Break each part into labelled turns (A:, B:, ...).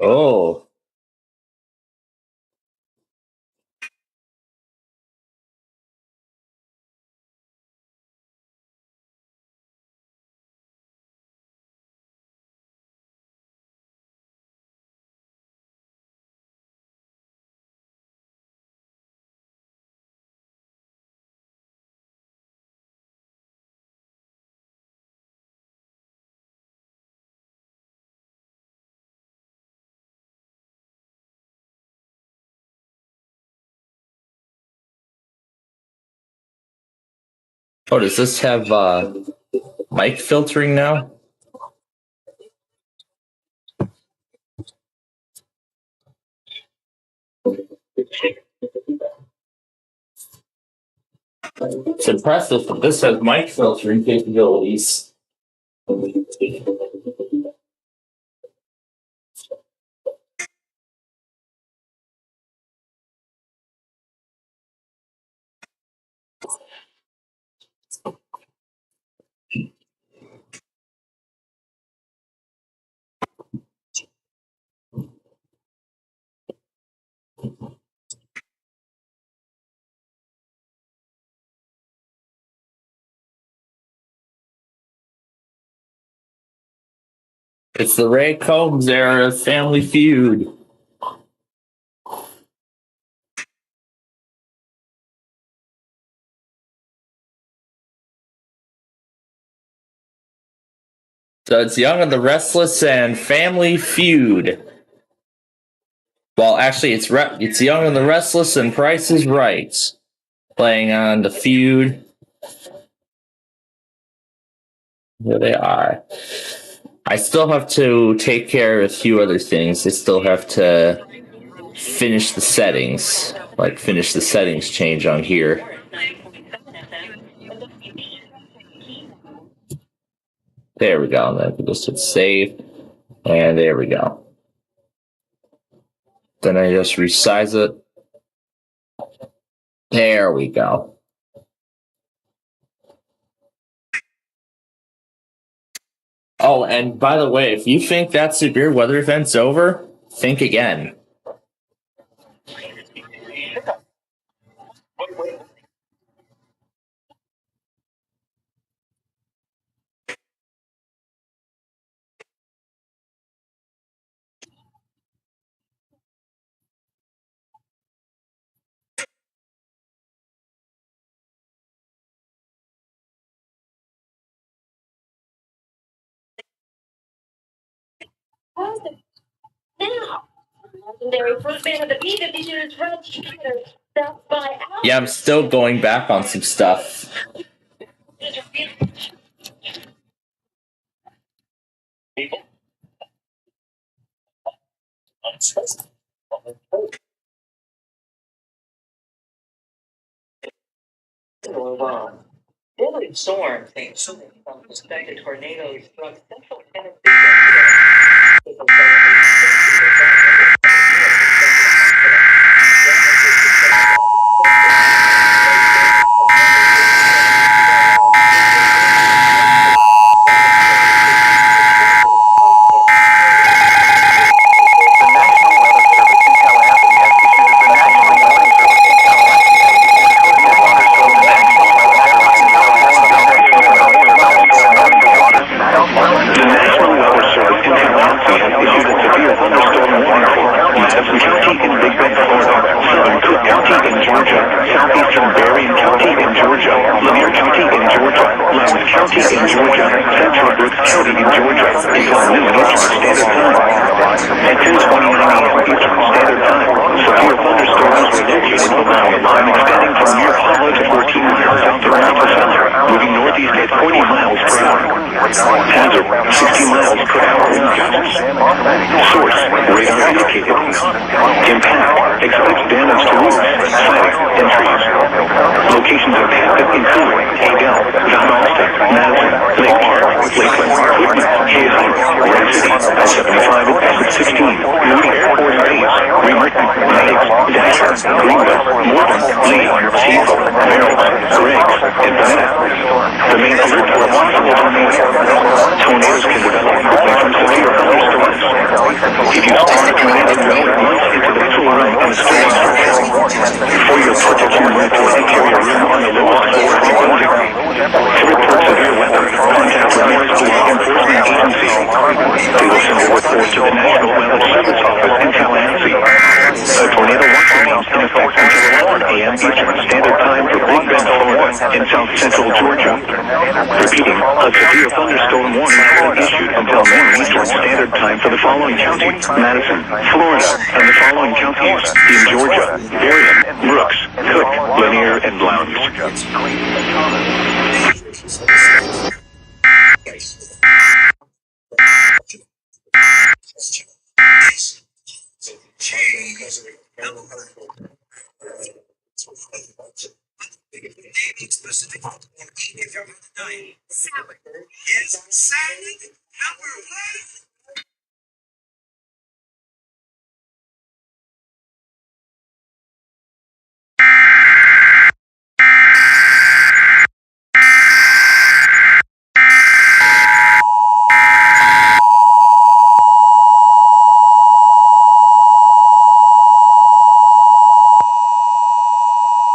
A: Oh. Oh, does this have mic filtering now? It's impressive that this has mic filtering capabilities. It's the Ray Combs era of Family Feud. So it's Young and the Restless and Family Feud. Well, actually, it's Young and the Restless and Price is Right. Playing on the Feud. Here they are. I still have to take care of a few other things. I still have to finish the settings. Like, finish the settings change on here. There we go. Then we just hit save. And there we go. Then I just resize it. There we go. Oh, and by the way, if you think that severe weather event's over, think again. Yeah, I'm still going back on some stuff. Deadly storm takes suspected tornadoes struck central Tennessee. Tornadoes can develop quickly from severe thunderstorms. If you start
B: tornado will launch into the full range of storm. For your protection, move to an interior room on the lowest floor of the building. To report severe weather, contact your nearest law enforcement agency. We will send a report to the National Weather Service Office in Tallahassee. A tornado watch remains in effect until 11 a.m. Eastern Standard Time for Big Bend, Florida, and South Central Georgia. Repeating, a severe thunderstorm warning has been issued until noon Eastern Standard Time for the following counties: Madison, Florida, and the following counties in Georgia: Berrien, Brooks, Cook, Lanier, and Blount.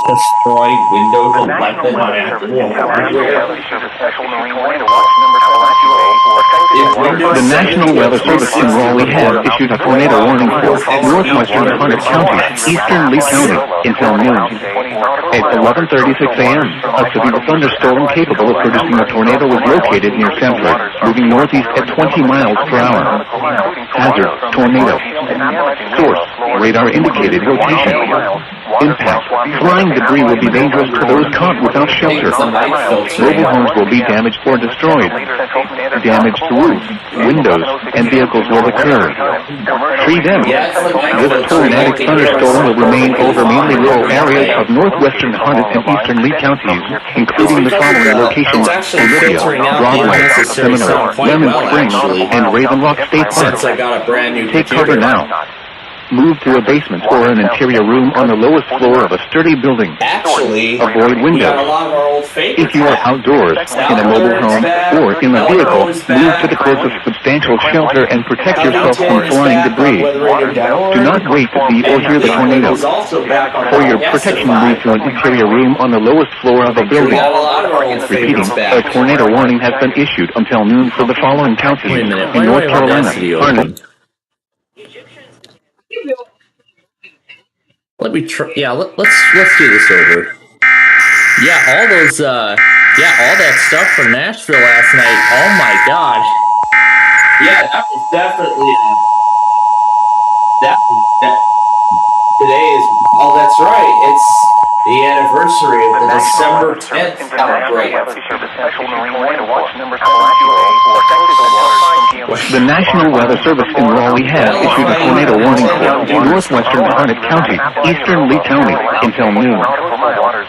A: Destroy windows and let them on after.
C: The National Weather Service in Raleigh has issued a tornado warning for northwestern Gwinnett County, eastern Lee County, until noon. At 11:36 a.m., a severe thunderstorm capable of producing a tornado was located near Centri, moving northeast at 20 miles per hour. Hazard: tornado. Source: radar indicated rotation. Impact: flying debris will be dangerous to those caught without shelter. Mobile homes will be damaged or destroyed. Damage to roofs, windows, and vehicles will occur. Tree damage. This tornadic thunderstorm will remain over mainly rural areas of northwestern Gwinnett and eastern Lee counties, including the following locations: Olivia, Broadway, Seminole, Lemon Springs, and Raven Rock State Park. Take cover now. Move to a basement or an interior room on the lowest floor of a sturdy building.
A: Actually,
C: avoid windows. If you are outdoors, in a mobile home, or in a vehicle, move to the closest substantial shelter and protect yourself from flying debris. Do not wait to see or hear the tornado. For your protection, move to an interior room on the lowest floor of a building. Repeating, a tornado warning has been issued until noon for the following counties in North Carolina, Harnett.
A: Let me try. Yeah, let's do this over. Yeah, all those. All that stuff from Nashville last night. Oh my God. Yeah, that was definitely. Today is. Oh, that's right. It's the anniversary of the December 10th outbreak.
C: The National Weather Service in Raleigh has issued a tornado warning for northwestern Gwinnett County, eastern Lee County, until noon.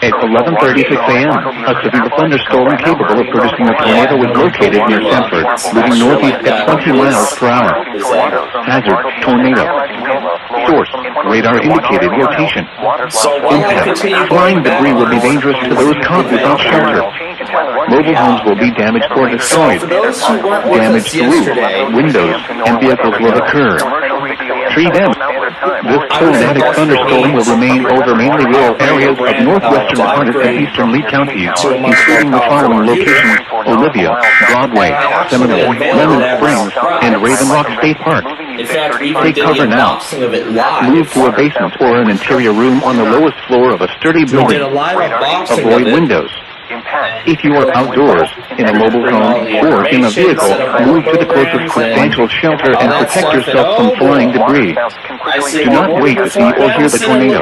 C: At 11:36 a.m., a severe thunderstorm capable of producing a tornado was located near Sanford, moving northeast at 20 miles per hour. Hazard: tornado. Source: radar indicated rotation. Impact: flying debris will be dangerous to those caught without shelter. Mobile homes will be damaged or destroyed. Damage to roofs, windows, and vehicles will occur. Tree damage. This tornadic thunderstorm will remain over mainly rural areas of northwestern Gwinnett and eastern Lee counties, including the following locations: Olivia, Broadway, Seminole, Lemon Springs, and Raven Rock State Park. Take cover now. Move to a basement or an interior room on the lowest floor of a sturdy building. Avoid windows. If you are outdoors, in a mobile home, or in a vehicle, move to the closest substantial shelter and protect yourself from flying debris. Do not wait to see or hear the tornado.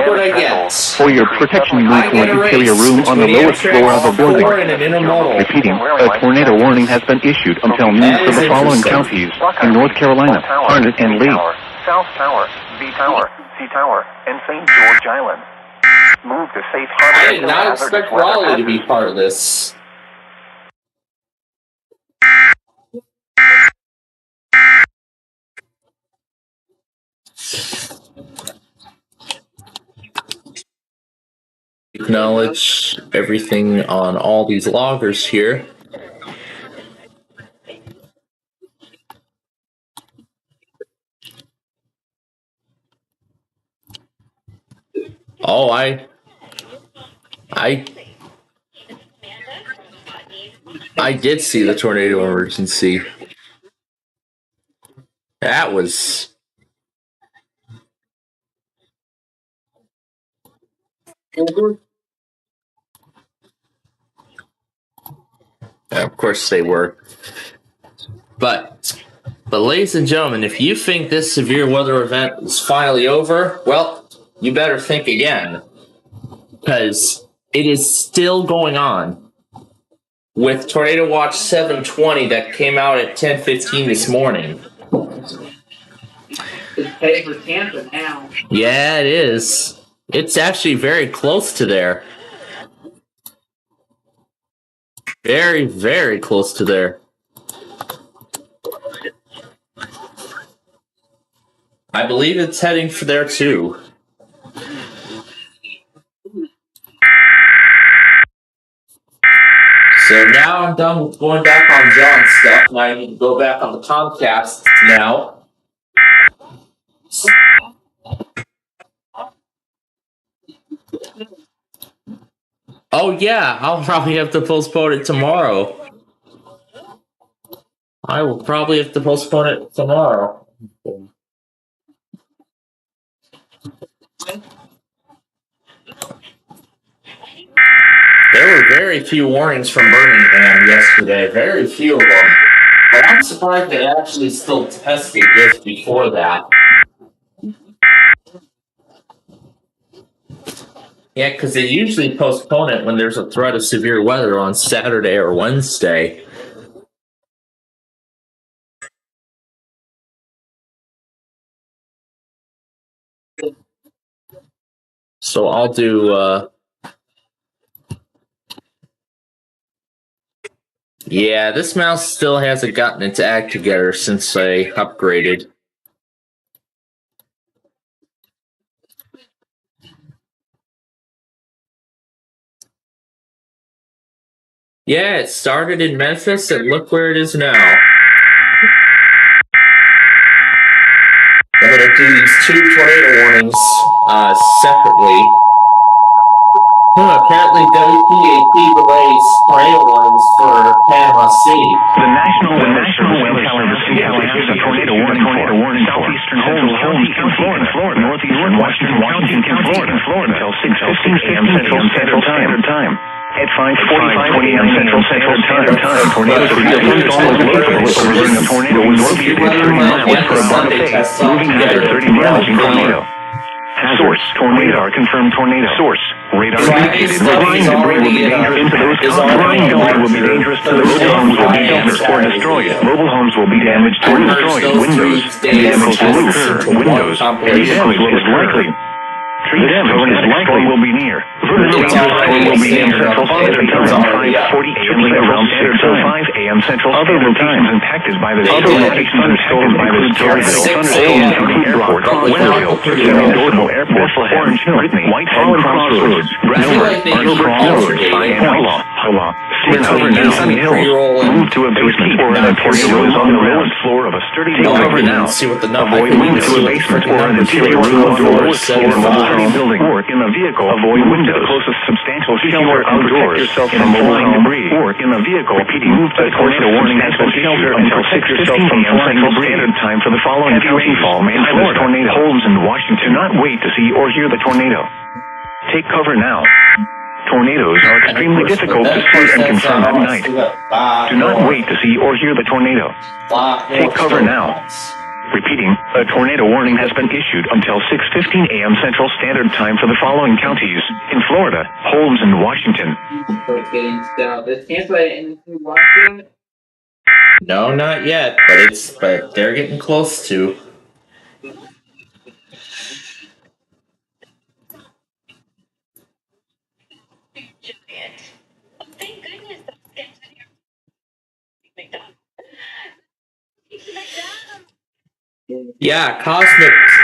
C: For your protection, move to an interior room on the lowest floor of a building. Repeating, a tornado warning has been issued until noon for the following counties in North Carolina, Harnett and Lee.
B: South Tower, B Tower, C Tower, and St. George Island. Move to safe harbor.
A: I did not expect Raleigh to be part of this. Acknowledge everything on all these loggers here. Oh, I did see the tornado emergency. That was. Of course they were. But ladies and gentlemen, if you think this severe weather event is finally over, well, you better think again. Because it is still going on. With Tornado Watch 720 that came out at 10:15 this morning.
D: It's heading for Tampa now.
A: Yeah, it is. It's actually very close to there. Very, very close to there. I believe it's heading for there too. So now I'm done with going back on John's stuff. Now I need to go back on the Comcast now. Oh yeah, I'll probably have to postpone it tomorrow. I will probably have to postpone it tomorrow. There were very few warnings from Birmingham yesterday, very few of them. But I'm surprised they actually still tested just before that. Yeah, because they usually postpone it when there's a threat of severe weather on Saturday or Wednesday. So I'll do, yeah, this mouse still hasn't gotten its act together since I upgraded. Yeah, it started in Memphis, and look where it is now. I'm going to do these two tornado warnings separately. Apparently WPAP relays tornado warnings for Panama City.
B: The National Weather Service has a tornado warning for southeastern Central County in Florida, northeastern Washington County in Florida, until 6:15 a.m. Central Standard Time. At 5:45 a.m. Central Standard Time, tornadoes are almost local. A tornado was located at 30 miles per hour, moving at 30 miles per hour. Source, tornado, confirmed tornado. Source, radar indicated flying debris will be dangerous to those flying debris will be dangerous to those homes will be damaged or destroyed. Mobile homes will be damaged or destroyed. Windows and damage will occur. Windows and damage is likely. Tree damage is likely will be near. Will be in Central Standard Time, 5:40 a.m. around 6:05 a.m. Central Standard Time. Impacted by this thunderstorm include Cerri, Airport, Gwinnett, Dorval Airport, Orange Hill, Whitehall Crossroads, Bradford, Crossroads, and Halla. Take cover now. Sunny Hill. Move to a basement or an interior is on the lowest floor of a sturdy building now. Avoid move to a basement or an interior room on the lowest floor of a sturdy building or in a vehicle. Avoid move to the closest substantial shelter outdoors. Protect yourself from flying debris or in a vehicle. Repeating, move to the tornado warning has been issued until 6:15 a.m. Central Standard Time for the following county fall main Florida, tornado, Holmes, and Washington. Do not wait to see or hear the tornado. Take cover now. Tornadoes are extremely difficult to see and confirm at night. Do not wait to see or hear the tornado. Take cover now. Repeating, a tornado warning has been issued until 6:15 a.m. Central Standard Time for the following counties in Florida, Holmes, and Washington.
A: No, not yet, but they're getting close to.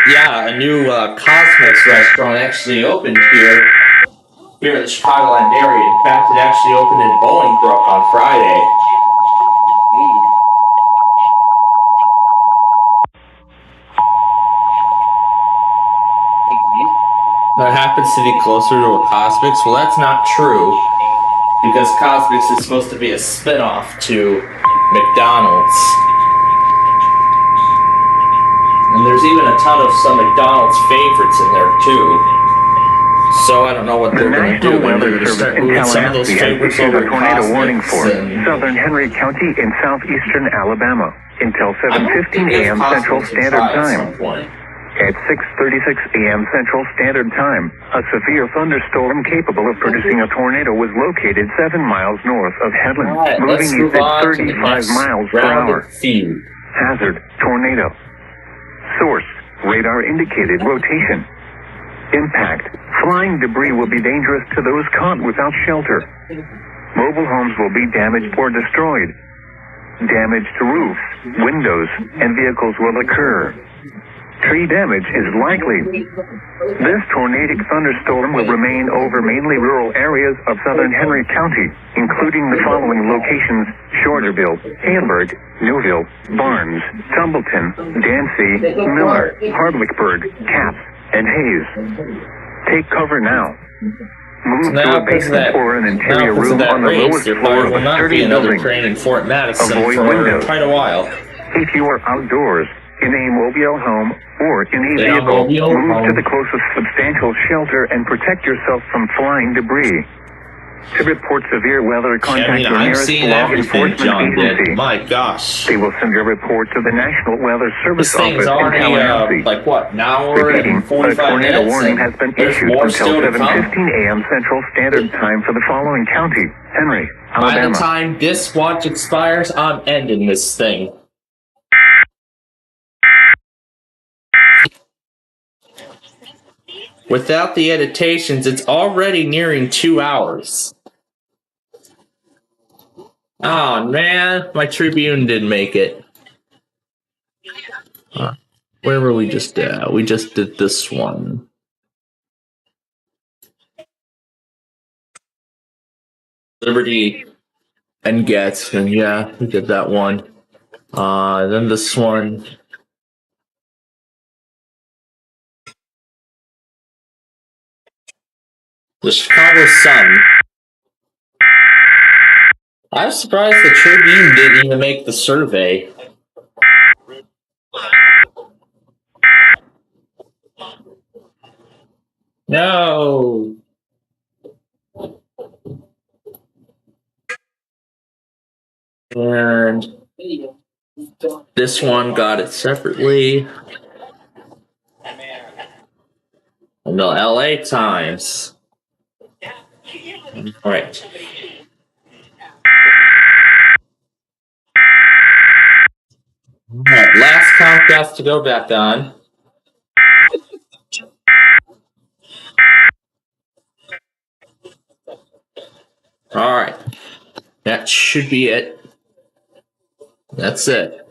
A: Yeah, a new Cosmics restaurant actually opened here in the Chicagoland area. In fact, it actually opened in Bolingbrook on Friday. that happens to be closer to a Cosmics. Well, that's not true, because Cosmics is supposed to be a spin-off to McDonald's. And there's even a ton of some McDonald's favorites in there, too. So I don't know what they're going to do. Maybe they're going to start moving some of those favorites over to
C: tornado warning
A: Cosmics.
C: for southern Henry County in southeastern Alabama until 7:15 a.m. Central Standard Time. At 6:36 a.m. Central Standard Time, a severe thunderstorm capable of producing a tornado was located 7 miles north of Headland, moving east at 35 miles per hour. Hazard, tornado. Source, radar indicated rotation. Impact, flying debris will be dangerous to those caught without shelter. Mobile homes will be damaged or destroyed. Damage to roofs, windows, and vehicles will occur. Tree damage is likely. This tornadic thunderstorm will remain over mainly rural areas of southern Henry County, including the following locations: Shorterville, Hamburg, Newville, Barnes, Tumbleton, Dancy, Miller, Hardwickburg, Caps, and Hayes. Take cover now. Move to a basement or an interior room on the lowest floor of a sturdy building. Avoid windows.
A: Quite a while.
C: If you are outdoors, in a mobile home or in a vehicle, move to the closest substantial shelter and protect yourself from flying debris. To report severe weather, contact your nearest law enforcement agency.
A: My gosh.
C: They will send your report to the National Weather Service
A: This thing's
C: Office in
A: already,
C: Tallahassee.
A: like what, an hour and 45
C: a tornado
A: minutes?
C: warning has been
A: There's
C: issued
A: more
C: until
A: still to come.
C: 7:15 a.m. Central Standard Time for the following county: Henry,
A: By
C: Alabama.
A: the time this watch expires, I'm ending this thing. Without the editations, it's already nearing 2 hours. Oh man, my Tribune didn't make it. Where were we just at? We just did this one. Liberty and Gadsden, yeah, we did that one. Then this one. The Chicago Sun. I was surprised the Tribune didn't even make the survey. No. And this one got it separately. And the LA Times. All right. Alright, last Comcast to go back on. Alright. That should be it. That's it.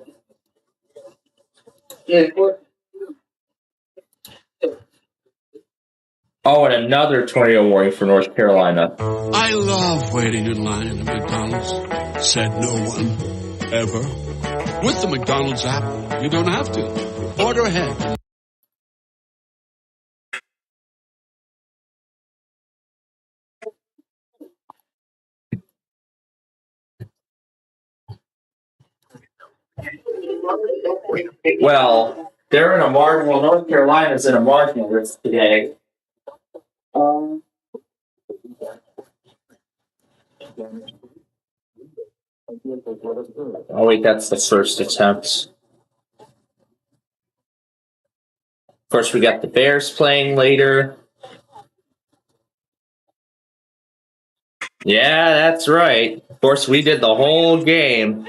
A: Oh, and another tornado warning for North Carolina.
E: I love waiting in line at McDonald's, said no one, ever. With the McDonald's app, you don't have to. Order ahead.
A: Well, they're in a margin. Well, North Carolina's in a marginal risk today. Oh, wait, that's the first attempt. Of course, we got the Bears playing later. Yeah, that's right. Of course, we did the whole game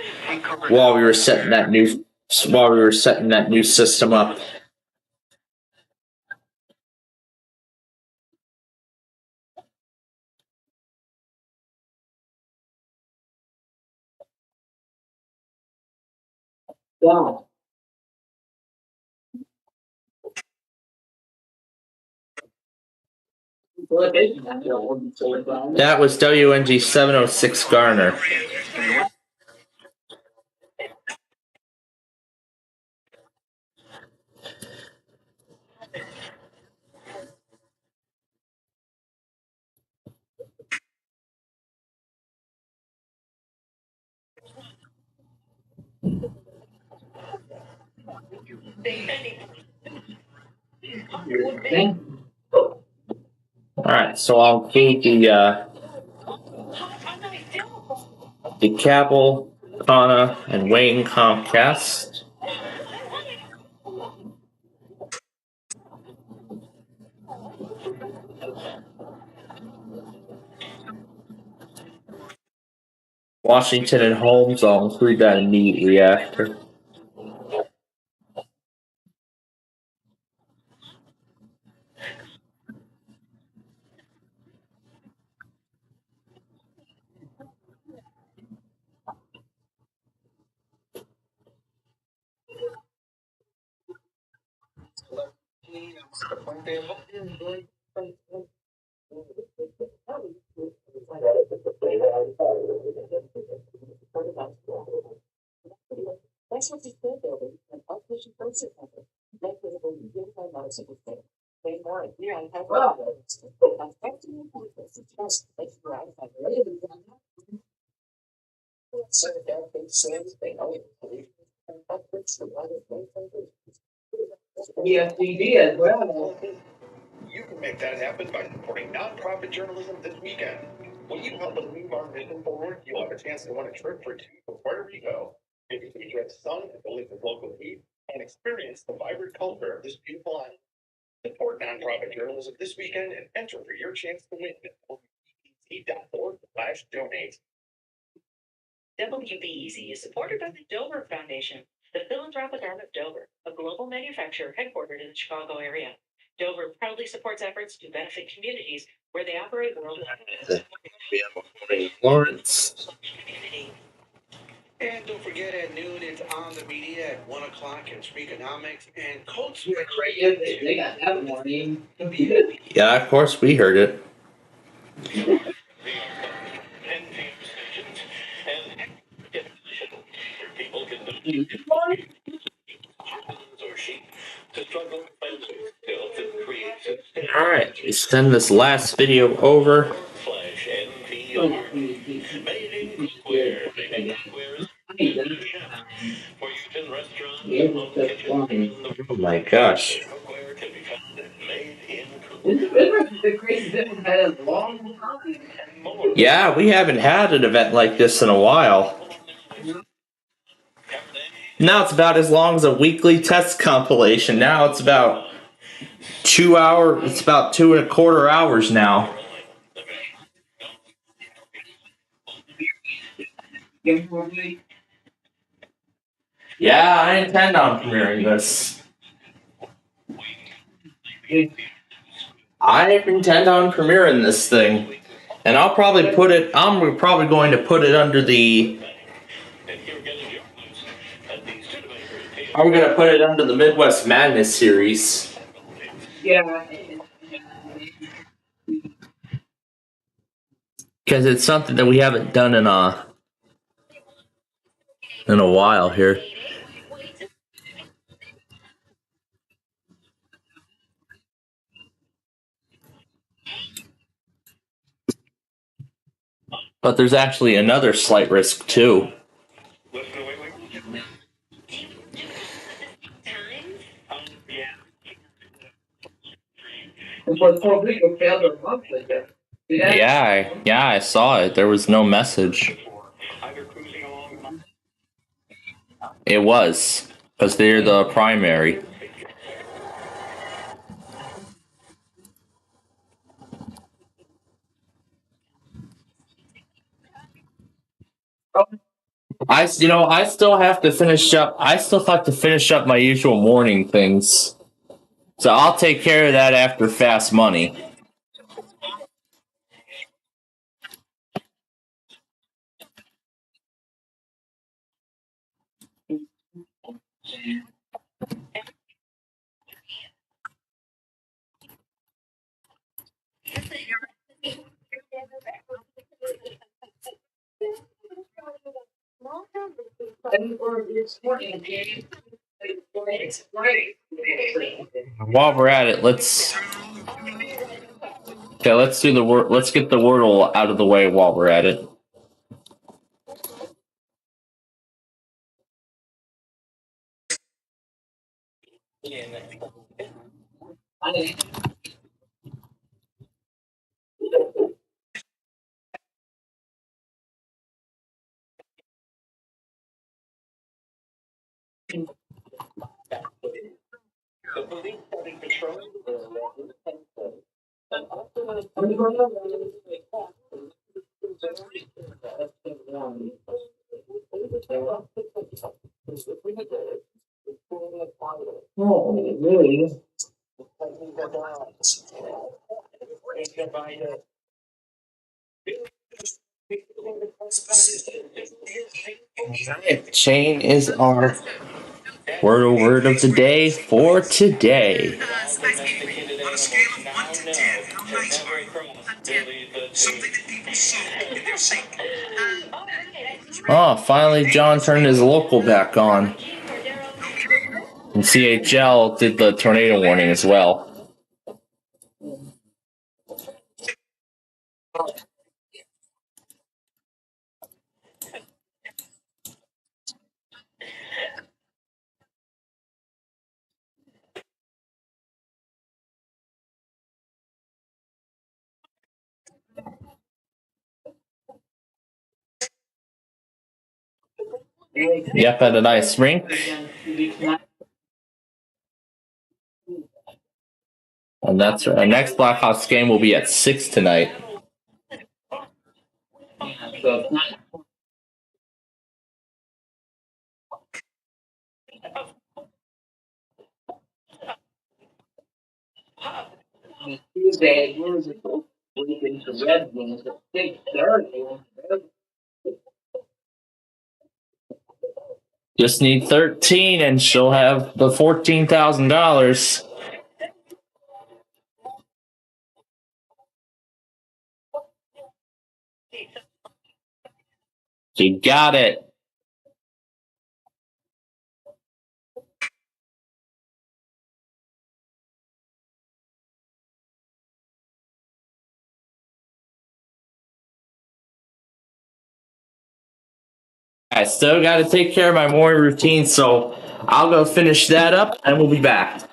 A: while we were setting that new system up. Wow. That was WNG 706 Garner. Alright, so I'll include the Cabell, Kana, and Wayne Comcast. Washington and Holmes, I'll include that immediately after.
D: ESPD as well.
B: You can make that happen by supporting nonprofit journalism this weekend. When you help us move our mission forward, you'll have a chance to win a trip for 2 to Puerto Rico. If you enjoy the sun and the live with local heat and experience the vibrant culture of this beautiful island. Support nonprofit journalism this weekend and enter for your chance to win at WBEZ.org/donate.
F: WBEZ is supported by the Dover Foundation, the philanthropic arm of Dover, a global manufacturer headquartered in the Chicago area. Dover proudly supports efforts to benefit communities where they operate worldwide.
A: Lawrence.
B: And don't forget at noon, it's On the Media at 1 o'clock in Speakonomics and Code
D: They got that morning.
A: Yeah, of course we heard it. Alright, we send this last video over. Oh my gosh. Yeah, we haven't had an event like this in a while. Now it's about as long as a weekly test compilation. Now it's about 2 hours. It's about 2.25 hours now. Yeah, I intend on premiering this. I intend on premiering this thing. And I'll probably put it, I'm probably going to put it under the, I'm going to put it under the Midwest Madness series.
D: Yeah.
A: Because it's something that we haven't done in a while here. But there's actually another slight risk too. Yeah, I saw it. There was no message. It was, because they're the primary. I still have to finish up. I still have to finish up my usual morning things. So I'll take care of that after Fast Money. While we're at it, let's do the word. Let's get the Wordle out of the way while we're at it.
D: Oh, really?
A: Shane is our word of the day for today.
B: On a scale of 1 to 10, how nice are you? Something that people soak in their sink.
A: Oh, finally John turned his local back on. And CHL did the tornado warning as well. Yep, at a nice rink. And that's our next Blackhawks game will be at 6 tonight.
D: Tuesday, we're into Red Wings at 6:30.
A: Just need 13 and she'll have the $14,000. You got it. I still got to take care of my morning routine, so I'll go finish that up and we'll be back.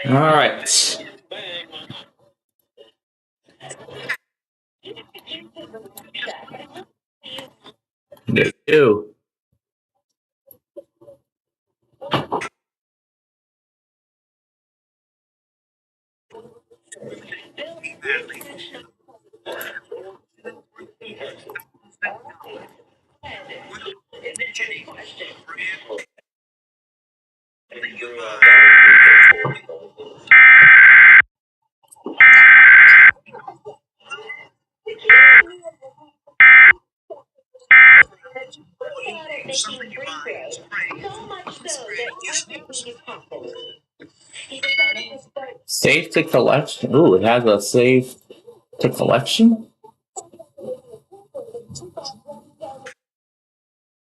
A: All right. There you Save to collection. Ooh, it has a save to collection.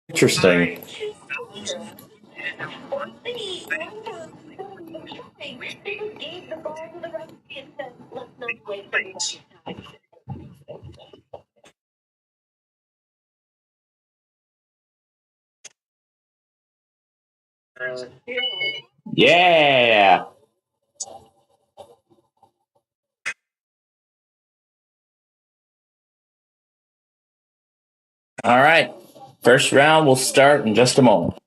A: Interesting. Yeah. All right. First round will start in just a moment.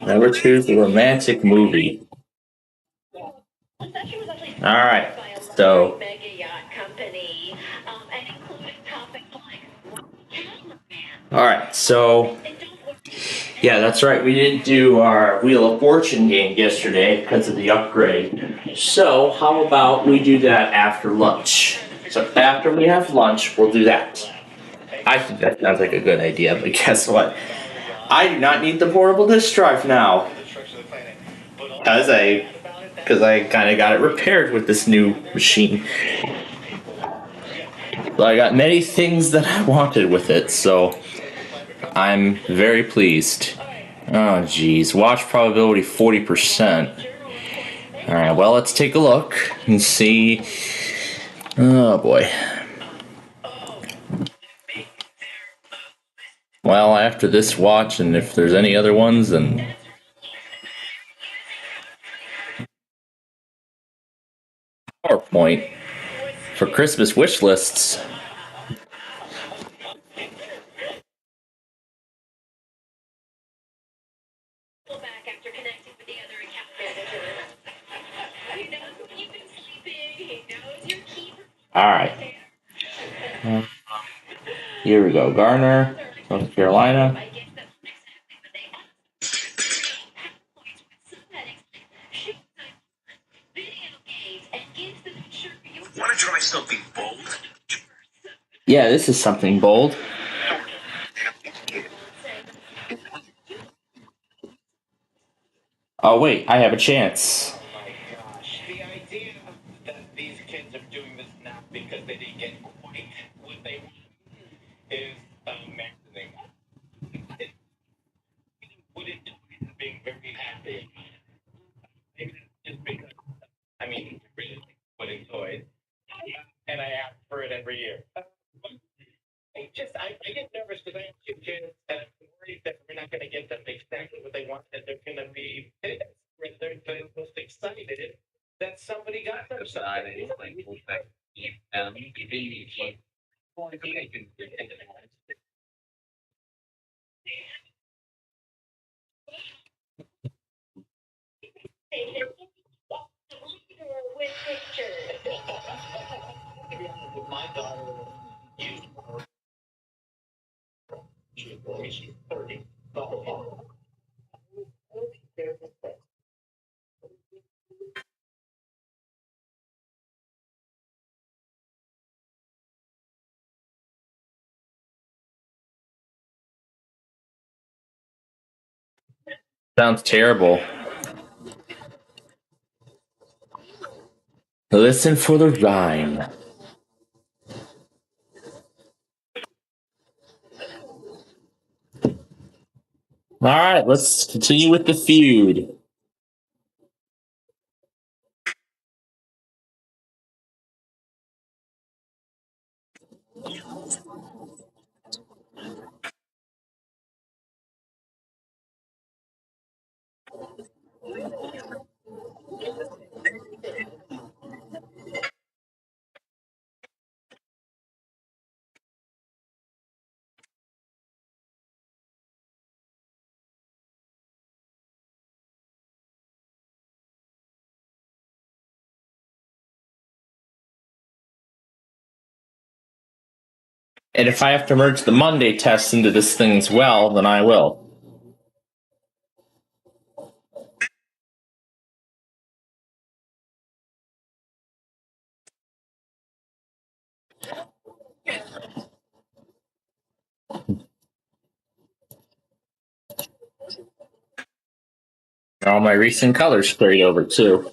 A: Number 2 is the romantic movie. Alright, so. Alright, so. Yeah, that's right. We didn't do our Wheel of Fortune game yesterday because of the upgrade. So, how about we do that after lunch? So, after we have lunch, we'll do that. I think that sounds like a good idea, but guess what? I do not need the portable disk drive now. Because I kind of got it repaired with this new machine. But I got many things that I wanted with it, so I'm very pleased. Oh, geez. Watch probability 40%. Alright, well, let's take a look and see. Oh, boy. Well, after this watch, and if there's any other ones, then. PowerPoint for Christmas wish lists. Alright. Here we go. Garner, North Carolina.
B: Want to try something bold?
A: Yeah, this is something bold. Oh, wait, I have a chance.
B: The idea that these kids are doing this now because they didn't get quite what they want is amazing. Wouldn't do it and being very happy. Maybe that's just because, I mean, really putting toys. And I ask for it every year. I get nervous because I have 2 kids and I'm worried that we're not going to get them exactly what they want and they're going to be pissed. They're the most excited that somebody got them something. My daughter used she's 30.
A: Sounds terrible. Listen for the rhyme. Alright, let's continue with the feud. And if I have to merge the Monday tests into this thing as well, then I will. All my recent colors carried over too.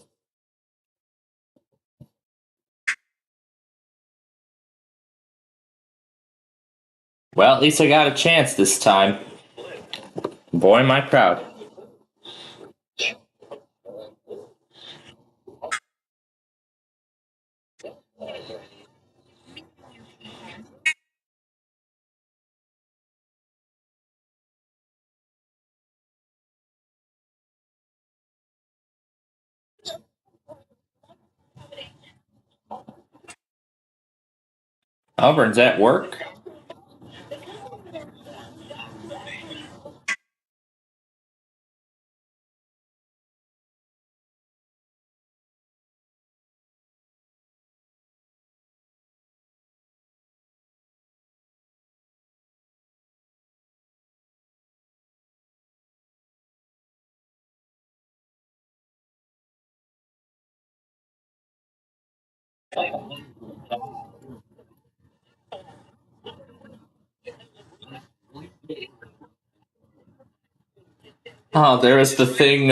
A: Well, at least I got a chance this time. Boy, am I proud. Auburn's at work. Oh, there is the thing,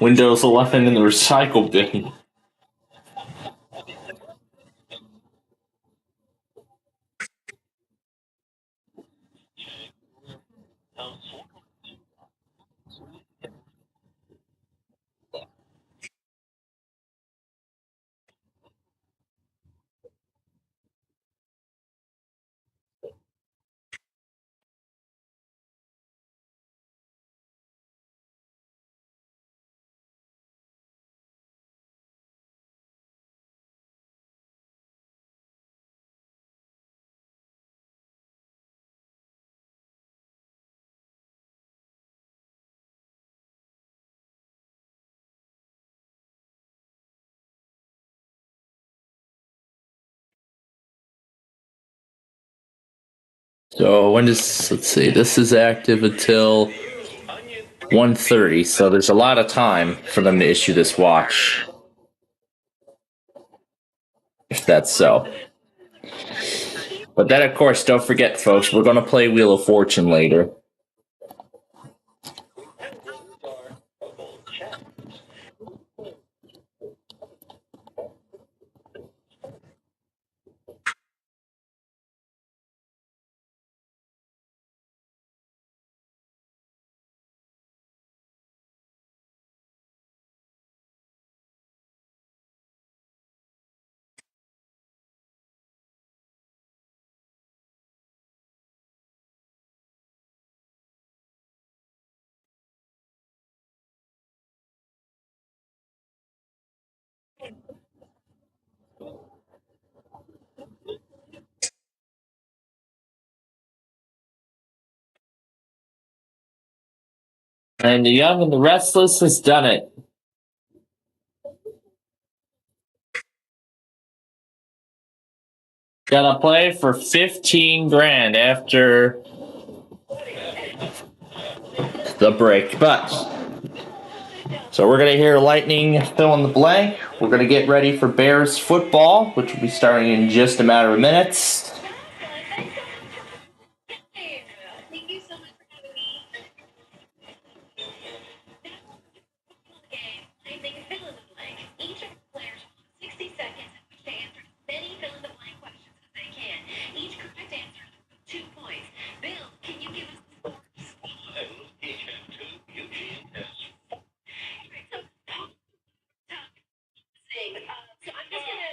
A: Windows 11 in the recycle bin. So let's see, this is active until 1:30, so there's a lot of time for them to issue this watch. If that's so. But then, of course, don't forget, folks, we're going to play Wheel of Fortune later. And the Young and the Restless has done it. Gonna play for 15 grand after the break. But, so we're gonna hear Lightning fill in the blank. We're gonna get ready for Bears football, which will be starting in just a matter of minutes.
F: So I'm just gonna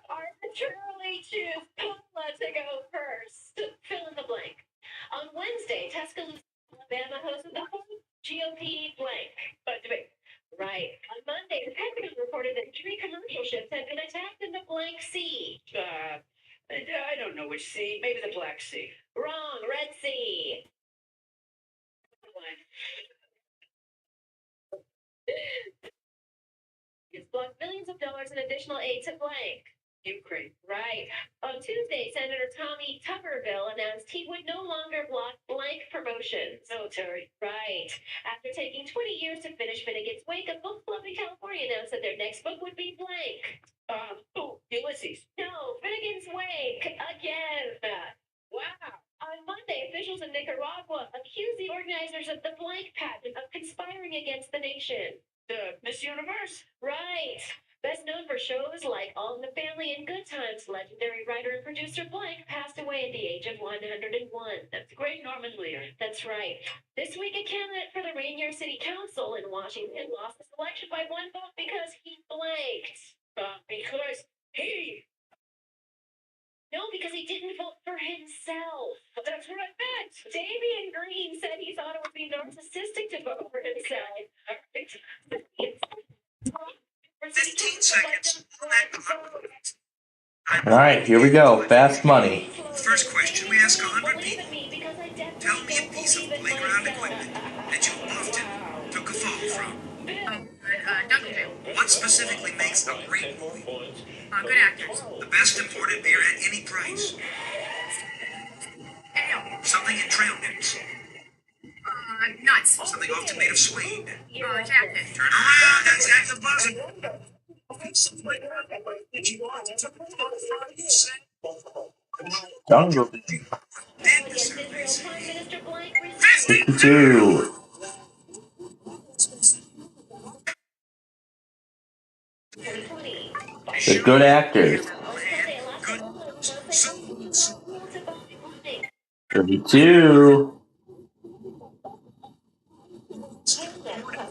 F: arbitrarily choose Paula to go first. Fill in the blank. On Wednesday, Tuscaloosa, Alabama hosted the whole GOP blank. Debate. Right. On Monday, the Pentagon reported that 3 commercial ships had been attacked in the blank sea. I don't know which sea. Maybe the Black Sea. Wrong. Red Sea. It's blocked billions of dollars in additional aid to blank. Ukraine. Right. On Tuesday, Senator Tommy Tuberville announced he would no longer block blank promotions. Military. Right. After taking 20 years to finish Finnegan's Wake, a book club in California announced that their next book would be blank. Ulysses. No, Finnegan's Wake. Again. Wow. On Monday, officials in Nicaragua accused the organizers of the blank pageant of conspiring against the nation. The Miss Universe? Right. Best known for shows like All in the Family and Good Times, legendary writer and producer Blank passed away at the age of 101. That's great Norman Lear. That's right. This week, a candidate for the Rainier City Council in Washington lost the election by 1 vote because he blanked. Because he... No, because he didn't vote for himself. That's what I meant. Damian Green said he thought it would be narcissistic to vote for himself.
B: 15 seconds.
A: All right, here we go. Fast money.
B: First question we ask 100 people. Tell me a piece of playground equipment that you often took a fall from. What specifically makes a great movie?
G: Good actors.
B: The best imported beer at any price. Something in trail mix.
G: Nuts.
B: Something often made of suede.
G: Jacket.
B: Turn around, that's at the buzzer.
A: Jungle. 52. The good actors. 32.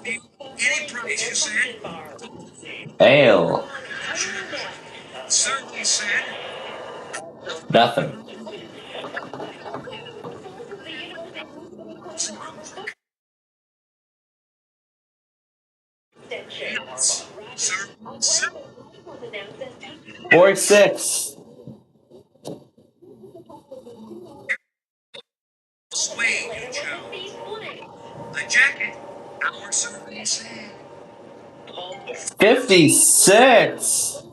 B: Any price, you said?
A: Ale.
B: Certainly said.
A: Nothing.
B: Sir,
A: 46.
B: suede you chose. The jacket, our survey said.
A: 56.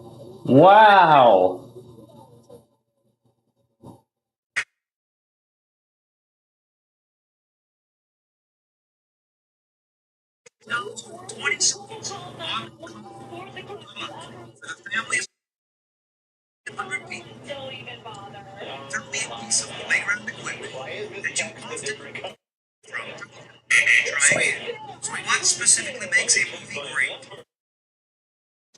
A: Wow.
B: $26 on for the families of 100 people. Tell me a piece of playground equipment that you often from. Try again. What specifically makes a movie great?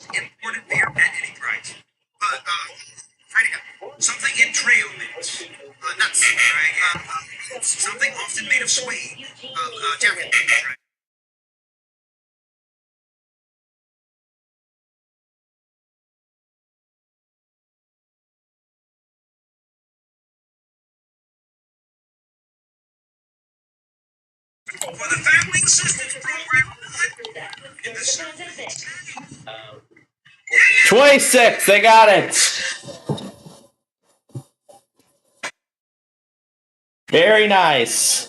B: Imported beer at any price. Hiding up. Something in trail mix. Nuts. Try again. Something often made of suede. Jacket. Try. For the Family Assistance Program in the service.
A: 26. They got it. Very nice.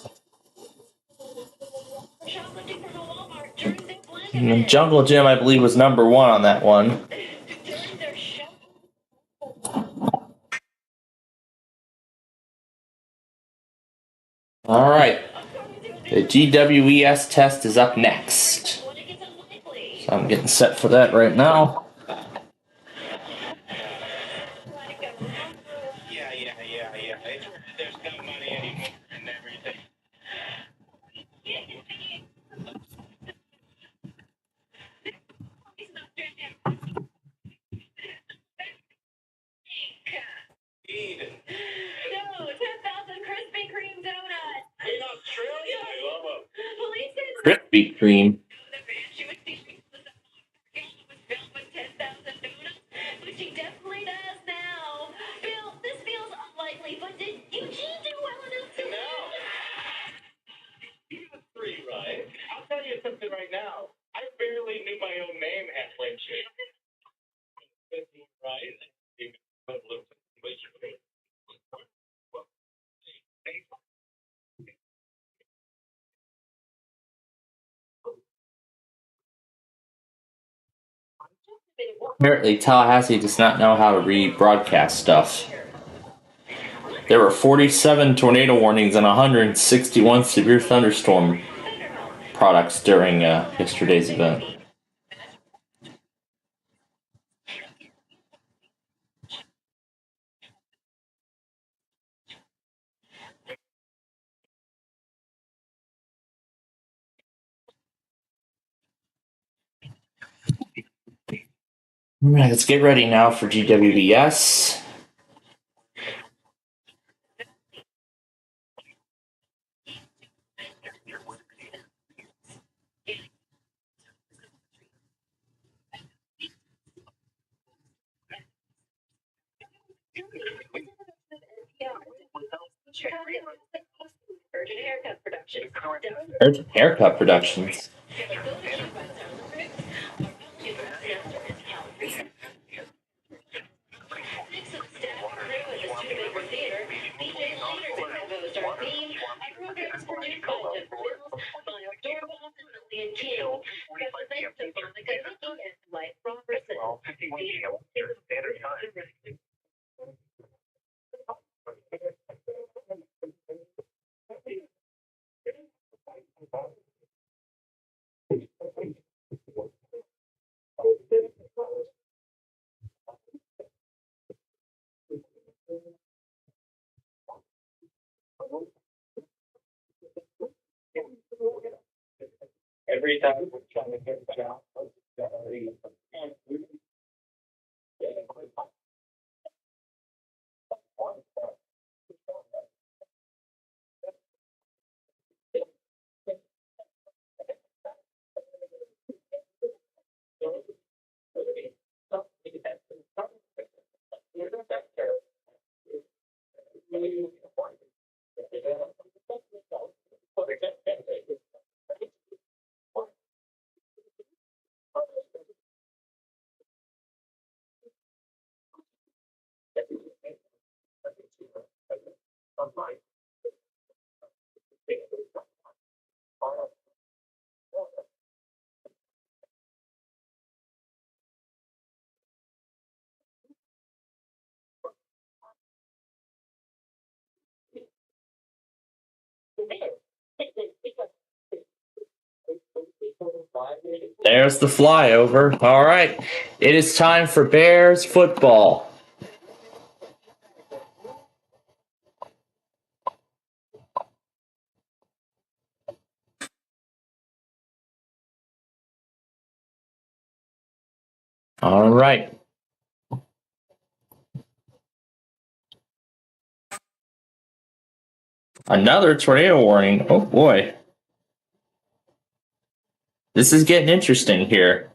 A: And Jungle Jim, I believe, was number 1 on that one. All right. The GWES test is up next. So I'm getting set for that right now.
B: There's no money anymore and everything.
F: No, 10,000 Krispy Kreme donuts.
B: In Australia, I love them.
F: Police said
A: Krispy Kreme.
F: the van she was teaching was filled with 10,000 donuts, but she definitely does now. Bill, this feels unlikely, but did Eugene do well enough to know?
B: You have 3, right? I'll tell you something right now. I barely knew my own name halfway through. Right?
A: Apparently, Tallahassee does not know how to rebroadcast stuff. There were 47 tornado warnings and 161 severe thunderstorm products during yesterday's event. All right, let's get ready now for GWES.
F: Urgent Haircut Productions.
A: Urgent Haircut Productions.
F: Next to the staff and crew at the Studebaker Theater, DJ Leader composed our theme. Our program is produced by Jeff Mills, by our door boss, Lillian King. Special thanks to Monica Hickey and Dwight Robertson.
D: Every time we're trying to get it out.
A: There's the flyover. All right. It is time for Bears football. All right. Another tornado warning. Oh boy. This is getting interesting here.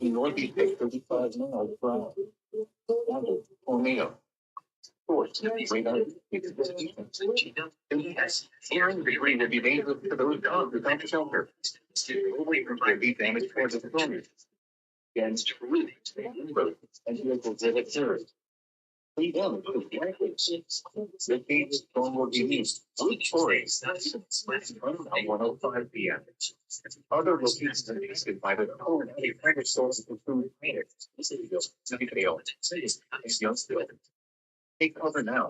C: Northeast 35 miles per hour. Tornado. Force. Radar. Yes. Hearing the degree will be dangerous to those dogs without shelter. Only provide these damage towards the tornado. Against roofs, roads, and vehicles that it serves. The damage is likely. The case storm will be used. Stories. 1:05 p.m. Other locations are visited by the cold a private source of food trainers. Detail. Youngsville. Take cover now.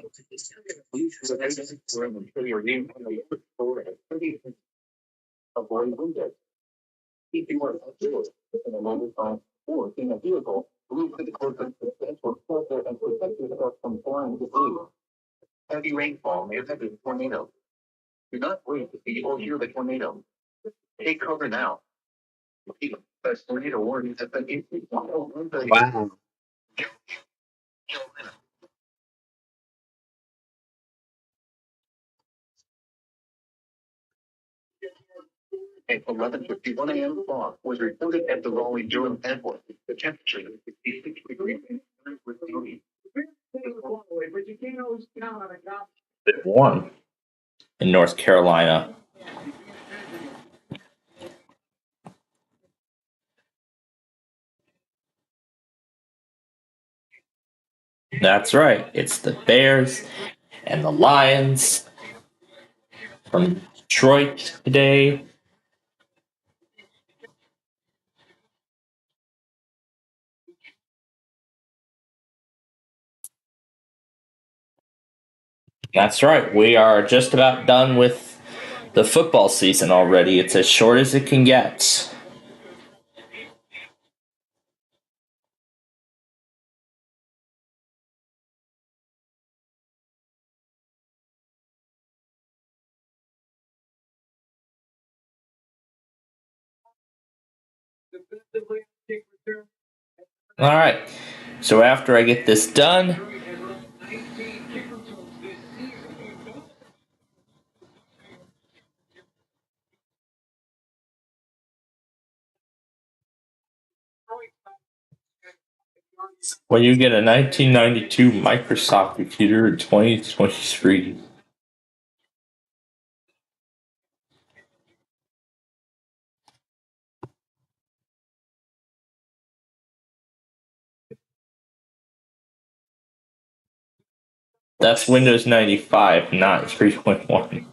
C: Please residents for an interior name on the floor at 30. Avoid windows. Keep your outdoors in a mobile phone or in a vehicle. Move to the closest distance or shelter and protect yourself from flying debris. Heavy rainfall may affect a tornado. Do not wait to see or hear the tornado. Take cover now. The tornado warning has been issued. Wow. At 11:51 a.m., fog was reported at the Raleigh-Durham Airport. The temperature was 66 degrees with beauty.
A: Bit warm in North Carolina. That's right. It's the Bears and the Lions from Detroit today. That's right. We are just about done with the football season already. It's as short as it can get. All right. So after I get this done, well, you get a 1992 Microsoft computer in 2023. That's Windows 95, not 3.1.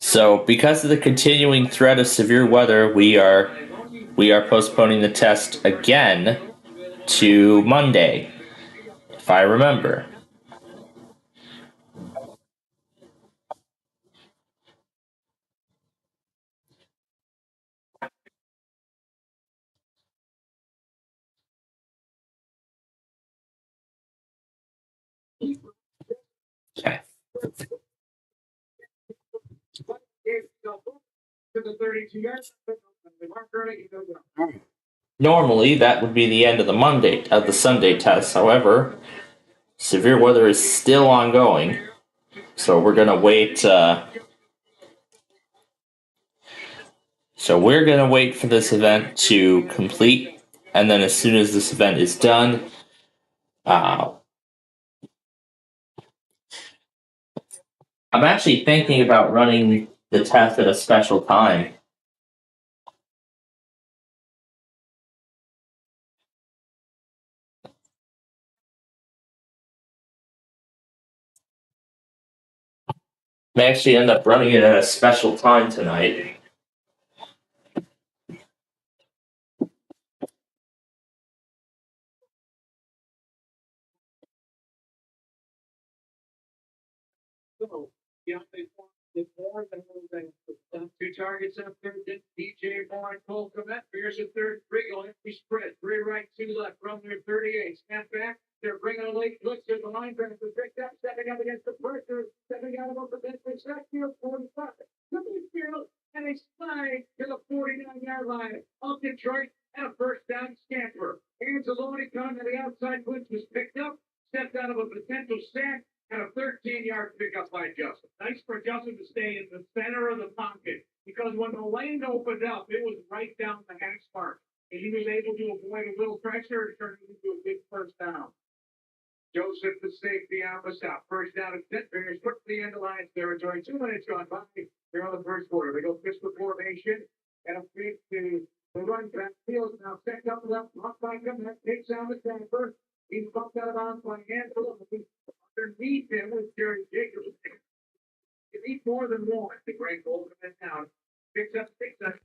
A: So, because of the continuing threat of severe weather, we are postponing the test again to Monday, if I remember. Okay. Normally, that would be the end of the Sunday test. However, severe weather is still ongoing, so we're gonna wait. So we're gonna wait for this event to complete, and then as soon as this event is done, I'm actually thinking about running the test at a special time. May actually end up running it at a special time tonight.
D: Two targets up third, DJ Moore and Cole Komet. Bears at third, Regal, empty spread. Three right, two left. From their 38. Snap back. They're bringing a late look to the linebacker. Picked up, stepping up against the pressure. Stepping out of the bench. Sackfield, 45. The midfield, and a slide to the 49-yard line of Detroit. And a first down scamper. Anzalone coming to the outside, which was picked up. Stepped out of a potential sack. And a 13-yard pickup by Justin. Nice for Justin to stay in the center of the pocket because when the lane opened up, it was right down the hash mark. And he was able to avoid a little pressure and turn it into a big first down. Joseph, the safety, out the stop. First down at 10. Bears quickly into Lions territory. 2 minutes gone by. They're on the first quarter. They go pistol formation and a feed to the run back. Fields now set up left. Blocked by Komet. Takes down the transfer. He's bumped out of bounds by Angelo. Underneath him was Jerry Jacobs. You need more than one. The great goal comes down. Picks up 6.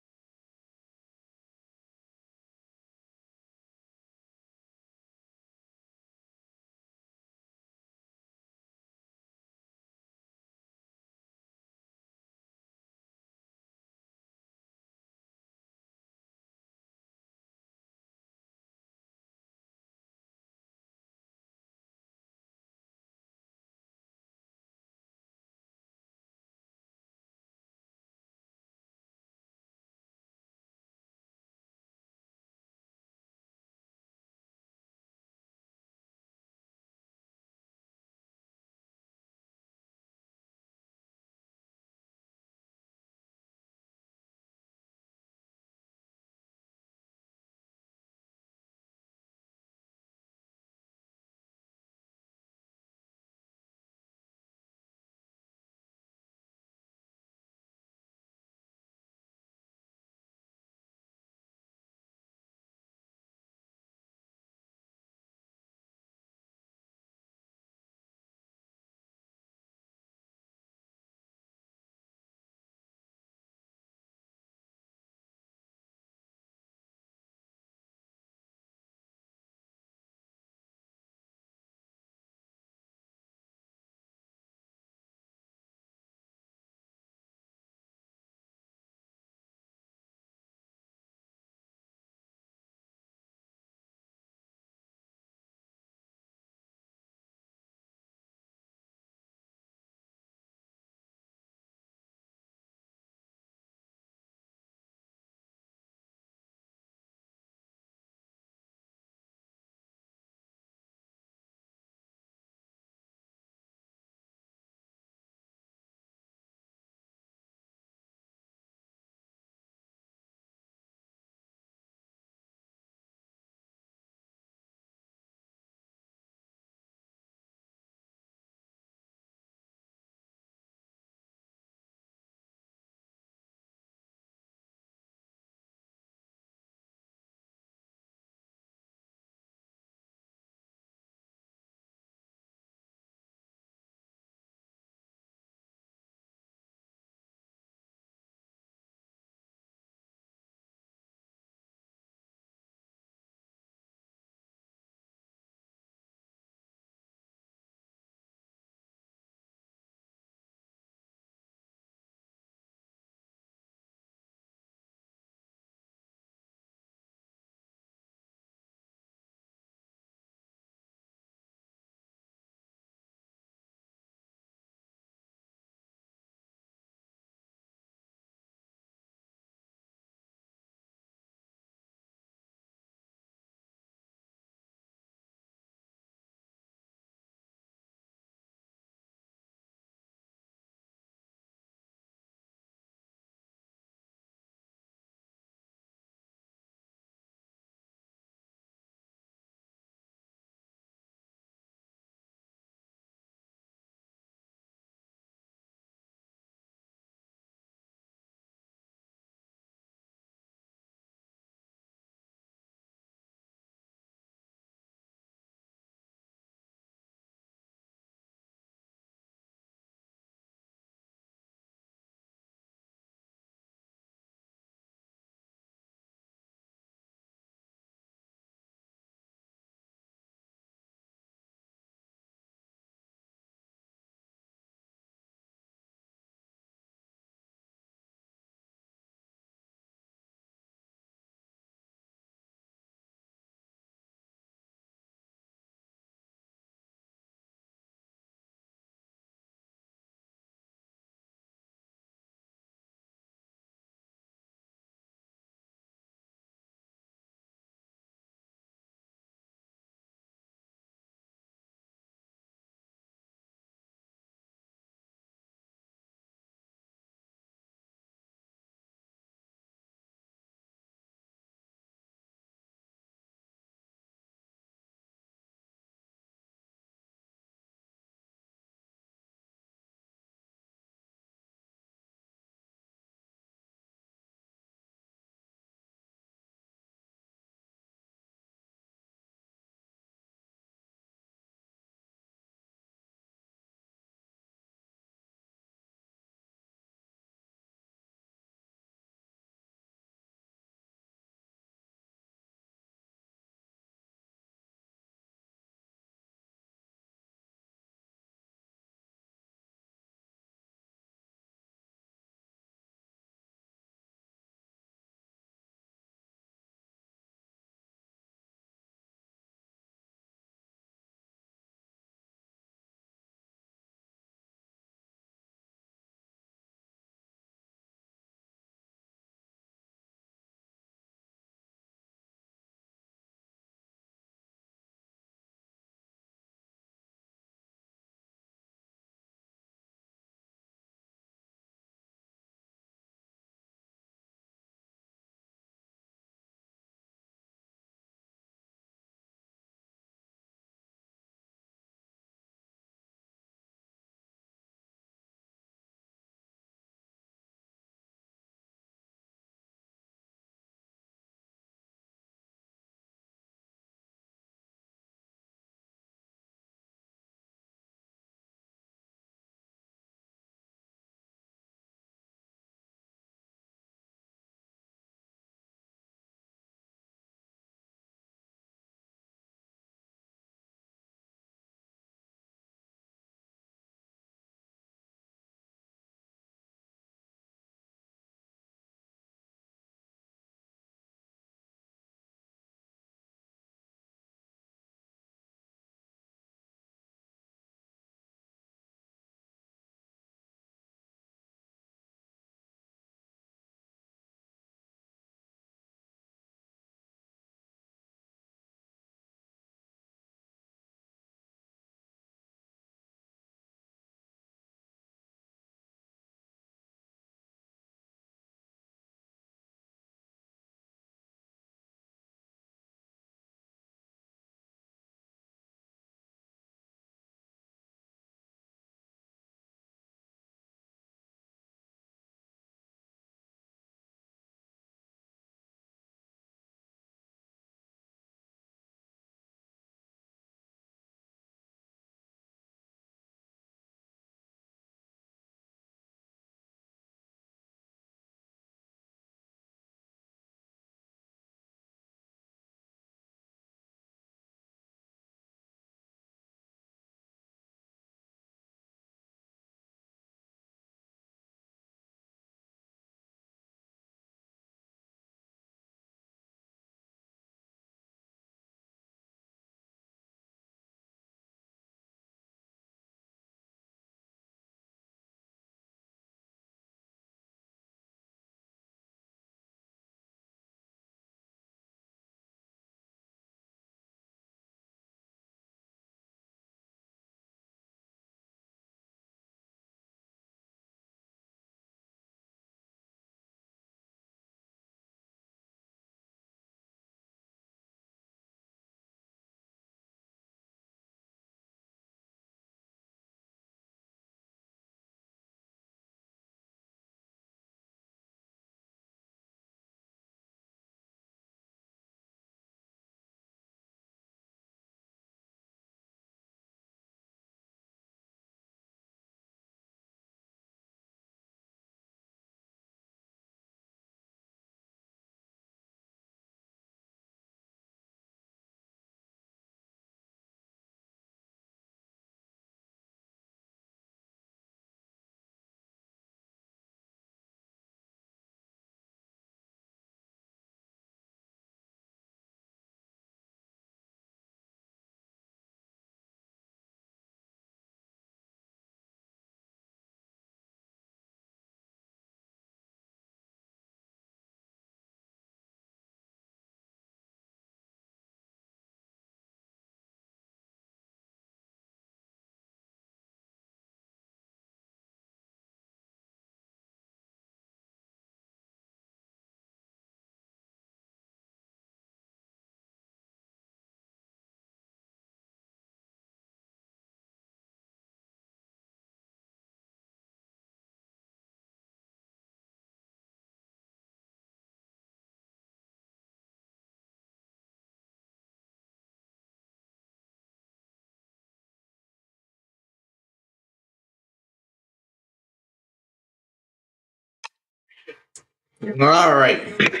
A: All right.
D: Push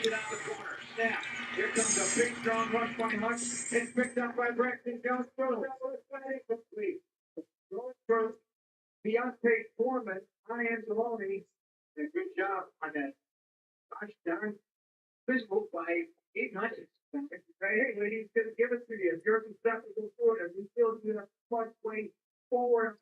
D: it out the corner. Snap. Here comes a big, strong rush by Hunt. It's picked up by Braxton Jones. Complete. Going through Deontay Foreman, High Anzalone. Good job on that. Gosh darn. Visible by 8 9. Hey, ladies, going to give it to you. If you're susceptible to it, you still do a punch way forward.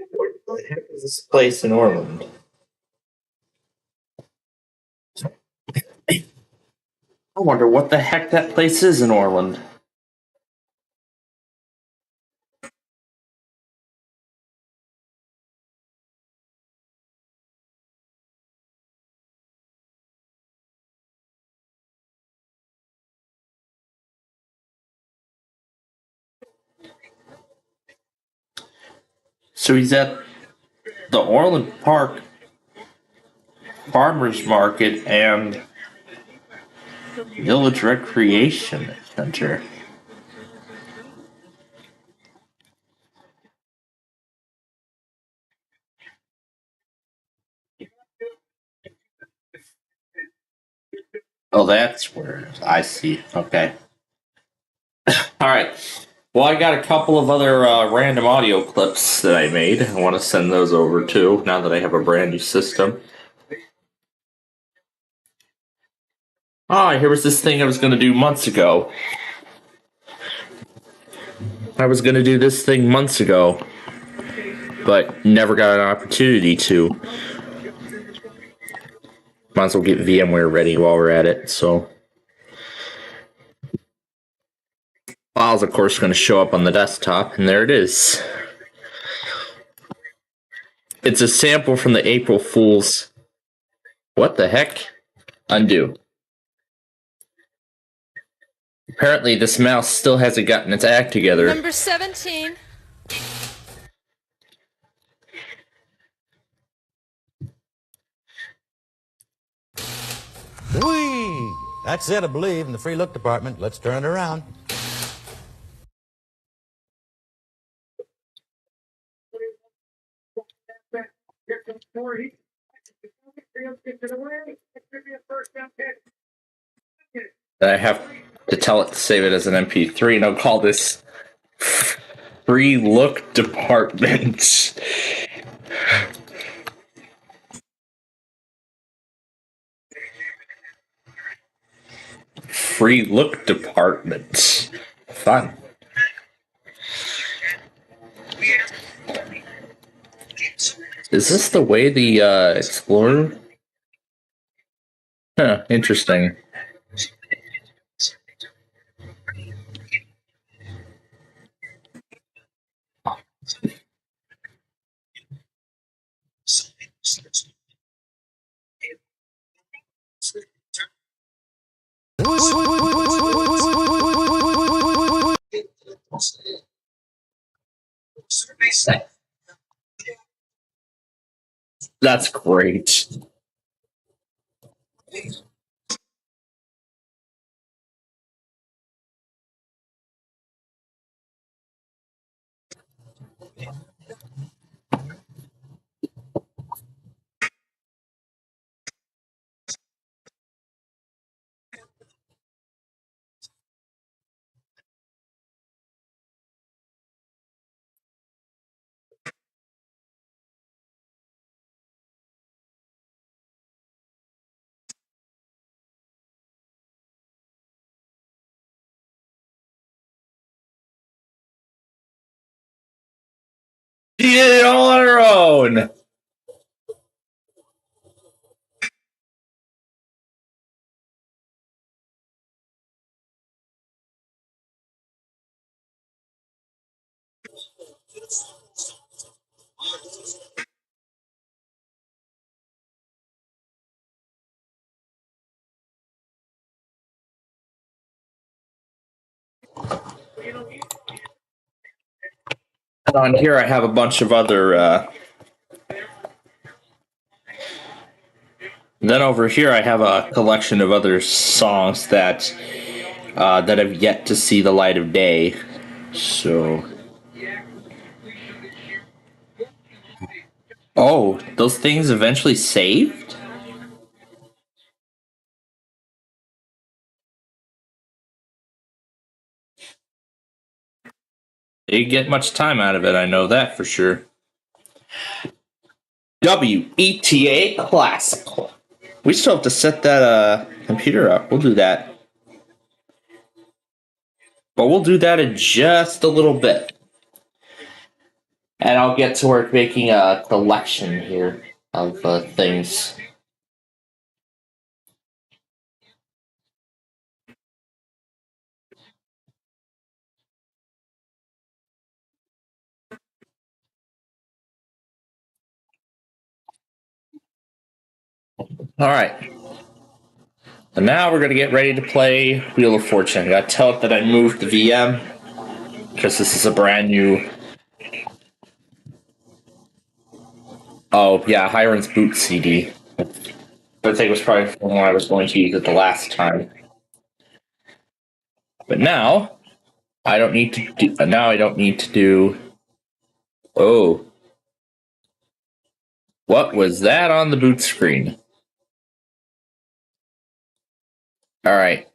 A: What the heck is this place in Orland? I wonder what the heck that place is in Orland. So he's at the Orland Park Farmers Market and Village Recreation Center. Oh, that's where I see. Okay. All right. Well, I got a couple of other random audio clips that I made. I want to send those over too, now that I have a brand new system. Oh, here was this thing I was going to do months ago. I was going to do this thing months ago, but never got an opportunity to. Might as well get VMware ready while we're at it, so. File's, of course, going to show up on the desktop, and there it is. It's a sample from the April Fool's. What the heck? Undo. Apparently, this mouse still hasn't gotten its act together.
H: Number 17.
I: Whee! That's it, I believe, in the free look department. Let's turn it around.
D: Here comes Cerri. Gets it away. It could be a first down pitch.
A: I have to tell it to save it as an MP3, and I'll call this Free Look Department. Free Look Department. Fun. Is this the way the Explorer? Huh, interesting. That's great. She did it all on her own. And on here I have a bunch of other Then over here, I have a collection of other songs that have yet to see the light of day. So, oh, those things eventually saved? They didn't get much time out of it, I know that for sure. WETA Classical. We still have to set that computer up. We'll do that. But we'll do that in just a little bit. And I'll get to work making a collection here of things. All right. And now we're going to get ready to play Wheel of Fortune. I got to tell it that I moved the VM because this is a brand new. Oh, yeah, Hiram's Boot CD. But I think it was probably the one I was going to use it the last time. But now, I don't need to do. Oh. What was that on the boot screen? All right.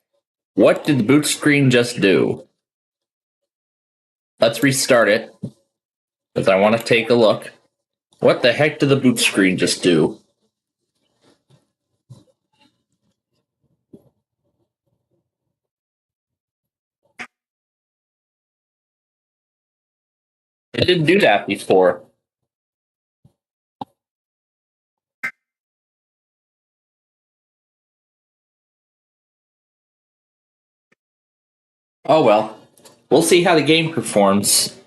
A: What did the boot screen just do? Let's restart it because I want to take a look. What the heck did the boot screen just do? It didn't do that before. Oh well. We'll see how the game performs.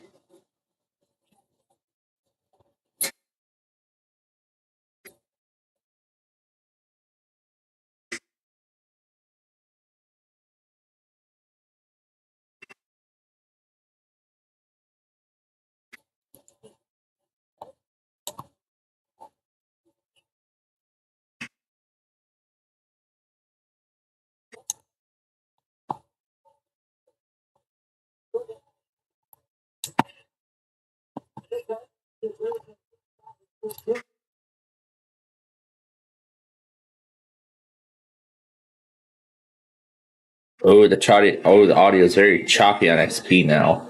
A: Oh, the audio is very choppy on XP now.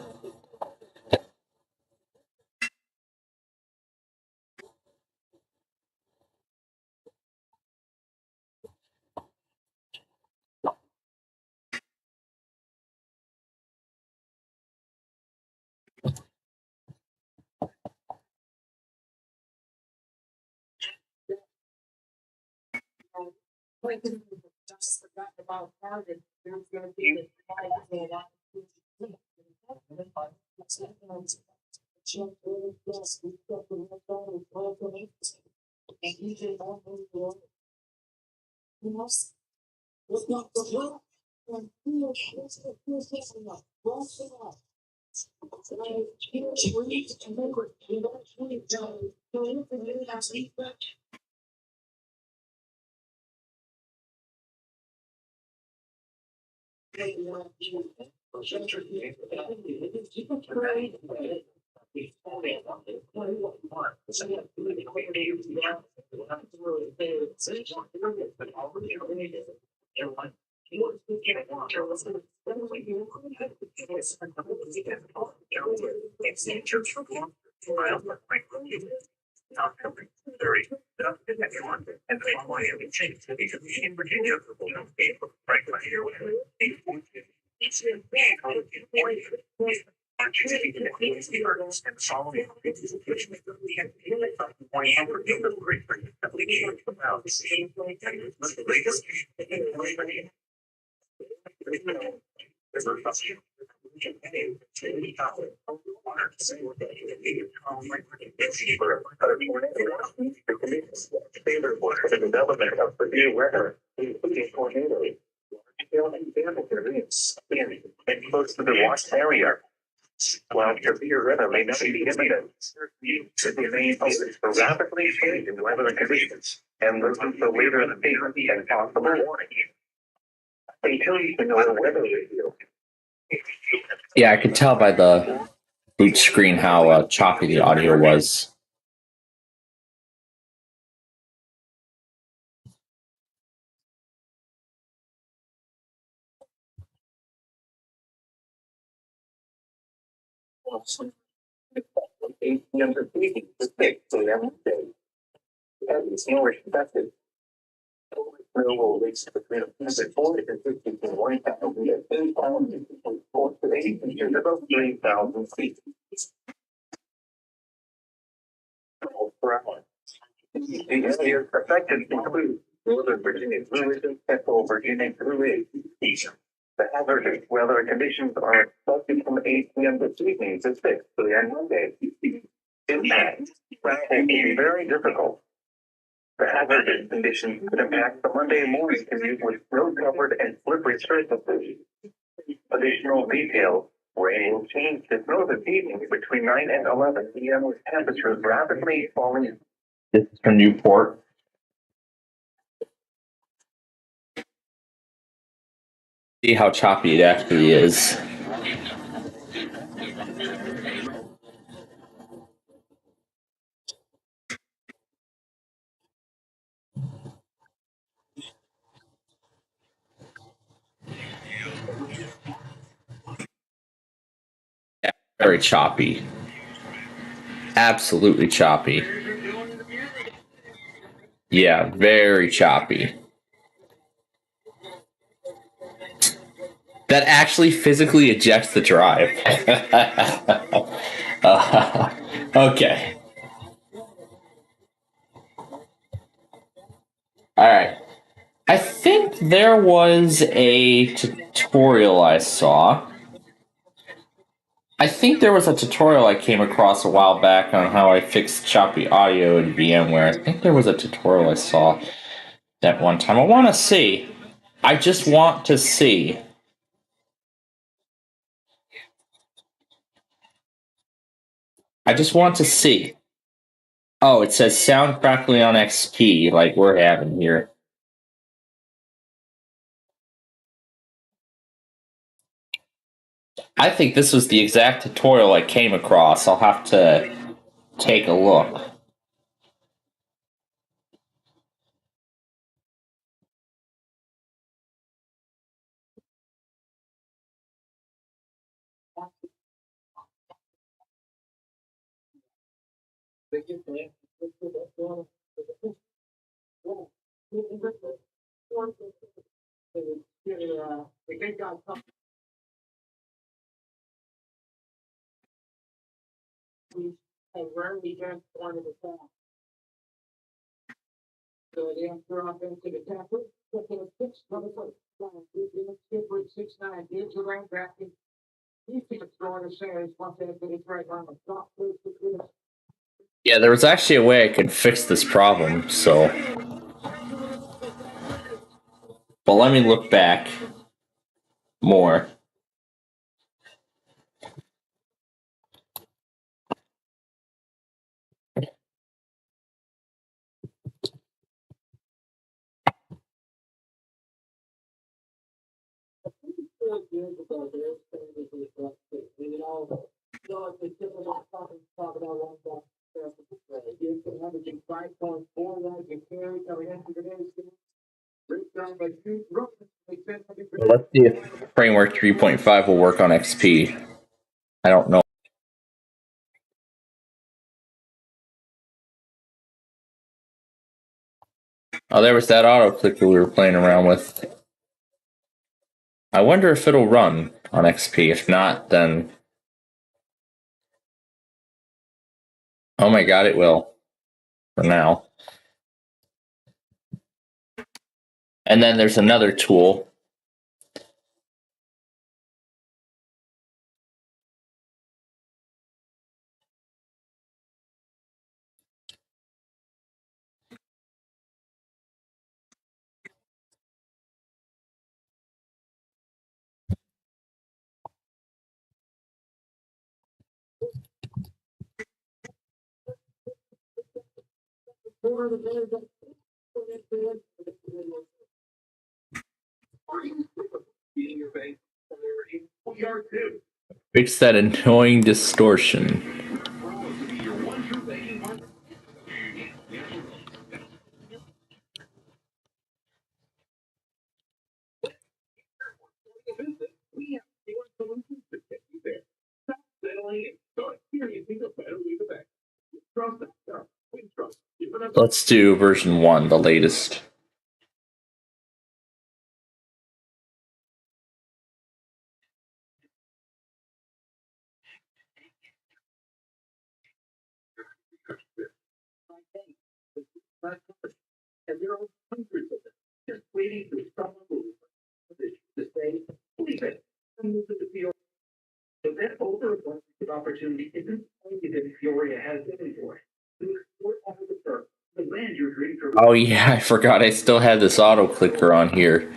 B: Close to the watch area. While severe weather may not be imminent, you should remain alert for rapidly changing weather conditions and listen to later in the day and possible warning. Until you can know the weather review.
A: Yeah, I could tell by the boot screen how choppy the audio was.
B: Will reach between a piece of 40 and 50 to 1,000 at 8,000 to 8 and about 3,000 feet per hour. The areas affected include Northern Virginia Blue and Central Virginia Blue. The hazardous weather conditions are expected from 8 p.m. this evening to 6 p.m. Monday. Impact. Traffic can be very difficult. The hazardous conditions could impact the Monday morning commute with snow-covered and slippery surfaces. Additional details. Rain will change to snow this evening between 9 and 11 p.m. with temperatures rapidly falling.
A: This is from Newport. See how choppy it actually is. Very choppy. Absolutely choppy. Yeah, very choppy. That actually physically ejects the drive. Okay. All right. I think there was a tutorial I saw. I think there was a tutorial I came across a while back on how I fixed choppy audio in VMware. I think there was a tutorial I saw that one time. I want to see. I just want to see. I just want to see. Oh, it says sound crackling on XP, like we're having here. I think this was the exact tutorial I came across. I'll have to take a look.
D: So the answer offense to the tackle, second and 6, number 4. Skipper 6'9", gives around drafting. He's throwing the center, once they put it right on the top.
A: Yeah, there was actually a way I could fix this problem, so. But let me look back more. Let's see if Framework 3.5 will work on XP. I don't know. Oh, there was that auto clicker we were playing around with. I wonder if it'll run on XP. If not, then... Oh my god, it will. For now. And then there's another tool. Fix that annoying distortion. Let's do version 1, the latest.
D: And there are hundreds of them just waiting for someone to say, please, move to the field. So that overabundance opportunity isn't only that Peoria has inventory. To explore all the turf, the land your dreams are.
A: Oh yeah, I forgot I still had this auto clicker on here.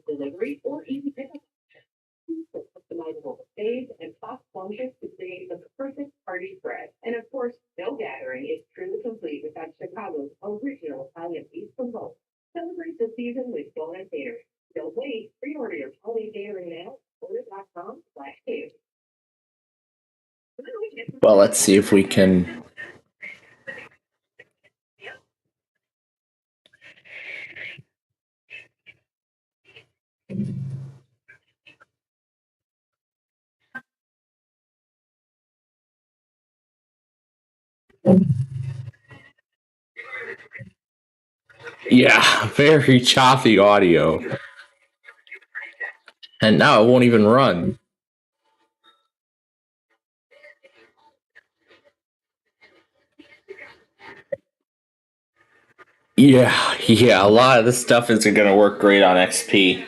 F: Delivery or easy pickup. Customizable stays and soft functions to create the perfect party spread. And of course, no gathering is truly complete without Chicago's original Italian beef from both. Celebrate the season with Bonus Catering. Don't wait. Pre-order your holiday catering now. Order.com/catering.
A: Well, let's see if we can. Yeah, very choppy audio. And now it won't even run. Yeah, a lot of this stuff isn't going to work great on XP.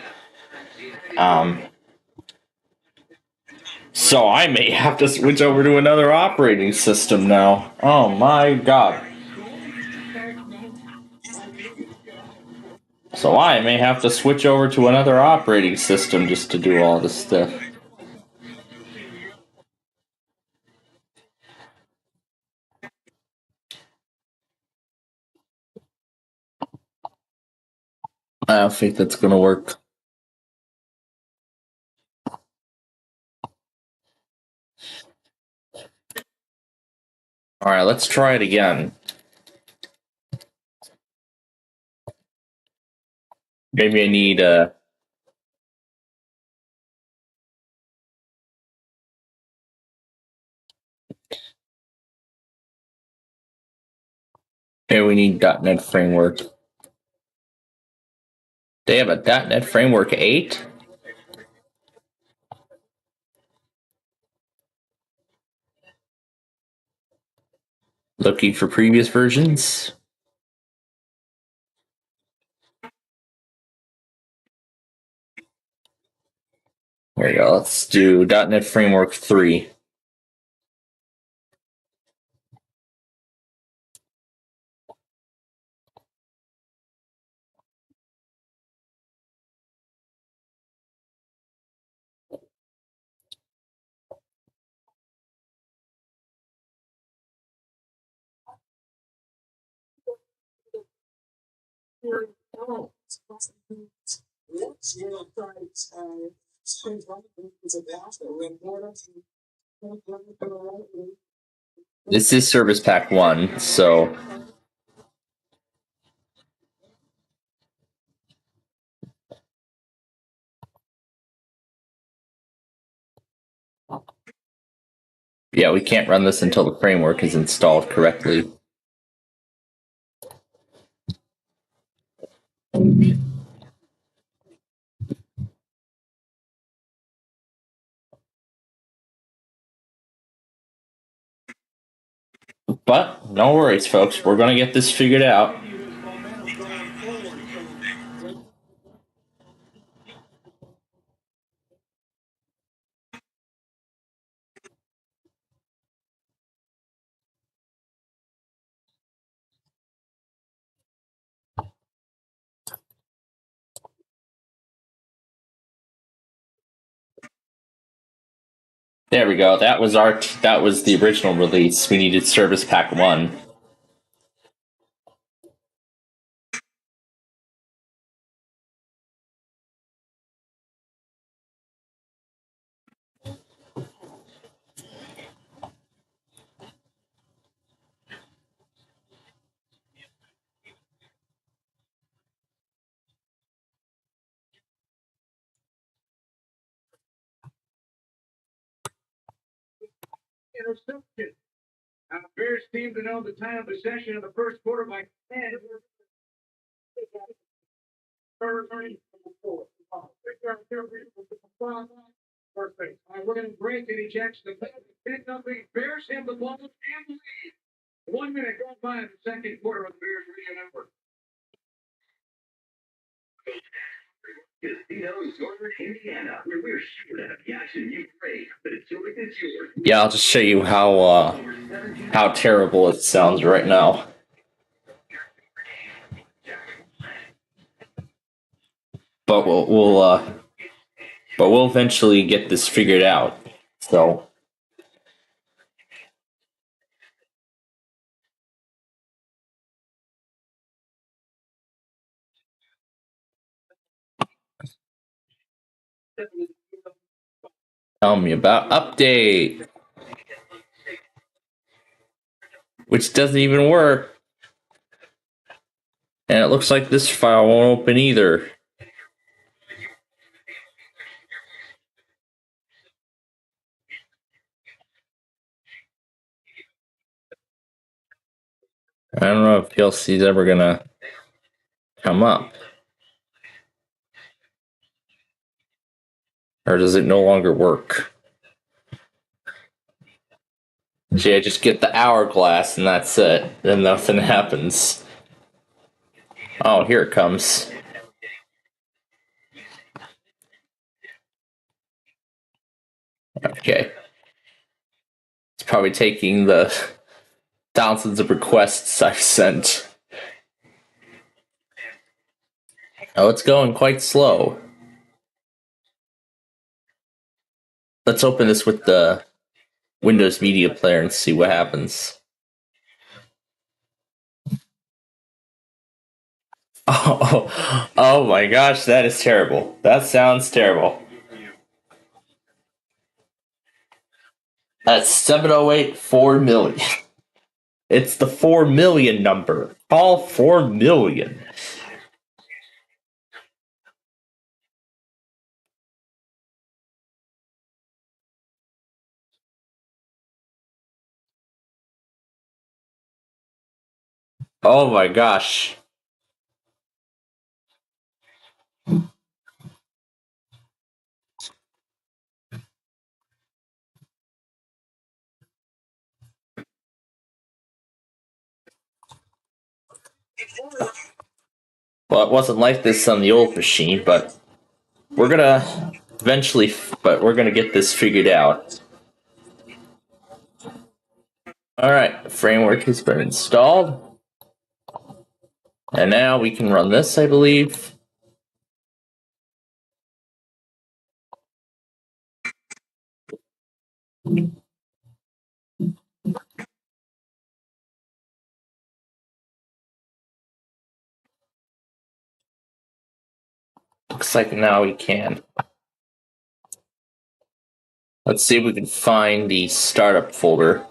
A: So I may have to switch over to another operating system now. Oh my god. So I may have to switch over to another operating system just to do all this stuff. I don't think that's going to work. Alright, let's try it again. Maybe I need maybe we need .NET Framework. They have a .NET Framework 8? Looking for previous versions? There we go. Let's do .NET Framework 3. This is Service Pack 1, so yeah, we can't run this until the framework is installed correctly. But no worries, folks. We're going to get this figured out. There we go. That was the original release. We needed Service Pack 1.
D: Interception. Bears team to know the time of possession of the first quarter by 10. Perfect. All right, we're going to break and eject the 10-0. Bears have the ball and lead. 1 minute goes by in the second quarter of the Bears radio network. Casinos, Northern Indiana, where we're sure to have the action you crave, but until it is yours.
A: Yeah, I'll just show you how terrible it sounds right now. But we'll eventually get this figured out. So. Tell me about update, which doesn't even work. And it looks like this file won't open either. I don't know if PLC is ever gonna come up. Or does it no longer work? See, I just get the hourglass and that's it. Then nothing happens. Oh, here it comes. Okay. It's probably taking the thousands of requests I've sent. Oh, it's going quite slow. Let's open this with the Windows Media Player and see what happens. Oh my gosh, that is terrible. That sounds terrible. That's 708 4 million. It's the 4 million number. Call 4 million. Oh my gosh. Well, it wasn't like this on the old machine, but we're gonna eventually, we're gonna get this figured out. Alright, the framework has been installed. And now we can run this, I believe. Looks like now we can. Let's see if we can find the startup folder.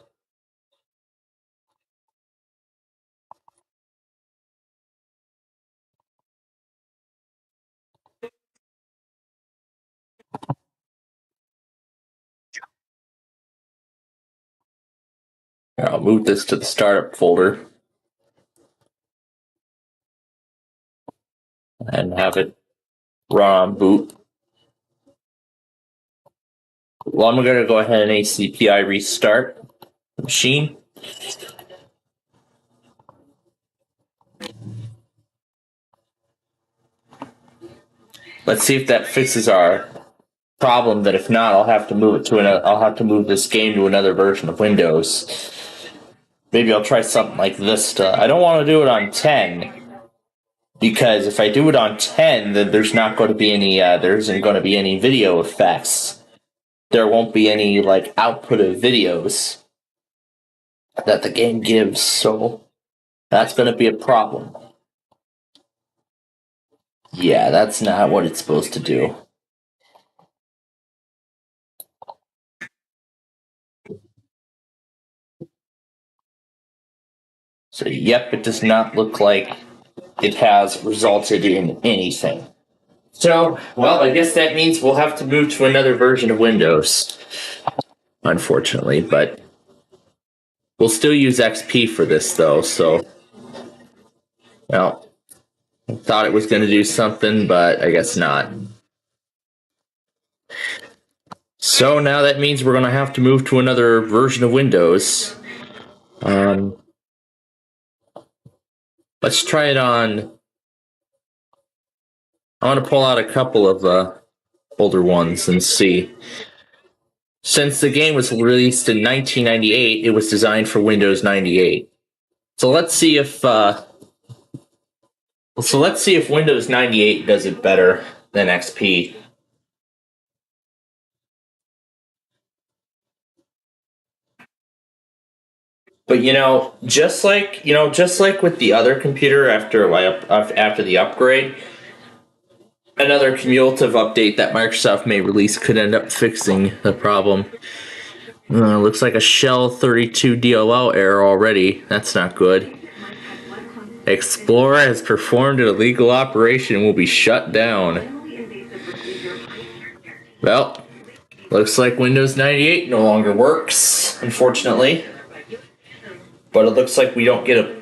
A: I'll move this to the startup folder and have it run on boot. Well, I'm going to go ahead and ACPI restart the machine. Let's see if that fixes our problem. That if not, I'll have to move it to I'll have to move this game to another version of Windows. Maybe I'll try something like this. I don't want to do it on 10 because if I do it on 10, then there's not going to be any. There isn't going to be any video effects. there won't be any like output of videos that the game gives, so that's going to be a problem. Yeah, that's not what it's supposed to do. So, yep, it does not look like it has resulted in anything. So, well, I guess that means we'll have to move to another version of Windows, unfortunately, but we'll still use XP for this, though, so, well, I thought it was going to do something, but I guess not. So now that means we're going to have to move to another version of Windows. Let's try it on. I want to pull out a couple of older ones and see. Since the game was released in 1998, it was designed for Windows 98. So let's see if Windows 98 does it better than XP. But just like with the other computer after the upgrade, another cumulative update that Microsoft may release could end up fixing the problem. Looks like a shell 32 DLL error already. That's not good. Explorer has performed an illegal operation and will be shut down. Well, looks like Windows 98 no longer works, unfortunately. But it looks like we don't get a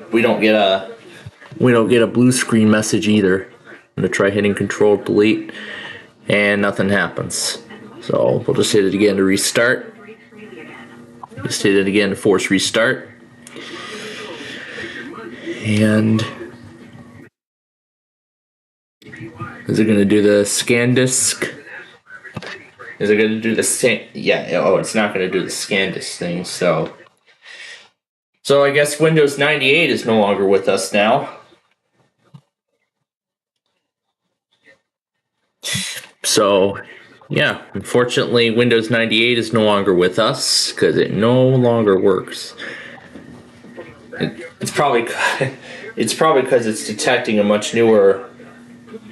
A: blue screen message either. I'm gonna try hitting Control Delete, and nothing happens. So we'll just hit it again to restart. Just hit it again to force restart. And is it gonna do the scan disk? Is it gonna do the scan? Yeah. Oh, it's not gonna do the scan disk thing. So I guess Windows 98 is no longer with us now. So, yeah, unfortunately, Windows 98 is no longer with us because it no longer works. It's probably because it's detecting a much newer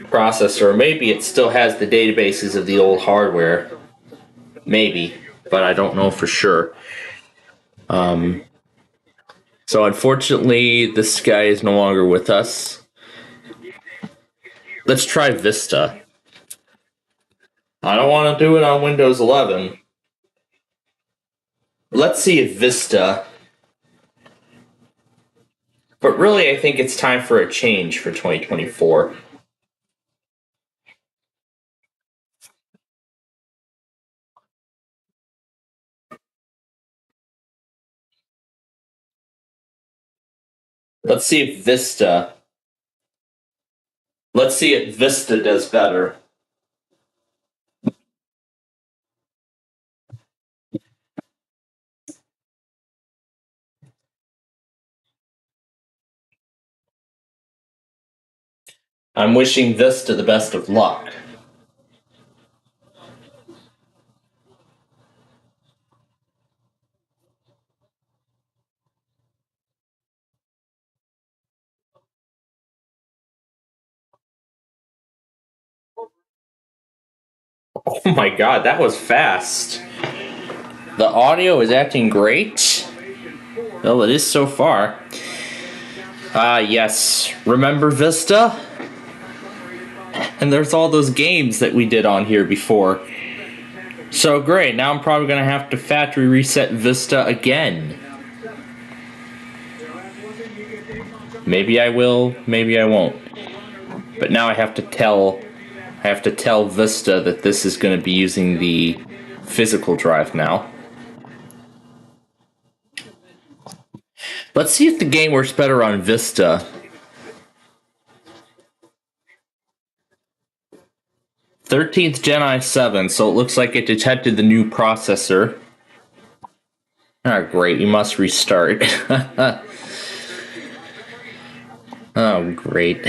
A: processor. Or maybe it still has the databases of the old hardware. Maybe, but I don't know for sure. So unfortunately, this guy is no longer with us. Let's try Vista. I don't want to do it on Windows 11. Let's see if Vista... But really, I think it's time for a change for 2024. Let's see if Vista does better. I'm wishing Vista the best of luck. Oh my god, that was fast. The audio is acting great. Well, it is so far. Yes. Remember Vista? And there's all those games that we did on here before. So great, now I'm probably going to have to factory reset Vista again. Maybe I will, maybe I won't. But now I have to tell Vista that this is going to be using the physical drive now. Let's see if the game works better on Vista. 13th Gen i7, so it looks like it detected the new processor. Ah, great, you must restart. Oh, great.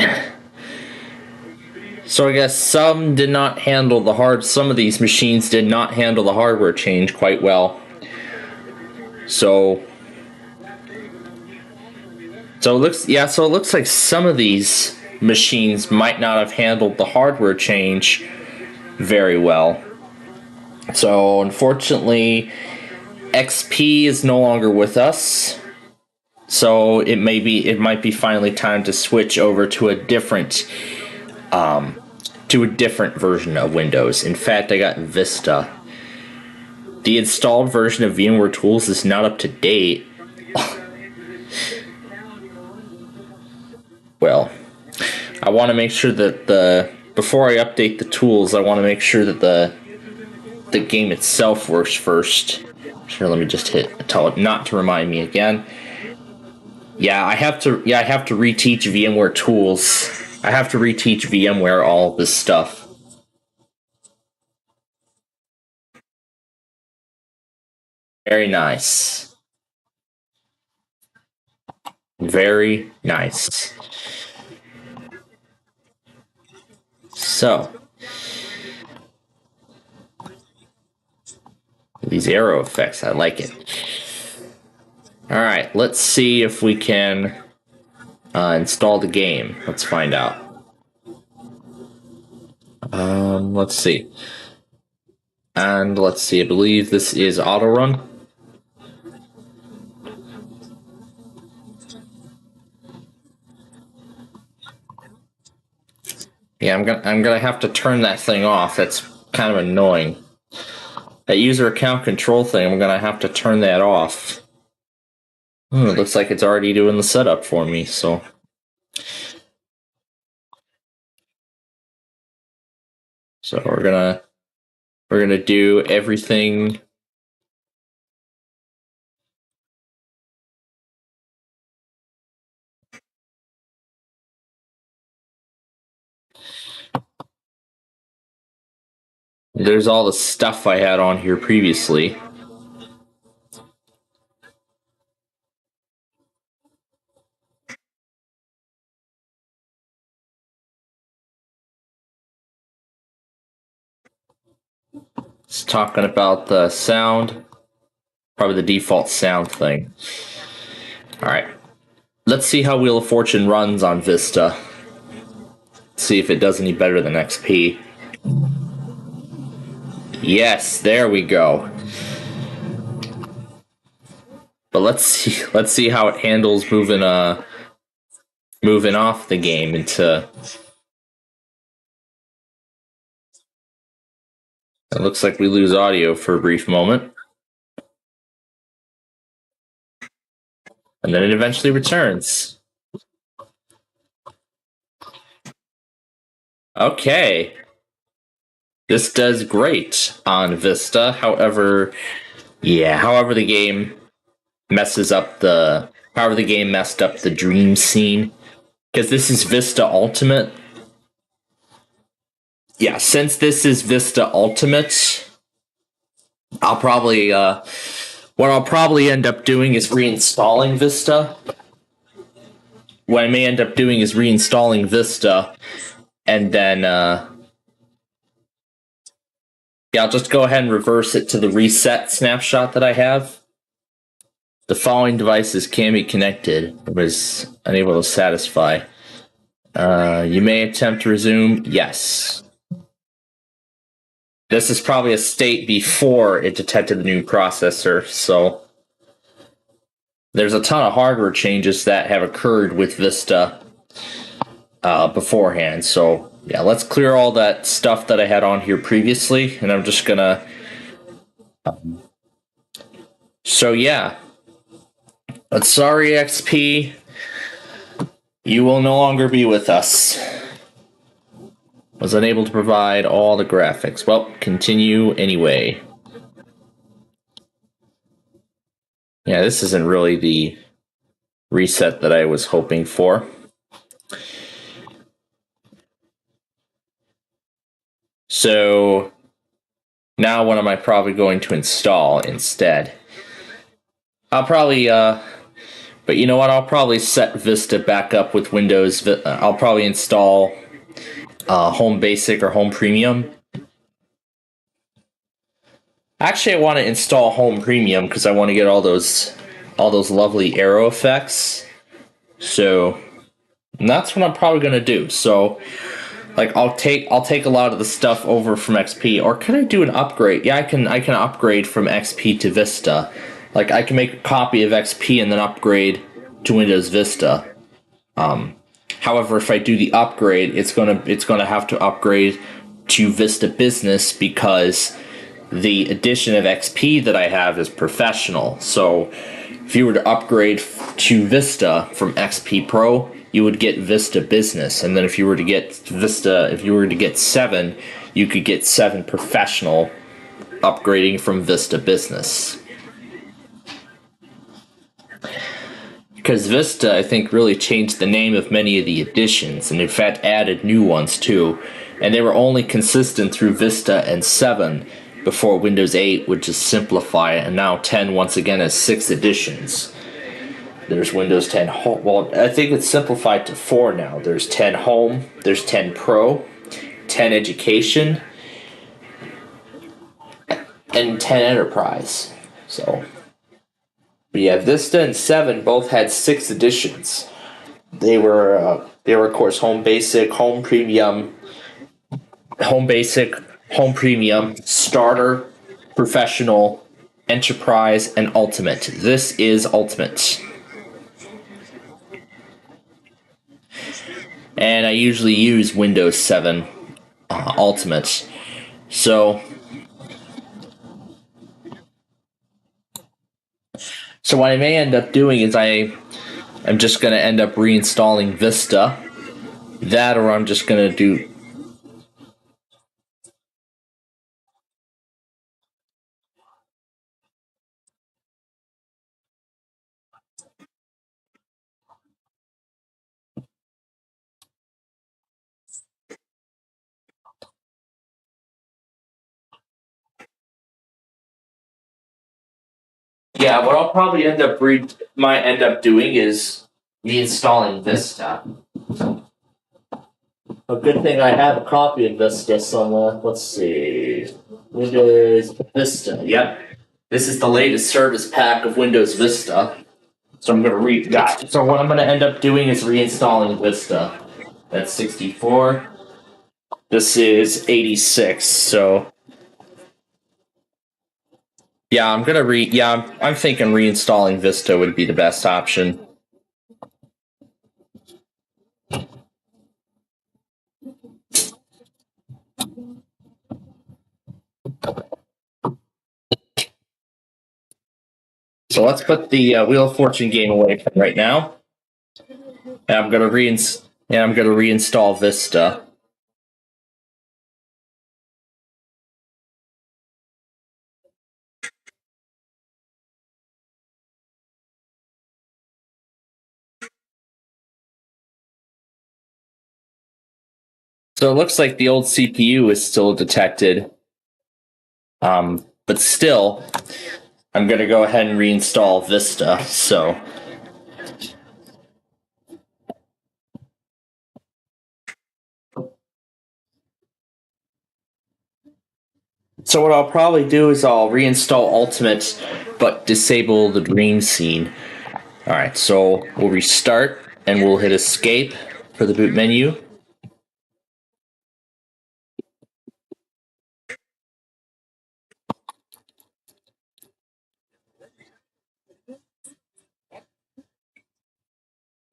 A: So I guess some did not handle some of these machines did not handle the hardware change quite well. So it looks like some of these machines might not have handled the hardware change very well. So unfortunately, XP is no longer with us. So it might be finally time to switch over to a different version of Windows. In fact, I got Vista. The installed version of VMware Tools is not up to date. Well, I want to make sure that before I update the tools, I want to make sure that the game itself works first. Sure, let me just tell it not to remind me again. I have to reteach VMware Tools. I have to reteach VMware all this stuff. Very nice. Very nice. So, these arrow effects, I like it. Alright, let's see if we can install the game. Let's find out. Let's see. And let's see, I believe this is auto run. Yeah, I'm gonna have to turn that thing off. That's kind of annoying. That user account control thing, I'm gonna have to turn that off. It looks like it's already doing the setup for me, so. So we're gonna do everything. There's all the stuff I had on here previously. It's talking about the sound, probably the default sound thing. Alright, let's see how Wheel of Fortune runs on Vista. See if it does any better than XP. Yes, there we go. But let's see how it handles moving off the game into. It looks like we lose audio for a brief moment. And then it eventually returns. Okay. This does great on Vista. However, the game messed up the dream scene. Because this is Vista Ultimate. Yeah, since this is Vista Ultimate, I'll probably what I'll probably end up doing is reinstalling Vista. What I may end up doing is reinstalling Vista, and then I'll just go ahead and reverse it to the reset snapshot that I have. The following devices can be connected. It was unable to satisfy. You may attempt to resume. Yes. This is probably a state before it detected the new processor, so there's a ton of hardware changes that have occurred with Vista beforehand. So yeah, let's clear all that stuff that I had on here previously, and I'm just gonna. So yeah, but sorry XP, you will no longer be with us. Was unable to provide all the graphics. Well, continue anyway. Yeah, this isn't really the reset that I was hoping for. So now what am I probably going to install instead? I'll probably, but you know what? I'll probably set Vista back up with Windows. I'll probably install Home Basic or Home Premium. Actually, I want to install Home Premium because I want to get all those lovely arrow effects. So that's what I'm probably gonna do. So, like, I'll take a lot of the stuff over from XP, or can I do an upgrade? Yeah, I can upgrade from XP to Vista. Like, I can make a copy of XP and then upgrade to Windows Vista. However, if I do the upgrade, it's gonna have to upgrade to Vista Business because the edition of XP that I have is Professional. So if you were to upgrade to Vista from XP Pro, you would get Vista Business, and then if you were to get 7, you could get 7 Professional, upgrading from Vista Business. Because Vista, I think, really changed the name of many of the editions, and in fact added new ones too, and they were only consistent through Vista and 7 before Windows 8 would just simplify it, and now 10 once again has 6 editions. There's Windows 10 Home. Well, I think it's simplified to 4 now. There's 10 Home, there's 10 Pro, 10 Education, and 10 Enterprise. So, but yeah, Vista and 7 both had 6 editions. They were of course Home Basic, Home Premium, Home Basic, Home Premium, Starter, Professional, Enterprise, and Ultimate. This is Ultimate. And I usually use Windows 7 Ultimate. So what I may end up doing is I'm just going to end up reinstalling Vista. That, or I'm just going to do... Yeah, what I'll probably end up doing is reinstalling Vista. A good thing I have a copy of Vista somewhere. Let's see, Windows Vista. Yep, this is the latest service pack of Windows Vista. So I'm gonna read that. So what I'm gonna end up doing is reinstalling Vista. That's 64. This is 86. So. Yeah, I'm thinking reinstalling Vista would be the best option. So let's put the Wheel of Fortune game away from right now. And I'm gonna reinstall Vista. So it looks like the old CPU is still detected. But still, I'm going to go ahead and reinstall Vista. So what I'll probably do is I'll reinstall Ultimate, but disable the dream scene. Alright, so we'll restart, and we'll hit Escape for the boot menu.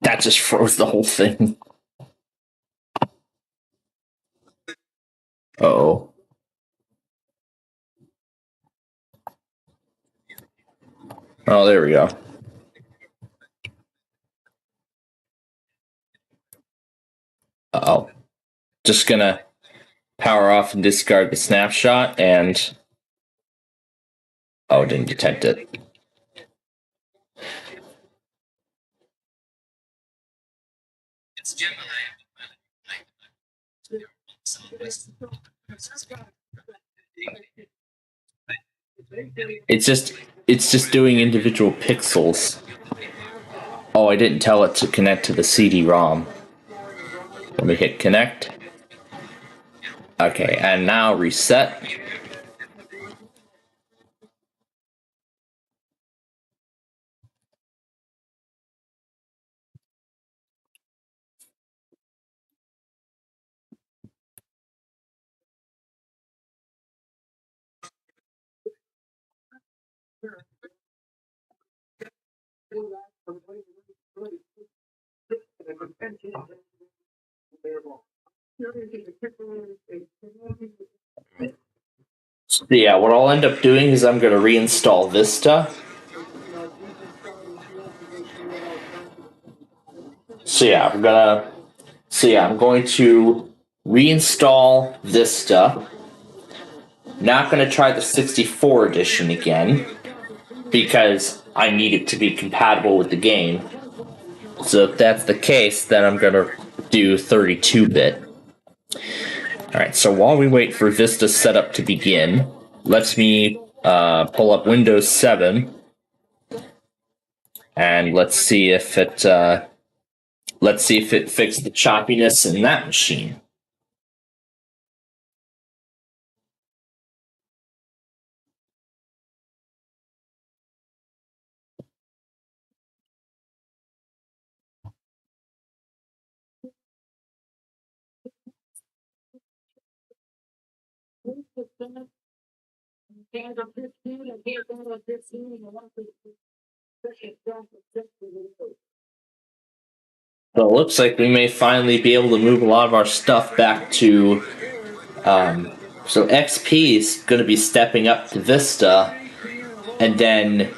A: That just froze the whole thing. Uh-oh. Oh, there we go. Uh-oh. Just gonna power off and discard the snapshot, and... Oh, didn't detect it. It's just doing individual pixels. Oh, I didn't tell it to connect to the CD-ROM. Let me hit connect. Okay, and now reset. So yeah, what I'll end up doing is I'm going to reinstall Vista. I'm going to reinstall Vista. Not going to try the 64 edition again because I need it to be compatible with the game. So if that's the case, then I'm going to do 32-bit. Alright, so while we wait for Vista setup to begin, let me pull up Windows 7 and let's see if it fixed the choppiness in that machine. So it looks like we may finally be able to move a lot of our stuff back to. So XP is going to be stepping up to Vista, and then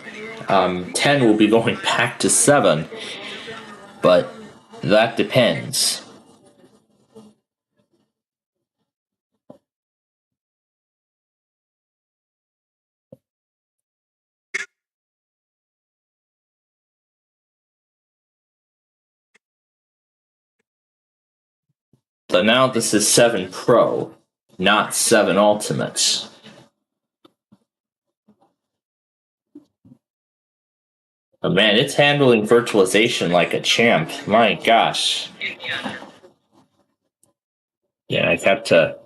A: 10 will be going back to 7. But that depends. So now this is 7 Pro, not 7 Ultimate. Oh man, it's handling virtualization like a champ. My gosh. Yeah, I've had to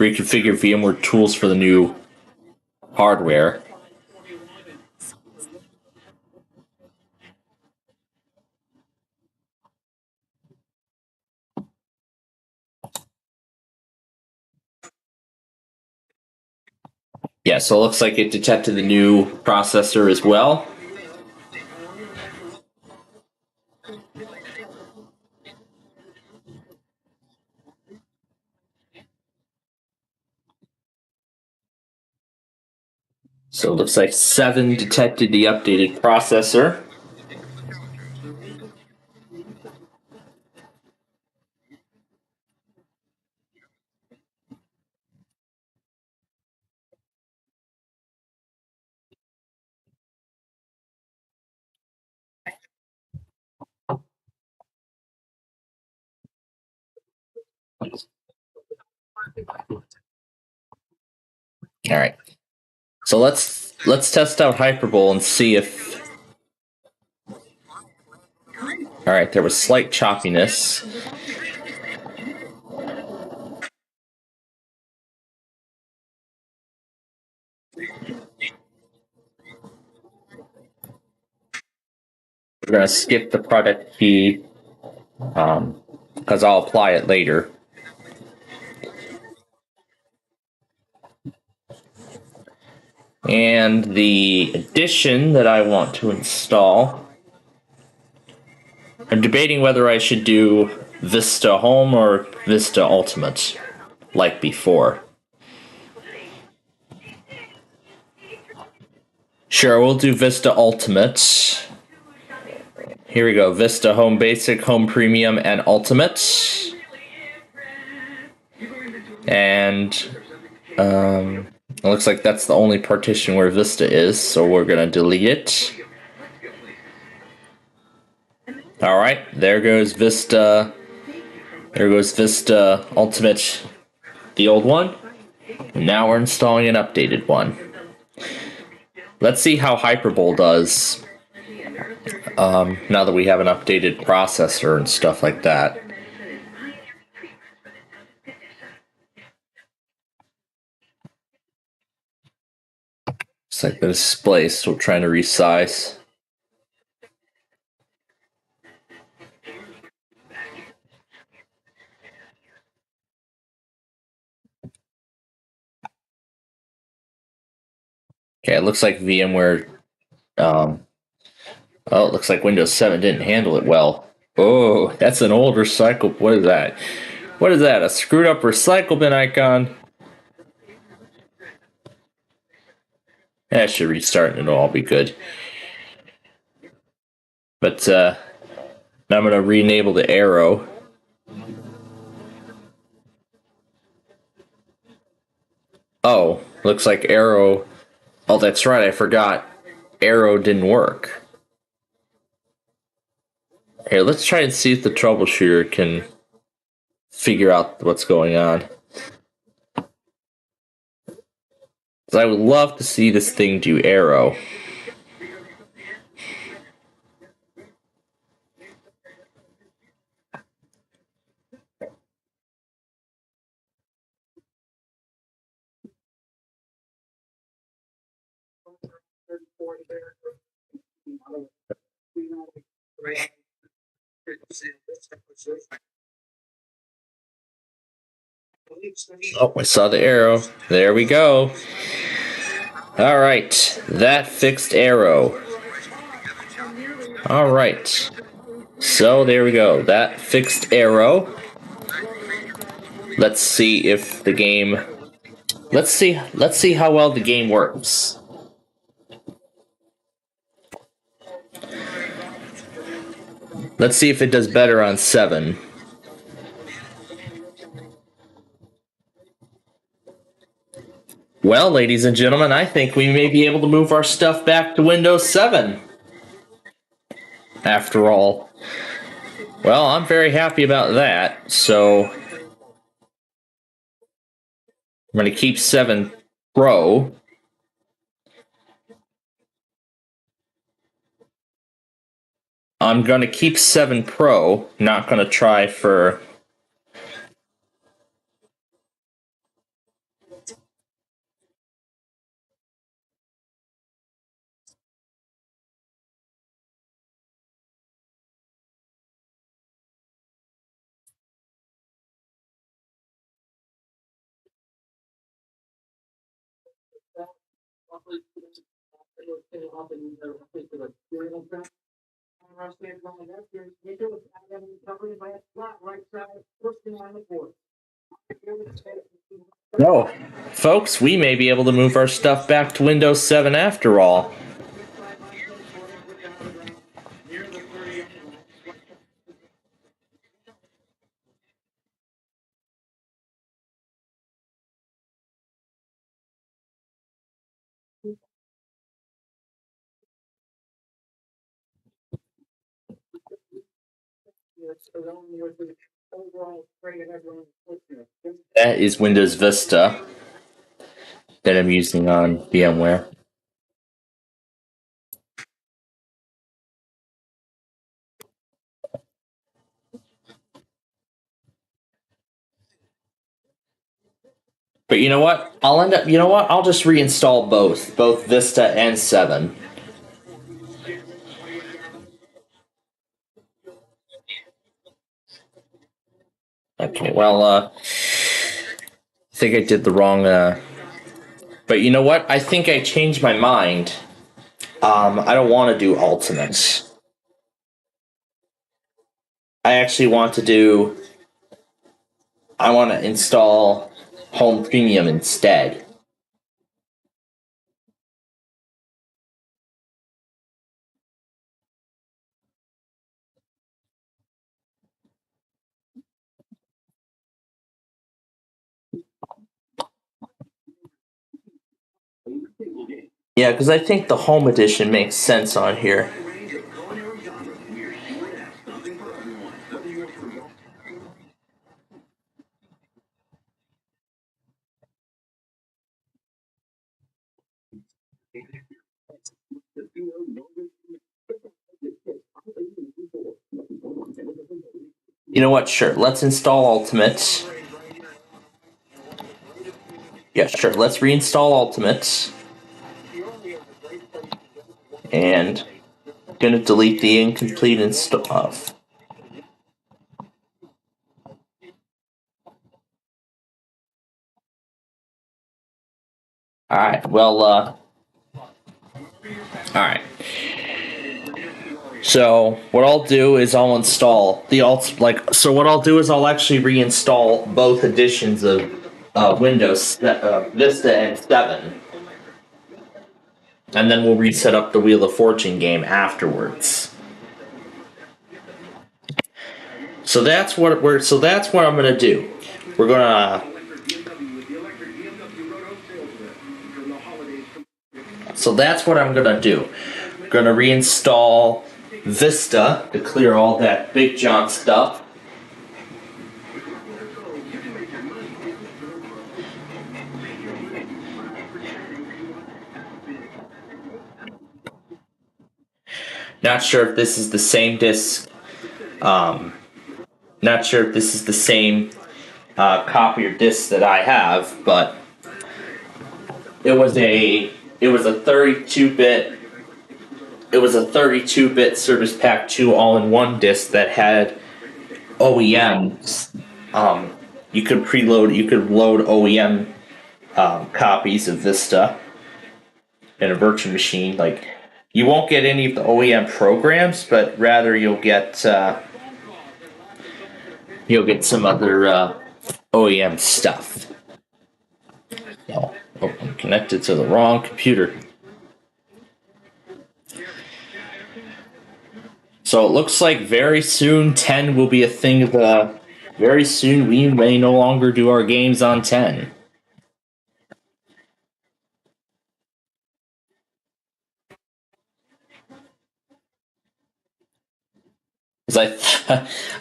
A: reconfigure VMware tools for the new hardware. Yeah, so it looks like it detected the new processor as well. So it looks like 7 detected the updated processor. All right. So let's test out Hyperbowl and see if. All right, there was slight choppiness. We're going to skip the product key because I'll apply it later. And the edition that I want to install, I'm debating whether I should do Vista Home or Vista Ultimate, like before. Sure, we'll do Vista Ultimate. Here we go, Vista Home Basic, Home Premium, and Ultimate. And it looks like that's the only partition where Vista is, so we're going to delete it. Alright, there goes Vista. There goes Vista Ultimate, the old one. And now we're installing an updated one. Let's see how Hyperbowl does now that we have an updated processor and stuff like that. It's like the display, so we're trying to resize. Okay, it looks like VMware. Oh, it looks like Windows 7 didn't handle it well. Oh, that's an old recycle. What is that? What is that? A screwed up recycle bin icon? That should restart and it'll all be good. But now I'm going to re-enable the arrow. Oh, looks like arrow. Oh, that's right. I forgot. Arrow didn't work. Here, let's try and see if the troubleshooter can figure out what's going on. I would love to see this thing do arrow. Oh, I saw the arrow. There we go. All right, that fixed arrow. All right. So there we go. That fixed arrow. Let's see if the game. Let's see how well the game works. Let's see if it does better on 7. Well, ladies and gentlemen, I think we may be able to move our stuff back to Windows 7. After all. Well, I'm very happy about that, so I'm going to keep 7 Pro. I'm going to keep 7 Pro, not going to try for... No, folks, we may be able to move our stuff back to Windows 7 after all. That is Windows Vista that I'm using on VMware. But you know what? I'll just reinstall both Vista and 7. Okay, well, I think I did the wrong, but you know what? I think I changed my mind. I don't want to do Ultimate. I actually want to I want to install Home Premium instead. Yeah, because I think the Home Edition makes sense on here. You know what? Sure, let's install Ultimate. Yeah, sure, let's reinstall Ultimate. And I'm going to delete the incomplete and stuff. Alright, well, alright. So, what I'll do is I'll install the so what I'll do is I'll actually reinstall both editions of Windows Vista and 7. And then we'll reset up the Wheel of Fortune game afterwards. So that's what I'm gonna do. We're gonna So that's what I'm gonna do. I'm gonna reinstall Vista to clear all that Big John stuff. Not sure if this is the same disk. Not sure if this is the same copy or disk that I have, but it was a 32-bit. It was a 32-bit Service Pack 2 all-in-one disc that had OEMs. You could preload. You could load OEM copies of Vista in a virtual machine. Like, you won't get any of the OEM programs, but rather you'll get some other OEM stuff. Oh, I'm connected to the wrong computer. So it looks like very soon 10 will be a thing of the. Very soon we may no longer do our games on 10.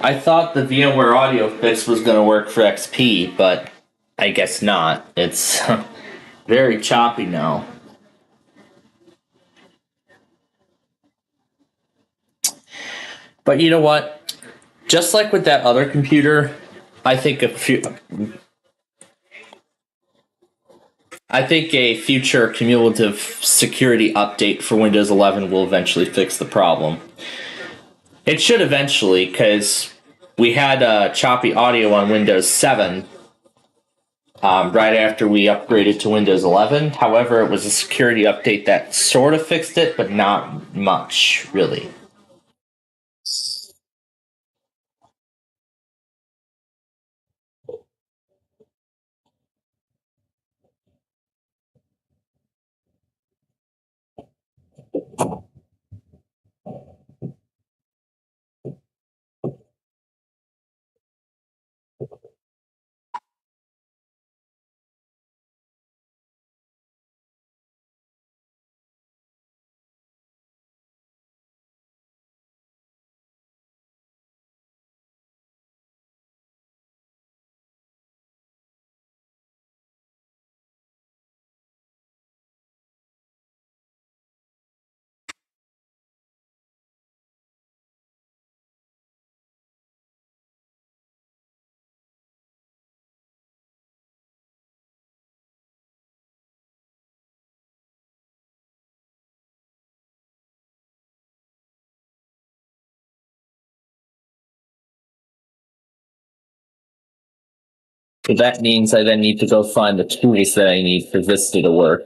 A: I thought the VMware audio fix was going to work for XP, but I guess not. It's very choppy now. But you know what? Just like with that other computer, I think a future cumulative security update for Windows 11 will eventually fix the problem. It should eventually, because we had choppy audio on Windows 7 right after we upgraded to Windows 11. However, it was a security update that sort of fixed it, but not much, really. So that means I then need to go find the tools that I need for Vista to work.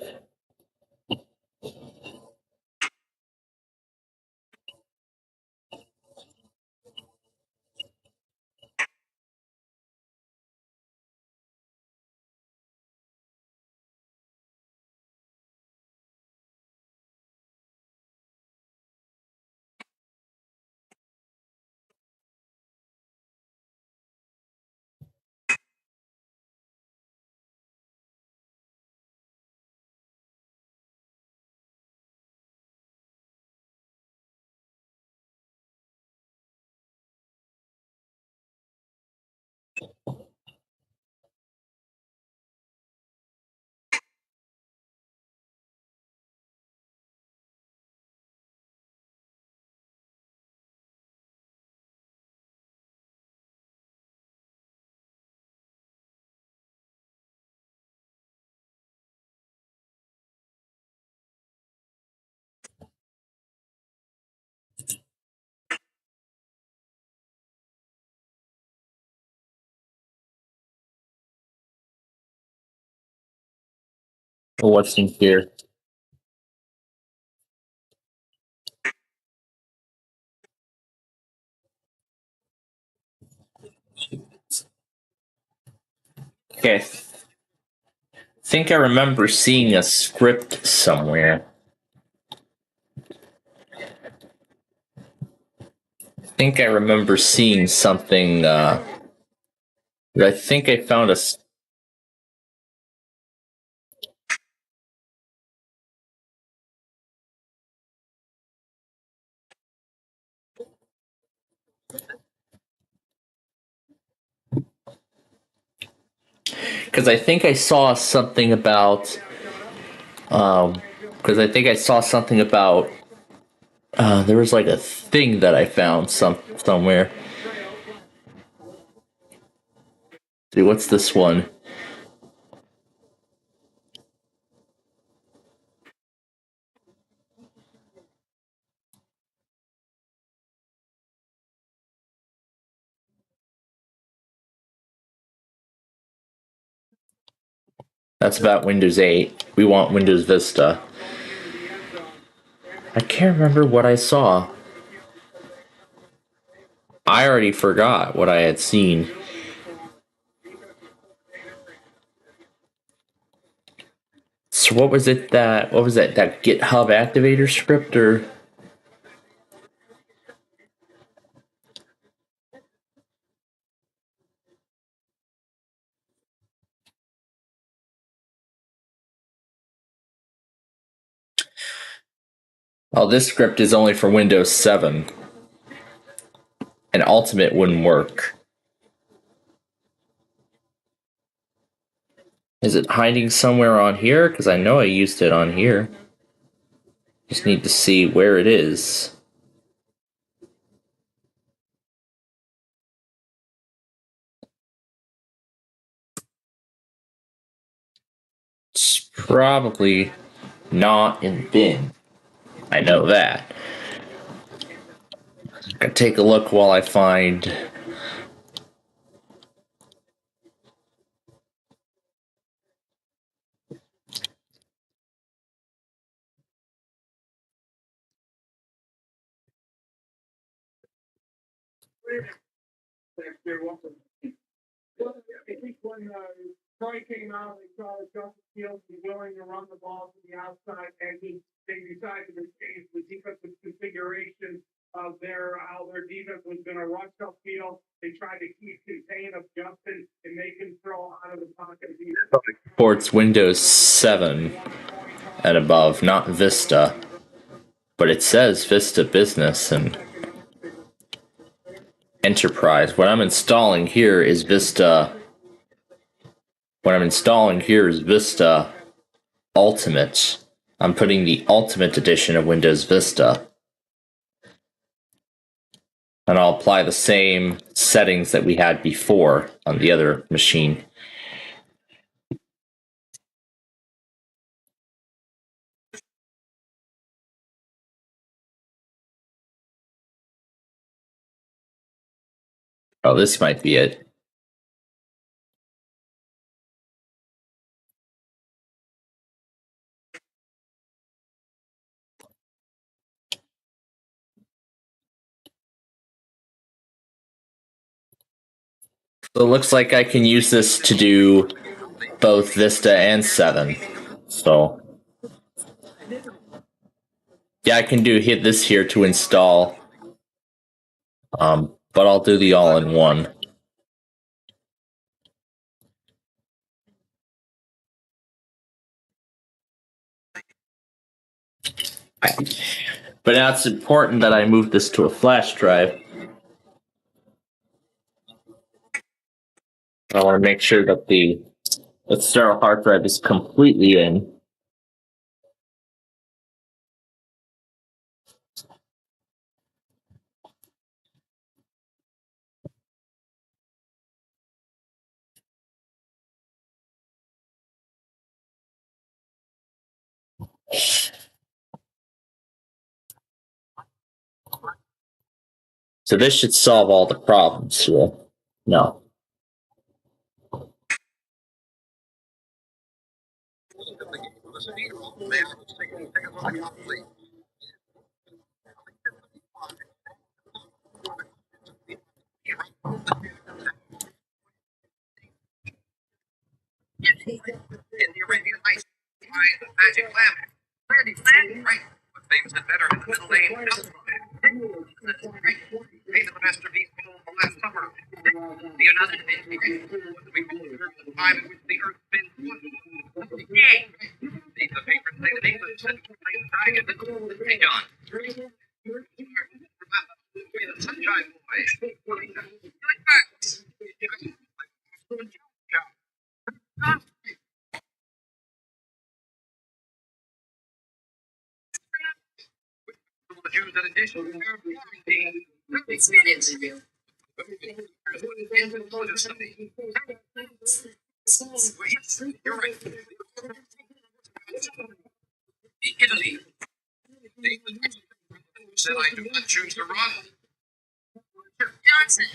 A: What's in here? Okay, I think I remember seeing a script somewhere. I think I remember seeing something. I think I found a. Because I think I saw something about. Because I think I saw something about. There was like a thing that I found somewhere. Dude, what's this one? That's about Windows 8. We want Windows Vista. I can't remember what I saw. I already forgot what I had seen. So what was it that that GitHub activator script or? Oh, this script is only for Windows 7. And Ultimate wouldn't work. Is it hiding somewhere on here? Because I know I used it on here. Just need to see where it is. It's probably not in bin. I know that. Gonna take a look while I find.
D: Well, I think when Troy came out, they saw Justin Fields was willing to run the ball to the outside, and they decided to change the defensive configuration of how their defense was going to rush upfield. They tried to keep contain of Justin and make him throw out of the pocket.
A: Ports Windows 7 and above, not Vista. But it says Vista Business and Enterprise. What I'm installing here is Vista. What I'm installing here is Vista Ultimate. I'm putting the Ultimate edition of Windows Vista. And I'll apply the same settings that we had before on the other machine. Oh, this might be it. So it looks like I can use this to do both Vista and 7. So yeah, I can hit this here to install. But I'll do the all-in-one. But now it's important that I move this to a flash drive. I want to make sure that the external hard drive is completely in. So this should solve all the problems here. No.
B: In the Arabian Nights, find the magic lamp. Randy, right. What's famous and better in the middle lane? Right. Made the masterpiece film The Last Supper. Leonardo da Vinci. What we consider the time in which the earth spins. These the favorite thing in England. Dragon. Hey, John. Be the sunshine boy. Use that additional You're right. Italy. Said I do not choose to run. Johnson.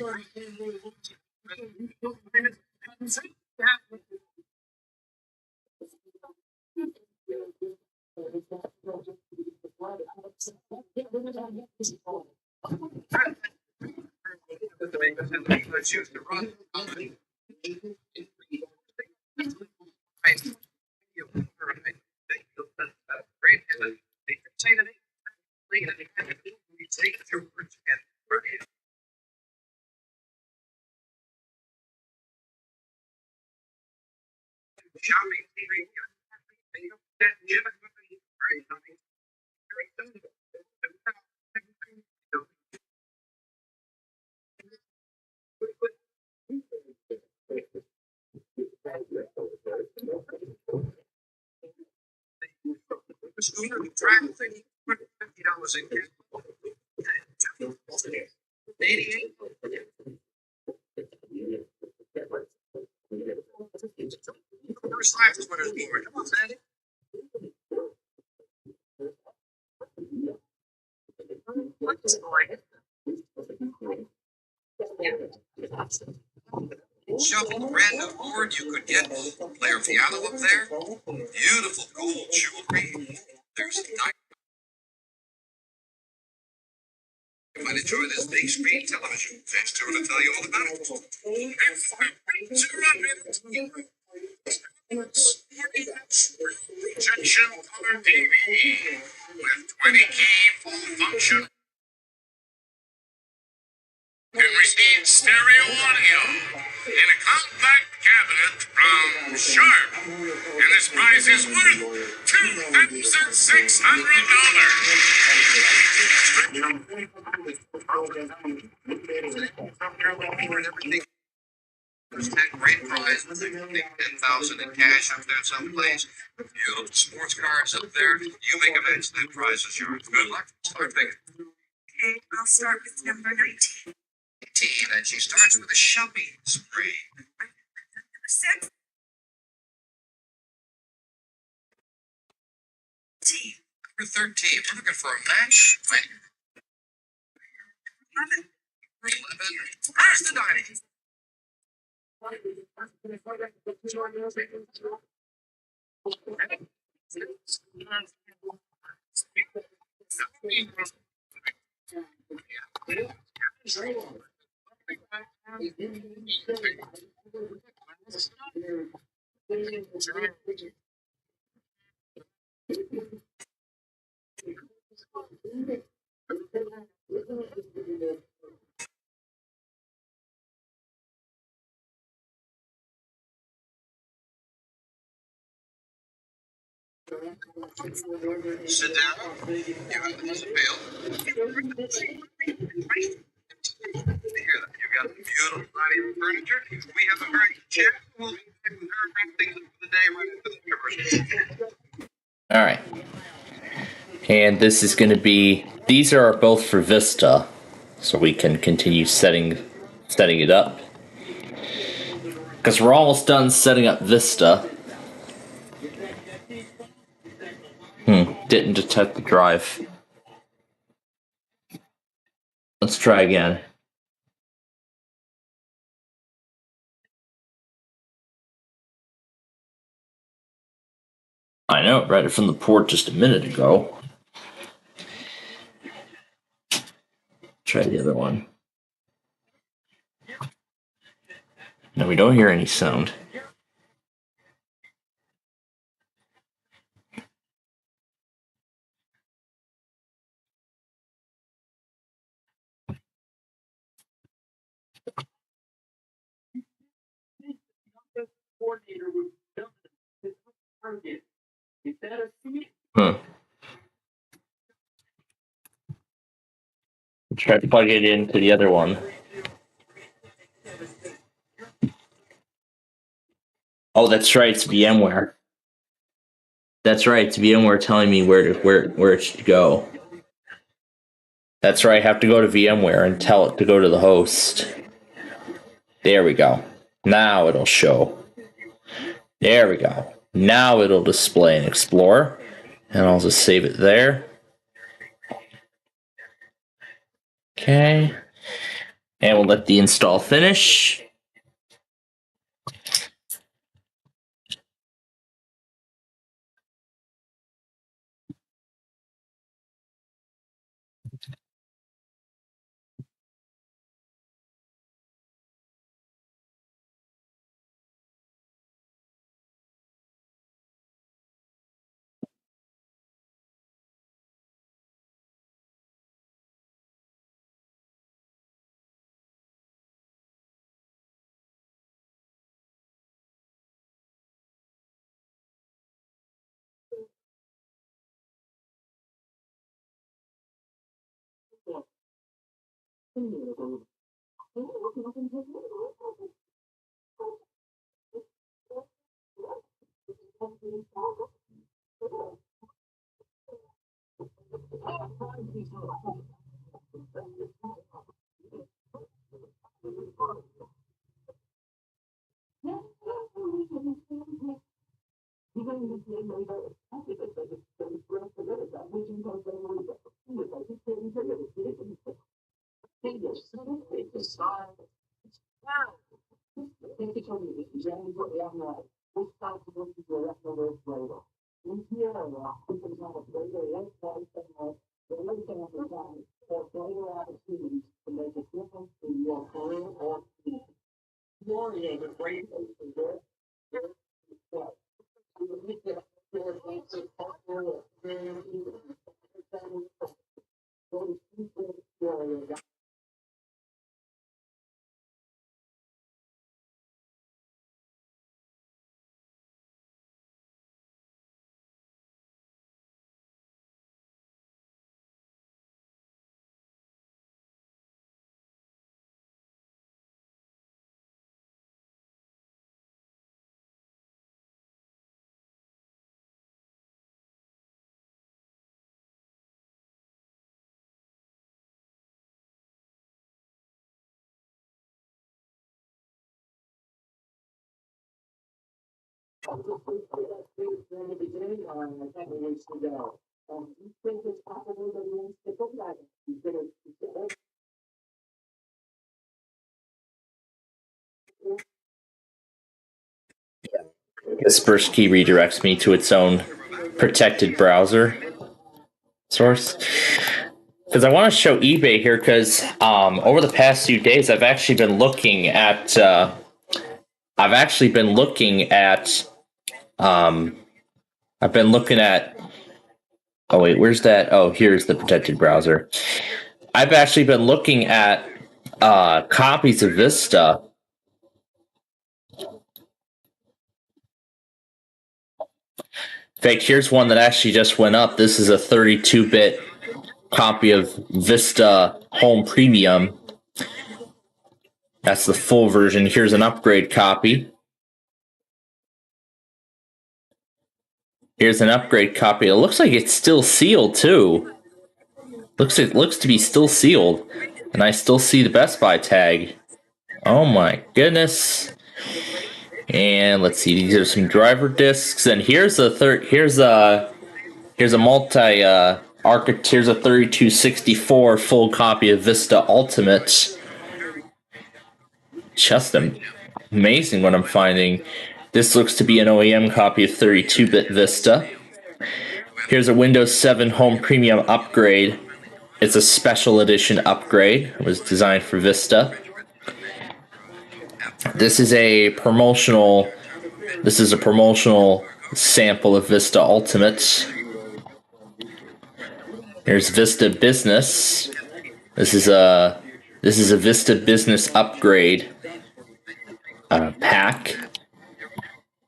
B: Choose to run. Schooner track thing, $50 in cash. 88. First class is what it's for. Come on, Sandy. Shuffle random board you could get. Play a piano up there. Beautiful gold jewelry. There's a night. You might enjoy this big screen television. Fast to tell you all about it. Projection color TV with 20 key full function. Can receive stereo audio in a compact cabinet from Sharp. And this prize is worth $2,600. There's 10 great prizes. 10,000 in cash up there someplace. Beautiful sports cars up there. You make a match, that prize is yours. Good luck. Start thinking.
G: Okay, I'll start with number 19.
B: And she starts with a shopping spree.
G: Number 6.
B: Number 13. We're looking for a match.
G: 11.
B: 11. Where's the dining? Sit down. You have the pail. Here, you've got the beautiful body of furniture. We have a very chair. We'll be back with her wrap things up for the day right after the commercial.
A: All right. And this is going to be, these are both for Vista, so we can continue setting it up. Because we're almost done setting up Vista. Didn't detect the drive. Let's try again. I know, read it from the port just a minute ago. Try the other one. No, we don't hear any sound. Huh. Try to plug it into the other one. Oh, that's right. It's VMware. That's right. It's VMware telling me where it should go. That's right. I have to go to VMware and tell it to go to the host. There we go. Now it'll show. There we go. Now it'll display in Explorer. And I'll just save it there. Okay. And we'll let the install finish. This first key redirects me to its own protected browser source. Because I want to show eBay here, because over the past few days, I've actually been looking at. Oh wait, where's that? Oh, here's the protected browser. I've actually been looking at copies of Vista. In fact, here's one that actually just went up. This is a 32-bit copy of Vista Home Premium. That's the full version. Here's an upgrade copy. Here's an upgrade copy. It looks like it's still sealed too. It looks to be still sealed, and I still see the Best Buy tag. Oh my goodness! And let's see. These are some driver discs, and here's a Here's a multi Here's a 3264 full copy of Vista Ultimate. Just amazing what I'm finding. This looks to be an OEM copy of 32-bit Vista. Here's a Windows 7 Home Premium upgrade. It's a special edition upgrade. It was designed for Vista. This is a promotional sample of Vista Ultimate. Here's Vista Business. This is a Vista Business upgrade pack.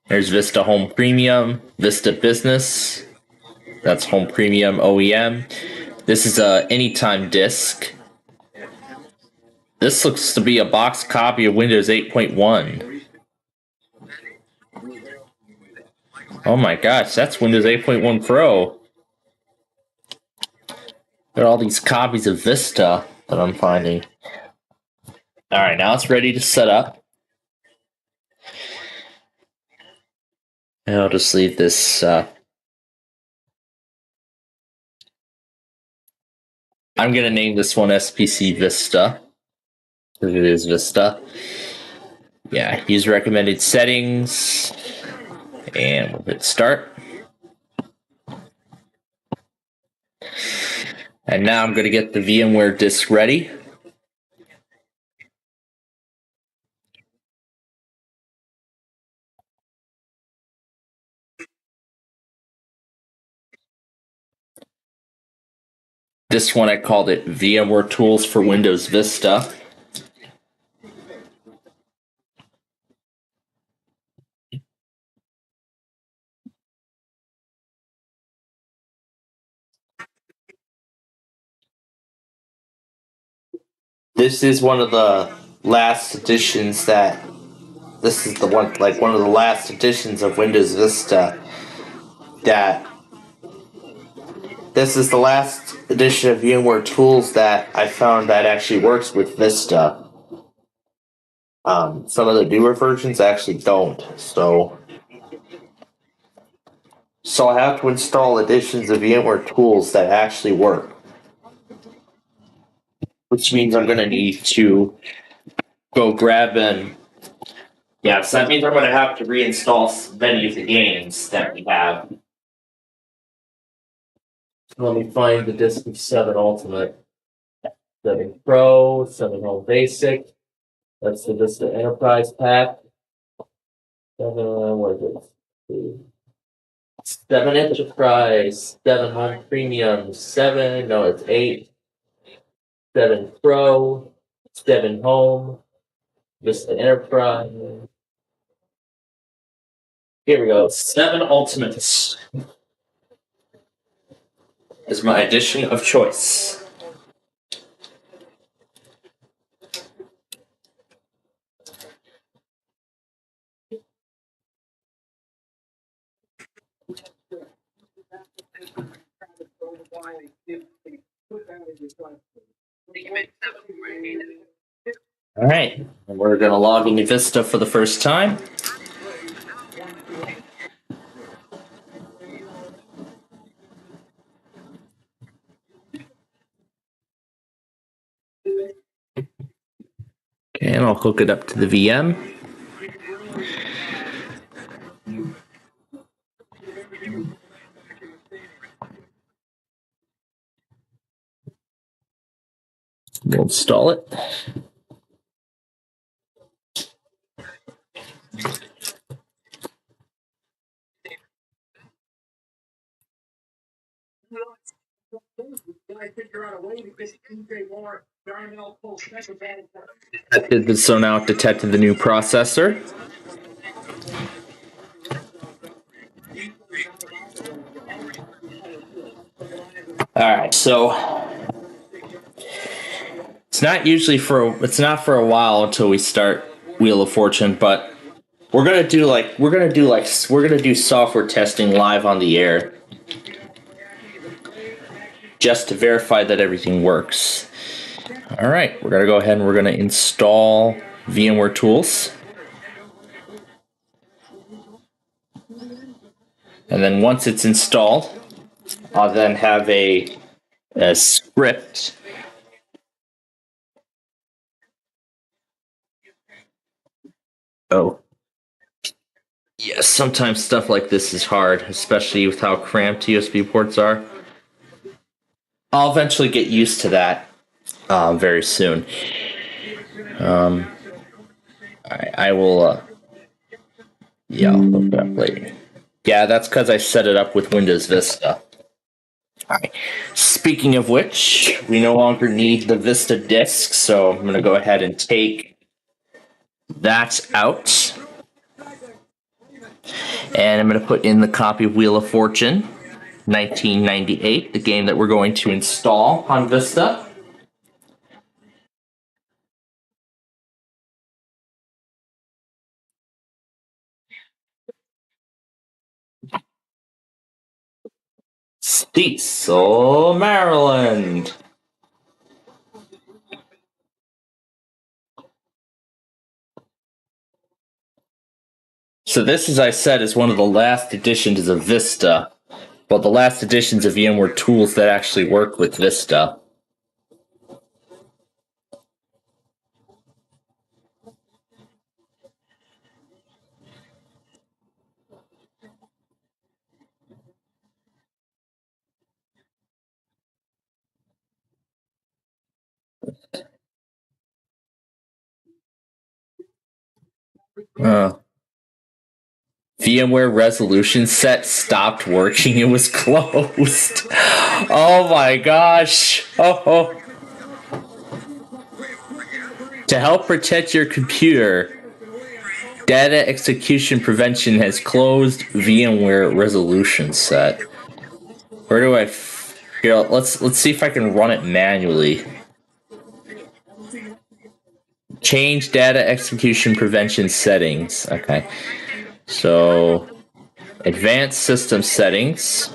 A: There's Vista Home Premium, Vista Business. That's Home Premium OEM. This is a Anytime disc. This looks to be a box copy of Windows 8.1. Oh my gosh, that's Windows 8.1 Pro. Got all these copies of Vista that I'm finding. Alright, now it's ready to set up. And I'll just leave this. I'm going to name this one SPC Vista. Because it is Vista. Yeah, use recommended settings. And we'll hit start. And now I'm going to get the VMware disk ready. This one I called it VMware Tools for Windows Vista. This is one of the last editions that this is the one one of the last editions of Windows Vista that this is the last edition of VMware Tools that I found that actually works with Vista. Some of the newer versions actually don't, so I have to install editions of VMware Tools that actually work, which means I'm going to need to go grab and so that means I'm going to have to reinstall many of the games that we have. Let me find the disk of 7 Ultimate, 7 Pro, 7 Home Basic. That's the Vista Enterprise pack. 7, what is it? 7 Enterprise, 7 Home Premium, 7, no, it's 8. 7 Pro, 7 Home, Vista Enterprise. Here we go. 7 Ultimates is my edition of choice. All right, we're going to log into Vista for the first time. Okay, and I'll hook it up to the VM. We'll install it. So now it detected the new processor. All right, so it's not for a while until we start Wheel of Fortune, but we're gonna do software testing live on the air, just to verify that everything works. All right, we're gonna go ahead and we're gonna install VMware Tools, and then once it's installed, I'll then have a script. Oh. Yes, sometimes stuff like this is hard, especially with how cramped USB ports are. I'll eventually get used to that very soon. I will. Yeah, I'll hook it up later. Yeah, that's because I set it up with Windows Vista. Alright. Speaking of which, we no longer need the Vista disk, so I'm going to go ahead and take that out. And I'm going to put in the copy of Wheel of Fortune, 1998, the game that we're going to install on Vista. Cecil, Maryland. So this, as I said, is one of the last editions of Vista. Well, the last editions of VMware tools that actually work with Vista. VMware resolution set stopped working. It was closed. Oh my gosh. Oh. To help protect your computer, Data Execution Prevention has closed VMware resolution set. Where do I... Here, let's see if I can run it manually. Change Data Execution Prevention settings. Okay. So, Advanced System Settings.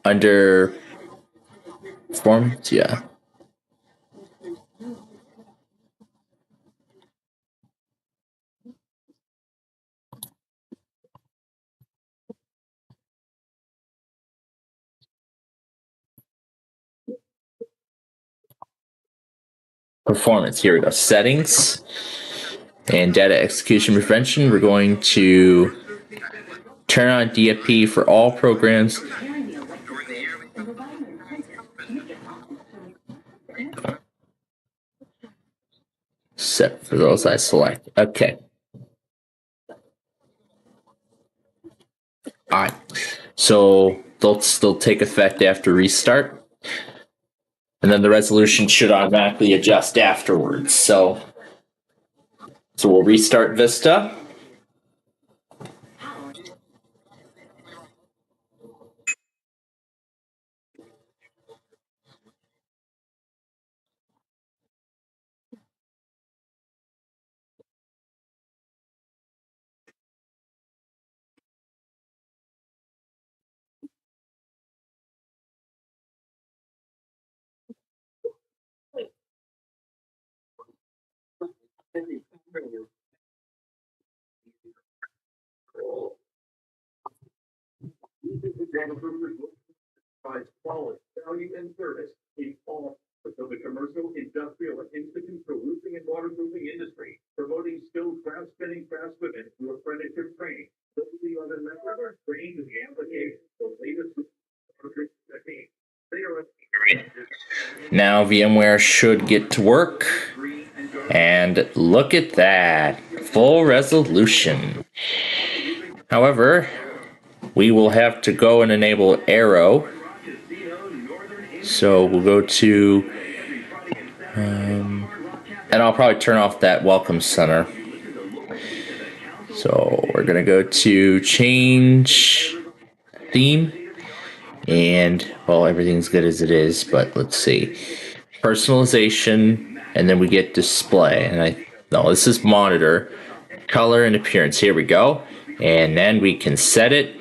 A: Under Performance, yeah. Performance, here we go. Settings and Data Execution Prevention. We're going to turn on DFP for all programs. Except for those I select. Okay. Alright. So they'll still take effect after restart. And then the resolution should automatically adjust afterwards. So we'll restart Vista.
D: Provides quality, value, and service in all of the commercial, industrial, and institutional roofing and waterproofing industry, promoting skilled craft spinning craftswomen through apprenticeship training. The other members are trained in the application of the latest techniques. They are now VMware should get to work. And look at that, full resolution. However, we will have to go and enable Arrow. So we'll go to, and I'll probably turn off that Welcome Center. So we're going to go to Change Theme. And, well, everything's good as it is, but let's see. Personalization, and then we get Display. And no, this is Monitor, Color, and Appearance. Here we go. And then we can set it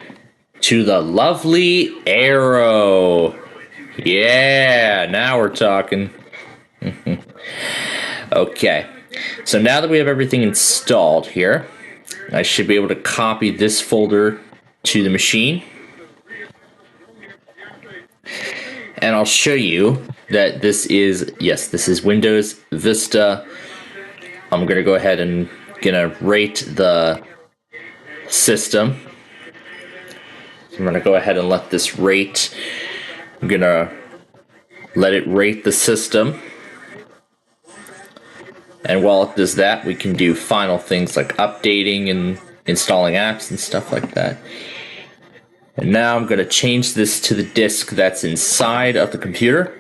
D: to the lovely Arrow. Yeah, now we're talking. Okay, so now that we have everything installed here, I should be able to copy this folder to the machine.
A: And I'll show you that this is Windows Vista. I'm going to go ahead and rate the system. I'm going to go ahead and let this rate. I'm going to let it rate the system. And while it does that, we can do final things like updating and installing apps and stuff like that. And now I'm going to change this to the disk that's inside of the computer.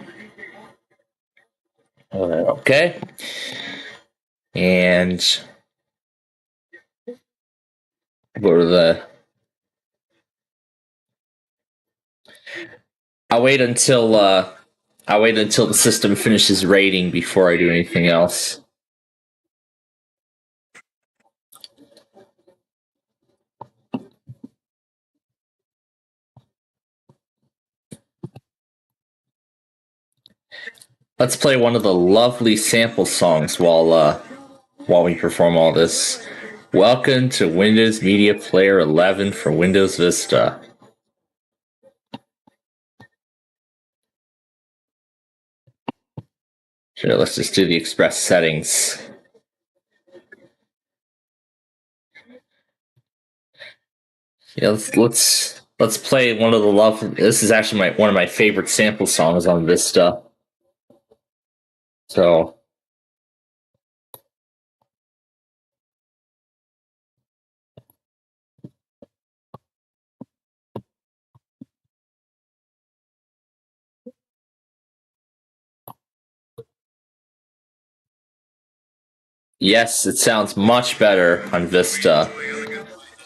A: Okay. And go to the... I'll wait until the system finishes rating before I do anything else. Let's play one of the lovely sample songs while we perform all this. Welcome to Windows Media Player 11 for Windows Vista. Sure, let's just do the express settings. Yeah, let's play one of the this is actually one of my favorite sample songs on Vista. So yes, it sounds much better on Vista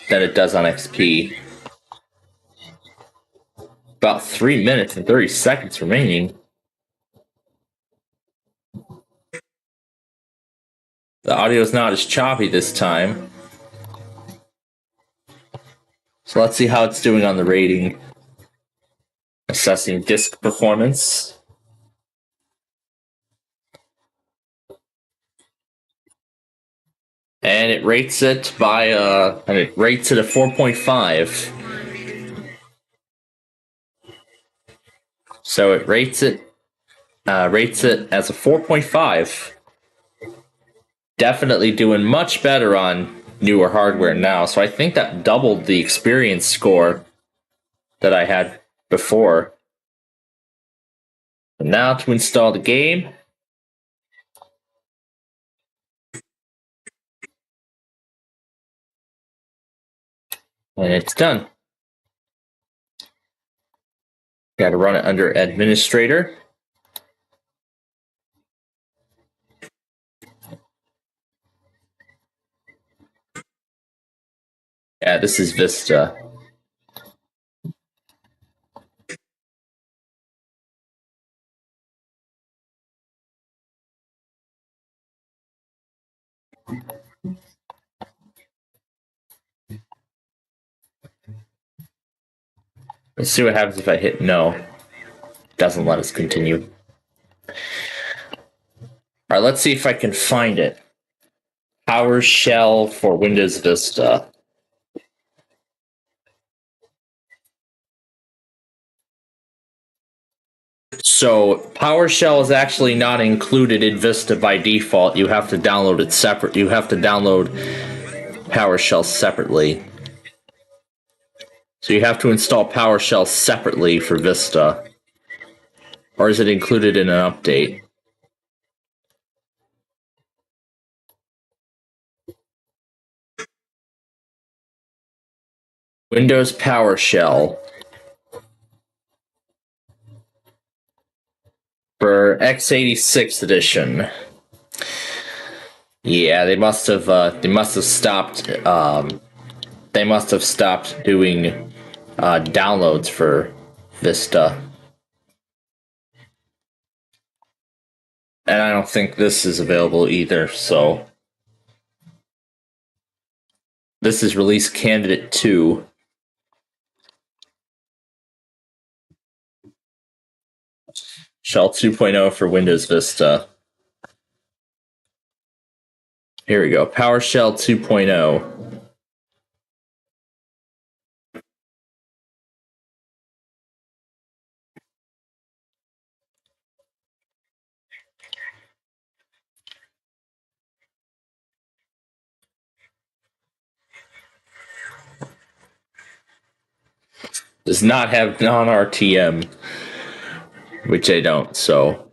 A: than it does on XP. About 3 minutes and 30 seconds remaining. The audio is not as choppy this time. So let's see how it's doing on the rating. Assessing disk performance. And it rates it by a 4.5. So it rates it as a 4.5. Definitely doing much better on newer hardware now. So I think that doubled the experience score that I had before. And now to install the game. And it's done. Got to run it under administrator. Yeah, this is Vista. Let's see what happens if I hit no. Doesn't let us continue. Alright, let's see if I can find it. PowerShell for Windows Vista. So PowerShell is actually not included in Vista by default. You have to download it separate. You have to download PowerShell separately. So you have to install PowerShell separately for Vista. Or is it included in an update? Windows PowerShell. For x86 edition. Yeah, they must have stopped doing downloads for Vista. And I don't think this is available either, so this is release candidate 2. Shell 2.0 for Windows Vista. Here we go. PowerShell 2.0. does not have non-RTM, which I don't, so.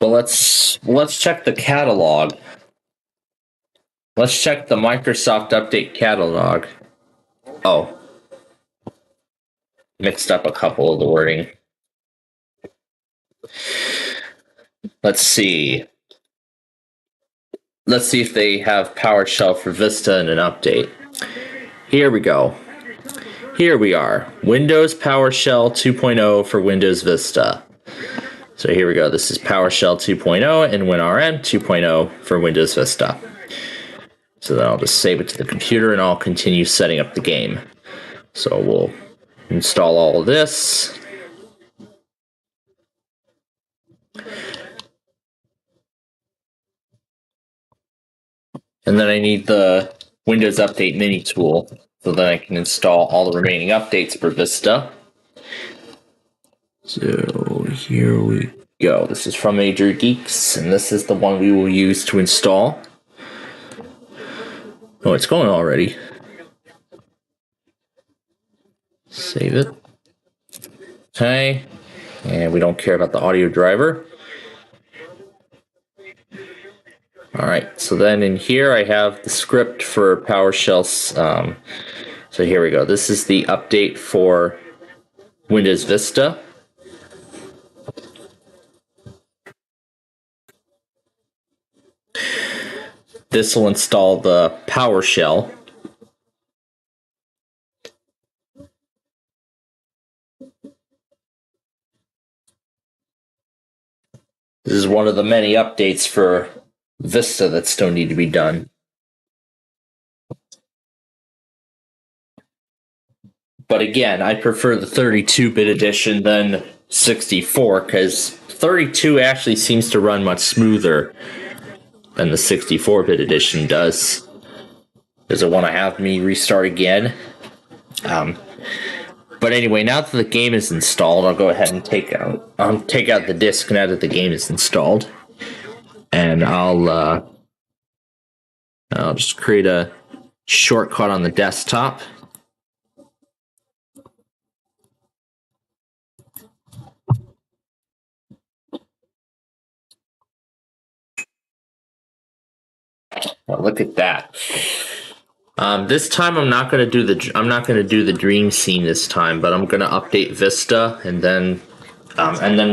A: But let's check the catalog. Let's check the Microsoft Update catalog. Oh. Mixed up a couple of the wording. Let's see. Let's see if they have PowerShell for Vista in an update. Here we go. Here we are. Windows PowerShell 2.0 for Windows Vista. So here we go. This is PowerShell 2.0 and WinRM 2.0 for Windows Vista. So then I'll just save it to the computer and I'll continue setting up the game. So we'll install all of this. And then I need the Windows Update Mini tool so that I can install all the remaining updates for Vista. So here we go. This is from Major Geeks, and this is the one we will use to install. Oh, it's going already. Save it. Okay. And we don't care about the audio driver. All right, so then in here I have the script for PowerShell. So here we go. This is the update for Windows Vista. This will install the PowerShell. This is one of the many updates for Vista that still need to be done. But again, I prefer the 32-bit edition than 64 because 32 actually seems to run much smoother than the 64-bit edition does. Does it want to have me restart again? But anyway, now that the game is installed, I'll go ahead and take out the disk now that the game is installed, and I'll just create a shortcut on the desktop. Well, look at that. This time I'm not going to do the dream scene this time, but I'm going to update Vista, and then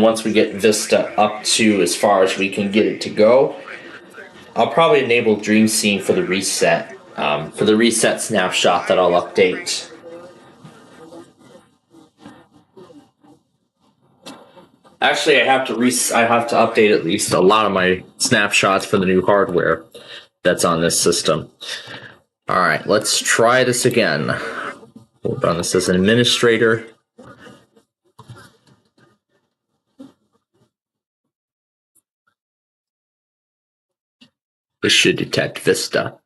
A: once we get Vista up to as far as we can get it to go, I'll probably enable dream scene for the reset snapshot that I'll update. Actually, I have to update at least a lot of my snapshots for the new hardware that's on this system. All right, let's try this again. We'll run this as an administrator. This should detect Vista.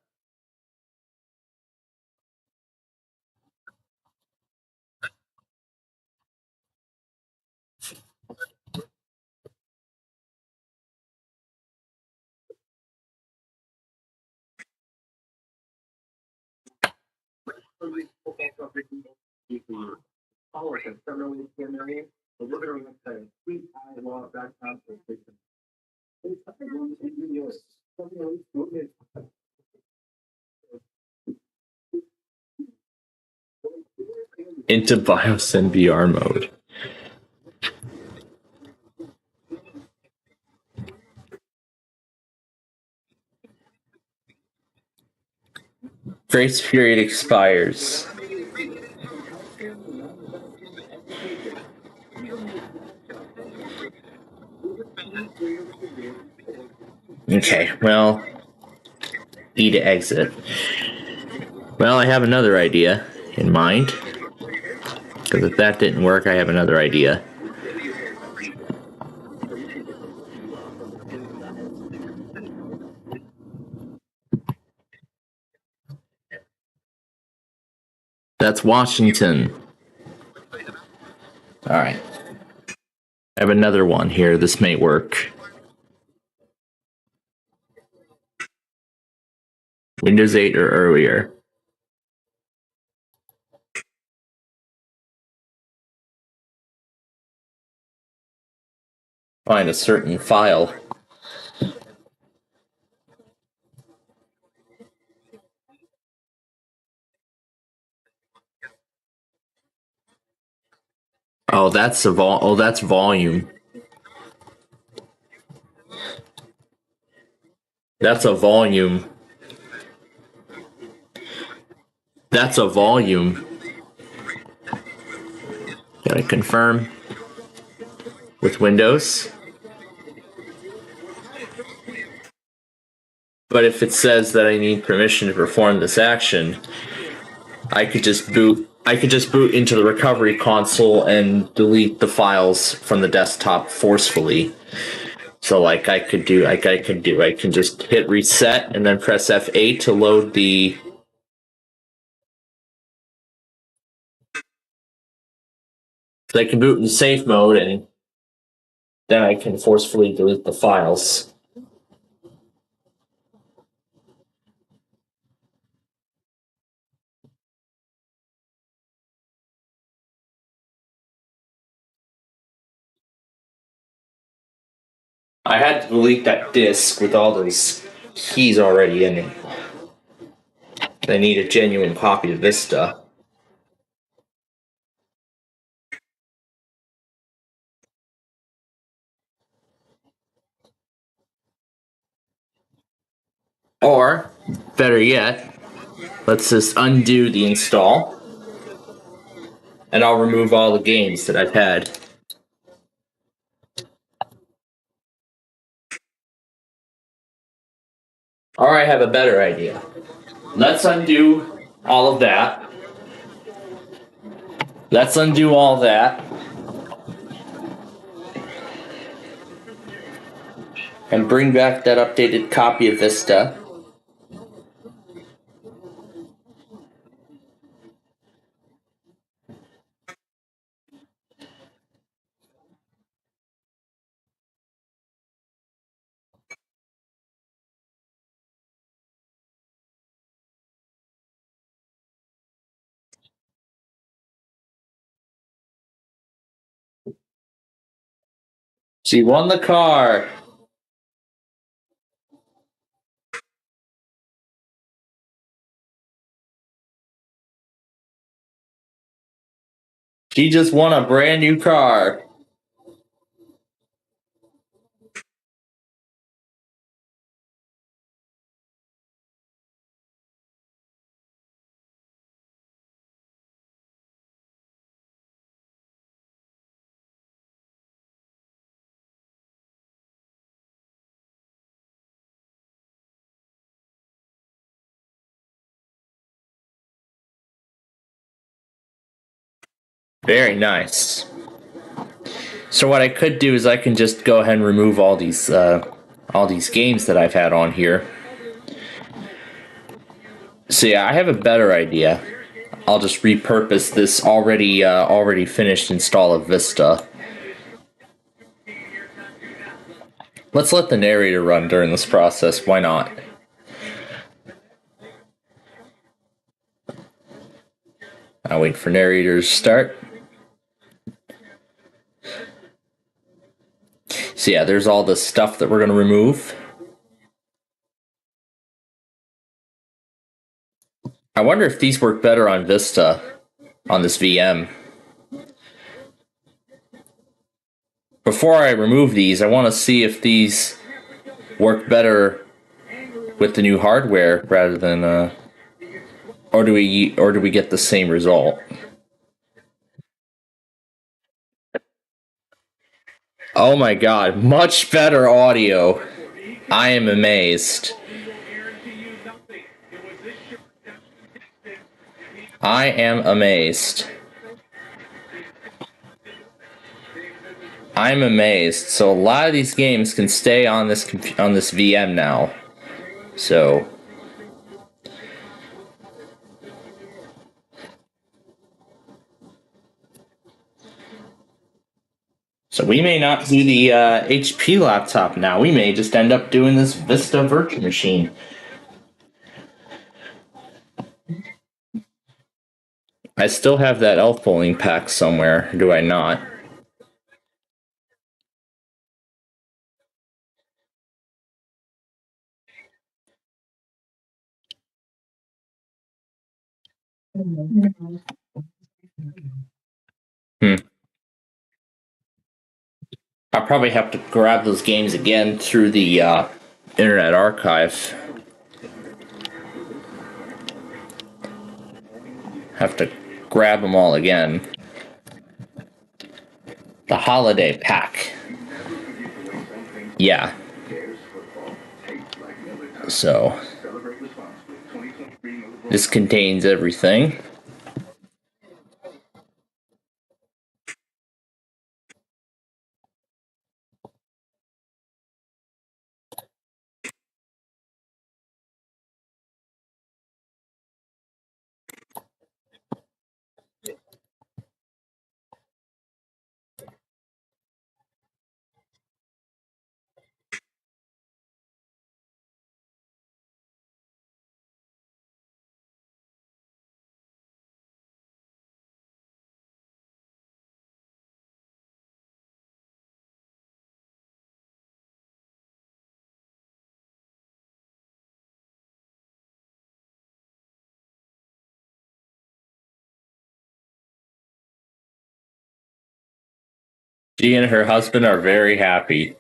A: Into BIOS and VR mode. Grace period expires. Okay, well, E to exit. Well, I have another idea in mind. Because if that didn't work, I have another idea. That's Washington. All right. I have another one here. This may work. Windows 8 or earlier. Find a certain file. Oh, that's that's volume. That's a volume. That's a volume. Gotta confirm with Windows. But if it says that I need permission to perform this action, I could just boot into the recovery console and delete the files from the desktop forcefully. So I can just hit reset and then press F8 to load the so I can boot in safe mode, and then I can forcefully delete the files. I had to delete that disk with all those keys already in it. I need a genuine copy of Vista. Or, better yet, let's just undo the install, and I'll remove all the games that I've had. Or I have a better idea. Let's undo all of that. Let's undo all that. And bring back that updated copy of Vista. She won the car. She just won a brand new car. Very nice. So what I could do is I can just go ahead and remove all these games that I've had on here. So yeah, I have a better idea. I'll just repurpose this already finished install of Vista. Let's let the narrator run during this process. Why not? I'll wait for narrator to start. So yeah, there's all the stuff that we're going to remove. I wonder if these work better on Vista, on this VM. Before I remove these, I want to see if these work better with the new hardware rather than, or do we get the same result? Oh my god, much better audio. I am amazed. I am amazed. I'm amazed. So a lot of these games can stay on this VM now. So So we may not do the HP laptop now. We may just end up doing this Vista virtual machine. I still have that elf bowling pack somewhere, do I not? I'll probably have to grab those games again through the Internet Archive. Have to grab them all again. The holiday pack. Yeah. So this contains everything. She and her husband are very happy.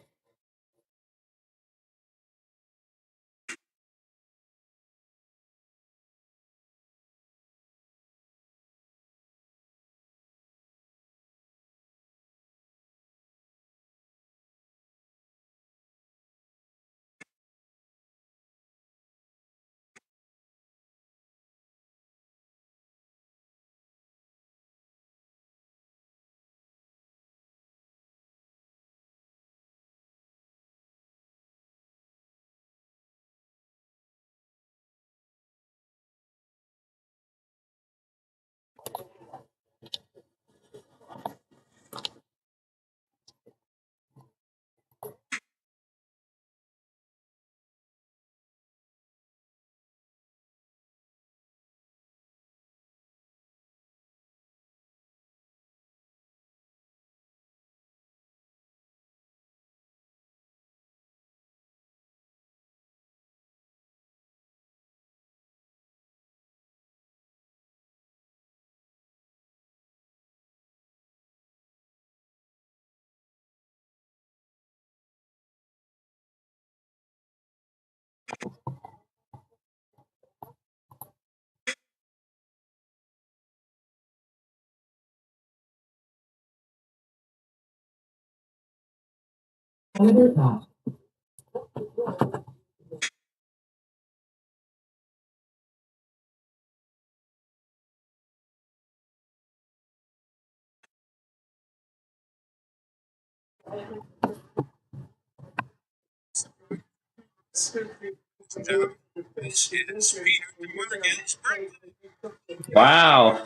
A: Wow.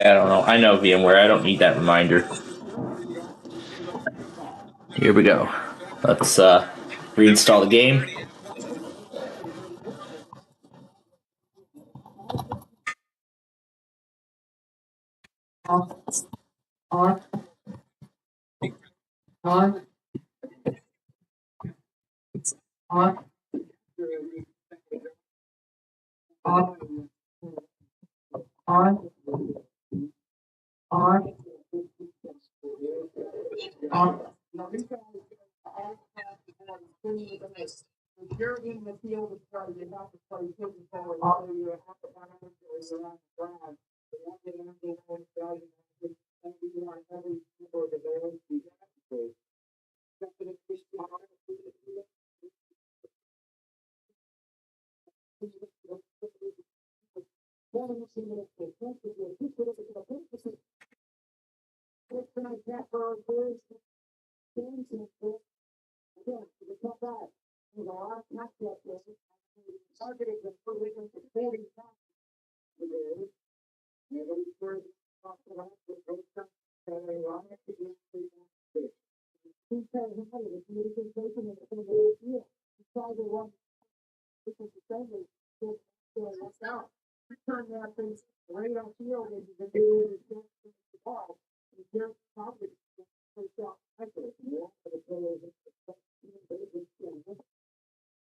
A: I don't know. I know VMware. I don't need that reminder. Here we go. Let's reinstall the game.
D: Turn that thing right on field and you can do the ball. They're probably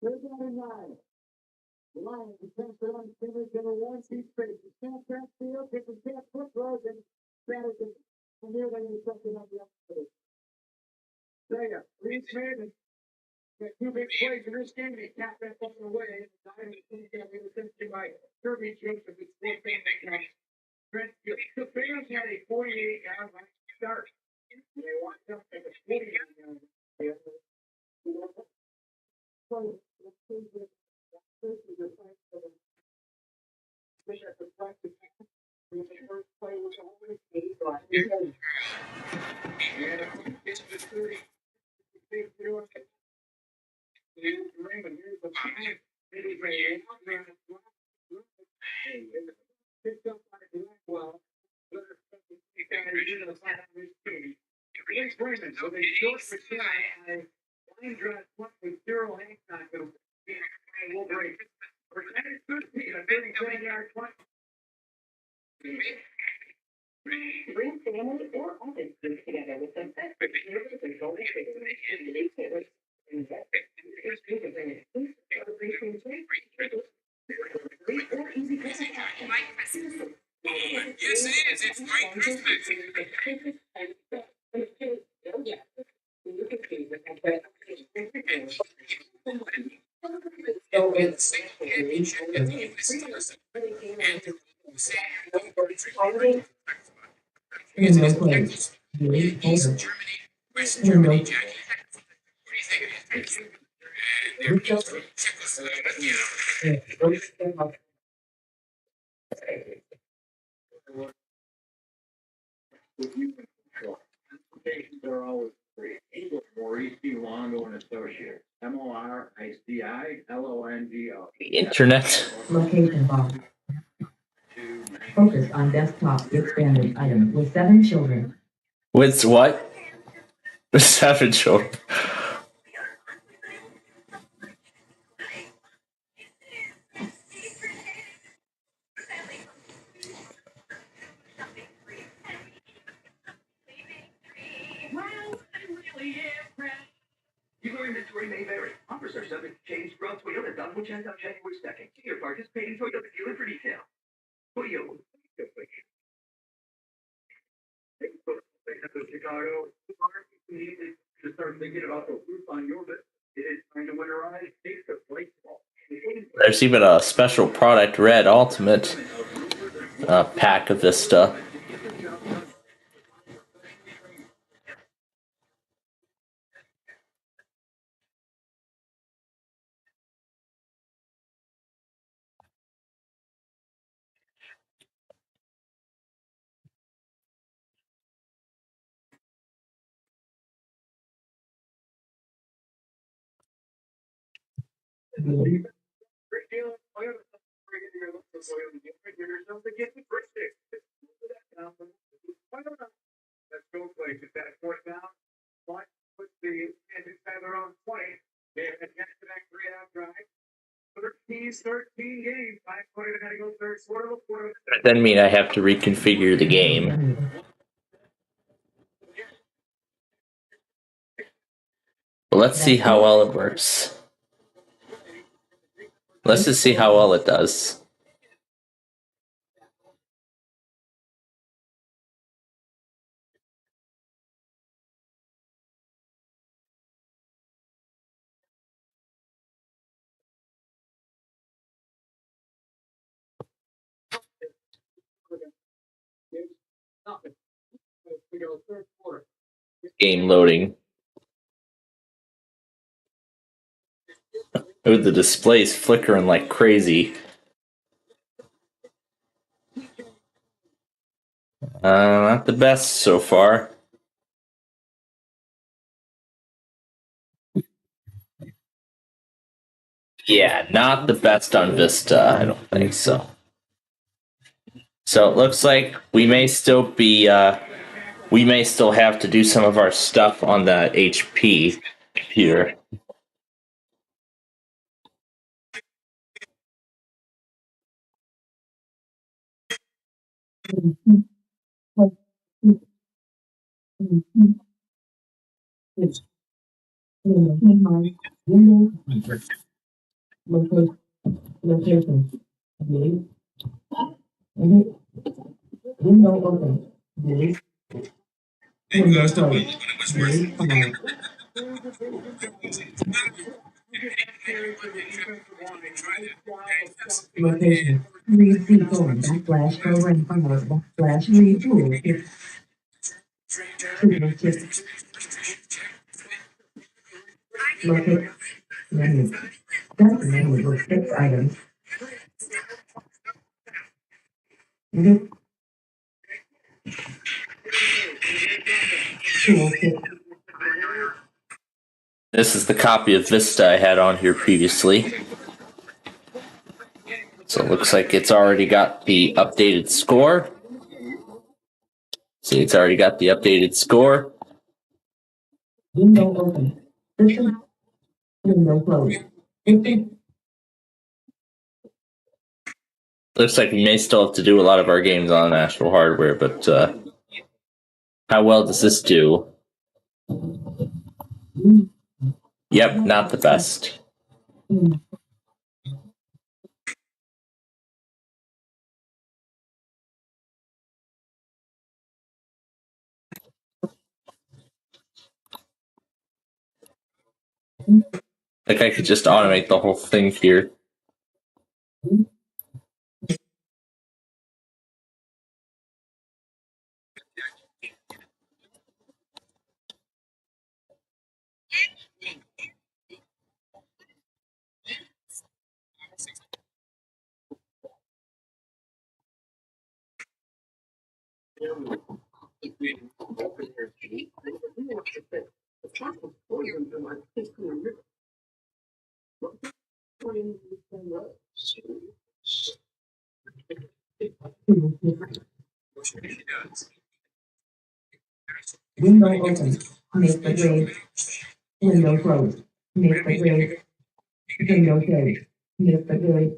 D: they're down in nine. The Lions defense on Simmons in a 1-2 space. The Southwest field, they can get foot rows and Patterson. And they're going to something on the other. There, Reese Maven. Got two big plays in this game. He tapped that ball away. The Lions got intercepted by Kirby Joseph. It's 14-9. The Bears had a 48-yard line start. They want something to 48-yard line. So they short for line drive with zero Hancock. We'll break. Pretended 13, a 37-yard punt.
F: Bring family or office groups together with some
B: Yes, it is. It's white Christmas. East Germany, West Germany, Jackie. What do you think it is? They're Czechoslovakia.
D: They're always free. Maurice Longo and Associates. MORICILONGO.
A: The internet.
H: Location bar. Focus on desktop expanded item with 7 children.
A: With what? 7 children.
B: Dealer inventory may vary. Offers are subject to change throughout Toyota. Double check on January 2nd. See your participating Toyota dealer for detail. Toyota. Chicago. You need to start thinking about the roof on your bit. It is time to winterize. Take the place.
A: There's even a special product red ultimate pack of this stuff.
D: Let's go play. Get that fourth down. Put the inside their own 20. They have advanced to that great out drive. 13 games. 5 quarter. They're going to go third quarter.
A: That doesn't mean I have to reconfigure the game. But let's see how well it works. Let's just see how well it does. Game loading. Oh, the display's flickering like crazy. Not the best so far. Yeah, not the best on Vista. I don't think so. So it looks like we may still be, we may still have to do some of our stuff on the HP computer.
H: Location. View. Edit. Window open. View. Window closed. View. Command. Location. Read C:/program forward read tooltip. Tooltip. Locate. Menu. That menu with 6 items. Edit. Tooltip.
A: This is the copy of Vista I had on here previously. So it looks like it's already got the updated score. See, it's already got the updated score.
H: Window open. System. Window closed.
A: Looks like we may still have to do a lot of our games on actual hardware, but how well does this do? Yep, not the best. Like I could just automate the whole thing here.
H: Window open. Make the grade. Window closed. Make the grade. Window save. Make the grade.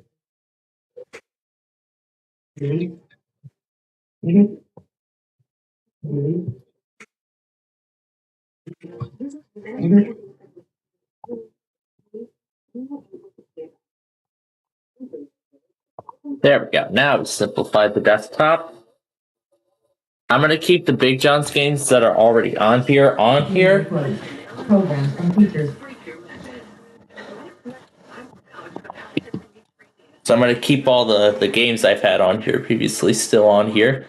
H: Delete. Edit. Delete. Edit.
A: There we go. Now it's simplified the desktop. I'm going to keep the Big John's games that are already on here.
H: Programs and features.
A: So I'm going to keep all the games I've had on here previously still on here.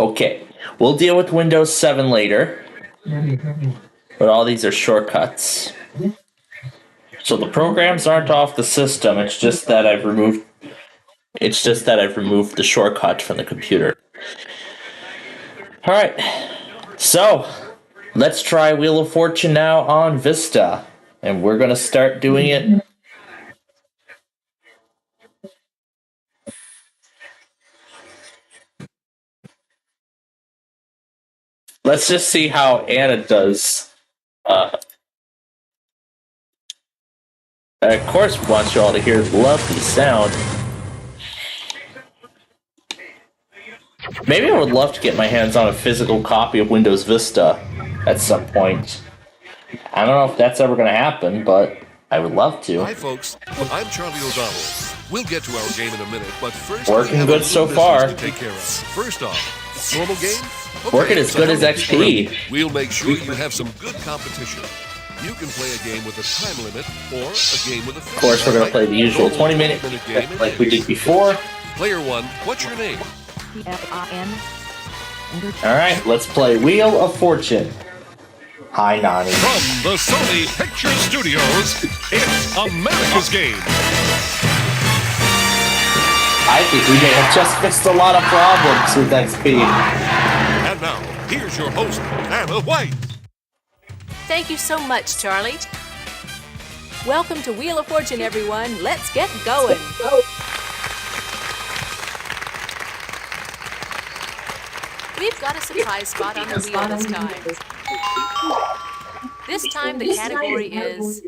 A: Okay, we'll deal with Windows 7 later. But all these are shortcuts. So the programs aren't off the system, it's just that I've removed the shortcut from the computer. Alright, so let's try Wheel of Fortune now on Vista. And we're going to start doing it. Let's just see how Anna does. Of course, we want you all to hear the lovely sound. Maybe I would love to get my hands on a physical copy of Windows Vista at some point. I don't know if that's ever going to happen, but I would love to.
J: Hi, folks. I'm Charlie O'Donnell. We'll get to our game in a minute, but first,
A: working good so far.
J: To take care of. First off, normal game. Okay,
A: working as good as XP.
J: We'll make sure you have some good competition. You can play a game with a time limit or a game with a finish.
A: Of course, we're going to play the usual 20-minute game like we did before.
J: Player 1, what's your name?
A: Alright, let's play Wheel of Fortune. Hi, Nani.
J: From the Sony Picture Studios, it's America's Game.
A: I think we may have just fixed a lot of problems with XP.
J: And now, here's your host, Anna White.
K: Thank you so much, Charlie. Welcome to Wheel of Fortune, everyone. Let's get going. We've got a surprise spot on the wheel this time. This time the category is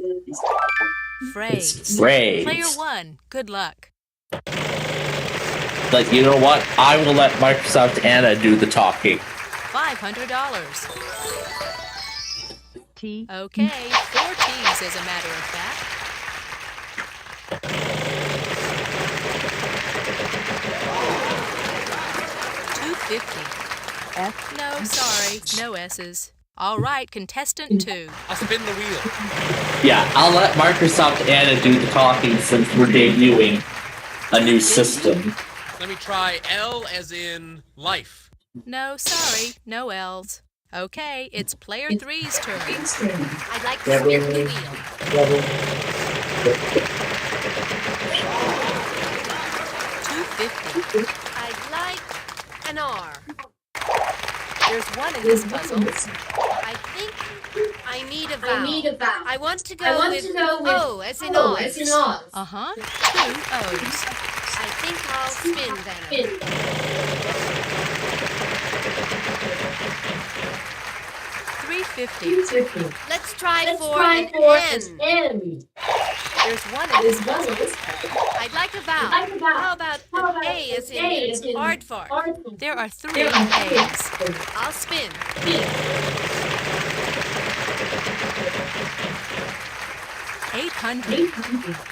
K: phrase.
A: Phrase.
K: Player 1, good luck.
A: But you know what? I will let Microsoft Anna do the talking.
K: $500. T. Okay, 4 T's as a matter of fact. $250. F. No, sorry, no S's. All right, contestant 2.
J: I'll spin the wheel.
A: Yeah, I'll let Microsoft Anna do the talking since we're debuting a new system.
J: Let me try L as in life.
K: No, sorry, no L's. Okay, it's player 3's turn.
H: I'd like to spin the wheel.
K: $250.
H: I'd like an R.
K: There's one in this puzzle.
H: I think I need a vowel. I want to go with O as in Oz.
K: Uh-huh, 2 O's.
H: I think I'll spin then.
K: $350.
H: Let's try for an N.
K: There's one in this puzzle.
H: I'd like a vowel. How about an A as in aardvark?
K: There are 3 A's.
H: I'll spin.
K: $800.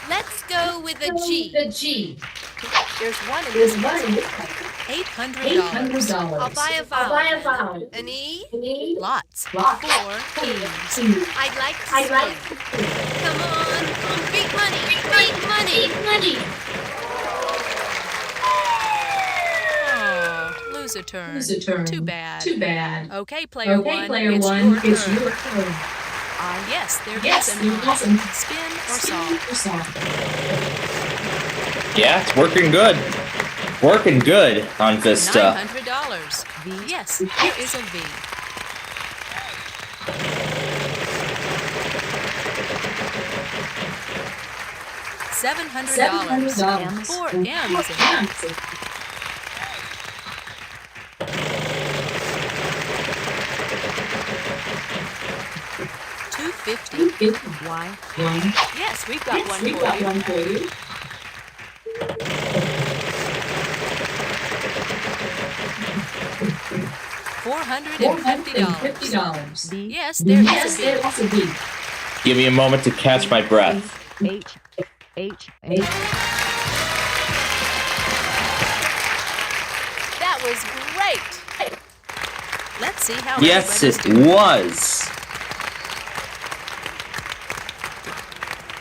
H: Let's go with a G.
K: There's one in this puzzle. $800.
H: I'll buy a vowel. An E?
K: Lots. 4 E's.
H: I'd like to spin. Come on. Big money.
K: Oh, lose a turn. Too bad. Okay, player 1, it's your turn. Yes, there is an option. Spin or solve.
A: Yeah, it's working good. Working good on Vista.
K: $900. V. Yes, there is a V. $700. 4 M's in it. $250. Why? Yes, we've got one for you. $450. Yes, there is a V.
A: Give me a moment to catch my breath.
K: H. That was great. Let's see how
A: Yes, it was.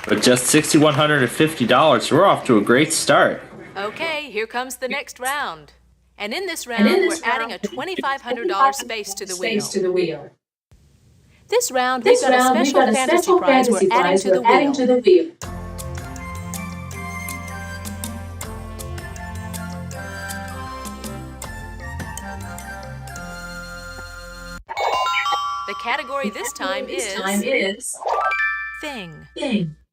A: With just $6,150, we're off to a great start.
K: Okay, here comes the next round. And in this round, we're adding a $2,500 space to the wheel. This round, we've got a special fantasy prize we're adding to the wheel. The category this time is Thing.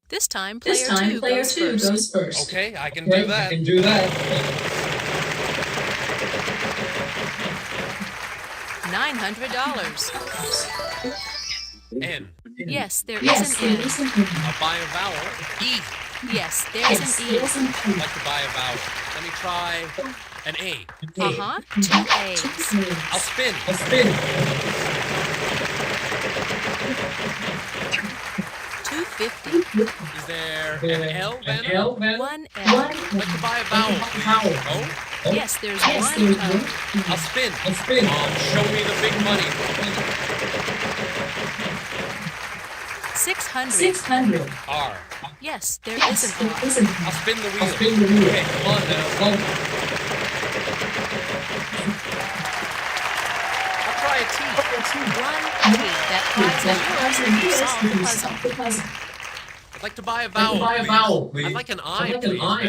K: This time, player 2 goes first.
J: Okay, I can do that.
K: $900.
J: N.
K: Yes, there is an N.
J: I'll buy a vowel. E.
K: Yes, there's an E.
J: I'd like to buy a vowel. Let me try an A.
K: Uh-huh, 2 A's.
J: I'll spin.
K: $250.
J: Is there an L then?
K: 1 L.
J: I'd like to buy a vowel, please. O?
K: Yes, there's 1 O.
J: I'll spin. Show me the big money.
K: $600.
J: R.
K: Yes, there is an R.
J: I'll spin the wheel. Okay, come on now. I'll try a T.
K: 1 T. That prize is yours if you solve the puzzle.
J: I'd like to buy a vowel. I'd like an I,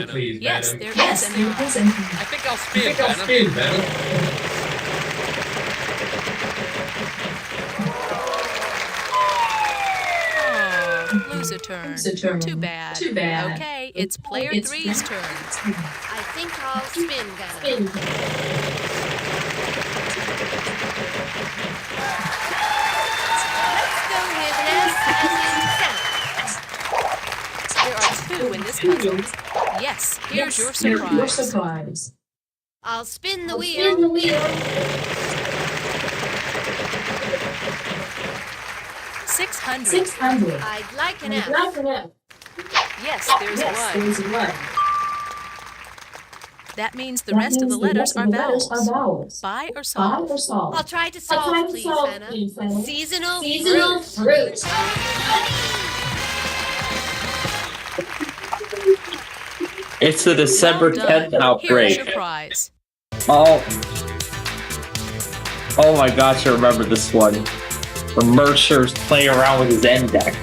J: please.
K: Yes, there is an I.
J: I think I'll spin, Vanna.
K: lose a turn. Too bad. Okay, it's player 3's turn.
L: I think I'll spin Vanna. Let's go with S as in
K: There are 2 in this puzzle. Yes, here's your surprise.
L: I'll spin the wheel.
K: $600.
L: I'd like an F.
K: Yes, there's one. That means the rest of the letters are vowels. Buy or solve?
L: I'll try to solve, please, Vanna. Seasonal fruit.
A: It's the December 10th outbreak.
K: Here's your prize.
A: Oh my gosh, I remember this one. The Mercer's playing around with his end deck.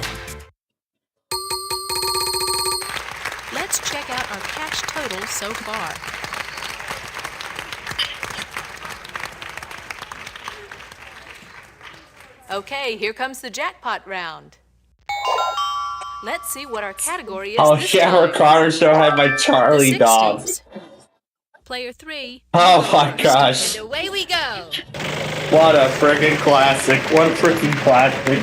K: Let's check out our cash total so far. Okay, here comes the jackpot round. Let's see what our category is.
A: Oh,
K: this
A: Shower
K: time.
A: Connor show had my Charlie
K: The
A: dog.
K: 60s. Player 3.
A: Oh my gosh.
L: And away we go.
A: What a friggin' classic. What a freaking classic.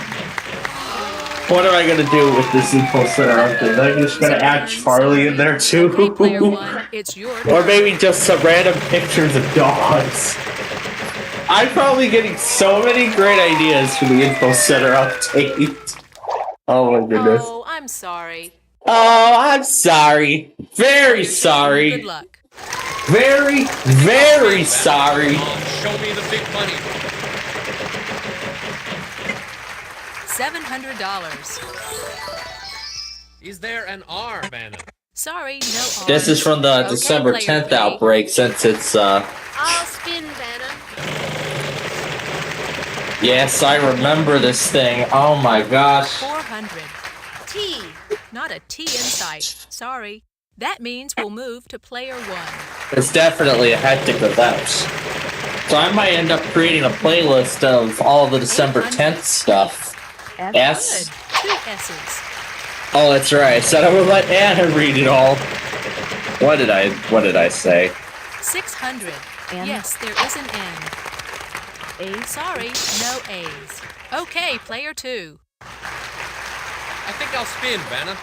A: What am I gonna do with this info center? I'm just gonna add Charlie in there too.
K: Okay, player 1, it's your turn.
A: Or maybe just some random pictures of dogs. I'm probably getting so many great ideas for the info center update. Oh my goodness.
K: Oh, I'm sorry.
A: Oh, I'm sorry. Very sorry.
K: Good luck.
A: Very, very sorry.
M: Show me the big money.
K: $700.
M: Is there an R, Vanna?
K: Sorry, no R.
A: This is from the
K: Okay,
A: December
K: player
A: 10th
K: 3.
A: outbreak, since it's
L: I'll spin Vanna.
A: yes, I remember this thing. Oh my gosh.
K: 400.
L: T.
K: Not a T in sight. Sorry. That means we'll move to player 1.
A: It's definitely a hectic event. So I might end up creating a playlist of all the December 10th stuff. S.
K: Good. 2 S's.
A: Oh, that's right. I said I would let Anna read it all. What did I say?
K: 600. Yes, there is an N. A. Sorry, no A's. Okay, player 2.
M: I think I'll spin, Vanna.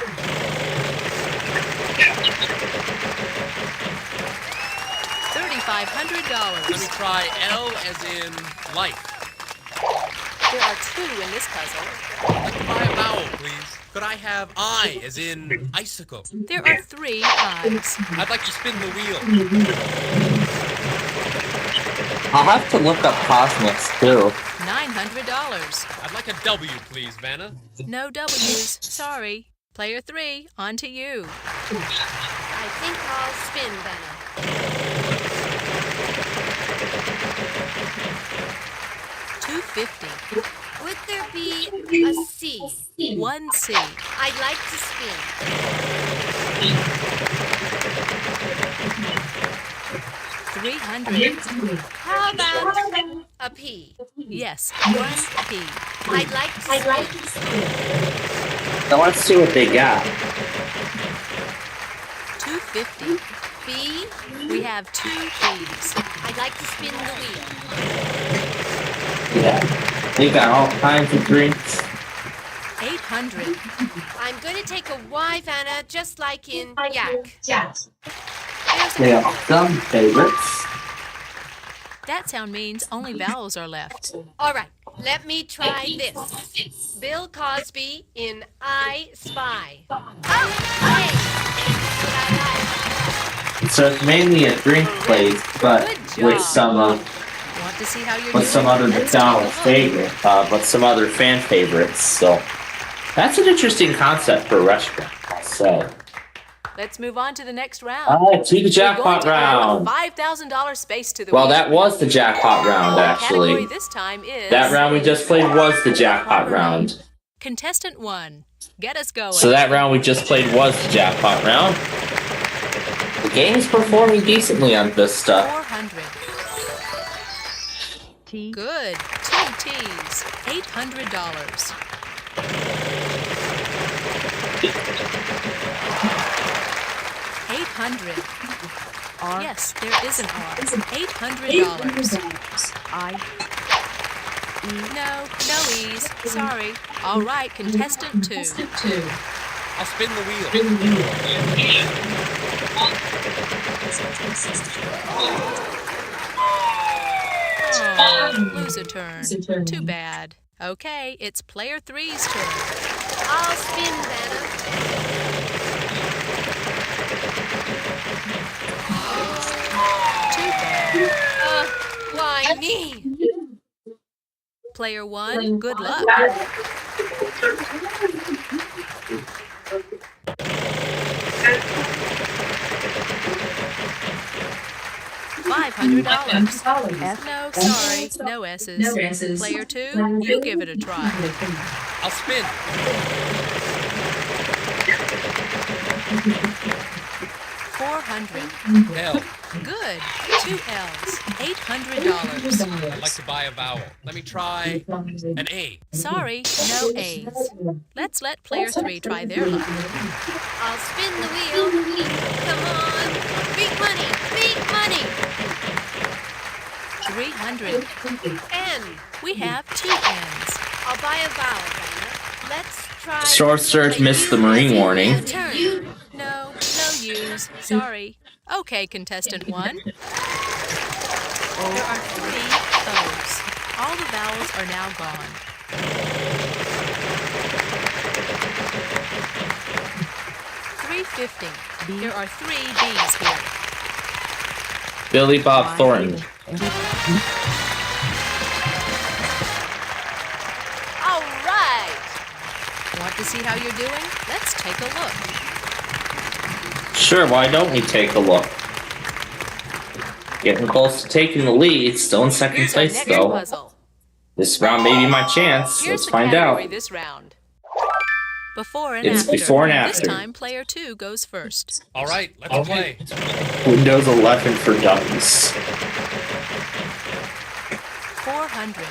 K: $3,500.
M: Let me try L as in life.
K: There are 2 in this puzzle.
M: Let me try a vowel, please. Could I have I as in icicle?
K: There are 3 I's.
M: I'd like to spin the wheel.
A: I'll have to look up Cosmos too.
K: $900.
M: I'd like a W, please, Vanna.
K: No W's. Sorry. Player 3, on to you.
L: I think I'll spin Vanna.
K: $250.
L: Would there be a C?
K: 1 C.
L: I'd like to spin.
K: $300.
L: How about a P?
K: Yes, 1 P.
L: I'd like to spin.
A: Now let's see what they got.
K: $250.
L: B?
K: We have 2 B's.
L: I'd like to spin the wheel.
A: Yeah, they got all kinds of drinks.
K: $800.
L: I'm going to take a Y, Vanna, just like in yak.
A: They have some favorites.
K: That sound means only vowels are left.
L: All right, let me try this. Bill Cosby in I Spy. Oh, hey!
A: So it's mainly a drink place, but with some
K: Want to see how you're
A: with some
K: doing?
A: other McDonald's favorite, but some other fan favorites. So that's an interesting concept for a restaurant. So
K: Let's move on to the next round.
A: all right, to the
K: We're
A: jackpot
K: going to add
A: round.
K: a $5,000 space to the
A: Well,
K: wheel.
A: that was the jackpot round,
K: The category
A: actually.
K: this time is
A: That round we just played was the jackpot round.
K: Contestant 1. Get us going.
A: So that round we just played was the jackpot round. The game's performing decently on this stuff.
K: 400. T. Good. 2 T's. $800. $800. Yes, there is an R. $800. No E's. Sorry. All right, contestant 2.
M: I'll spin the wheel.
K: Oh, lose a turn. Too bad. Okay, it's player 3's turn.
L: I'll spin, Vanna.
K: Too bad.
L: Why me?
K: Player 1, good luck. $500. No, sorry, no S's. Player 2, you give it a try.
M: I'll spin.
K: $400.
M: L.
K: Good. 2 L's. $800.
M: I'd like to buy a vowel. Let me try an A.
K: Sorry, no A's. Let's let player 3 try their luck.
L: I'll spin the wheel. Come on. Big money. Big money.
K: $300.
L: N.
K: We have 2 N's.
L: I'll buy a vowel, Vanna. Let's try...
A: Short search missed the marine warning.
K: Turn. No U's. Sorry. Okay, contestant 1. There are 3 O's. All the vowels are now gone. $350. There are 3 B's here.
A: Billy Bob Thornton.
K: All right. Want to see how you're doing? Let's take a look.
A: Sure, why don't we take a look? Getting close to taking the lead. Still in second
K: Here's our
A: place,
K: next
A: though.
K: puzzle.
A: This round may be my chance.
K: Here's
A: Let's
K: the
A: find
K: category
A: out.
K: this round. Before and
A: It's
K: after.
A: before and after.
K: This time, player 2 goes first.
M: All right, let's play.
A: Windows 11 for dummies.
K: $400.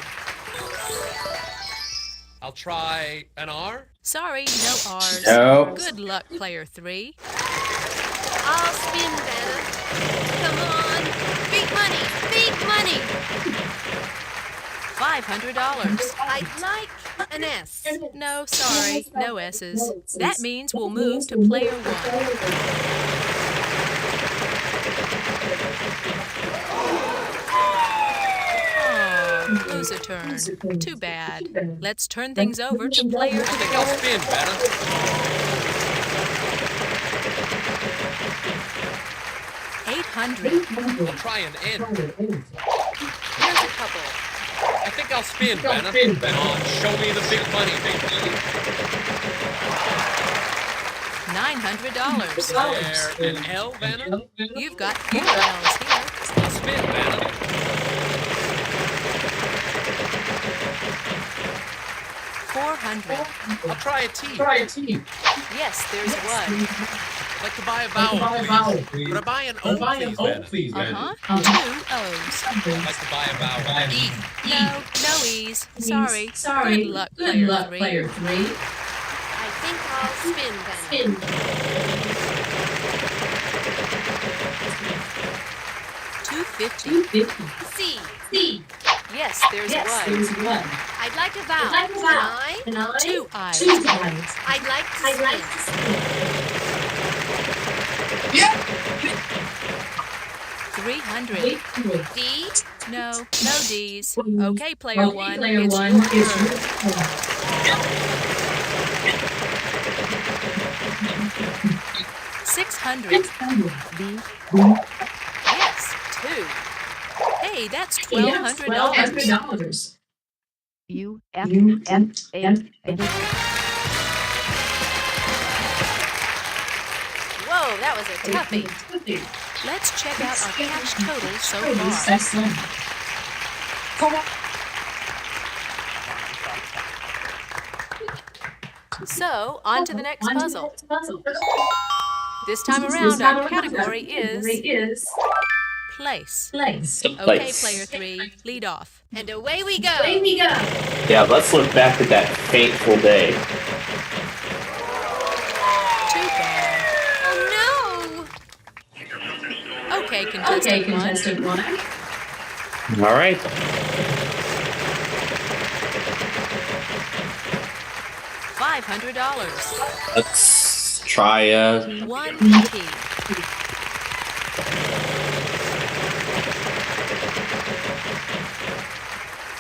M: I'll try an R.
K: Sorry, no R's.
A: No.
K: Good luck, player 3.
L: I'll spin, Vanna. Come on. Big money. Big money.
K: $500.
L: I'd like an S.
K: No, sorry, no S's. That means we'll move to player 1. Oh, lose a turn. Too bad. Let's turn things over to player 2.
M: I think I'll spin, Vanna.
K: $800.
M: I'll try an N.
L: Here's a couple.
M: I think I'll spin, Vanna. Come on, show me the big money, baby.
K: $900.
M: Is there an L, Vanna?
K: You've got 4 L's here.
M: I'll spin, Vanna.
K: $400.
M: I'll try a T.
K: Yes, there's 1.
M: I'd like to buy a vowel, please. Could I buy an O, please, Vanna?
K: 2 O's.
M: I'd like to buy a vowel. E.
K: No E's. Sorry. Good luck, player 3.
L: I think I'll spin, Vanna.
K: $250.
L: C.
K: Yes, there's 1.
L: I'd like a vowel. Can I?
K: 2 I's.
L: I'd like to spin.
K: $300.
L: D.
K: No D's. Okay, player 1. It's your turn. $600. Yes, 2. Hey, that's $1,200. Whoa, that was a toughie. Let's check out our cash total so far. So, on to the next puzzle. This time around, our category is place. Okay, player 3, lead off.
L: And away we go.
A: Yeah, let's look back at that fateful day.
K: Okay, contestant one.
A: All right.
K: $500.
A: Let's try
K: One T.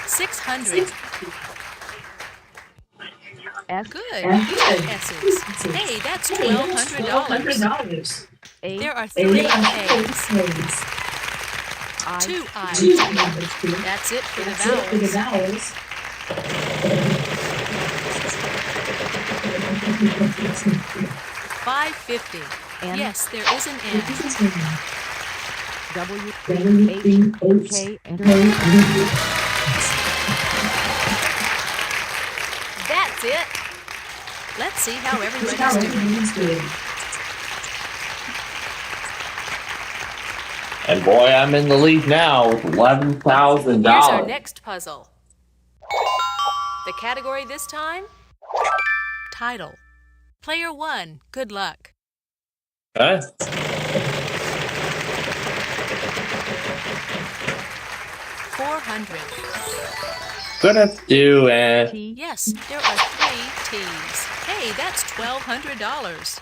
K: $600. Good. S's. Hey, that's $1,200. There are 3 A's. 2 I's. That's it for the vowels. $550. Yes, there is an N. W-H-K. That's it. Let's see how everybody's doing.
A: And boy, I'm in the lead now with $11,000.
K: Here's our next puzzle. The category this time? Title. Player 1, good luck.
A: Okay.
K: $400.
A: Gonna do
K: Yes, there are 3 T's. Hey, that's $1,200.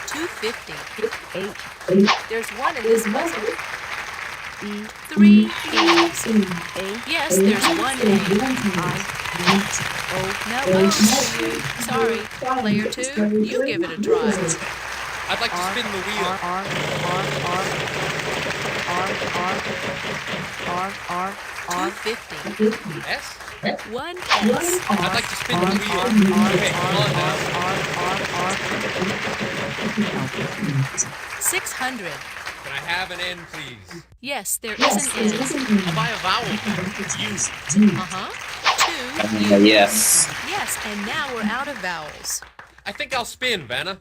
K: $250. There's 1 in this puzzle. 3 E's. Yes, there's 1 A. No, sorry. Player 2, you give it a try.
M: I'd like to spin the wheel.
K: $250.
M: S?
K: 1 S.
M: I'd like to spin the wheel. Okay, come on now.
K: $600.
M: Can I have an N, please?
K: Yes, there is an N.
M: I'll buy a vowel.
K: Uh-huh. 2
A: yes.
K: Yes, and now we're out of vowels.
M: I think I'll spin, Vanna.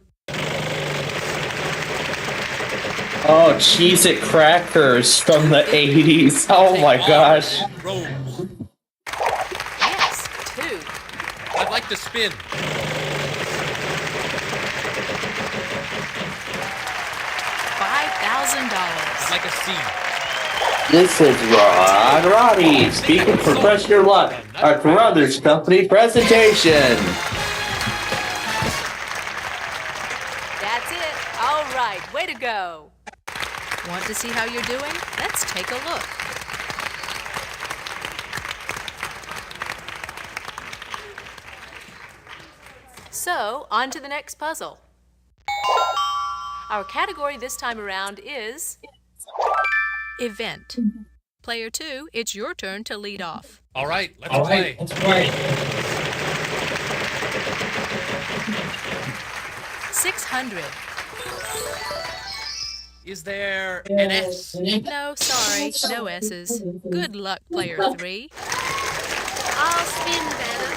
A: Oh, Cheez-It crackers from the 80s. Oh my gosh.
M: Rose.
K: Yes, 2.
M: I'd like to spin.
K: $5,000.
M: Like a C.
A: This is Roddy speaking for Press Your Luck, our Carruthers Company presentation.
K: That's it. All right, way to go. Want to see how you're doing? Let's take a look. So, on to the next puzzle. Our category this time around is Event. Player 2, it's your turn to lead off.
M: All right, let's play.
K: $600.
M: Is there an S?
K: No, sorry, no S's. Good luck, player 3.
L: I'll spin, Vanna.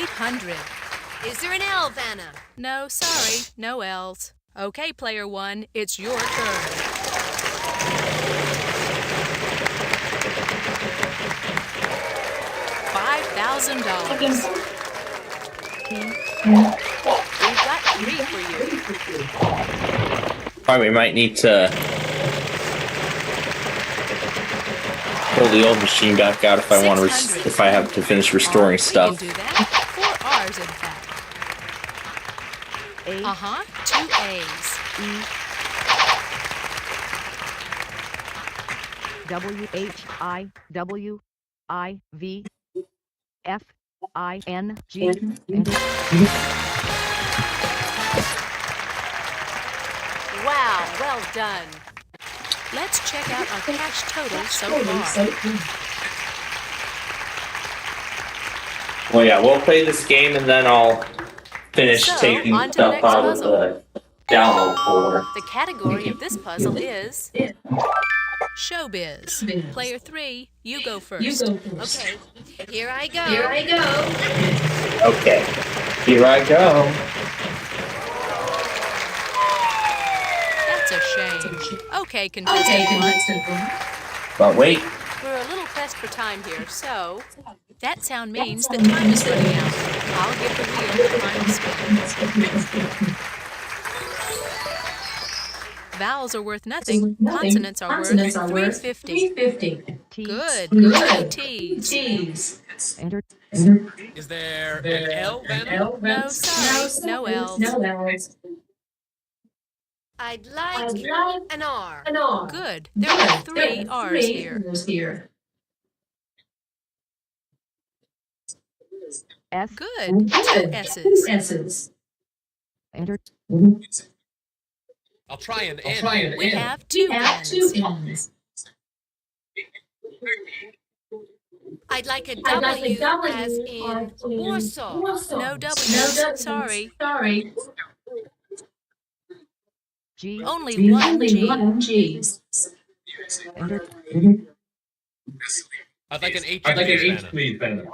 K: $800.
L: Is there an L, Vanna?
K: No, sorry, no L's. Okay, player 1, it's your turn. $5,000. We've got 3 for you.
A: Probably might need to pull the old machine back out if I want to, if I have to finish restoring stuff.
K: We can do that. 4 R's, in fact. Uh-huh, 2 A's.
H: WHIWIVFING.
K: Wow, well done. Let's check out our cash total so far.
A: Well, yeah, we'll play this game and then I'll finish taking
K: on to
A: stuff
K: the next
A: out
K: puzzle.
A: of the download folder.
K: The category of this puzzle is Showbiz. Player 3, you go first.
L: Okay, here I go.
A: Okay, here I go.
K: That's a shame. Okay, contestant 1.
A: But wait,
K: We're a little pressed for time here, so That sound means that time is running out. I'll give the wheel a final spin. Vowels are worth nothing. Consonants are worth $3.50. Good. Good. T's.
M: Is there an L then?
K: No, sorry. No L's.
L: I'd like an R.
K: Good. There are 3 R's here. Good. 2 S's.
M: I'll try an N.
K: We have 2 N's.
L: I'd like a W as in Warsaw.
K: No W's. Sorry. Only one G.
M: I'd like an H, please, Banner.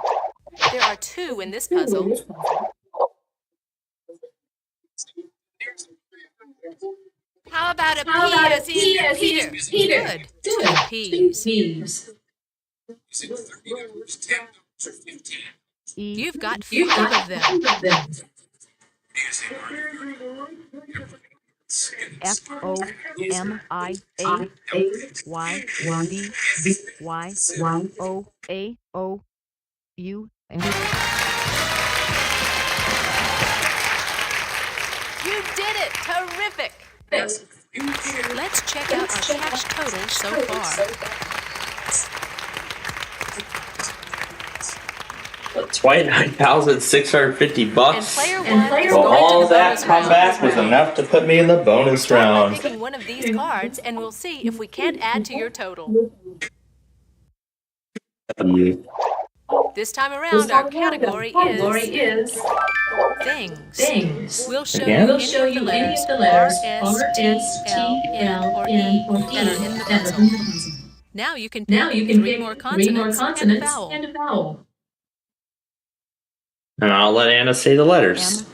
K: There are 2 in this puzzle.
L: How about a P as in Peter?
K: Good. 2 P's. You've got 5 of them.
H: FOMIAYYDYOAU.
K: You did it! Terrific! Let's check out our cash total so far.
A: $29,650.
K: Player one
A: Well, all of that comeback was enough to put me in the bonus round.
K: Picking one of these cards, and we'll see if we can't add to your total. This time around, our category is things. We'll show you any of the letters R, S, T, L, or E that are in the puzzle. Now you can pick 3 more consonants and a vowel.
A: And I'll let Anna say the letters.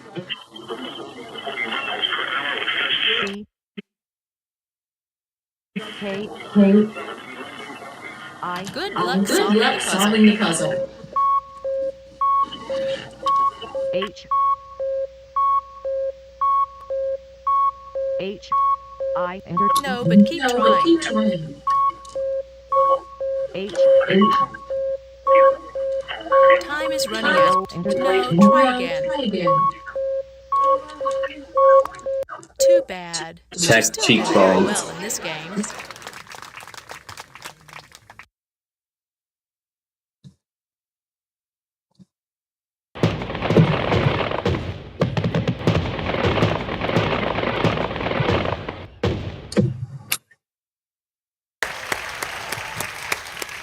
H: K. I.
K: Good luck solving the puzzle.
H: H. I.
K: No, but keep trying.
H: H.
K: Time is running out. No, try again. Too bad.
A: Check
K: Still
A: cheek
K: doing very
A: bones.
K: well in this game.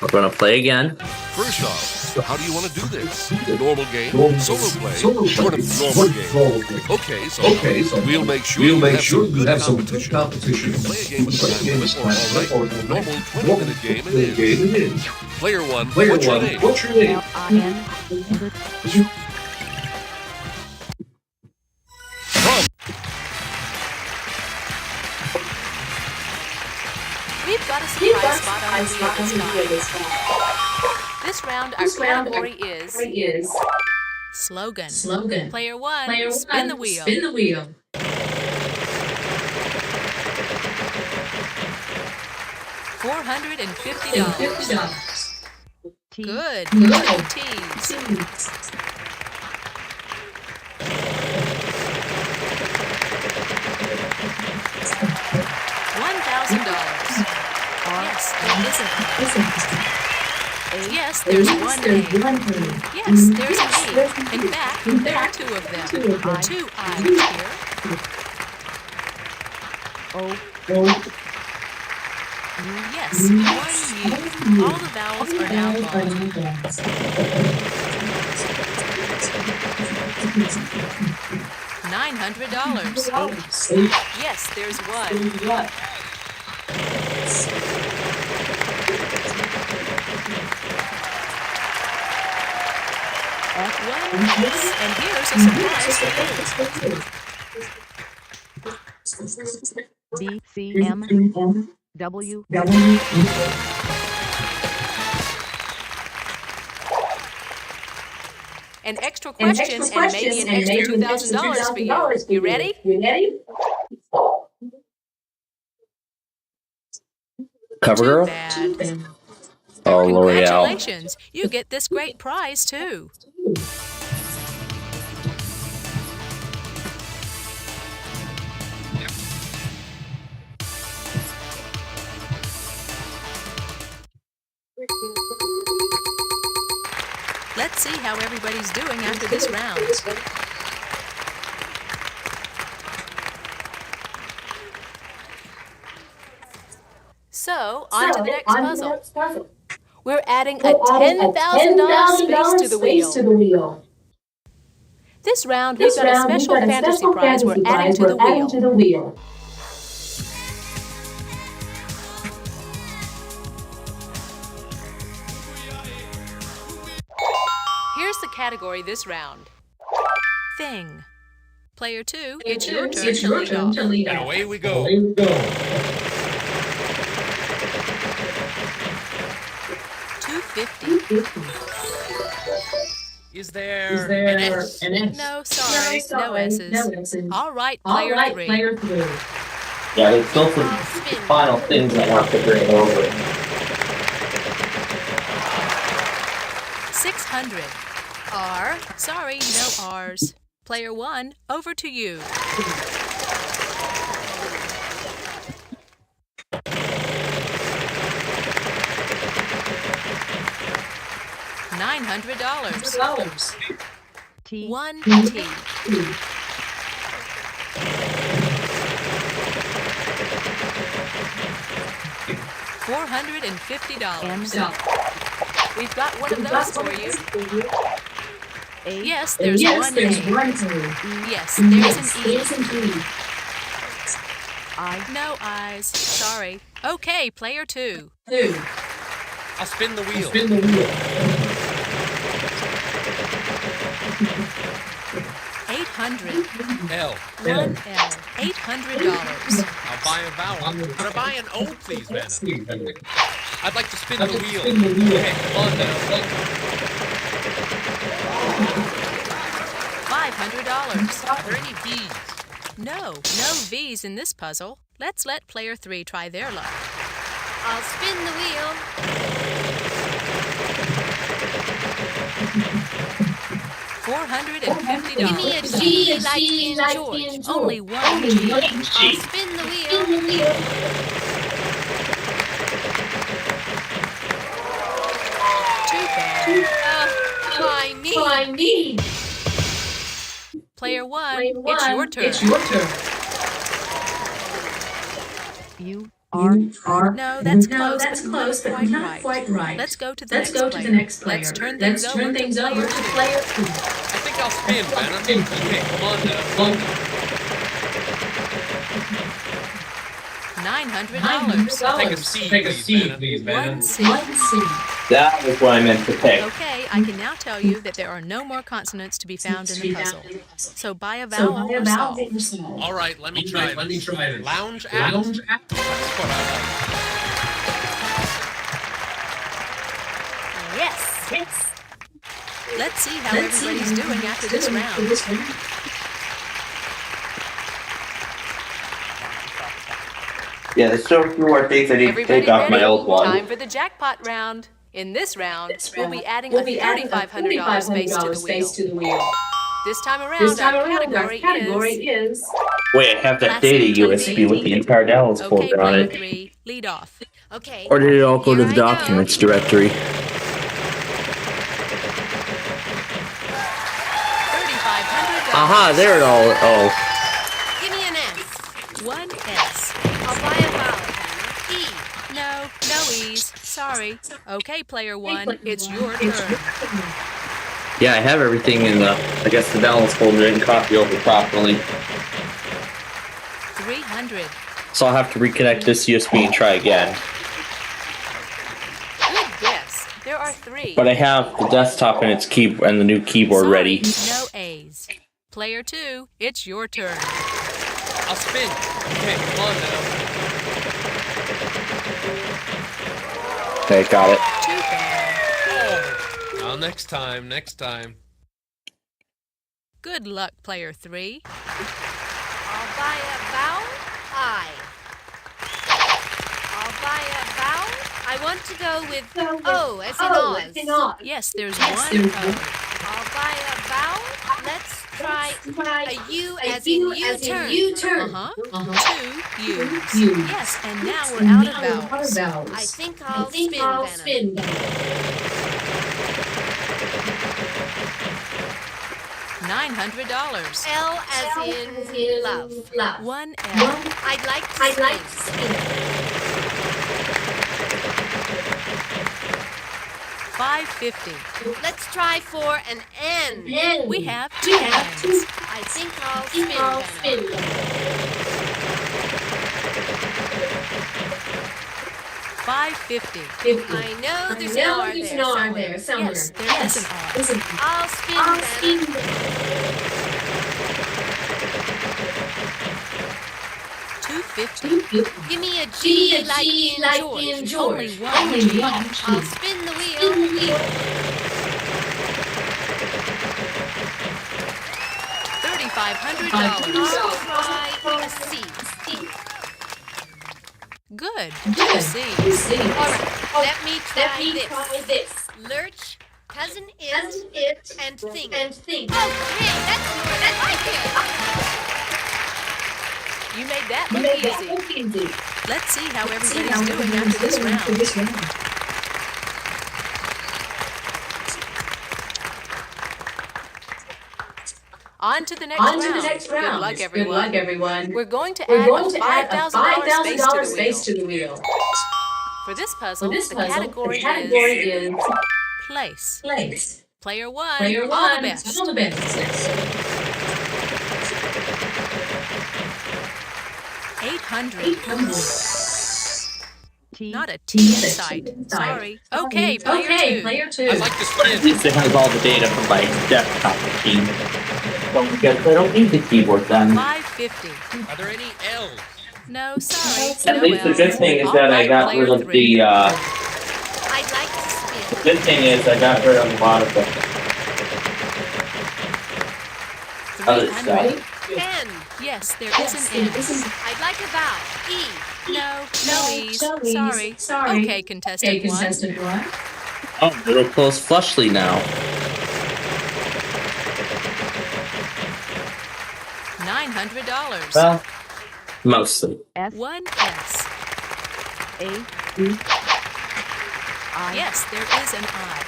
A: We're gonna play again.
J: First off, how do you want to do this? Normal game, solo play, sort of normal game. Okay, so we'll make sure you have some good competition. You can play a game with time limit, all right. Normal 20-minute game it is. Player one, what's your name?
K: We've got a surprise spot on the wheel this time. This round, our category is slogan. Player one, spin the wheel. $450. Good. T's. $1,000. Yes, there's one A. Yes, there's an E. In fact, there are 2 of them. 2 I's here. Yes, 1 U. All the vowels are now gone. $900. Yes, there's 1. And here's a surprise for you.
H: B, C, M, W.
K: an extra question, and maybe an extra $2,000 for you. You ready?
A: Cover
K: Too
A: girl?
K: bad.
A: Oh, L'Oreal.
K: Congratulations, you get this great prize too. Let's see how everybody's doing after this round. So, on to the next puzzle. We're adding a $10,000 space to the wheel. This round, we've got a special fantasy prize we're adding to the wheel. Here's the category this round. Thing. Player 2, it's your turn to lead off.
M: And away we go. Is there an S?
K: No, sorry, no S's. All right, player 3.
A: Yeah, there's still some final things I have to bring over.
K: 600. R. Sorry, no R's. Player 1, over to you. $900. T. 1 T. $450. We've got one of those for you. Yes, there's one A. Yes, there's an E. I. No I's. Sorry. Okay, player 2.
M: I'll spin the wheel.
K: 800.
M: L.
K: 1 L. $800.
M: I'll buy a vowel. Could I buy an O, please, Vanna? I'd like to spin the wheel. Okay, come on now.
K: $500.
M: Are there any V's?
K: No V's in this puzzle. Let's let player 3 try their luck.
L: I'll spin the wheel.
K: $450.
L: Give me a G like in George.
K: Only one G.
L: I'll spin the wheel.
K: Too bad.
L: Why me?
K: Player 1, it's your turn. You are. No, that's close, but not quite right. Let's go to the next player. Let's turn things over to player 2.
M: I think I'll spin, Vanna. Okay, come on now.
K: $900.
M: Take a C, please, Vanna.
K: One C.
A: That was what I meant to pick.
K: Okay, I can now tell you that there are no more consonants to be found in the puzzle. So buy a vowel or solve.
M: All right, let me try this. Lounge out. That's what I like.
K: Yes. Let's see how everybody's doing after this round.
A: Yeah, there's still a few more things I need to take off my old one.
K: Time for the jackpot round. In this round, we'll be adding a $3,500 space to the wheel. This time around, our category is...
A: Wait, I have that data USB with the entire Dallas folder on it.
K: 3, lead off.
L: Okay.
A: Or did it all go to the documents directory?
K: $3,500.
A: Aha, there it all. Oh.
L: Give me an S.
K: One S.
L: I'll buy a vowel. E.
K: No E's. Sorry. Okay, player 1, it's your turn.
A: Yeah, I have everything in the, I guess the balance folder didn't copy over properly.
K: 300.
A: So I'll have to reconnect this USB and try again.
K: Good guess. There are 3.
A: But I have the desktop and its keyboard and the new keyboard ready.
K: No A's. Player 2, it's your turn.
M: I'll spin. Okay, come on now.
A: Okay, got it.
K: Too bad.
M: Oh, well, next time.
K: Good luck, player 3.
L: I'll buy a vowel, I. I'll buy a vowel. I want to go with O as in Oz.
K: Yes, there's one O.
L: I'll buy a vowel. Let's try a U as in U-turn.
K: Two U's. Yes, and now we're out of vowels.
L: I think I'll spin Venom.
K: $900.
L: L as in love.
K: One L.
L: I'd like to spin.
K: $550.
L: Let's try for an N.
K: We have two N's.
L: I think I'll spin Venom.
K: $550.
L: I know there's an R there somewhere.
K: Yes, there is an R.
L: I'll spin Venom.
K: $250.
L: Give me a G like in George.
K: Only one G.
L: I'll spin the wheel.
K: $3,500.
L: I'll try a C.
K: Good. Two C's.
L: All right, let me try this. Lurch, cousin it, and think. Okay, that's more than I did.
K: You made that look easy. Let's see how everybody's doing after this round. On to the next round. Good luck, everyone. We're going to add a $5,000 space to the wheel. For this puzzle, the category is place. Player 1, all the best. $800. Not a T in sight. Sorry. Okay, player 2.
M: I'd like to spin.
A: At least it has all the data from my desktop machine. Because I don't need the keyboard then.
K: $550.
M: Are there any L's?
K: No, sorry.
A: At least the good thing is that I got rid of the,
L: I'd like to spin.
A: the good thing is I got rid of a lot of the other stuff.
L: N.
K: Yes, there is an N.
L: I'd like a vowel. E.
K: No E's. Sorry. Okay, contestant 1.
A: Oh, it'll close flushly now.
K: $900.
A: Well, mostly.
K: One S. Yes, there is an I.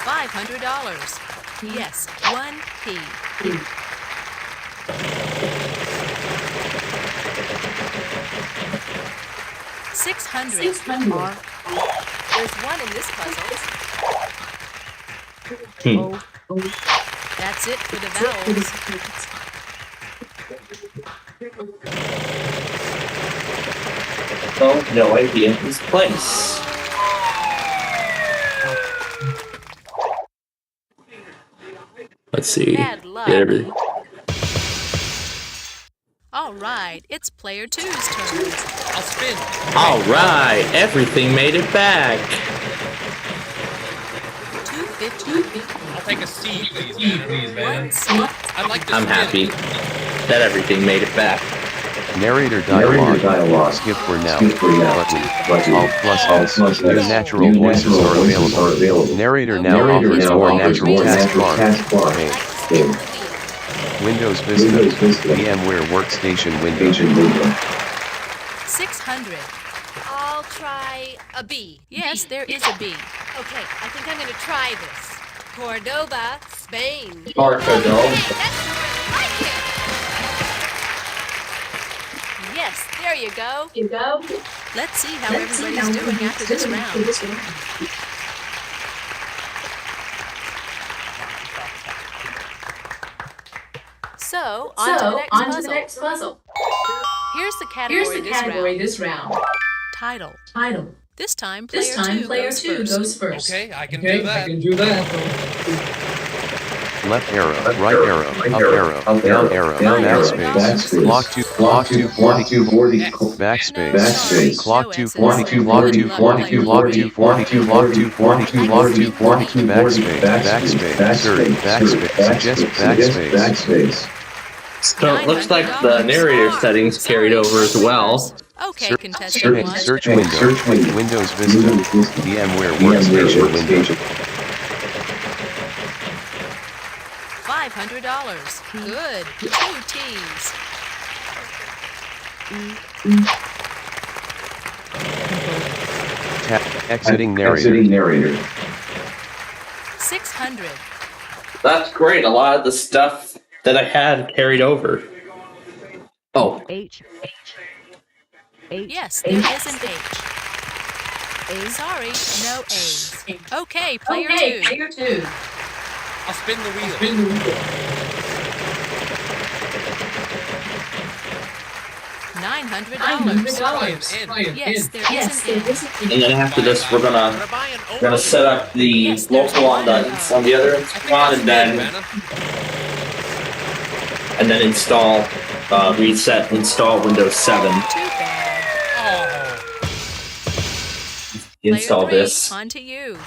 K: $500. Yes, one P. $600. There's one in this puzzle. That's it for the vowels.
A: Oh, no idea his place. Let's see.
K: Bad luck.
A: Get everything.
K: All right, it's player 2's turn.
M: I'll spin.
A: All right, everything made it back.
K: $250.
M: I'll take a C, please, man. I'd like to
A: I'm
M: spin.
A: happy that everything made it back.
N: Narrator dialogue. Skip for now. Button. Alt plus new natural voices are available. Narrator now offers more natural taskbar. Game. Windows Vista. VMware Workstation window.
K: $600.
L: I'll try a B.
K: Yes, there is a B.
L: Okay, I think I'm going to try this. Cordoba, Spain.
A: Cordoba.
L: Hey, that's more like it.
K: Yes, there you go. Let's see how everybody's doing after this round. So, on to the next puzzle. Here's the category this round. Title. This time, player 2 goes first.
M: Okay, I can do that.
N: left arrow, right arrow, up arrow, down arrow, backspace, clock 240, backspace, clock 240, clock 240, clock 240, clock 240, clock 240, backspace, Cerri, backspace, suggest backspace.
A: So it looks like the narrator settings carried over as well.
K: Okay, contestant one.
N: Search window, Windows Vista, VMware Workstation window.
K: $500. Good. 2 T's.
N: Exiting narrator.
K: 600.
A: That's great. A lot of the stuff that I had carried over. Oh.
H: H.
K: Yes, there is an H. Sorry, no A's. Okay, player two.
M: I'll spin the wheel.
K: $900. Yes, there is an N.
A: And then after this, we're gonna set up the local on the other one, and then install install Windows 7. Install
K: Player
A: this.
K: 3, on to you.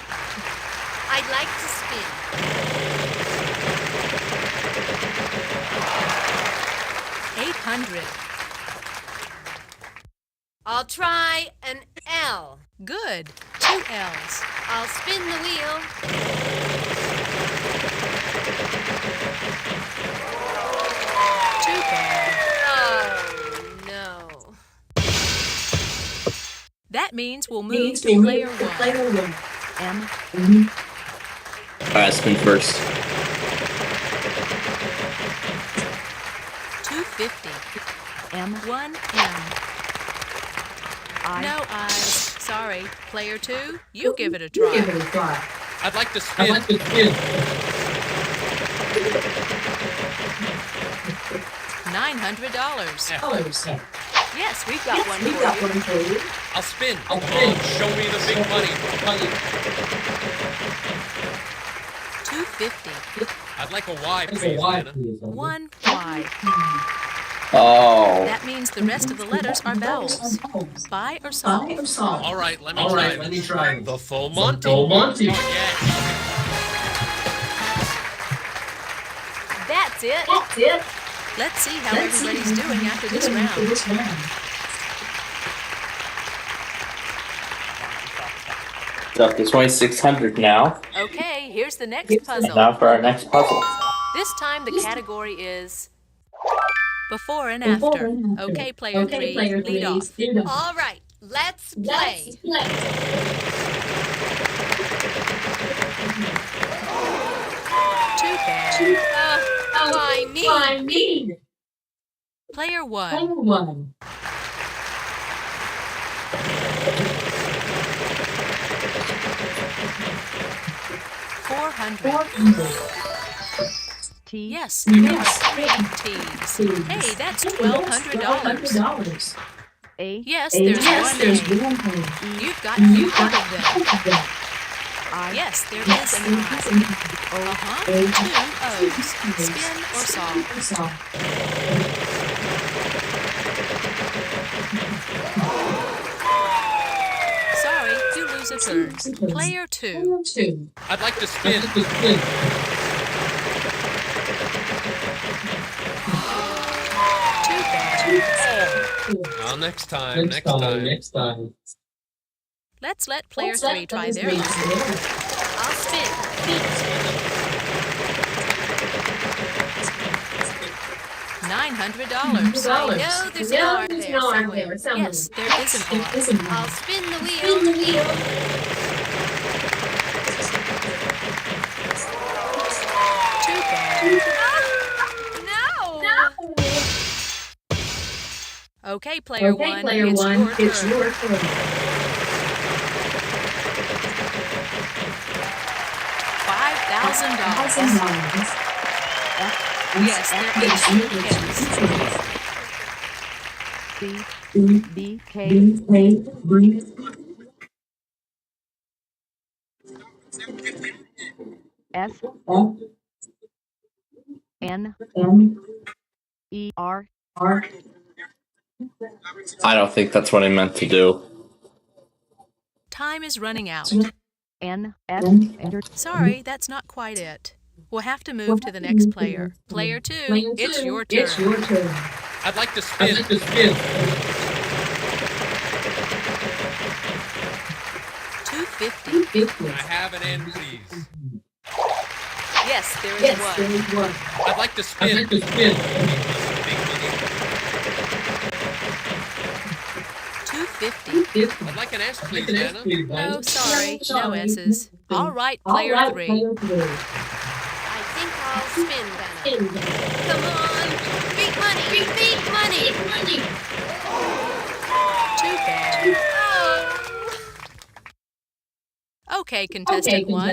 L: I'd like to spin.
K: 800.
L: I'll try an L.
K: Good. 2 L's.
L: I'll spin the wheel.
K: Too bad.
L: Oh, no.
K: That means we'll move to player 1.
H: M.
A: Alright, spin first.
K: 250.
H: M.
K: 1 M. No I's. Sorry. Player 2, you give it a try.
M: I'd like to spin.
K: $900. Yes, we've got one for you.
M: I'll spin. Show me the big money.
K: 250.
M: I'd like a Y, please, Anna.
K: 1 Y.
A: Oh.
K: That means the rest of the letters are vowels. Buy or solve?
M: All right, let me try. The full Monty.
K: That's it. Let's see how everybody's doing after this round.
A: It's up to 2,600 now.
K: Okay, here's the next puzzle.
A: Now for our next puzzle.
K: This time the category is before and after. Okay, player 3, lead off.
L: All right, let's play.
K: Too bad.
L: Why me?
K: Player 1. $400. Yes, there are 3 T's. Hey, that's $1,200. Yes, there's one A. You've got 2 of them. Yes, there is an I. 2 O's. Spin or solve. Sorry, you lose a turn. Player 2.
M: I'd like to spin.
K: Too bad.
M: Well, next time.
K: Let's let player 3 try their luck.
L: I'll spin.
K: $900.
L: I know there's an R there somewhere.
K: Yes, there is an R.
L: I'll spin the wheel.
K: Too bad.
L: No.
K: Okay, player 1, it's your turn. $5,000. Yes, there is
H: C. B. K. S. N-E-R.
A: I don't think that's what I meant to do.
K: Time is running out.
H: N-S.
K: Sorry, that's not quite it. We'll have to move to the next player. Player 2, it's your turn.
M: I'd like to spin.
K: $250.
M: I have an end, please.
K: Yes, there is one.
M: I'd like to spin. Big money.
K: $250.
M: I'd like an S, please, Anna.
K: No, sorry, no S's. All right, player 3.
L: I think I'll spin, Vanna. Come on! Big money! Big money!
K: Too bad. Okay, contestant 1.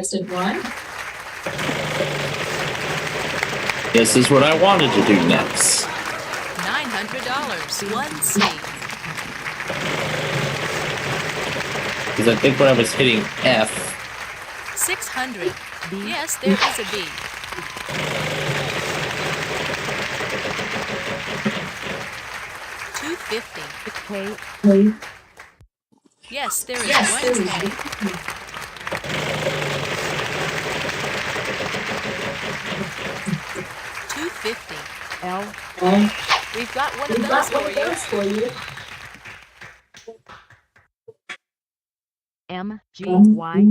A: This is what I wanted to do next.
K: $900. 1C.
A: Because I think when I was hitting F,
K: 600. Yes, there is a B. $250.
H: K.
K: Yes, there is one K. $250.
H: L.
K: We've got one of those for you.
H: M. G. Y.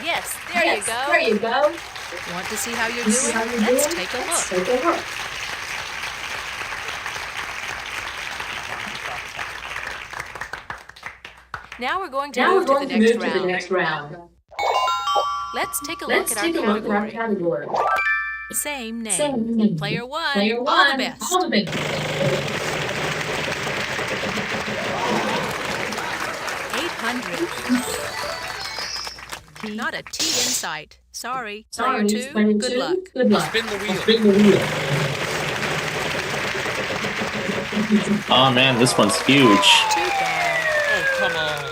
K: Yes, there you go. Want to see how you're doing? Let's take a look. Now we're going to move to the next round. Let's take a look at our category. Same name. Player 1, all the best. 800. Not a T in sight. Sorry. Player 2, good luck.
M: Spin the wheel.
A: oh man, this one's huge.
K: Too bad.
M: Oh, come on.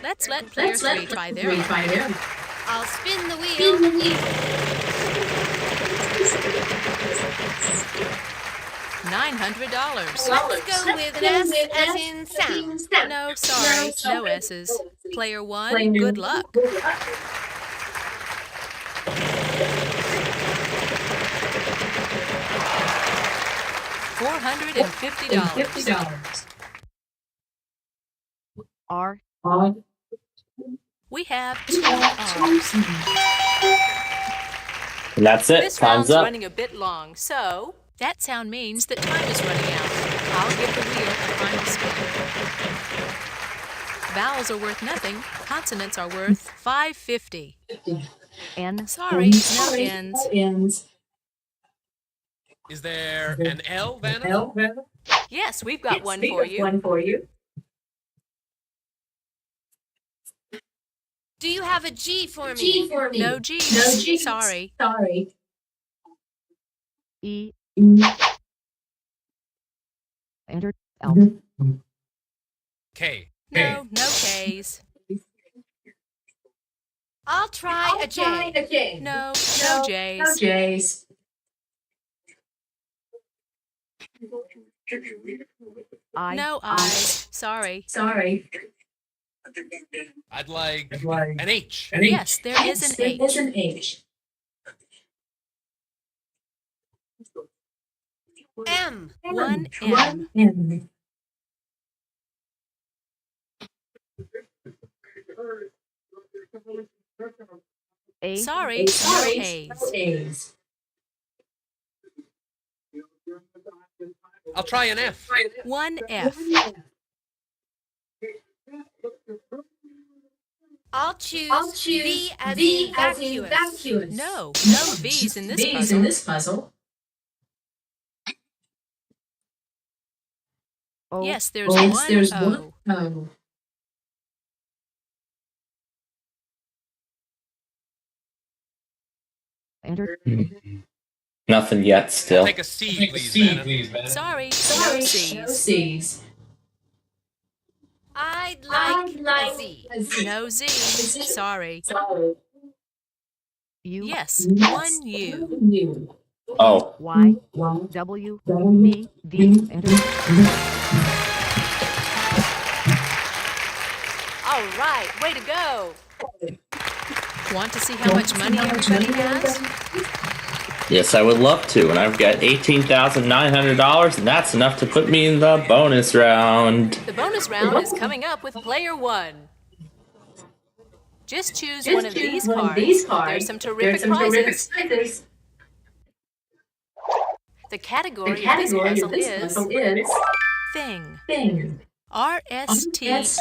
K: Let's let player 3 try their luck.
L: I'll spin the wheel.
K: $900.
L: Let's go with an S as in sound.
K: No, sorry, no S's. Player 1, good luck. $450.
H: R.
K: We have 2 R's.
A: And that's it.
K: This
A: Time's
K: round's
A: up.
K: running a bit long, so that sound means that time is running out. I'll give the wheel a final spin. Vowels are worth nothing. Consonants are worth $5.50.
H: N.
K: Sorry, no N's.
M: Is there an L, Vanna?
K: Yes, we've got one for you.
L: Do you have a G for me?
K: No G's. Sorry.
H: E. Enter L.
M: K.
K: No K's.
L: I'll try a J.
K: No J's.
H: I.
K: No I's. Sorry.
M: I'd like an H.
K: Yes, there is an H.
L: M.
K: One M.
H: A.
K: Sorry, no A's.
M: I'll try an F.
K: One F.
L: I'll choose V as in vacuous.
K: No V's in this puzzle.
H: O.
K: Yes, there's one O.
H: Enter.
A: Nothing yet still.
M: Take a C, please, Vanna.
K: Sorry, no C's.
L: I I'd like a Z.
K: No Z. Sorry. Yes, one U.
A: Oh.
H: Y, W, B, D, enter.
K: All right, way to go. Want to see how much money everybody has?
A: Yes, I would love to, and I've got $18,900, and that's enough to put me in the bonus round.
K: The bonus round is coming up with player 1. Just choose one of these cards. There's some terrific prizes. The category of this puzzle is Thing. R-S-T-L-N-E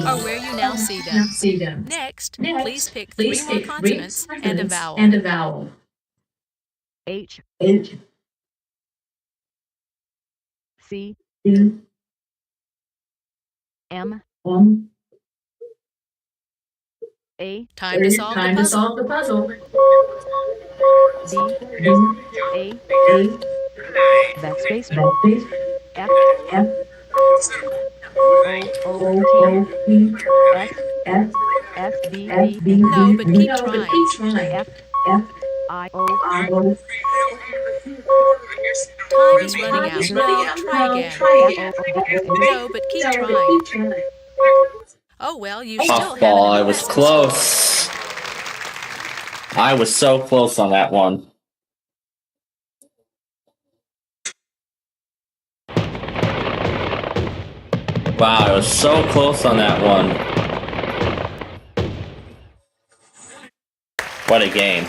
K: are where you now see them. Next, please pick 3 more consonants and a vowel.
H: H, C, M, A.
K: Time to solve the puzzle.
H: D, A, backspace, F, O, T, S, B,
K: No, but keep trying.
H: F, I, O.
K: Time is running out. No, try again. No, but keep trying. Oh, well, you still haven't.
A: Puffball, I was close. I was so close on that one. Wow, I was so close on that one. What a game.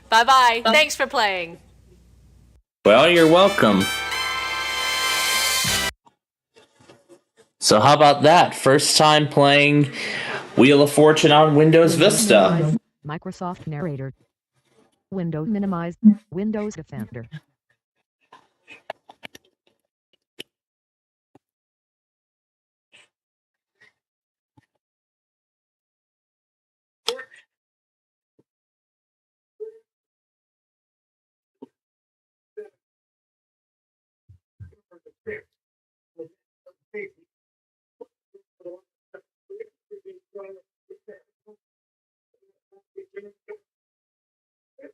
K: Bye-bye. Thanks for playing.
A: Well, you're welcome. So how about that? First time playing Wheel of Fortune on Windows Vista.
H: Microsoft Narrator. Windows Minimize. Windows Defender.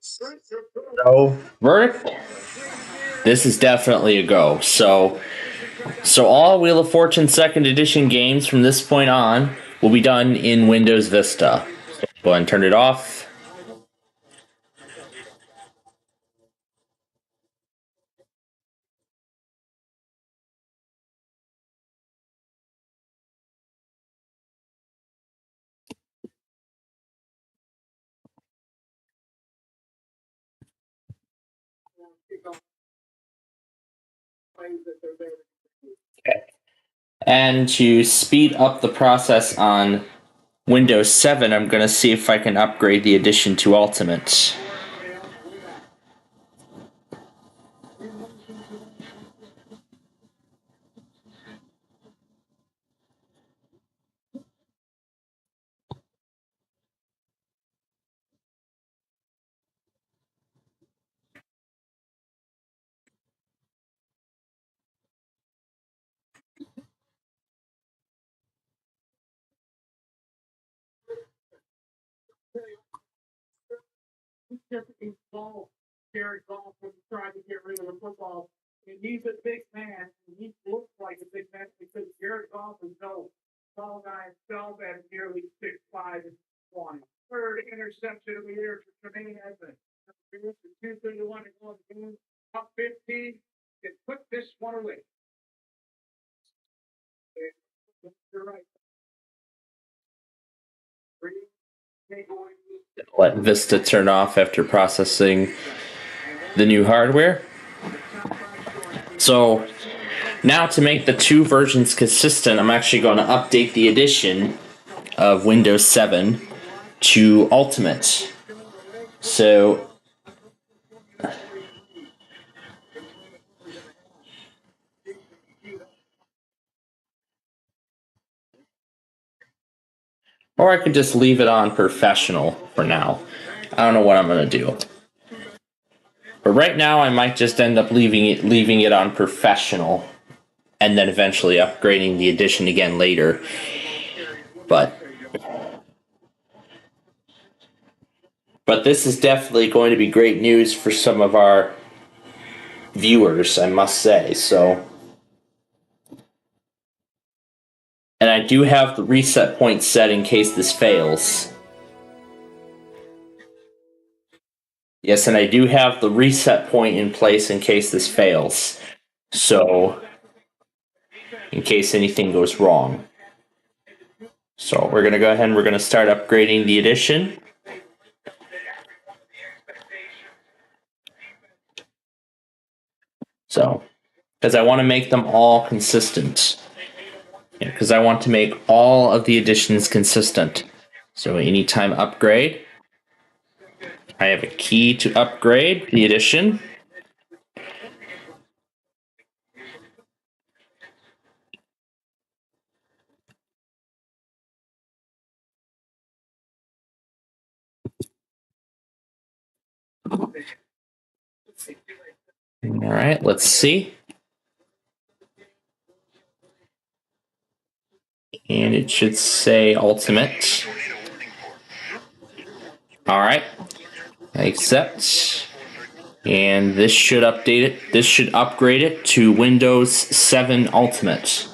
A: So, verdict? This is definitely a go. So all Wheel of Fortune 2nd Edition games from this point on will be done in Windows Vista. So go ahead and turn it off. Okay. And to speed up the process on Windows 7, I'm going to see if I can upgrade the edition to Ultimate.
D: Jared Goff was trying to get rid of the football, and he's a big man, and he looks like a big man because Jared Goff is no small guy himself at nearly 6'5" and 20. Third interception of the year for Tremaine Edmonds. 2:31 to go in the game, up 15, and put this one away. You're right.
A: Let Vista turn off after processing the new hardware. So now to make the two versions consistent, I'm actually going to update the edition of Windows 7 to Ultimate. So or I could just leave it on Professional for now. I don't know what I'm going to do. But right now I might just end up leaving it on Professional. and then eventually upgrading the edition again later. But this is definitely going to be great news for some of our viewers, I must say. So, and I do have the reset point set in case this fails. Yes, and I do have the reset point in place in case this fails. So, in case anything goes wrong. So we're going to go ahead and we're going to start upgrading the edition. So, because I want to make them all consistent. Because I want to make all of the editions consistent. So anytime upgrade, I have a key to upgrade the edition. All right, let's see. And it should say ultimate. All right, I accept. And this should update it. This should upgrade it to Windows 7 Ultimate.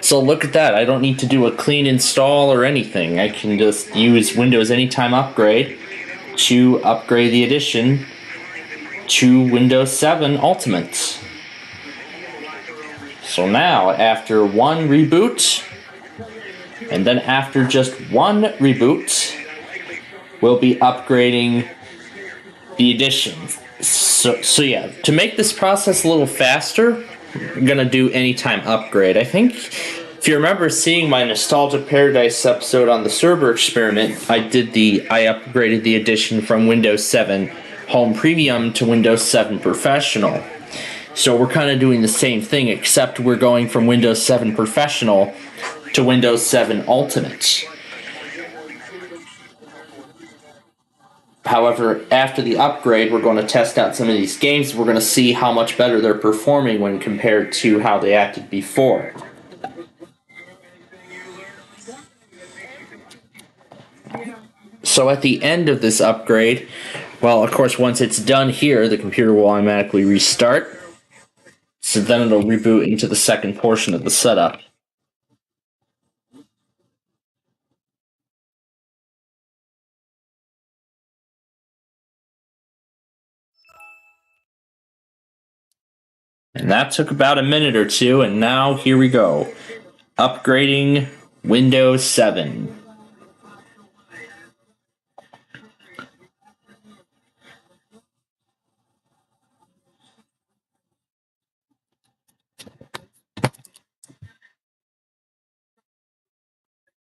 A: So look at that. I don't need to do a clean install or anything. I can just use Windows Anytime Upgrade to upgrade the edition to Windows 7 Ultimate. So now, after one reboot, and then after just one reboot, we'll be upgrading the edition. So yeah, to make this process a little faster, I'm going to do Anytime Upgrade. I think, if you remember seeing my Nostalgia Paradise episode on the server experiment, I upgraded the edition from Windows 7 Home Premium to Windows 7 Professional. So we're kind of doing the same thing, except we're going from Windows 7 Professional to Windows 7 Ultimate. However, after the upgrade, we're going to test out some of these games. We're going to see how much better they're performing when compared to how they acted before. So at the end of this upgrade, well, of course, once it's done here, the computer will automatically restart. So then it'll reboot into the second portion of the setup. And that took about a minute or two, and now here we go. Upgrading Windows 7.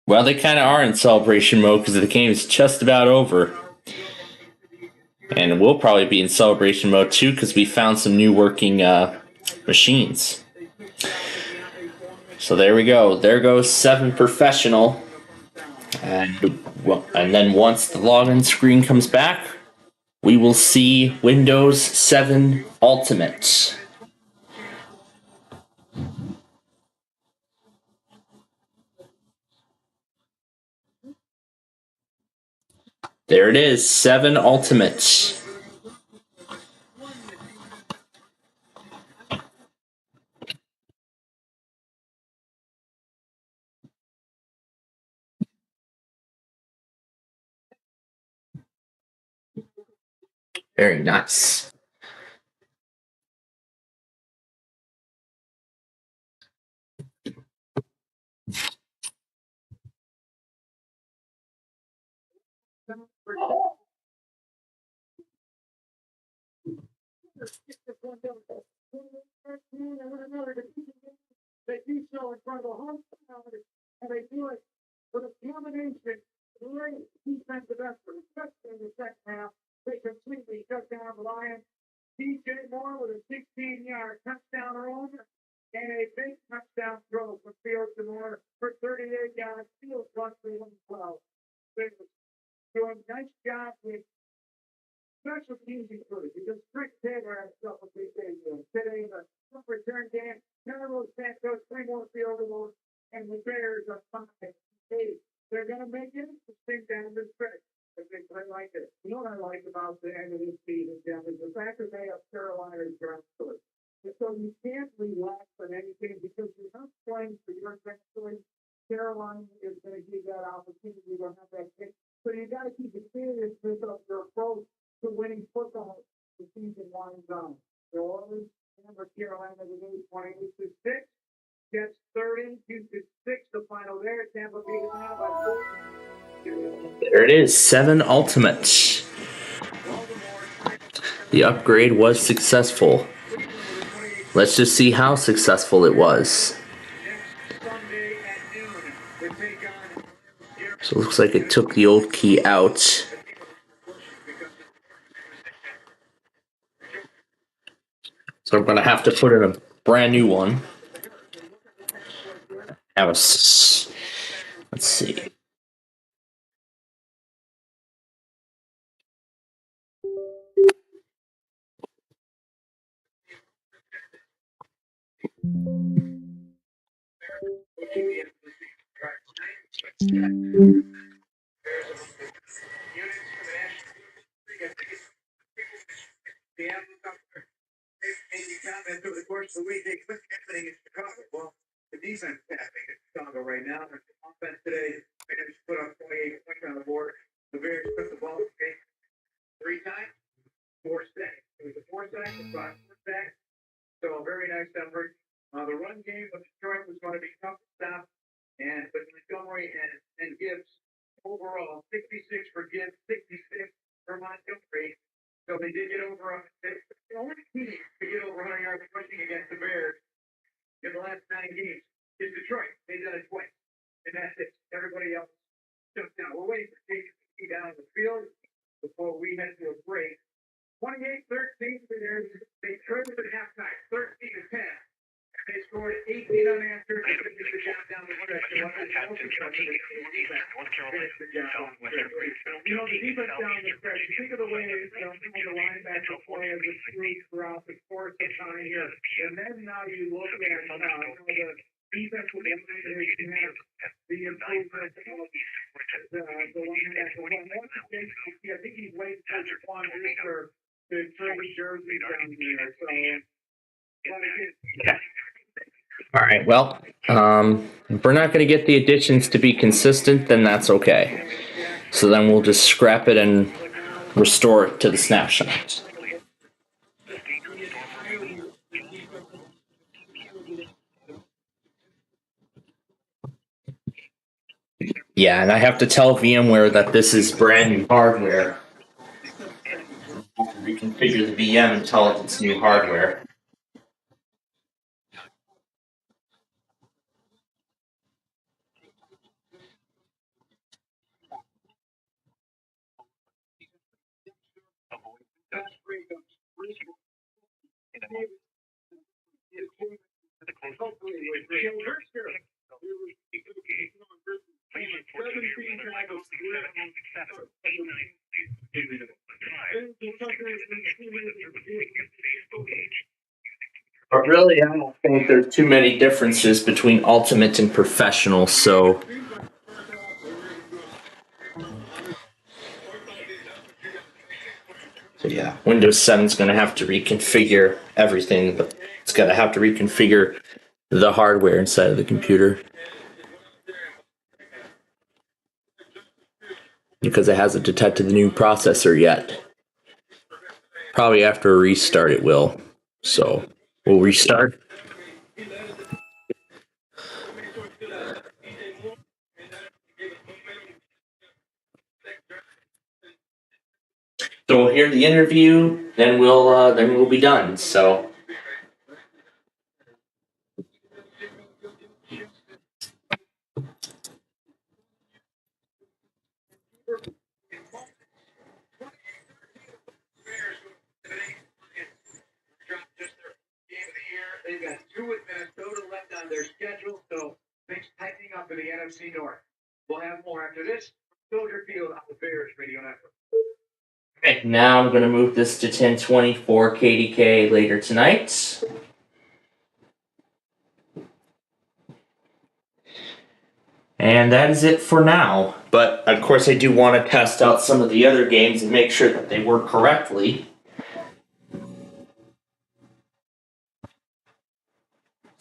A: Well, they kind of are in celebration mode because the game is just about over. And we'll probably be in celebration mode too because we found some new working machines. So there we go. There goes 7 Professional. And then once the login screen comes back, we will see Windows 7 Ultimate. There it is, 7 Ultimate. Very nice.
D: They do so in front of a home crowd, and they do it with a combination great defensive effort, especially in the second half. They completely shut down the Lions. DJ Moore with a 16-yard touchdown run and a big touchdown throw from Fields to Moore for 38 yards. Fields won for 112. They were doing a nice job with special teams included because Rick Taylor has stuff with these days. Today, the return game, Carlos Santos, 3 more field goals, and the Bears are 5-8. They're going to make it interesting down the stretch. I like it. You know what I like about the end of this season, Jeff, is the fact that they have Carolina's draft choice. And so you can't relax on anything because you're not playing for your draft choice. Carolina is going to give that opportunity to have that pick. So you got to keep the seriousness of your approach to winning football the season winds on. New Orleans, remember Carolina with 28-6, gets 30-6, the final there. Tampa beat it now by 4.
A: There it is, 7 ultimates. The upgrade was successful. Let's just see how successful it was. So it looks like it took the old key out. So I'm going to have to put in a brand new one. Let's see.
D: Comment over the course of the week, they quit happening in Chicago. Well, the defense is happening in Chicago right now. The offense today finished put up 28 points on the board. The Bears took the ball 3 times, 4 sacks. It was a 4 sack, a 5 sack. So a very nice effort. The run game of Detroit was going to be tough to stop, and but Montgomery and Gibbs overall 66 for Gibbs, 66 for Montgomery. So they did get over on the only team to get over 100 yards rushing against the Bears in the last 9 games is Detroit. They did it twice, and that's it. Everybody else jumped down. We're waiting for Jason to be down in the field before we head to a break. 28-13, they trailed at halftime, 13-10. They scored 18 unanswered. They finished the job down the stretch. You know, the defense down the stretch. You think of the way the linebacker play as a streak throughout the course of time here. And then now you look at the defense with the improvement of the linebacker. I think he's waiting for Juan Rooster to trade jersey down here. So,
A: yeah. All right, well, if we're not going to get the additions to be consistent, then that's okay. So then we'll just scrap it and restore it to the snapshot. Yeah, and I have to tell VMware that this is brand new hardware. Reconfigure the VM and tell it it's new hardware. But really, I don't think there's too many differences between Ultimate and Professional, so yeah, Windows 7 is going to have to reconfigure everything, but it's going to have to reconfigure the hardware inside of the computer because it hasn't detected the new processor yet. Probably after a restart it will. So we'll restart. So we'll hear the interview, then we'll be done. So.
D: They've got 2 with Minnesota left on their schedule, so things tightening up in the NFC North. We'll have more after this. Soldier Field on the Bears Radio Network.
A: Okay, now I'm going to move this to 1024 KDK later tonight. And that is it for now. But, of course, I do want to test out some of the other games and make sure that they work correctly.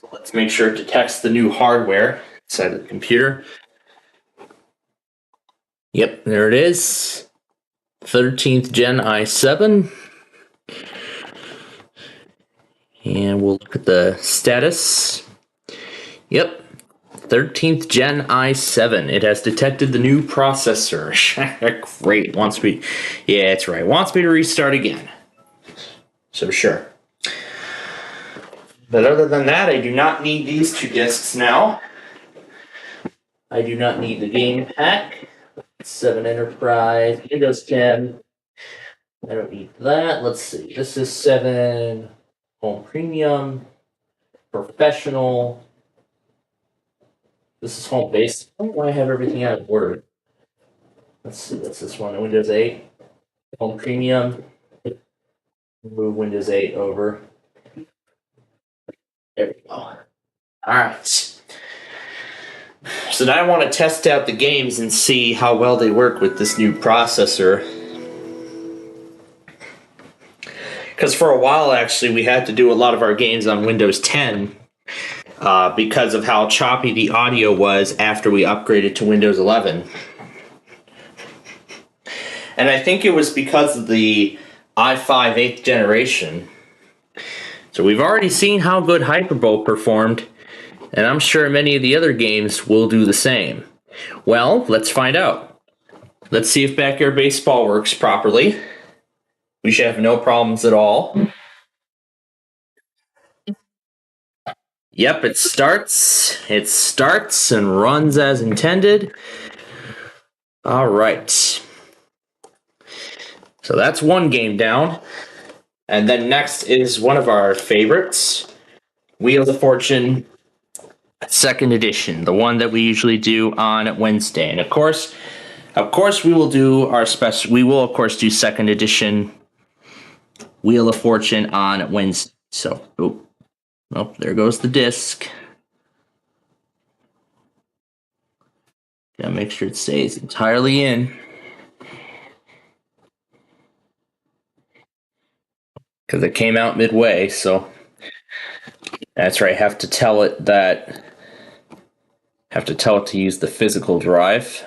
A: So let's make sure to test the new hardware inside of the computer. Yep, there it is. 13th Gen i7. And we'll look at the status. Yep. 13th Gen i7. It has detected the new processor. Great. Wants me. Yeah, that's right. Wants me to restart again. So sure. But other than that, I do not need these two discs now. I do not need the game pack. 7 Enterprise, Windows 10. I don't need that. Let's see. This is 7 Home Premium, Professional. This is home base. I don't know why I have everything out of order. Let's see, what's this one? Windows 8. Home Premium. Move Windows 8 over. There we go. Alright. So now I want to test out the games and see how well they work with this new processor. Because for a while, actually, we had to do a lot of our games on Windows 10. Because of how choppy the audio was after we upgraded to Windows 11. And I think it was because of the i5 8th generation. So we've already seen how good Hyperbow performed, and I'm sure many of the other games will do the same. Well, let's find out. Let's see if Backyard Baseball works properly. We should have no problems at all. Yep, it starts and runs as intended. All right. So that's one game down. And then next is one of our favorites, Wheel of Fortune 2nd edition, the one that we usually do on Wednesday. And of course we will do our special, we will of course do 2nd edition Wheel of Fortune on Wednesday. So, oh, there goes the disc. Gotta make sure it stays entirely in. Because it came out midway, so that's right. Have to tell it to use the physical drive.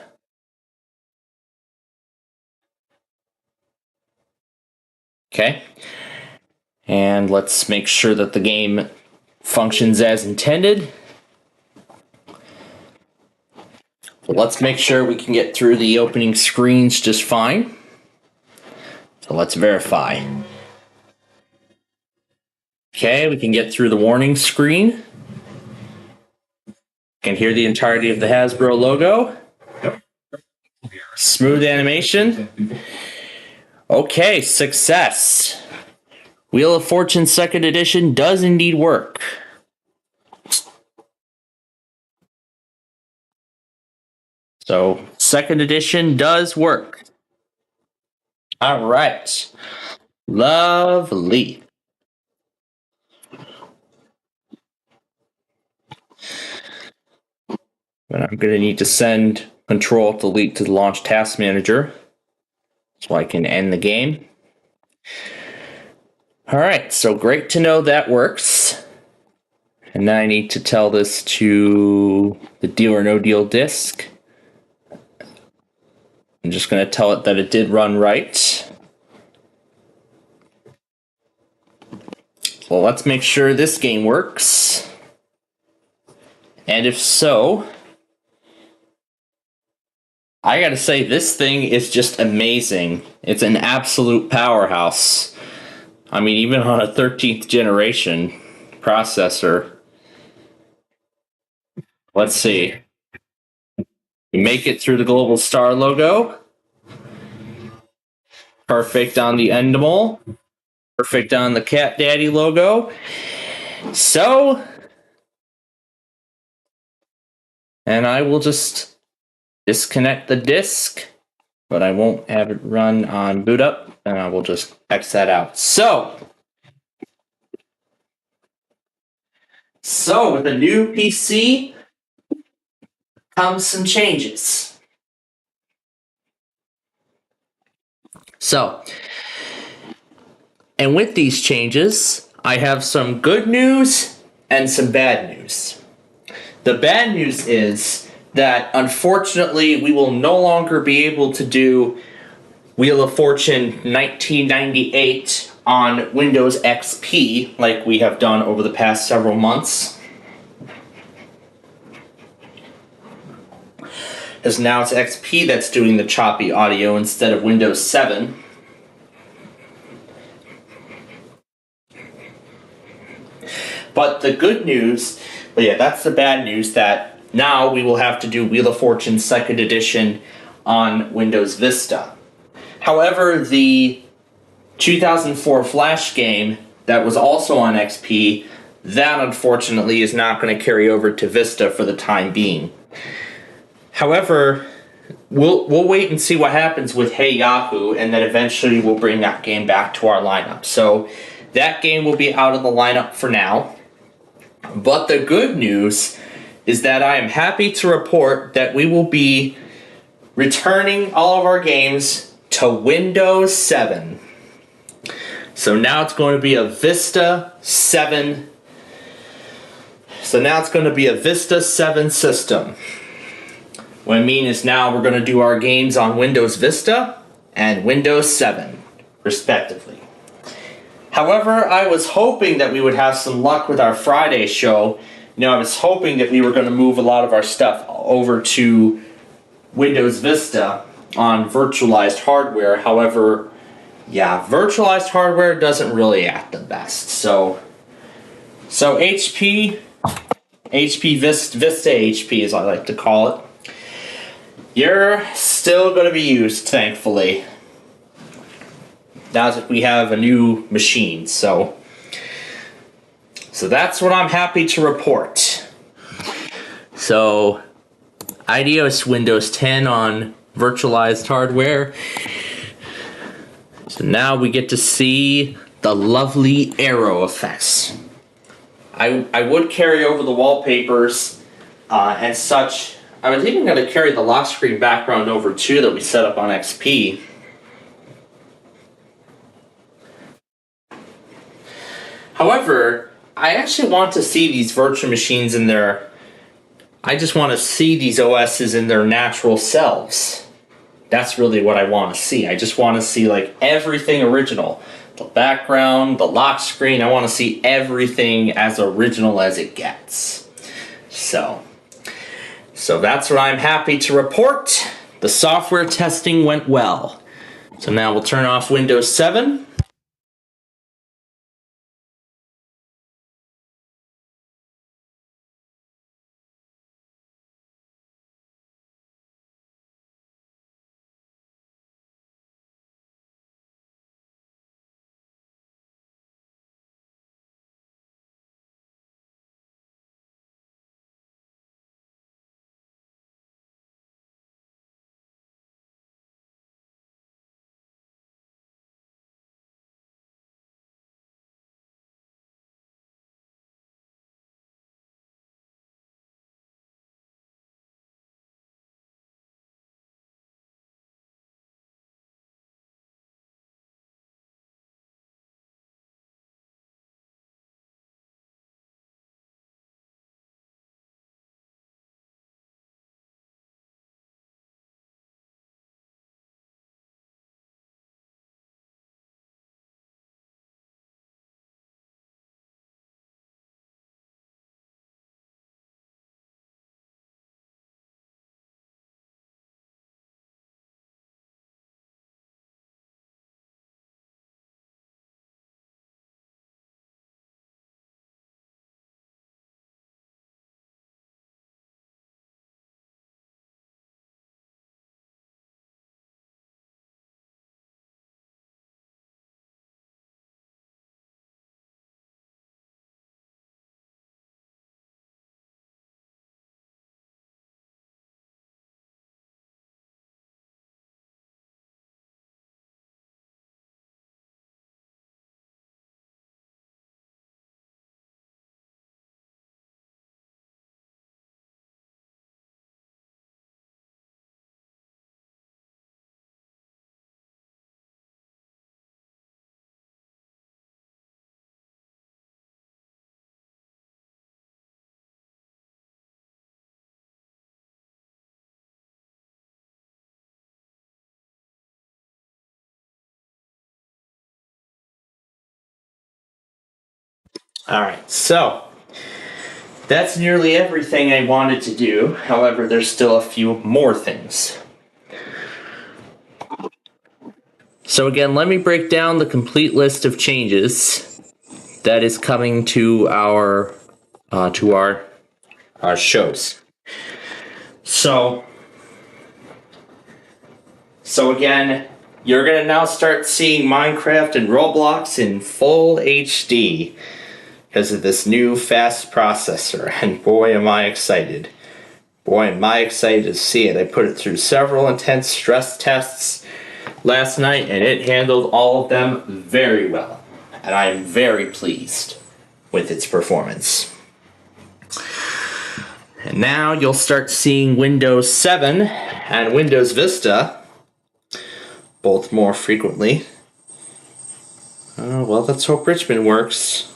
A: Okay. And let's make sure that the game functions as intended. So let's make sure we can get through the opening screens just fine. So let's verify. Okay, we can get through the warning screen. Can hear the entirety of the Hasbro logo. Smooth animation. Okay, success. Wheel of Fortune 2nd edition does indeed work. So, 2nd edition does work. All right. Lovely. But I'm going to need to send Control-Delete to the Launch Task Manager so I can end the game. All right, so great to know that works. And now I need to tell this to the Deal or No Deal disk. I'm just going to tell it that it did run right. Well, let's make sure this game works. And if so, I gotta say, this thing is just amazing. It's an absolute powerhouse. I mean, even on a 13th generation processor. Let's see. We make it through the Global Star logo. Perfect on the Endemol. Perfect on the Cat Daddy logo. So, and I will just disconnect the disk, but I won't have it run on boot up. We'll just X that out. So with the new PC comes some changes. And with these changes, I have some good news and some bad news. The bad news is that unfortunately we will no longer be able to do Wheel of Fortune 1998 on Windows XP like we have done over the past several months. As now it's XP that's doing the choppy audio instead of Windows 7. But the good news, that's the bad news, that now we will have to do Wheel of Fortune 2nd Edition on Windows Vista. However, the 2004 Flash game that was also on XP, that unfortunately is not going to carry over to Vista for the time being. However, we'll wait and see what happens with Hey Yahoo, and then eventually we'll bring that game back to our lineup. So that game will be out of the lineup for now. But the good news is that I am happy to report that we will be returning all of our games to Windows 7. So now it's going to be a Vista 7. So now it's going to be a Vista 7 system. What I mean is now we're going to do our games on Windows Vista and Windows 7, respectively. However, I was hoping that we would have some luck with our Friday show. I was hoping that we were going to move a lot of our stuff over to Windows Vista on virtualized hardware. However, virtualized hardware doesn't really act the best. So HP Vista HP, as I like to call it, you're still going to be used, thankfully. Now that we have a new machine, so that's what I'm happy to report. So, adios Windows 10 on virtualized hardware. So now we get to see the lovely arrow effects. I would carry over the wallpapers and such. I was even going to carry the lock screen background over too that we set up on XP. However, I actually want to see these virtual machines in their... I just want to see these OSs in their natural selves. That's really what I want to see. I just want to see like everything original. The background, the lock screen, I want to see everything as original as it gets. So that's what I'm happy to report. The software testing went well. So now we'll turn off Windows 7. Alright, so that's nearly everything I wanted to do. However, there's still a few more things. So again, let me break down the complete list of changes that is coming to our shows. So again, you're gonna now start seeing Minecraft and Roblox in full HD because of this new fast processor, and boy am I excited. Boy am I excited to see it. I put it through several intense stress tests last night, and it handled all of them very well, and I am very pleased with its performance. And now you'll start seeing Windows 7 and Windows Vista both more frequently. Well, let's hope Richmond works.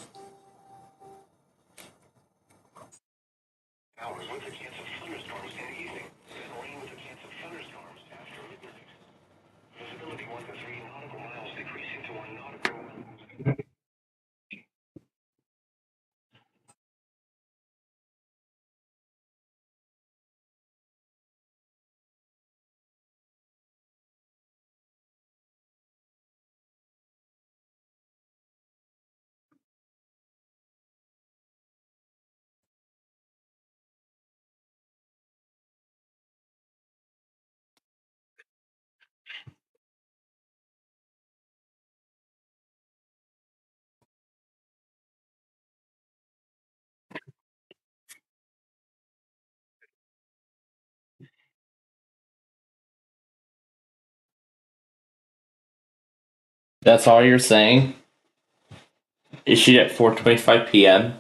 A: That's all you're saying? Issued at 4:25 p.m.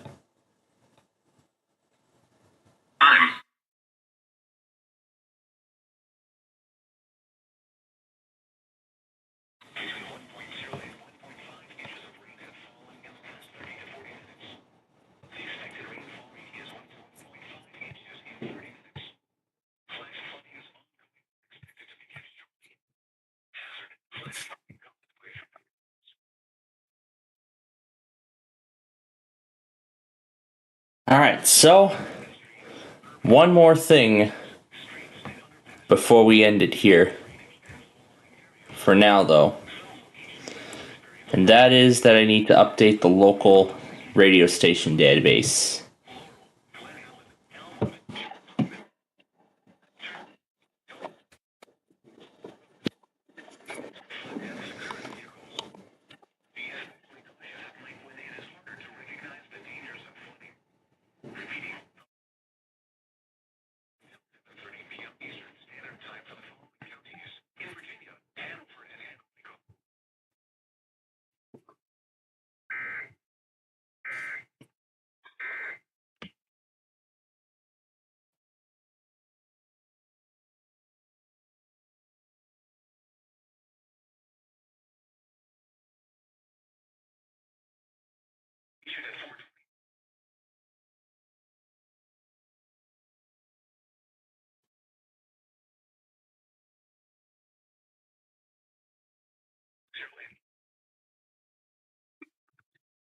A: Alright, so one more thing before we end it here. For now, though. And that is that I need to update the local radio station database.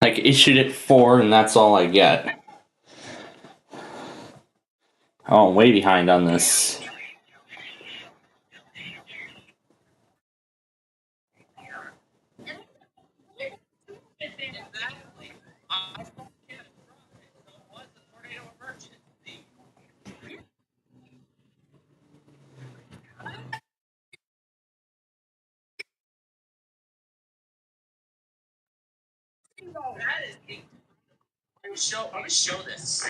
A: Like, issued at 4, and that's all I get. Oh, I'm way behind on this.
O: I'm gonna show this.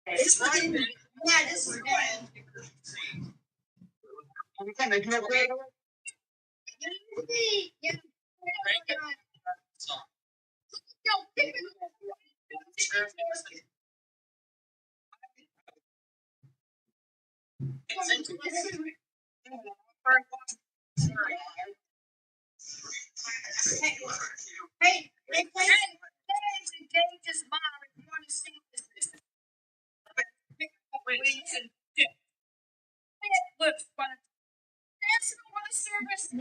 O: It's right there. Yeah, this is good. Hey, they play Engage's mom if you want to see this. Looks fun. National Weather Service in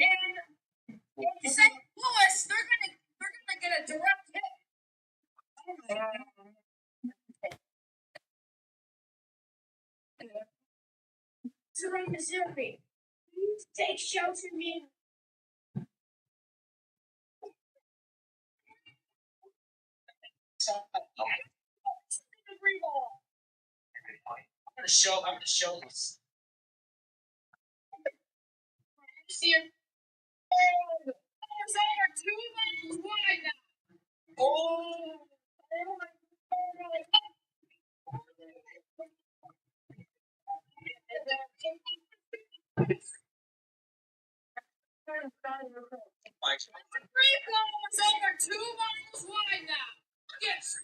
O: St. Louis, they're gonna get a direct hit.
G: Cerri, Missouri. Please take shelter near.
O: I'm gonna show this.
G: See it. Oh, it's over 2 miles wide now. Oh, the free flow is over 2 miles wide now. Yes.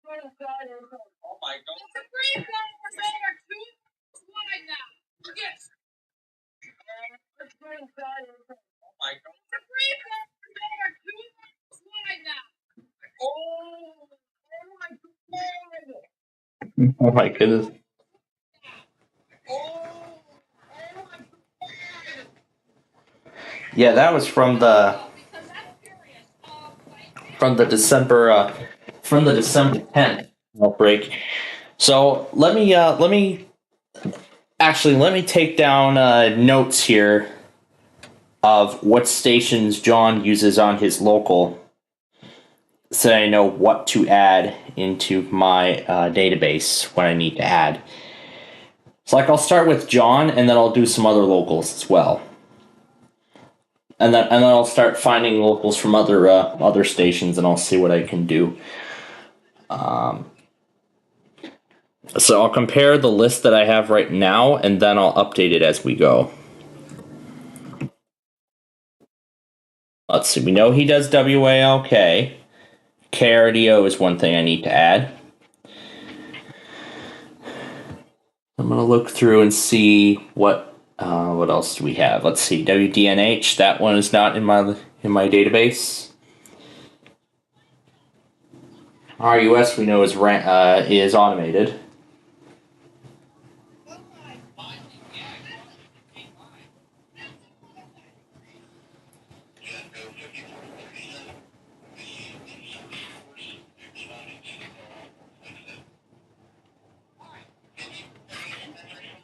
O: Oh my God.
G: The free flow is over 2 miles wide now. Yes.
O: Oh my God.
G: The free flow is over 2 miles wide now.
O: Oh
G: my God.
A: Oh my goodness. Yeah, that was from the December 10th outbreak. So let me take down notes here of what stations John uses on his local, so I know what to add into my database when I need to add. So I'll start with John, and then I'll do some other locals as well. And then I'll start finding locals from other stations, and I'll see what I can do. So I'll compare the list that I have right now, and then I'll update it as we go. Let's see. We know he does WALK. KRDO is one thing I need to add. I'm gonna look through and see what else do we have. Let's see. WDNH. That one is not in my database. RUS we know is automated.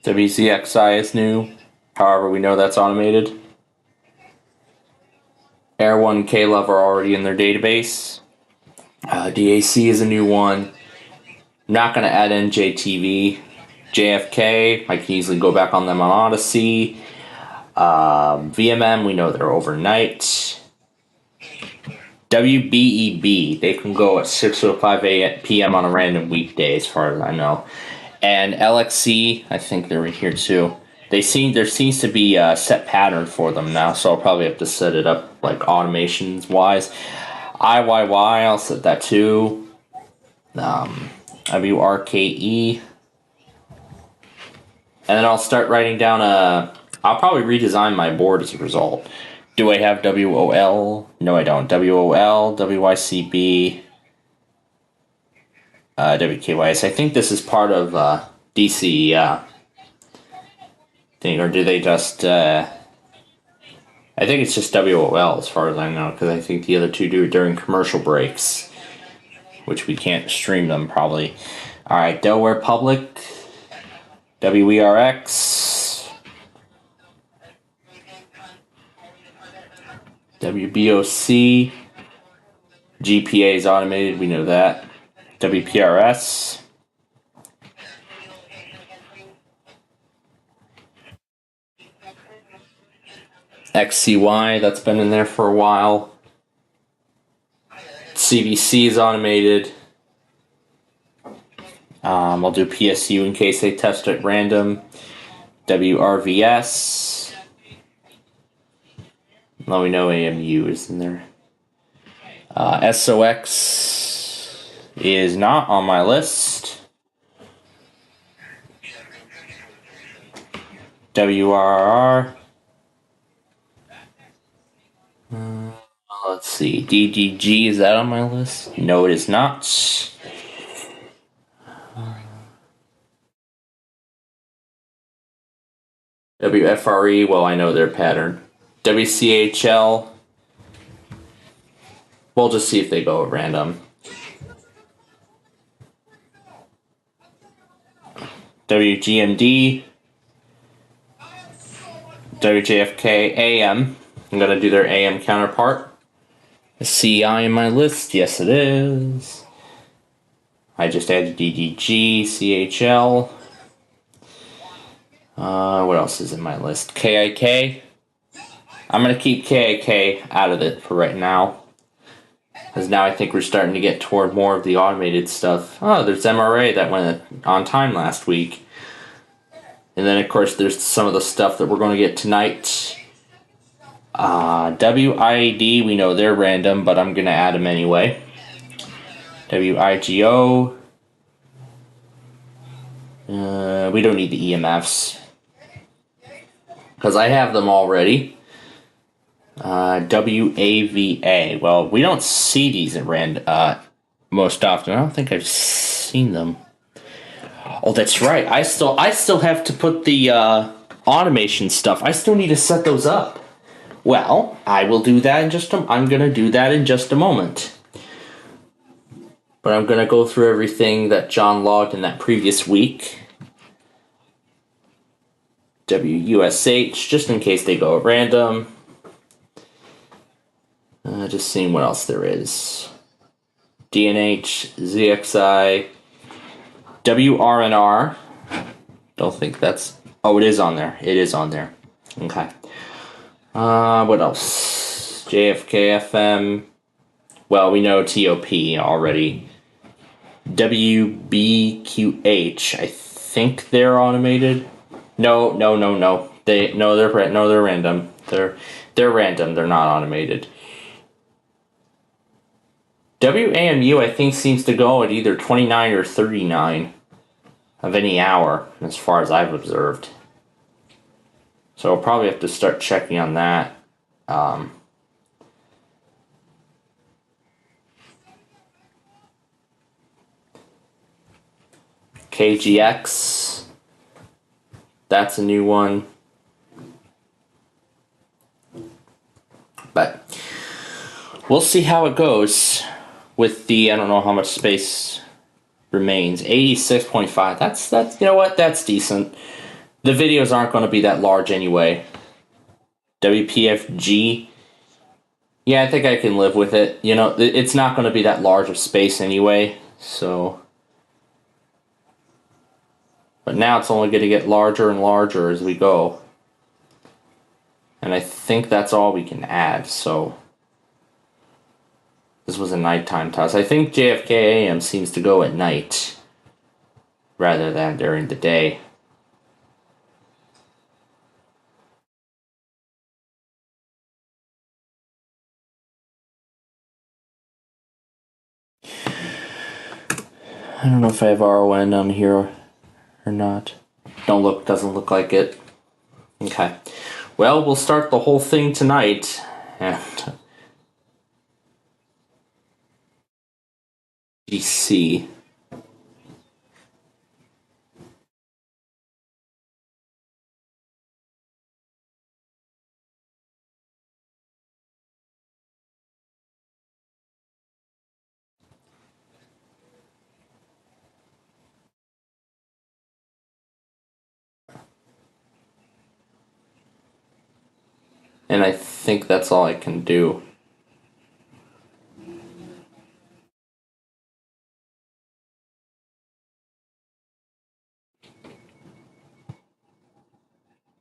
A: WZXI is new. However, we know that's automated. Air 1 and KLove are already in their database. DAC is a new one. I'm not going to add NJTV. JFK, I can easily go back on them on Odyssey. VMM, we know they're overnight. WBEB, they can go at 6:05 p.m. on a random weekday, as far as I know. And LXC, I think they're in here too. There seems to be a set pattern for them now, so I'll probably have to set it up like automations wise. IYY, I'll set that too. WRKE. And then I'll start writing down I'll probably redesign my board as a result. Do I have WOL? No, I don't. WOL, WYCB, WKYS. I think this is part of DC thing, or do they just... I think it's just WOL as far as I know, because I think the other two do it during commercial breaks, which we can't stream them probably. Alright, Delaware Public, WERX, WBOC, GPA is automated, we know that. WPRS, XCY, that's been in there for a while. CBC is automated. I'll do PSU in case they test at random. WRVS. Now we know AMU is in there. SOX is not on my list. WRR. Let's see. DDG, is that on my list? No, it is not. WFRE, well, I know their pattern. WCHL. We'll just see if they go at random. WGMD, WJFK AM. I'm going to do their AM counterpart. Is CI in my list? Yes, it is. I just added DDG, CHL. What else is in my list? KIK. I'm going to keep KIK out of it for right now. Because now I think we're starting to get toward more of the automated stuff. Oh, there's MRA that went on time last week. And then, of course, there's some of the stuff that we're going to get tonight. WID, we know they're random, but I'm going to add them anyway. WIGO. We don't need the EMFs. Because I have them already. WAVA. Well, we don't see these at most often. I don't think I've seen them. Oh, that's right. I still have to put the automation stuff. I still need to set those up. Well, I will do that in I'm going to do that in just a moment. But I'm going to go through everything that John logged in that previous week. WUSH, just in case they go at random. Just seeing what else there is. DNH, ZXI, WRNR. Don't think that's... Oh, it is on there. It is on there. Okay. What else? JFK FM. Well, we know TOP already. WBQH. I think they're automated. No. They're random. They're random. They're not automated. WAMU, I think, seems to go at either 29 or 39 of any hour, as far as I've observed. So I'll probably have to start checking on that. KGX. That's a new one. But we'll see how it goes with the, I don't know how much space remains. 86.5. That's you know what? That's decent. The videos aren't going to be that large anyway. WPFG. Yeah, I think I can live with it. You know, it's not going to be that large of space anyway, so. But now it's only going to get larger and larger as we go. And I think that's all we can add, so. This was a nighttime toss. I think JFK AM seems to go at night rather than during the day. I don't know if I have RON on here or not. Doesn't look like it. Okay. Well, we'll start the whole thing tonight. And GC. And I think that's all I can do.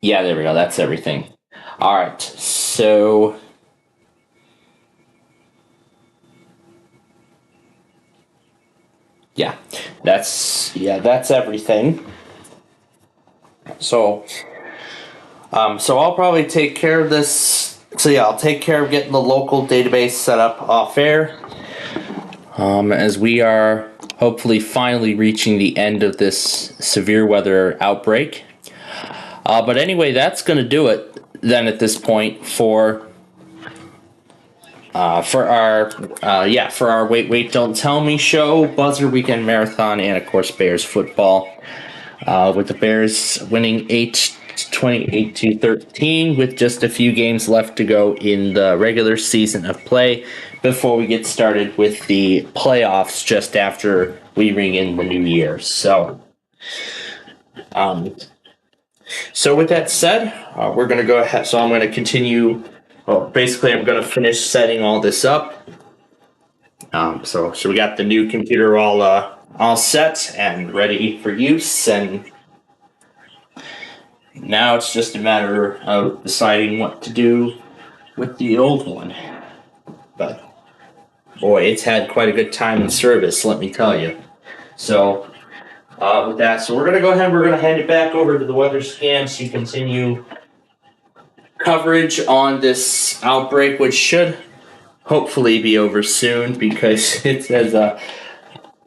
A: Yeah, there we go. That's everything. All right. So yeah, that's everything. So I'll probably take care of this. So yeah, I'll take care of getting the local database set up off air. As we are hopefully finally reaching the end of this severe weather outbreak. But anyway, that's going to do it then at this point for our Wait Don't Tell Me show, Buzzer Weekend Marathon, and of course Bears football. With the Bears winning 28-13 with just a few games left to go in the regular season of play. before we get started with the playoffs just after we ring in the new year. So with that said, we're going to go ahead. So I'm going to continue. Well, basically, I'm going to finish setting all this up. So we got the new computer all set and ready for use, and now it's just a matter of deciding what to do with the old one. But boy, it's had quite a good time in service, let me tell you. So with that, so we're going to go ahead and we're going to hand it back over to the weather scan to continue coverage on this outbreak, which should hopefully be over soon, because it says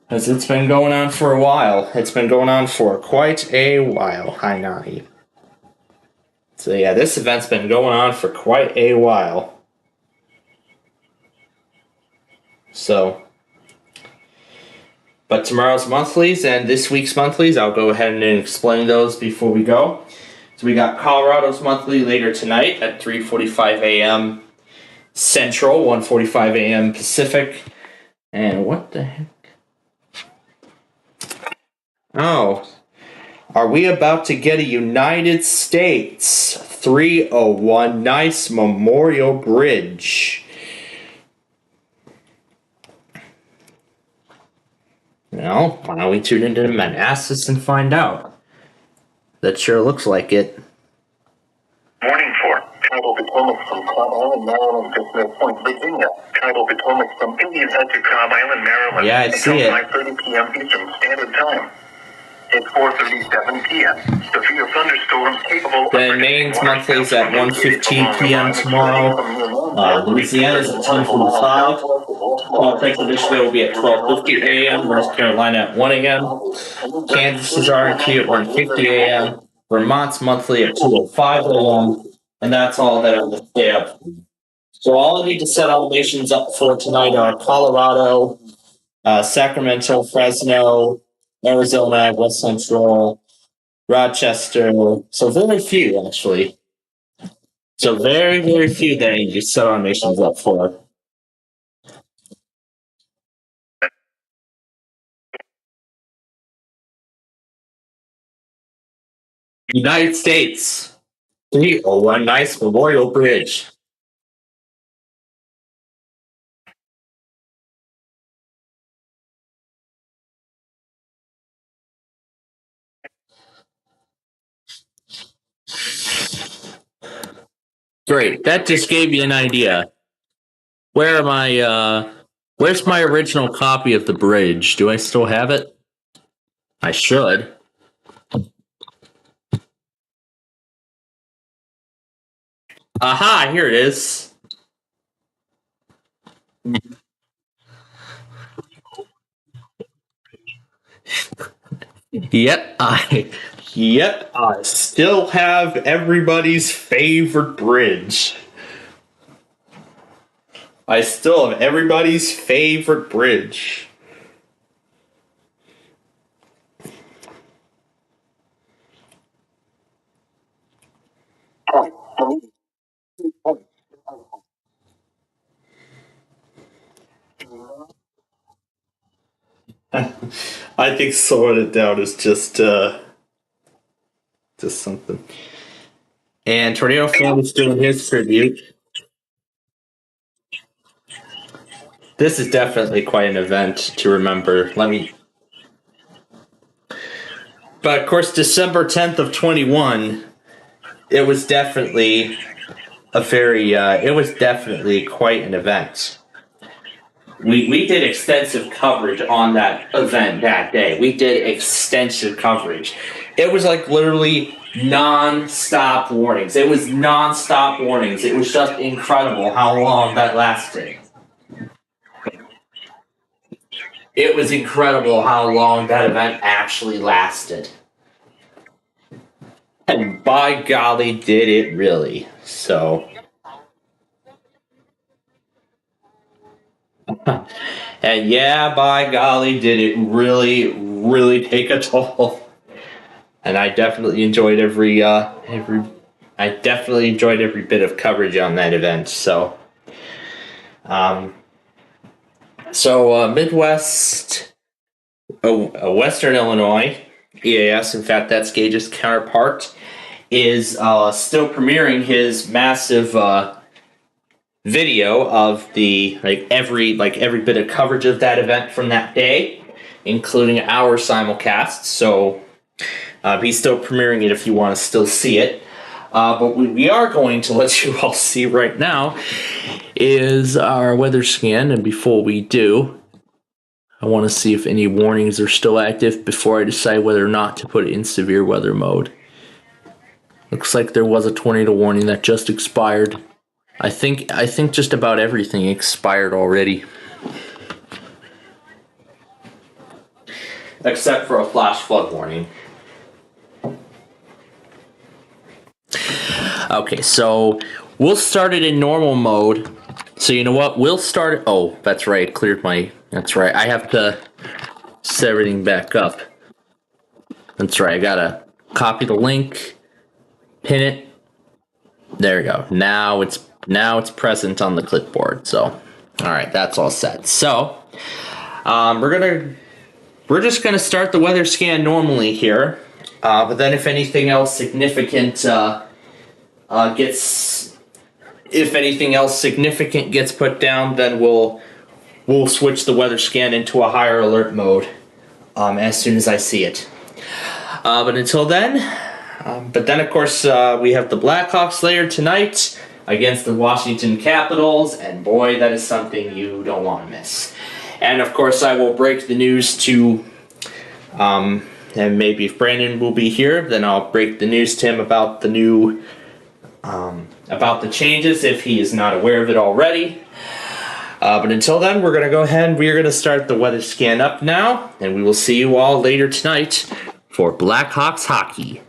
A: as it's been going on for a while. It's been going on for quite a while. Hi, Nahi. So yeah, this event's been going on for quite a while. So, but tomorrow's monthlies and this week's monthlies, I'll go ahead and explain those before we go. So we got Colorado's monthly later tonight at 3:45 a.m. Central, 1:45 a.m. Pacific. And what the heck? Oh, are we about to get a United States 301 nice Memorial Bridge? Well, why don't we tune into the Manassas and find out? That sure looks like it.
B: Morning for Tribal Potomac from Cobb Island, Maryland to Smith Point, Virginia. Tribal Potomac from Indian Head to Cobb Island, Maryland.
A: Yeah, I see it.
B: Until 5:30 p.m. Eastern Standard Time. It's 4:37 p.m. Severe thunderstorms capable.
A: Then Maine's monthly is at 1:15 p.m. tomorrow. Louisiana's at 10:45. Texas Michigan will be at 12:50 a.m. North Carolina at 1 a.m. Kansas's RNT at 1:50 a.m. Vermont's monthly at 2:05 a.m. And that's all that I'm going to stay up. So all I need to set elevations up for tonight are Colorado, Sacramento, Fresno, Arizona, West Central, Rochester. So very few, actually. So very, very few that I need to set elevations up for. United States. 301 nice Memorial Bridge. Great. That just gave you an idea. Where am I? Where's my original copy of the bridge? Do I still have it? I should. Aha, here it is. Yep, I still have everybody's favorite bridge. I still have everybody's favorite bridge. I think slowing it down is just something. And Tornado Fan is doing his tribute. This is definitely quite an event to remember. But of course, December 10th of 21, it was definitely it was definitely quite an event. We did extensive coverage on that event that day. We did extensive coverage. It was like literally non-stop warnings. It was non-stop warnings. It was just incredible how long that lasted. It was incredible how long that event actually lasted. And by golly, did it really. So... and yeah, by golly, did it really, really take a toll. And I definitely enjoyed every bit of coverage on that event. So, So Midwest, Western Illinois EAS, in fact, that's Gage's counterpart, is still premiering his massive video of the every bit of coverage of that event from that day, including our simulcast. So he's still premiering it if you want to still see it. But what we are going to let you all see right now is our weather scan, and before we do, I want to see if any warnings are still active before I decide whether or not to put it in severe weather mode. Looks like there was a tornado warning that just expired. I think just about everything expired already. Except for a flash flood warning. Okay, so we'll start it in normal mode. So you know what? We'll start... Oh, that's right. Cleared my... That's right. I have to set everything back up. That's right. I gotta copy the link, pin it. There we go. Now it's present on the clipboard. So, all right, that's all set. So, we're just gonna start the weather scan normally here. But then if anything else significant gets put down, then we'll switch the weather scan into a higher alert mode as soon as I see it. But until then, of course we have the Blackhawks later tonight against the Washington Capitals, and boy, that is something you don't want to miss. And of course, I will break the news to, and maybe if Brandon will be here, then I'll break the news to him about the new, about the changes if he is not aware of it already. But until then, we're going to go ahead and we're going to start the weather scan up now, and we will see you all later tonight for Blackhawks hockey.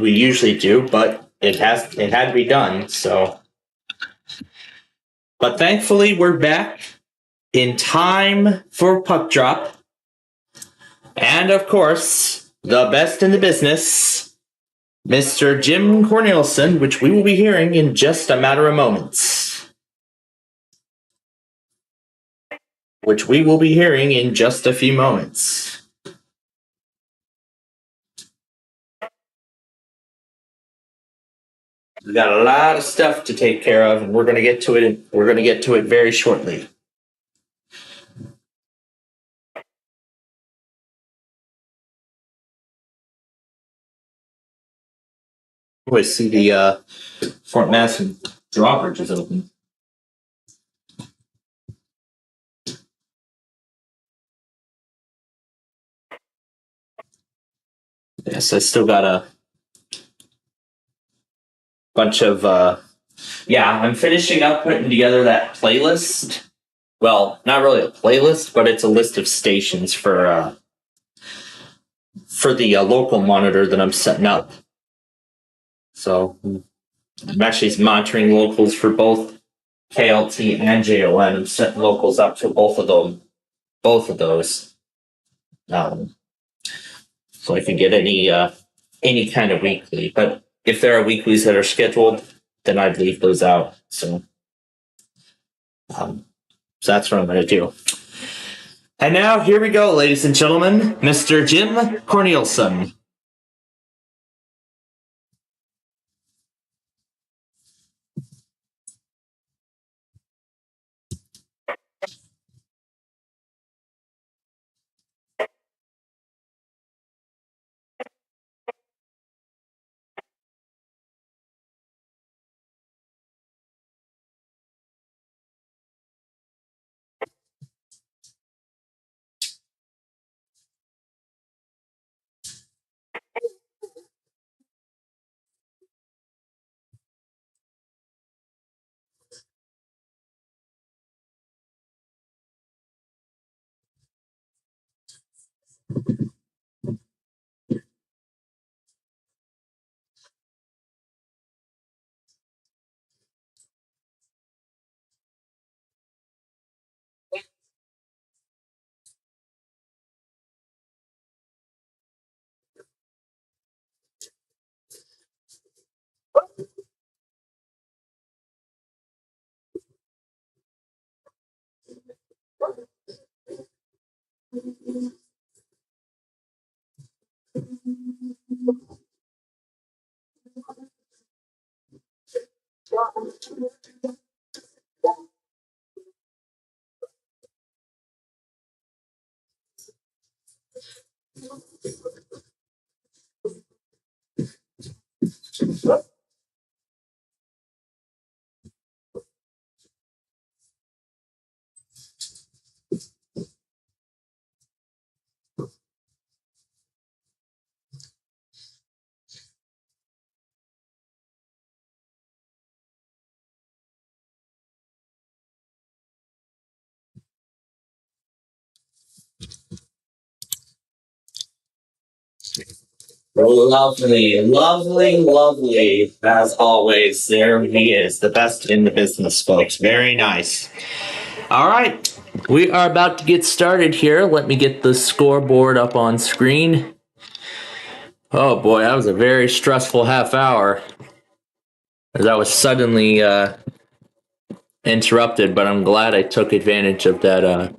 A: we usually do, but it had to be done, so. But thankfully, we're back in time for puck drop. And of course, the best in the business, Mr. Jim Cornelison, which we will be hearing in just a matter of moments. Which we will be hearing in just a few moments. We've got a lot of stuff to take care of, and we're going to get to it. We're going to get to it very shortly. Oh, I see the Fort Madison drawbridge is open. Yes, I still got a bunch of, I'm finishing up putting together that playlist. Well, not really a playlist, but it's a list of stations for the local monitor that I'm setting up. So I'm actually monitoring locals for both KLT and JON. I'm setting locals up for both of those. So I can get any kind of weekly. But if there are weeklies that are scheduled, then I'd leave those out. So that's what I'm going to do. And now, here we go, ladies and gentlemen, Mr. Jim Cornelison. Lovely, lovely, lovely. As always, there he is, the best in the business, folks. Very nice. All right, we are about to get started here. Let me get the scoreboard up on screen. Oh boy, that was a very stressful half hour. As I was suddenly interrupted, but I'm glad I took advantage of that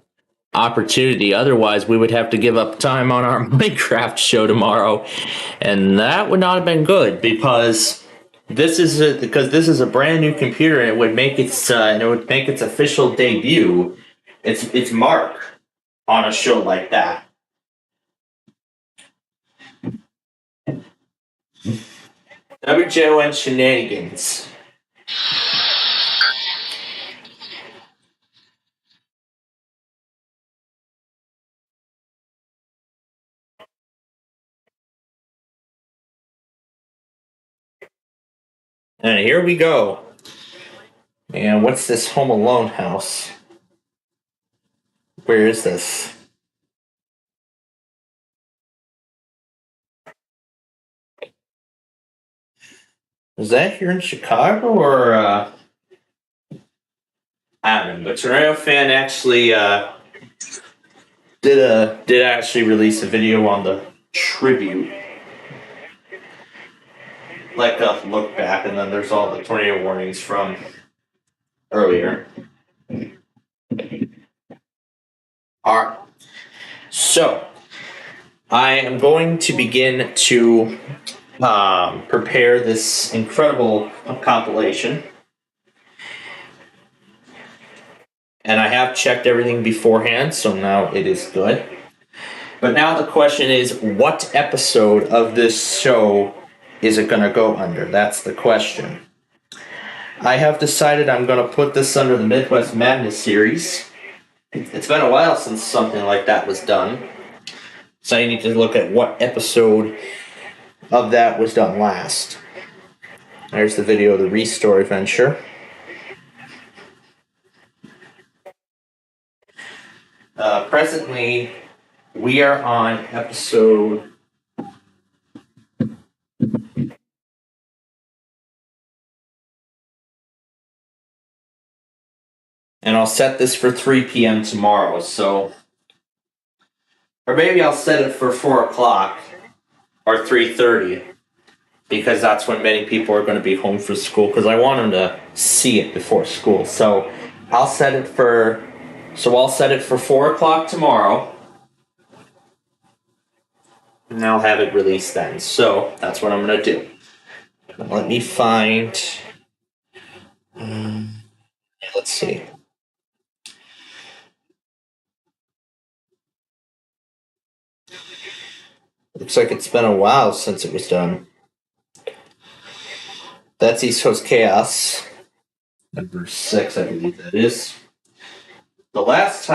A: opportunity. Otherwise, we would have to give up time on our Minecraft show tomorrow, and that would not have been good because this is a brand new computer, and it would make its official debut. Its mark on a show like that. WJON shenanigans. And here we go. And what's this Home Alone house? Where is this? is that here in Chicago or I don't know, but Tornado Fan actually did actually release a video on the tribute. Like a look back, and then there's all the tornado warnings from earlier. Alright. So I am going to begin to prepare this incredible compilation. And I have checked everything beforehand, so now it is good. But now the question is, what episode of this show is it going to go under? That's the question. I have decided I'm going to put this under the Midwest Madness series. It's been a while since something like that was done. So I need to look at what episode of that was done last. There's the video of the Restore Adventure. Presently, we are on episode... And I'll set this for 3 p.m. tomorrow, so... Or maybe I'll set it for 4 o'clock or 3:30, because that's when many people are going to be home for school, because I want them to see it before school. So I'll set it for 4 o'clock tomorrow, and I'll have it released then. So that's what I'm going to do. Let me find... let's see. Looks like it's been a while since it was done. That's East Coast Chaos. Number 6, I believe that is. The last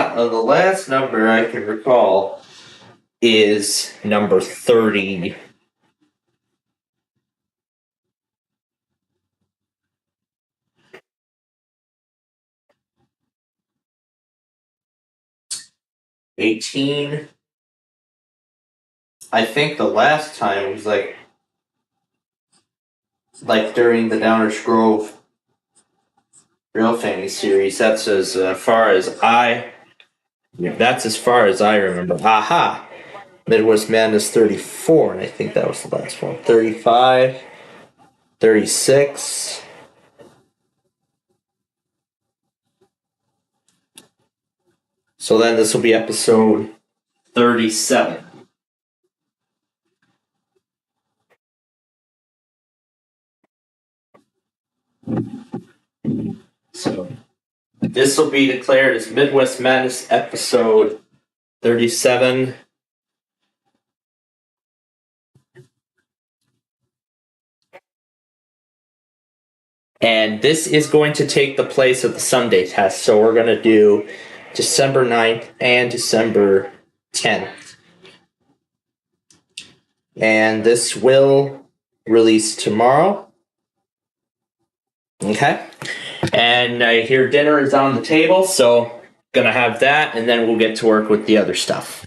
A: number I can recall is number 30. $18. I think the last time was like during the Downers Grove Real Family series. That's as far as I remember. Aha! Midwest Madness 34, and I think that was the last one. 35, 36. So then this will be episode 37. So this will be declared as Midwest Madness episode 37. And this is going to take the place of the Sunday test. So we're going to do December 9th and December 10th. And this will release tomorrow. Okay. And I hear dinner is on the table, so gonna have that, and then we'll get to work with the other stuff.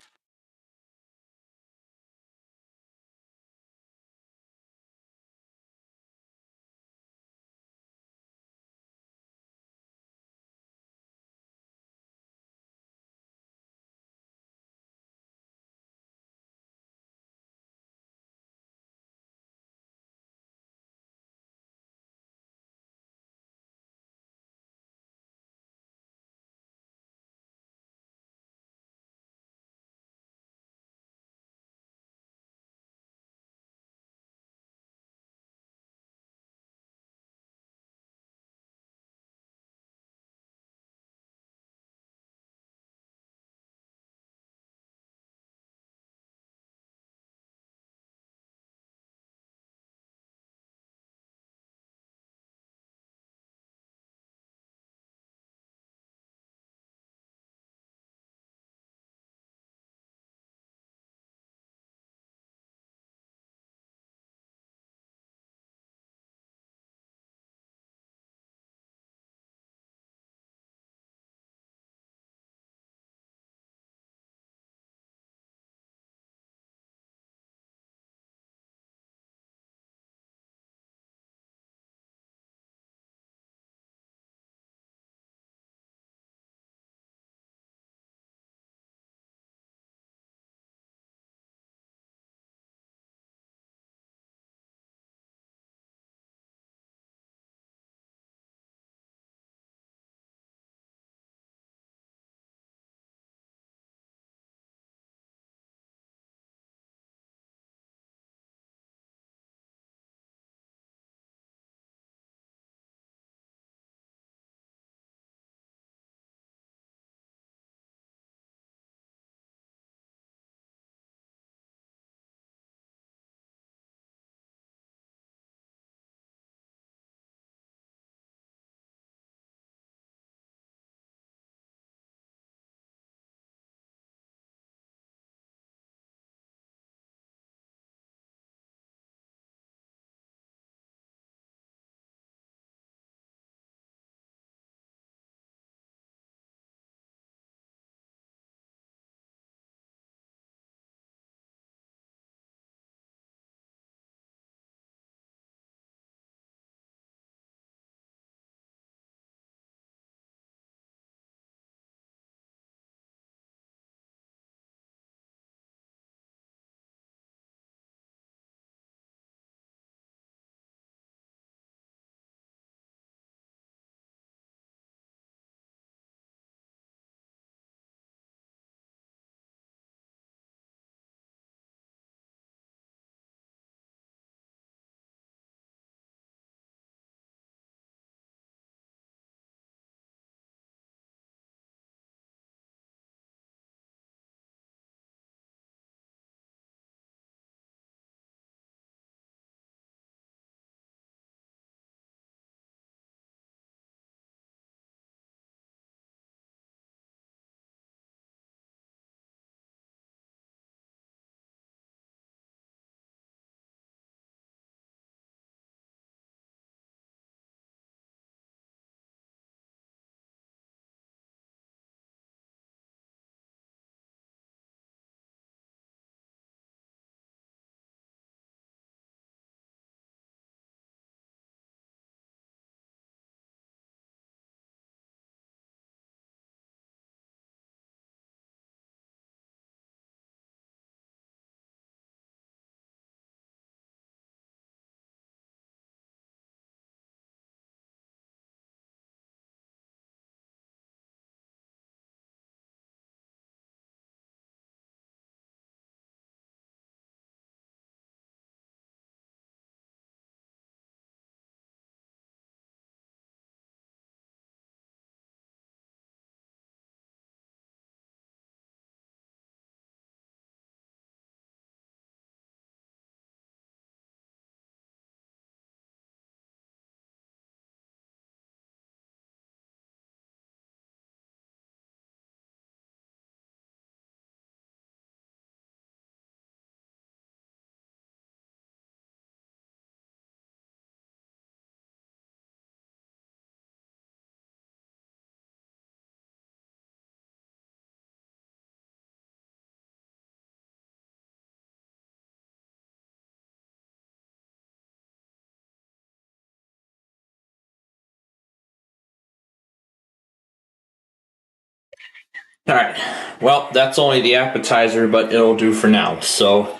A: All right. Well, that's only the appetizer, but it'll do for now. So,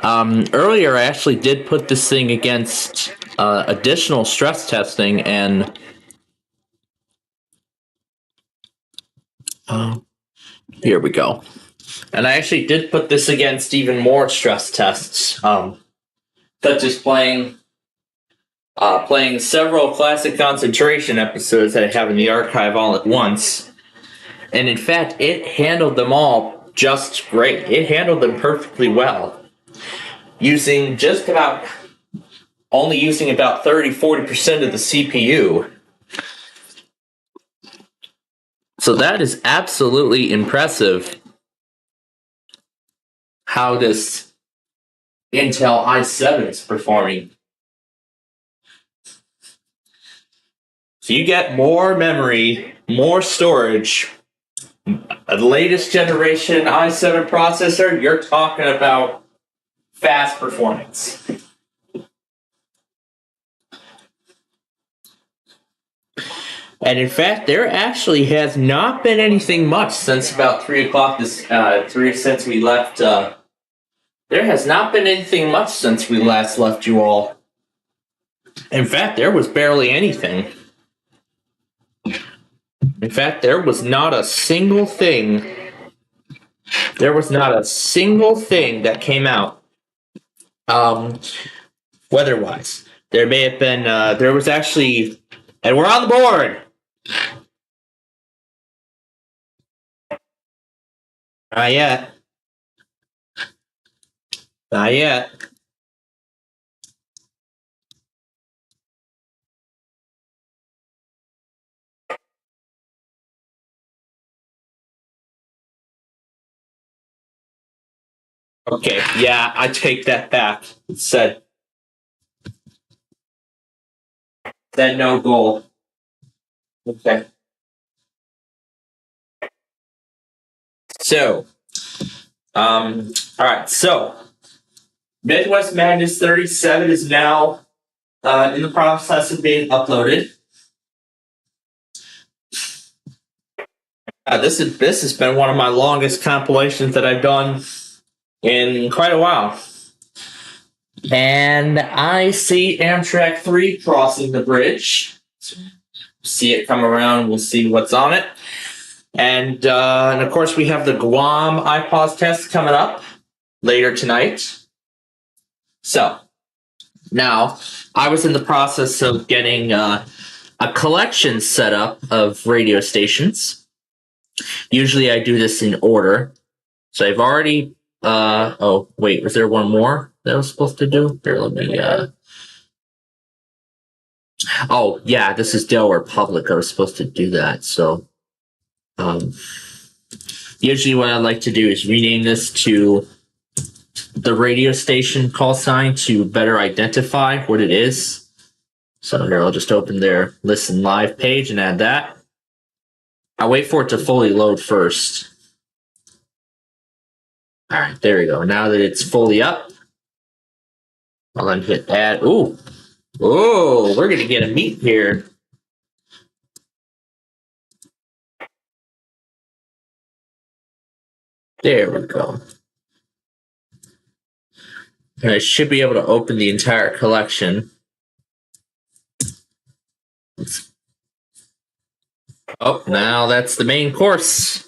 A: earlier I actually did put this thing against additional stress testing, and here we go. And I actually did put this against even more stress tests, such as playing several classic concentration episodes that I have in the archive all at once. And in fact, it handled them all just great. It handled them perfectly well, using only using about 30-40% of the CPU. So that is absolutely impressive how this Intel i7 is performing. So you get more memory, more storage, a latest generation i7 processor, you're talking about fast performance. And in fact, there actually has not been anything much since about 3 o'clock since we left. There has not been anything much since we last left you all. In fact, there was barely anything. In fact, there was not a single thing. There was not a single thing that came out, weather-wise. There may have been, there was actually, and we're on the board! Not yet. Not yet. Okay, yeah, I take that back. It said no goal. Okay. So, alright, so Midwest Madness 37 is now in the process of being uploaded. This has been one of my longest compilations that I've done in quite a while. And I see Amtrak 3 crossing the bridge. See it come around, we'll see what's on it. And of course, we have the Guam iPause test coming up later tonight. So, now, I was in the process of getting a collection set up of radio stations. Usually I do this in order. So I've already, oh, wait, was there one more that I was supposed to do? Here, let me, oh, yeah, this is Delaware Public. I was supposed to do that, so, usually what I like to do is rename this to the radio station call sign to better identify what it is. So here, I'll just open their listen live page and add that. I'll wait for it to fully load first. All right, there we go. Now that it's fully up, I'll then hit add. Ooh, we're gonna get a meet here. There we go. And I should be able to open the entire collection. Oh, now that's the main course.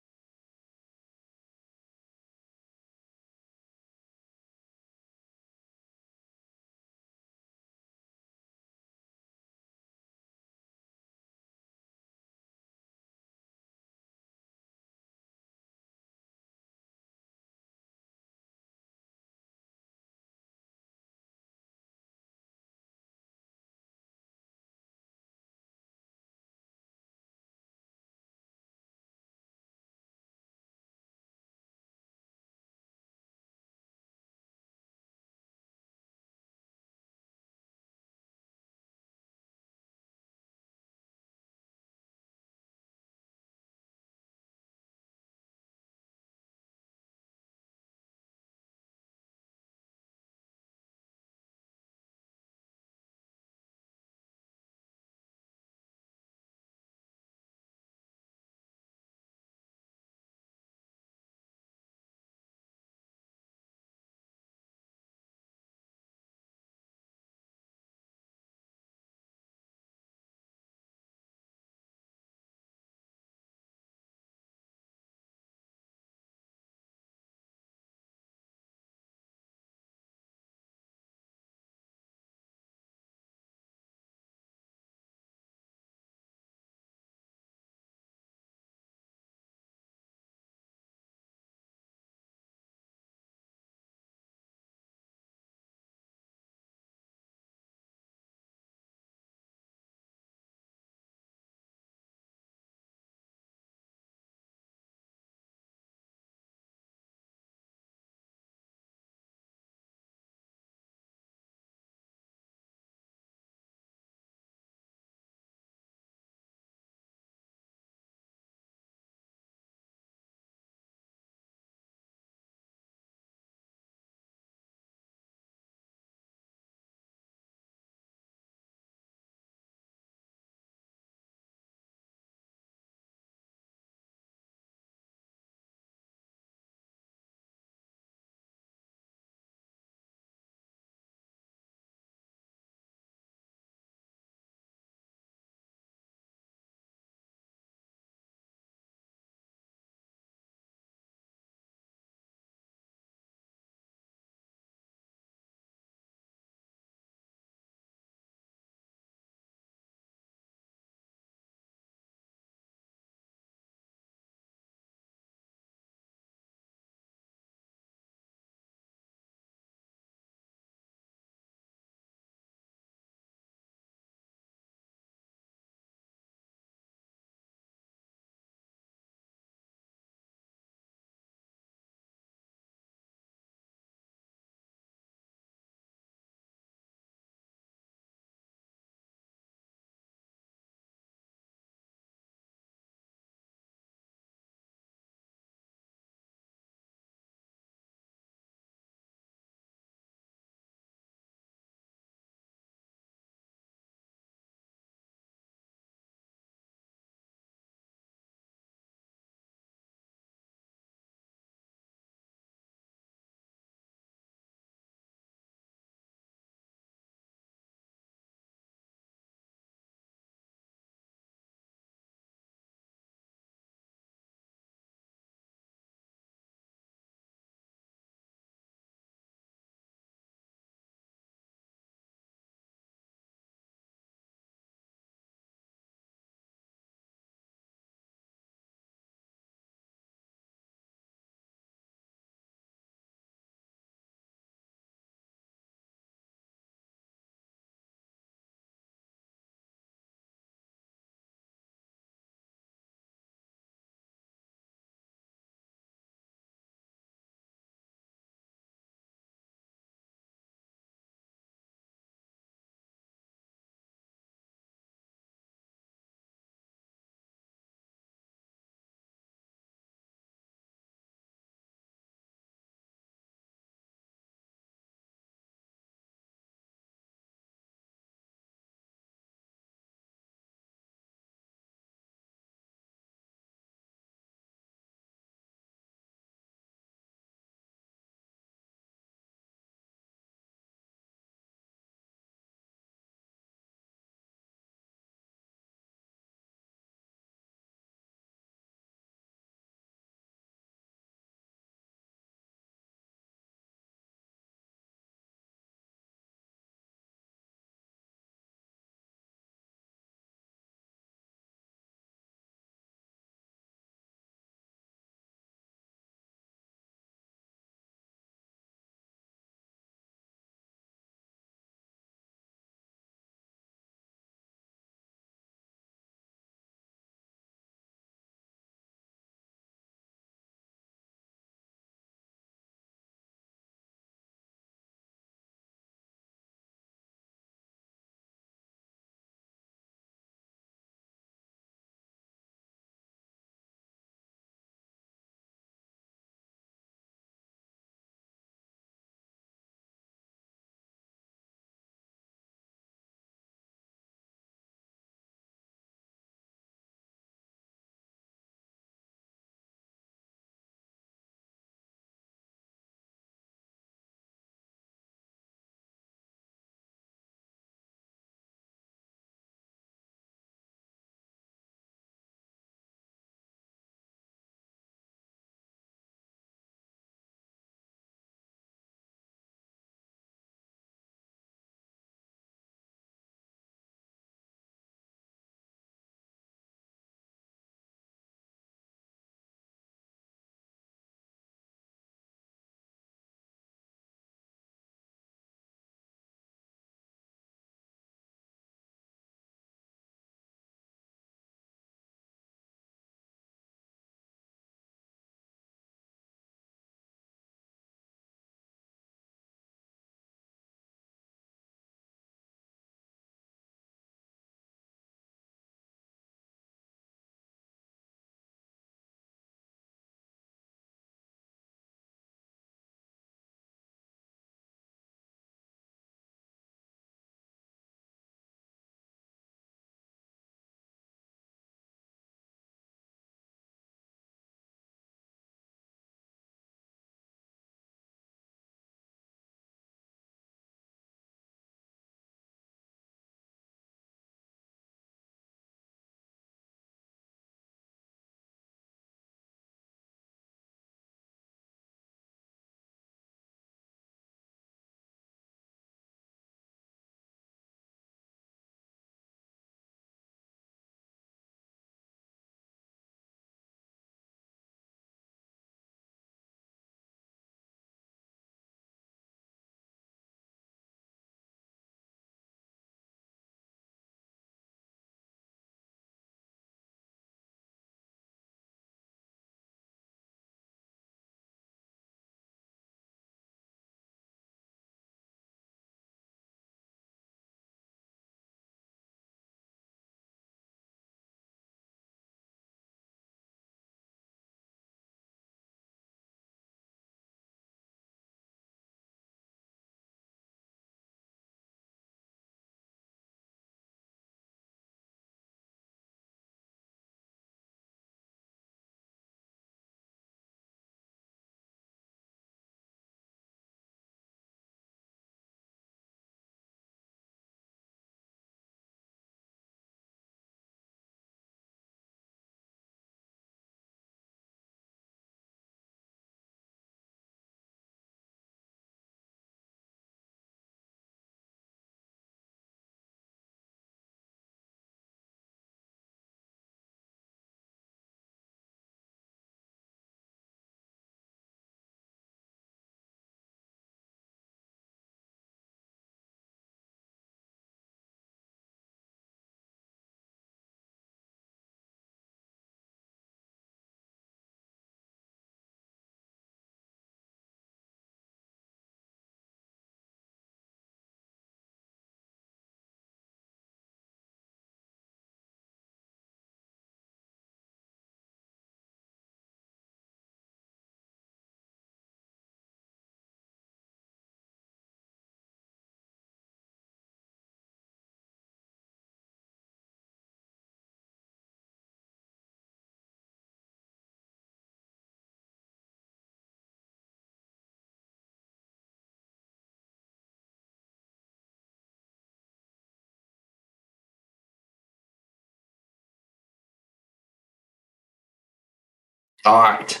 A: All right.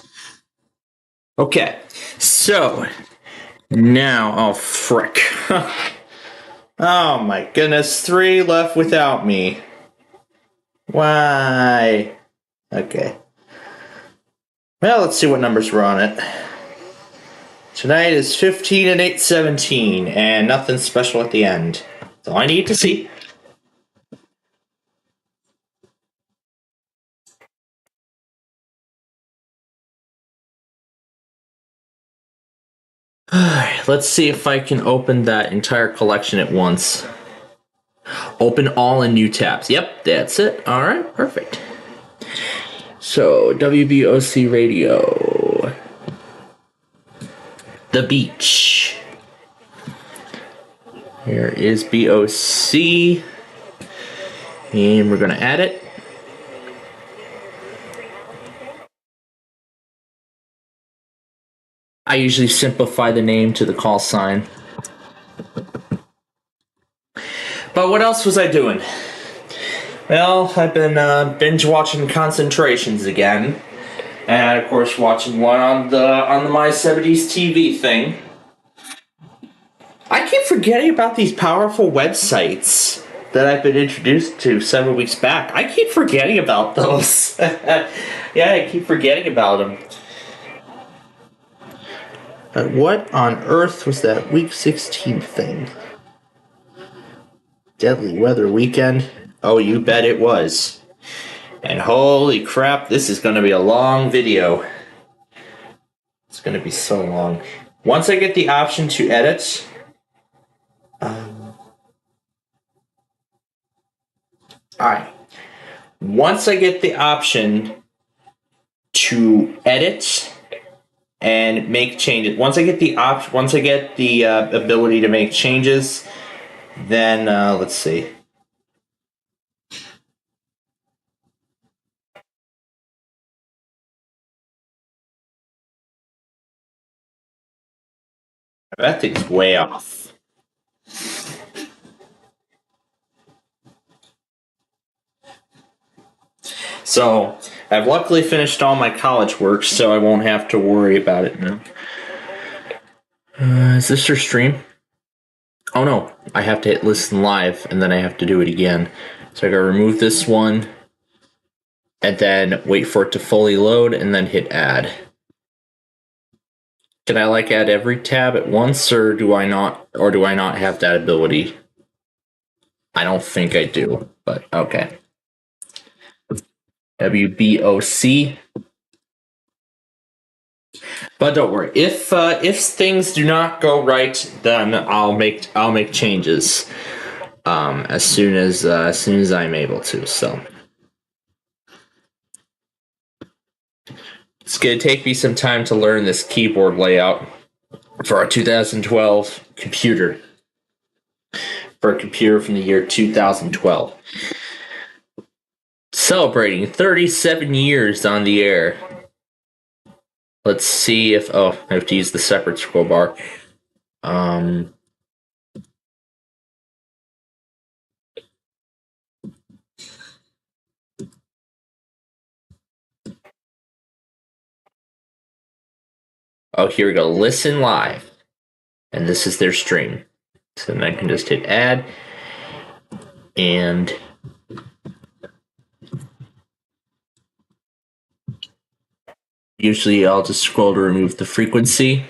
A: Okay. So now, oh frick. Oh my goodness, 3 left without me. Why? Okay. Well, let's see what numbers were on it. Tonight is 15 and 817, and nothing special at the end. That's all I need to see. Alright, let's see if I can open that entire collection at once. Open all in new tabs. Yep, that's it. Alright, perfect. So, WBOC radio. The beach. Here is BOC. And we're going to add it. I usually simplify the name to the call sign. But what else was I doing? Well, I've been binge watching Concentrations again, and of course watching one on the My 70s TV thing. I keep forgetting about these powerful websites that I've been introduced to several weeks back. I keep forgetting about those. Yeah, I keep forgetting about them. What on earth was that Week 16 thing? Deadly Weather Weekend? Oh, you bet it was. And holy crap, this is going to be a long video. It's going to be so long. Once I get the option to edit... Alright. Once I get the option to edit... and make changes. Once I get the ability to make changes, then let's see. That thing's way off. So, I've luckily finished all my college work, so I won't have to worry about it now. Is this your stream? Oh no, I have to hit listen live, and then I have to do it again. So I gotta remove this one, and then wait for it to fully load, and then hit add. Can I add every tab at once, or do I not have that ability? I don't think I do, but okay. WBOC. But don't worry. If things do not go right, then I'll make changes as soon as I'm able to. So it's gonna take me some time to learn this keyboard layout for our 2012 computer. For a computer from the year 2012. Celebrating 37 years on the air. Let's see if... Oh, I have to use the separate scroll bar. Oh, here we go. Listen live. And this is their stream. So then I can just hit add. And... usually I'll just scroll to remove the frequency.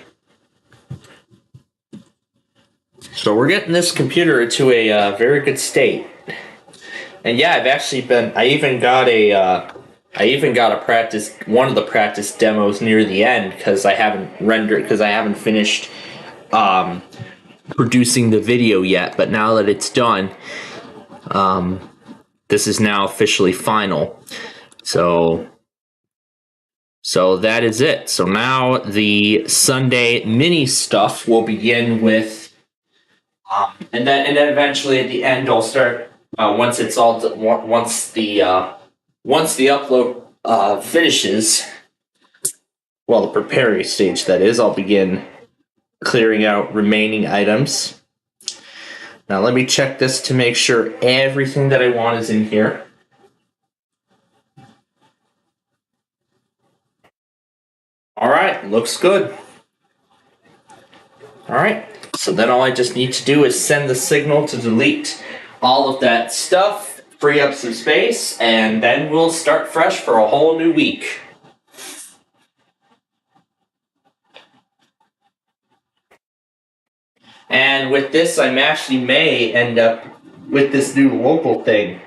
A: So we're getting this computer into a very good state. And yeah, I've actually been... I even got a practice... one of the practice demos near the end because I haven't finished producing the video yet. But now that it's done, this is now officially final. So that is it. So now the Sunday mini stuff will begin with, and then eventually at the end I'll start once it's all once the upload finishes. Well, the preparing stage that is, I'll begin clearing out remaining items. Now let me check this to make sure everything that I want is in here. right, looks good. All right, so then all I just need to do is send the signal to delete all of that stuff, free up some space, and then we'll start fresh for a whole new week. And with this, I actually may end up, with this new local thing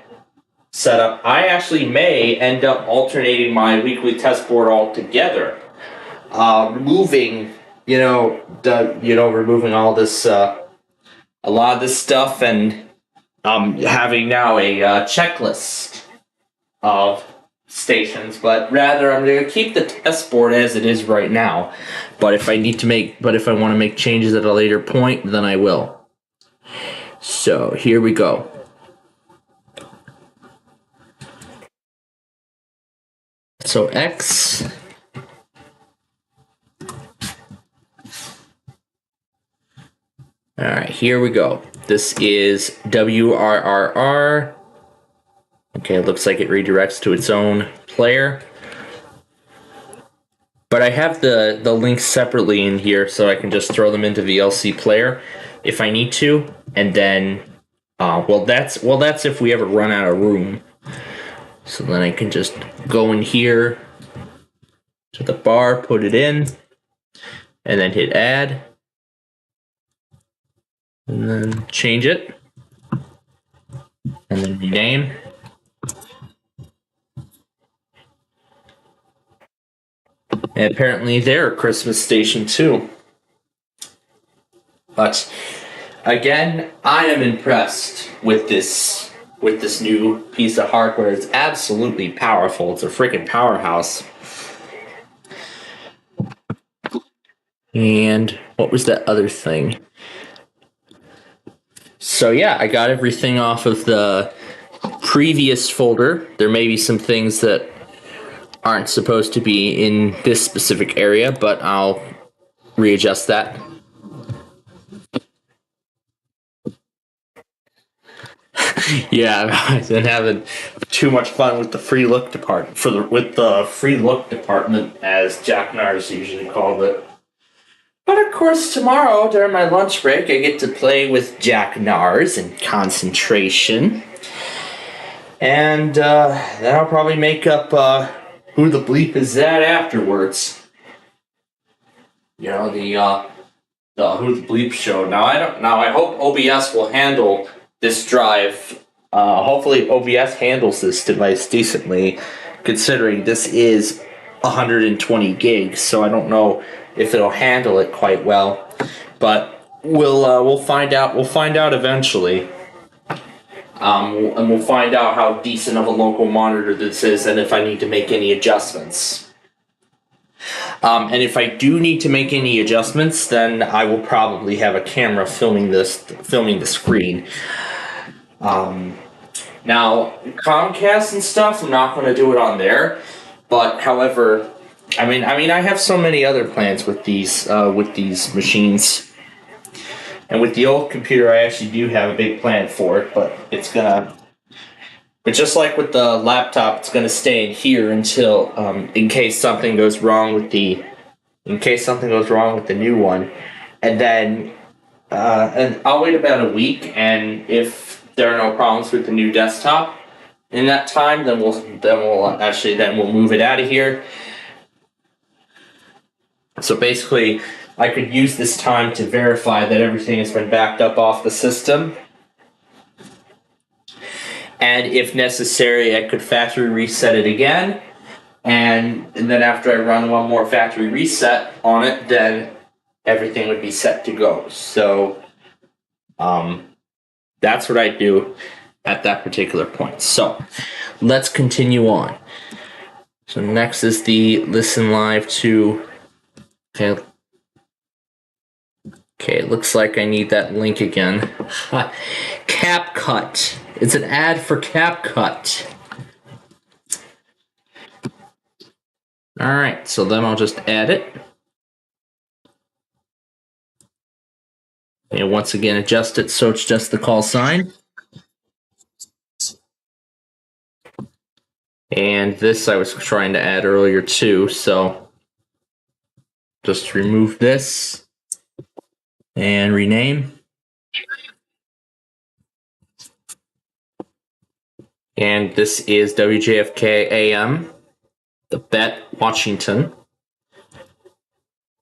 A: set up, I actually may end up alternating my weekly test board altogether. Removing, removing all this, a lot of this stuff, and having now a checklist of stations, but rather I'm going to keep the test board as it is right now. But if I want to make changes at a later point, then I will. So here we go. So X. All right, here we go. This is WRRR. Okay, it looks like it redirects to its own player. But I have the links separately in here, so I can just throw them into VLC player if I need to. And then, that's if we ever run out of room. So then I can just go in here to the bar, put it in, and then hit add. And then change it. And then rename. And apparently they're a Christmas station too. But again, I am impressed with this new piece of hardware. It's absolutely powerful. It's a freaking powerhouse. And what was that other thing? So yeah, I got everything off of the previous folder. There may be some things that aren't supposed to be in this specific area, but I'll readjust that. Yeah, I've been having too much fun with the free look department, with the free look department, as Jack Nars usually called it. But of course, tomorrow during my lunch break, I get to play with Jack Nars in concentration, and then I'll probably make up who the bleep is that afterwards. You know, the Who the Bleep show. Now I hope OBS will handle this drive. Hopefully OBS handles this device decently, considering this is 120 gigs, so I don't know if it'll handle it quite well. But we'll find out. We'll find out eventually. And we'll find out how decent of a local monitor this is, and if I need to make any adjustments. And if I do need to make any adjustments, then I will probably have a camera filming the screen. Now, Comcast and stuff, I'm not going to do it on there. But however, I mean, I have so many other plans with these machines. And with the old computer, I actually do have a big plan for it, but but just like with the laptop, it's gonna stay in here until, in case something goes wrong with the new one, and then, and I'll wait about a week, and if there are no problems with the new desktop in that time, then we'll move it out of here. So basically, I could use this time to verify that everything has been backed up off the system. And if necessary, I could factory reset it again. And then after I run one more factory reset on it, then everything would be set to go. So that's what I do at that particular point. So let's continue on. So next is the listen live to... Okay, it looks like I need that link again. CapCut. It's an ad for CapCut. Alright, so then I'll just add it. And once again, adjust it so it's just the call sign. And this I was trying to add earlier too, so... just remove this and rename. And this is WJFK AM, the Bet Washington.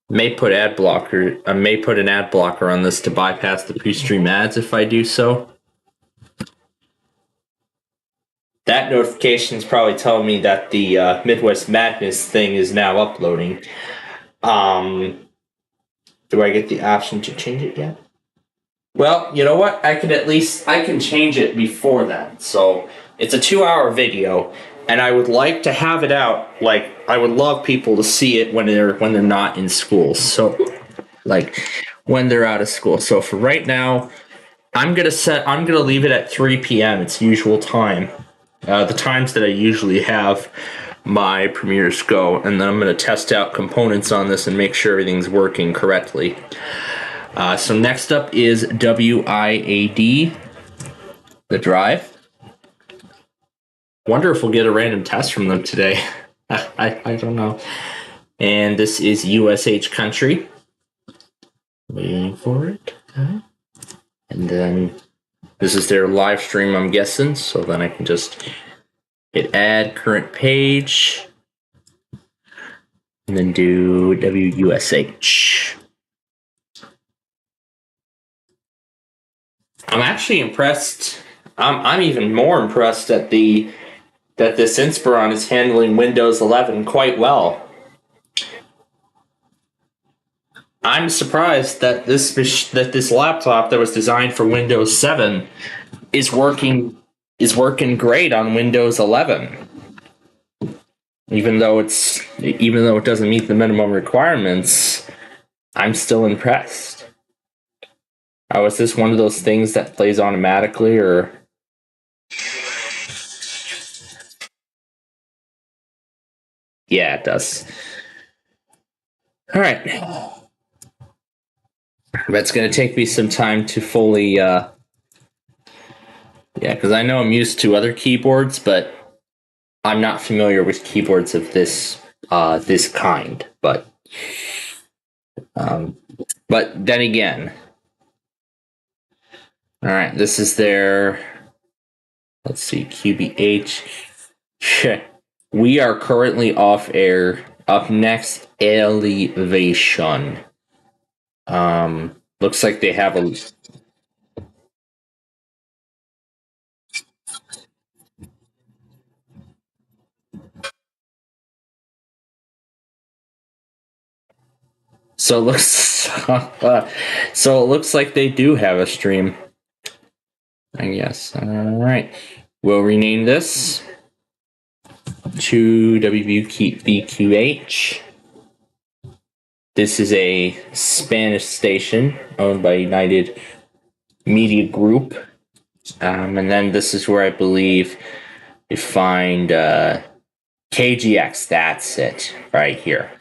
A: May put an ad blocker on this to bypass the pre-stream ads if I do so. That notification is probably telling me that the Midwest Madness thing is now uploading. Do I get the option to change it yet? Well, you know what? I can change it before then. So it's a 2-hour video, and I would like to have it out. Like, I would love people to see it when they're not in school. So, like, when they're out of school. So for right now, I'm gonna leave it at 3 p.m. It's usual time. The times that I usually have my premieres go, and then I'm going to test out components on this and make sure everything's working correctly. So next up is WIAD, the drive. Wonder if we'll get a random test from them today. I don't know. And this is USH Country. Waiting for it. Okay. And then this is their live stream, I'm guessing, so then I can just hit add current page and then do WUSH. I'm actually impressed. I'm even more impressed that this Inspiron is handling Windows 11 quite well. I'm surprised that this laptop that was designed for Windows 7 is working great on Windows 11. Even though it doesn't meet the minimum requirements, I'm still impressed. Oh, is this one of those things that plays automatically, or? Yeah, it does. All right. That's going to take me some time to fully, yeah, because I know I'm used to other keyboards, but I'm not familiar with keyboards of this kind. But then again, all right, this is their, let's see, QBH. We are currently off air. Up next, Elevation. Looks like they have a... So it looks like they do have a stream. I guess. All right. We'll rename this to WBQH. This is a Spanish station owned by United Media Group. And then this is where I believe you find KGX. That's it, right here.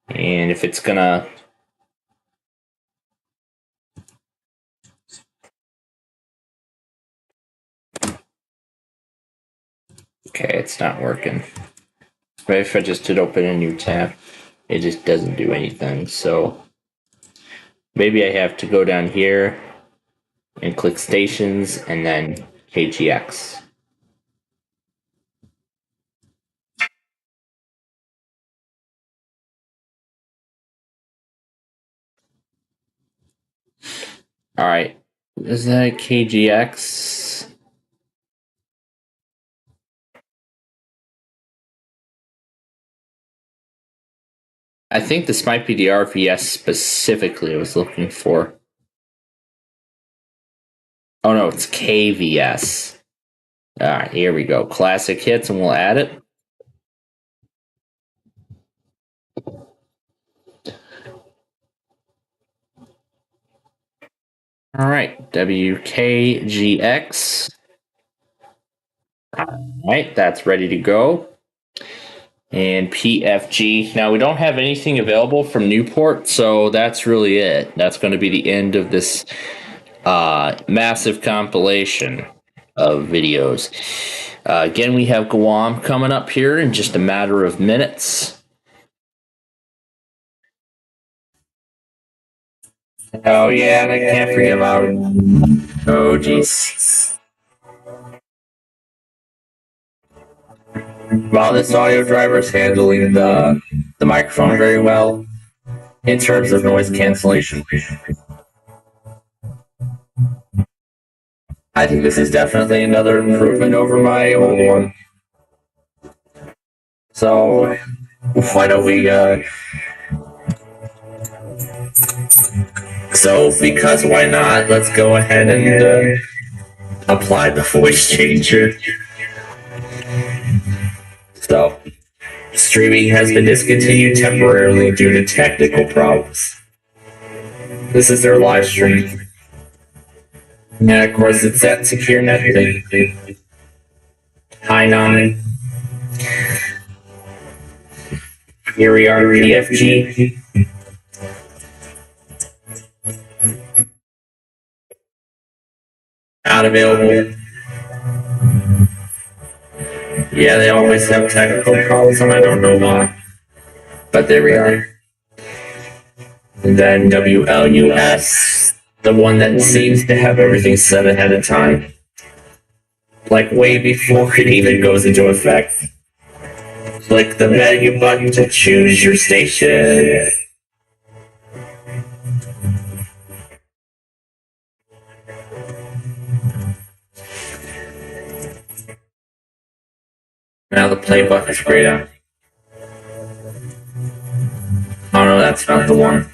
A: And if it's gonna... Okay, it's not working. But if I just did open a new tab, it just doesn't do anything. So maybe I have to go down here and click stations and then KGX. All right, is that KGX? I think this might be the RVS specifically I was looking for. Oh no, it's KVS. All right, here we go. Classic hits, and we'll add it. All right, WKGX. All right, that's ready to go. And PFG. Now, we don't have anything available from Newport, so that's really it. That's going to be the end of this massive compilation of videos. Again, we have Guam coming up here in just a matter of minutes. Oh yeah, and I can't forget about. Oh jeez. While this audio driver is handling the microphone very well in terms of noise cancellation. I think this is definitely another improvement over my old one. So why don't we because why not, let's go ahead and apply the voice changer. So streaming has been discontinued temporarily due to technical problems. This is their live stream. And of course it's that secure net thing. Hi 9. Here we are, PFG. Not available. Yeah, they always have technical problems and I don't know why. But there we are. And then WLUS, the one that seems to have everything set ahead of time. Like way before it even goes into effect. Click the menu button to choose your station. Now the play button is grayed out. Oh no, that's not the one.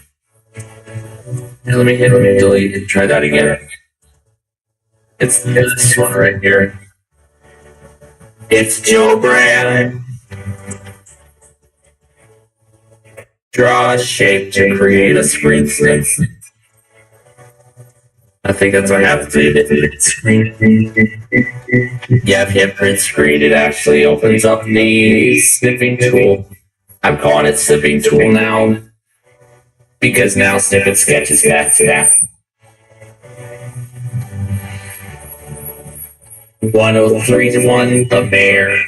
A: Here, let me delete and try that again. It's this one right here. It's Joe Brand. Draw a shape to create a screen snip. I think that's what I have to do. Print screen. Yeah, if you hit print screen, it actually opens up the snipping tool. I'm calling it snipping tool now because now snippet sketch is back to that. 103.1 The Bear.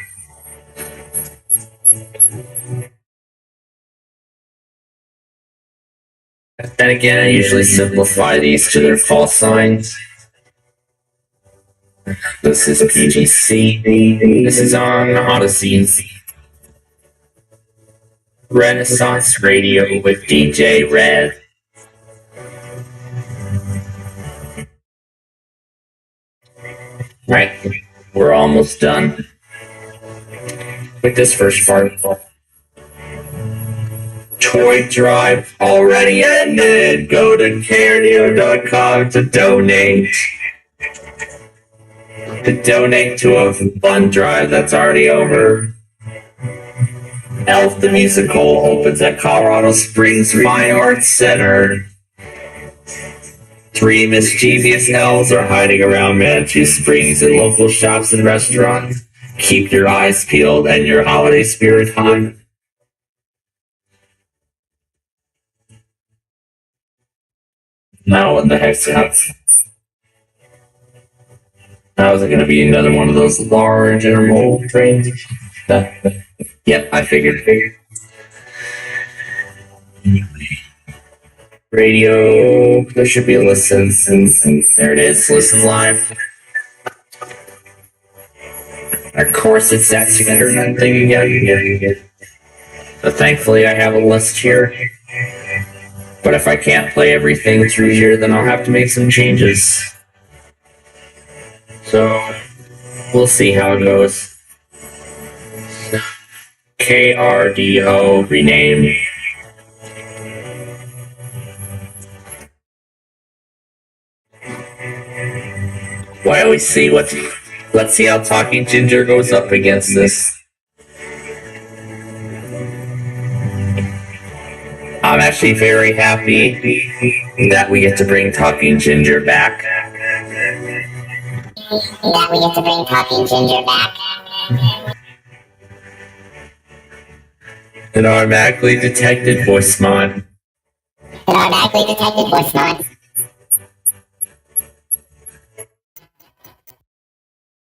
A: Then again, I usually simplify these to their false signs. This is PGC. This is on Odyssey. Renaissance Radio with DJ Red. Right, we're almost done with this first part. Toy drive already ended. Go to careneo.com to donate. To donate to a fun drive that's already over. Elf the Musical opens at Colorado Springs Fine Arts Center. 3 mischievous elves are hiding around Manitou Springs in local shops and restaurants. Keep your eyes peeled and your holiday spirit high. Now what the heck's that? Now is it going to be another one of those large intermodal trains? Yep, I figured. Radio, there should be a listen. There it is, listen live. Of course, it's that secure thing again. But thankfully, I have a list here. But if I can't play everything through here, then I'll have to make some changes. So, we'll see how it goes. KRDO rename. Why always see what? Let's see how Talking Ginger goes up against this. I'm actually very happy that we get to bring Talking Ginger back. An automatically detected voice mod.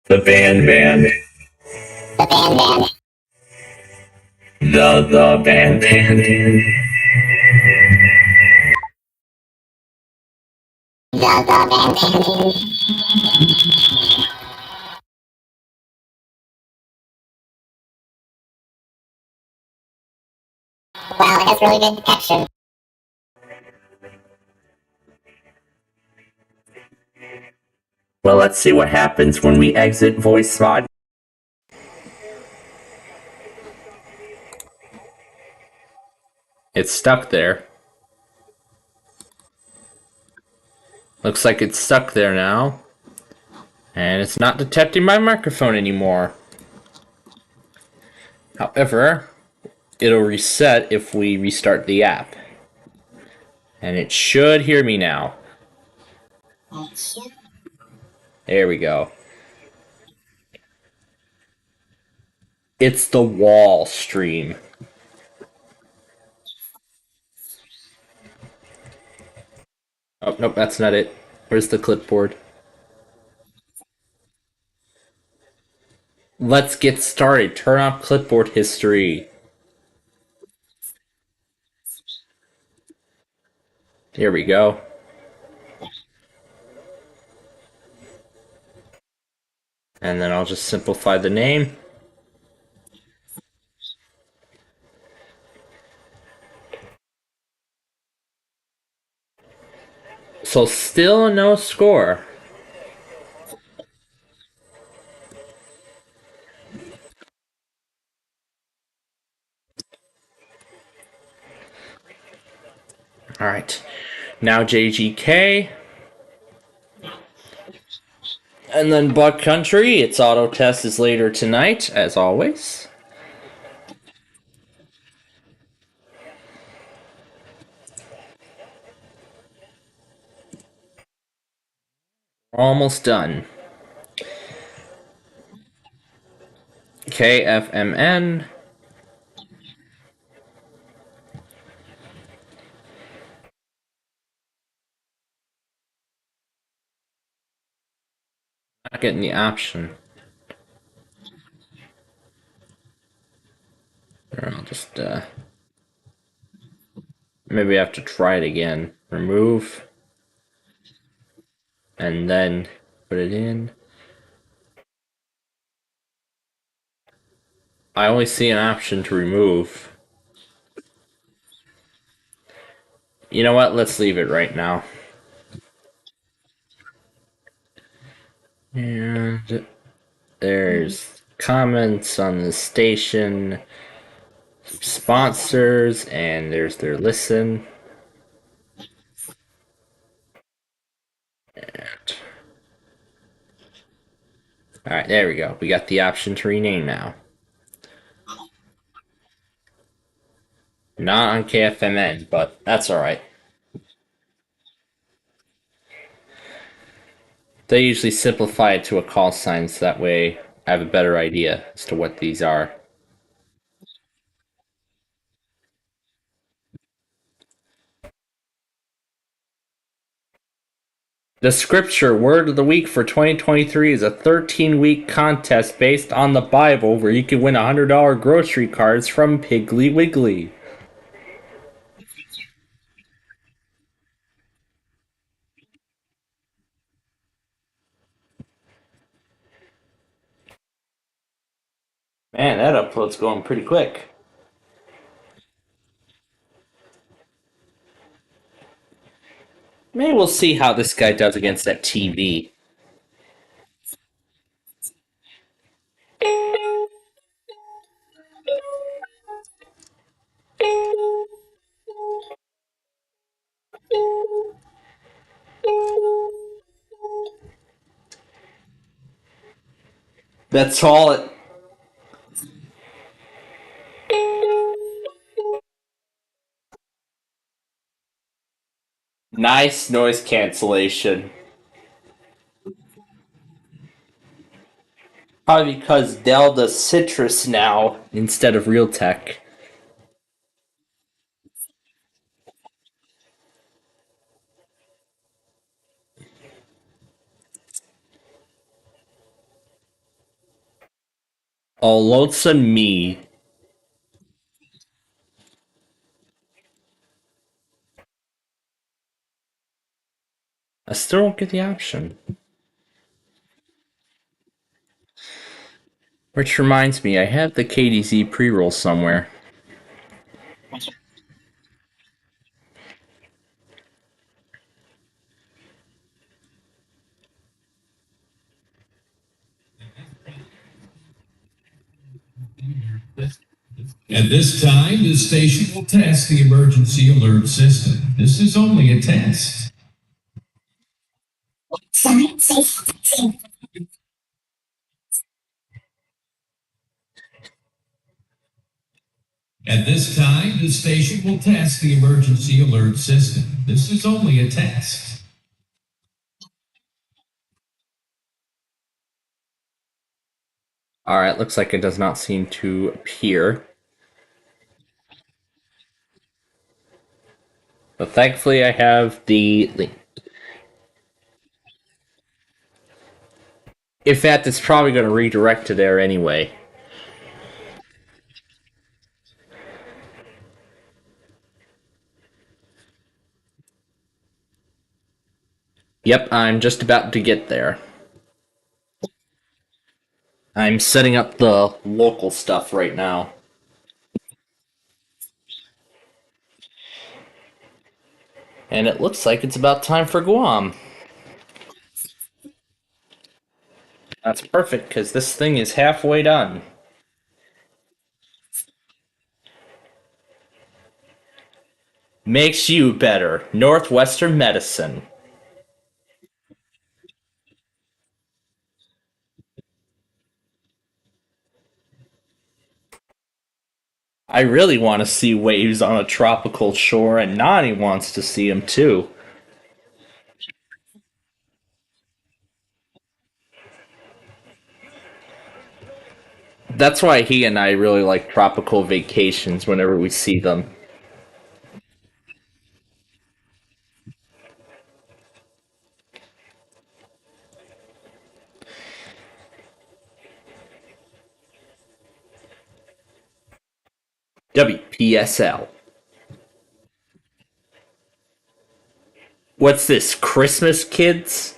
A: The band. The band.
P: Wow, it has really good detection.
A: Well, let's see what happens when we exit voice mod. It's stuck there. Looks like it's stuck there now. And it's not detecting my microphone anymore. However, it'll reset if we restart the app. And it should hear me now. There we go. It's the wall stream. Oh, nope, that's not it. Where's the clipboard? Let's get started. Turn off clipboard history. Here we go. And then I'll just simplify the name. So still no score. Alright. Now JGK. And then Buck Country. Its auto test is later tonight, as always. Almost done. KFMN. Not getting the option. Or I'll just, maybe I have to try it again. Remove. And then put it in. I only see an option to remove. You know what? Let's leave it right now. And there's comments on the station, sponsors, and there's their listen. And alright, there we go. We got the option to rename now. Not on KFMN, but that's alright. They usually simplify it to a call sign, so that way I have a better idea as to what these are. The scripture word of the week for 2023 is a 13-week contest based on the Bible where you can win $100 grocery cards from Piggly Wiggly. Man, that upload's going pretty quick. Maybe we'll see how this guy does against that TV. That's all it... Nice noise cancellation. Probably because Dell does Citrus now instead of Realtek. Oh, lonesome me. I still don't get the option. Which reminds me, I have the KDZ pre-roll somewhere.
D: At this time, the station will test the emergency alert system. This is only a test. At this time, the station will test the emergency alert system. This is only a test.
A: Alright, looks like it does not seem to appear. But thankfully I have the link. In fact, it's probably going to redirect to there anyway. Yep, I'm just about to get there. I'm setting up the local stuff right now. And it looks like it's about time for Guam. That's perfect, because this thing is halfway done. Makes you better. Northwestern Medicine. I really want to see waves on a tropical shore, and Nani wants to see them too. That's why he and I really like tropical vacations whenever we see them. WPSL. What's this, Christmas, kids?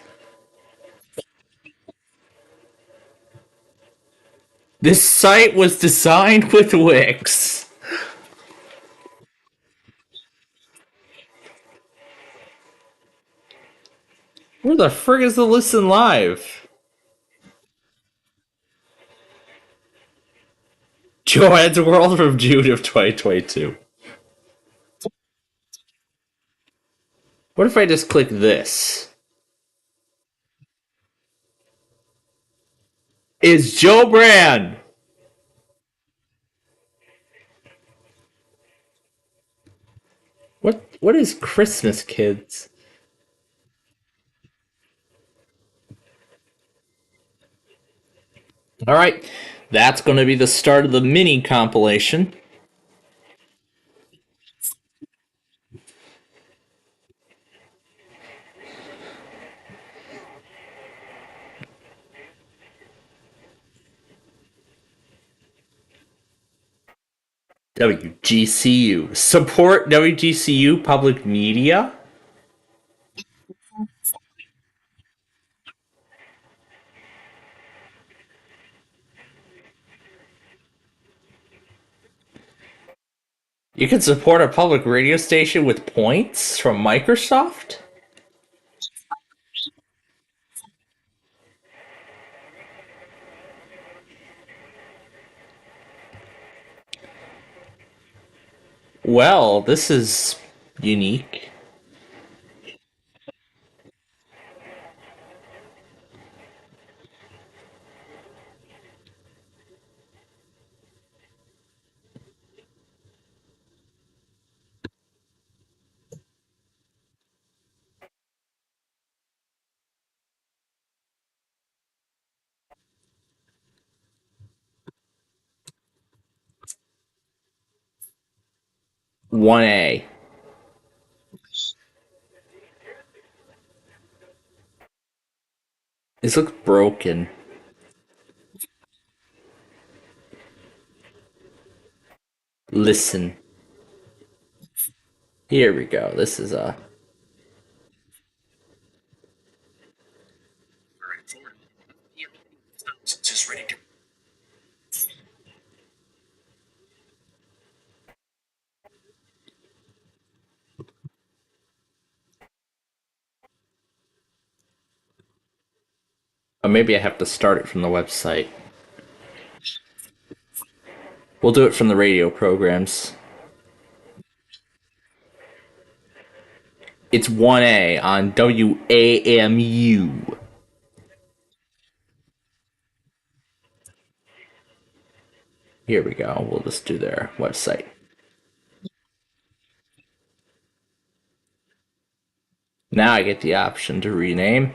A: This site was designed with Wix. Where the frig is the Listen Live? Joanne's World from June of 2022. What if I just click this? It's Joe Brand! What is Christmas, kids? Alright, that's going to be the start of the mini compilation. WGCU. Support WGCU Public Media? You can support a public radio station with points from Microsoft? Well, this is unique. One A. This looks broken. Listen. Here we go. This is a... Or maybe I have to start it from the website. We'll do it from the radio programs. It's 1A on WAMU. Here we go. We'll just do their website. Now I get the option to rename.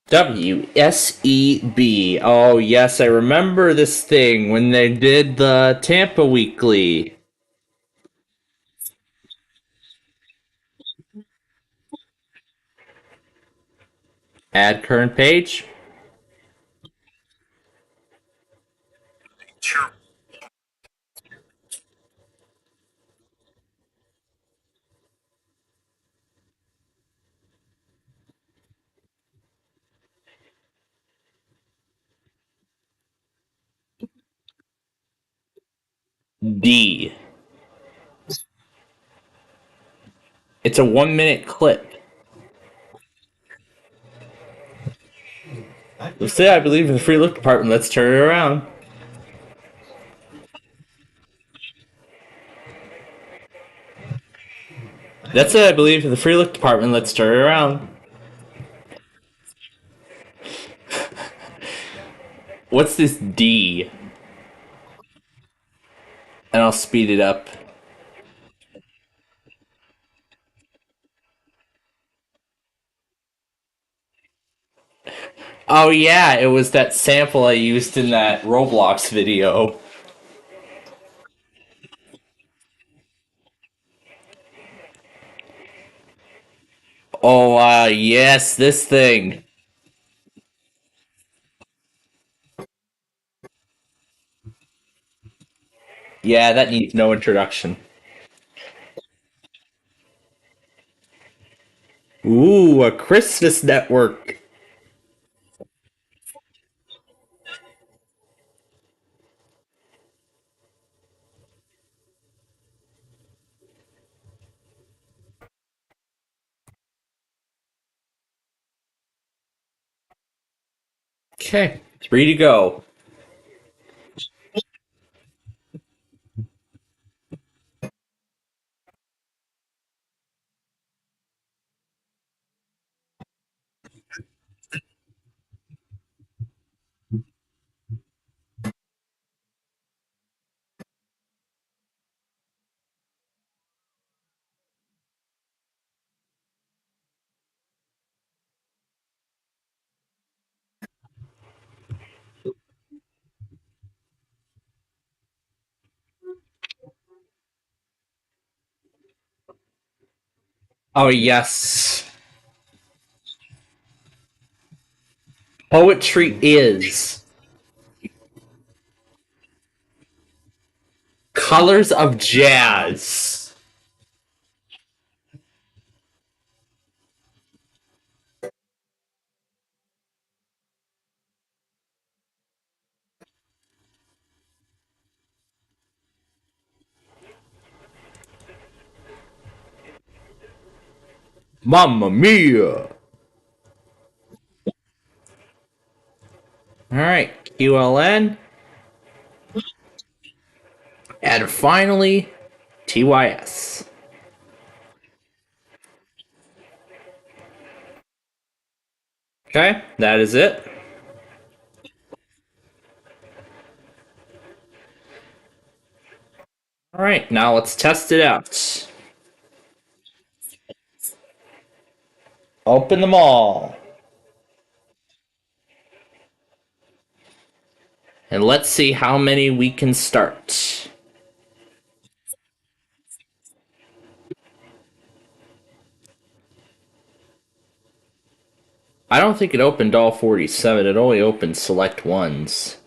A: WSEB. Oh, yes, I remember this thing when they did the Tampa Weekly. Add current page.
B: Sure.
A: D. It's a 1-minute clip. Let's say I believe in the free look department. Let's turn it around. That's it, I believe in the free look department. Let's turn it around. What's this D? And I'll speed it up. Oh yeah, it was that sample I used in that Roblox video. Oh, yes, this thing. Yeah, that needs no introduction. Ooh, a Christmas network. Okay, 3 to go. Oh, yes. Poetry is colors of jazz. Mamma mia. Alright, QLN. And finally, TYS. Okay, that is it. Alright, now let's test it out. Open them all. And let's see how many we can start. I don't think it opened all 47. It only opened select ones.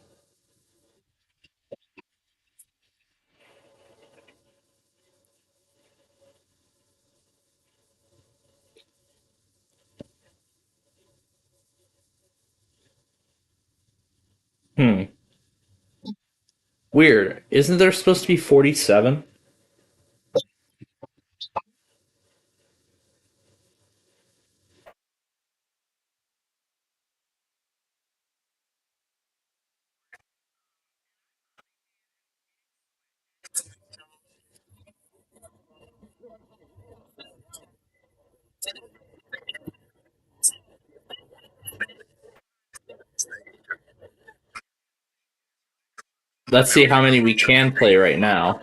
A: Weird. Isn't there supposed to be 47? Let's see how many we can play right now.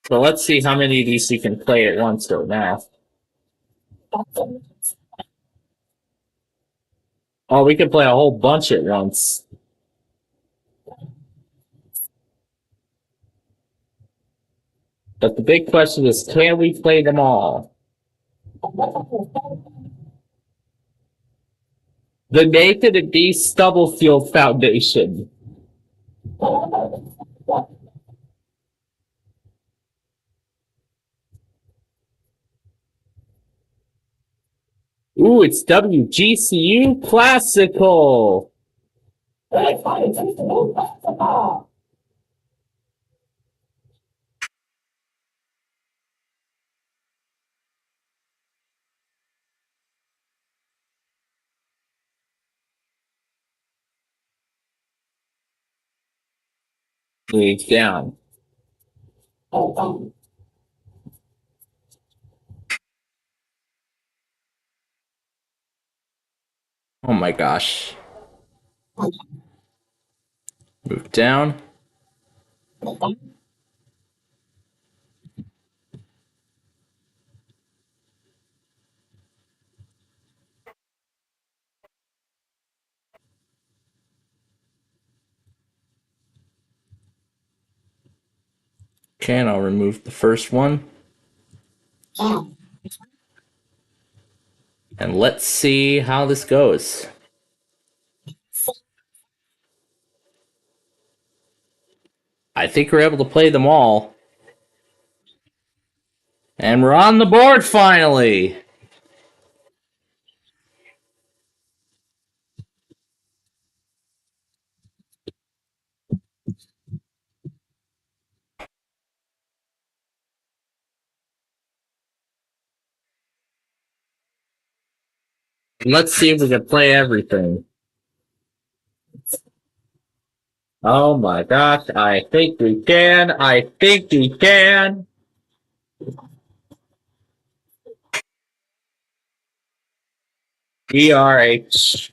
A: So let's see how many of these we can play at once right now. Oh, we can play a whole bunch at once. But the big question is, can we play them all? The Nathan and Dee Stubblefield Foundation. Ooh, it's WGCU Classical. Leads down. Oh my gosh. Move down. Okay, and I'll remove the first one. And let's see how this goes. I think we're able to play them all. And we're on the board finally! Let's see if we can play everything. Oh my gosh, I think we can. I think we can. ERH.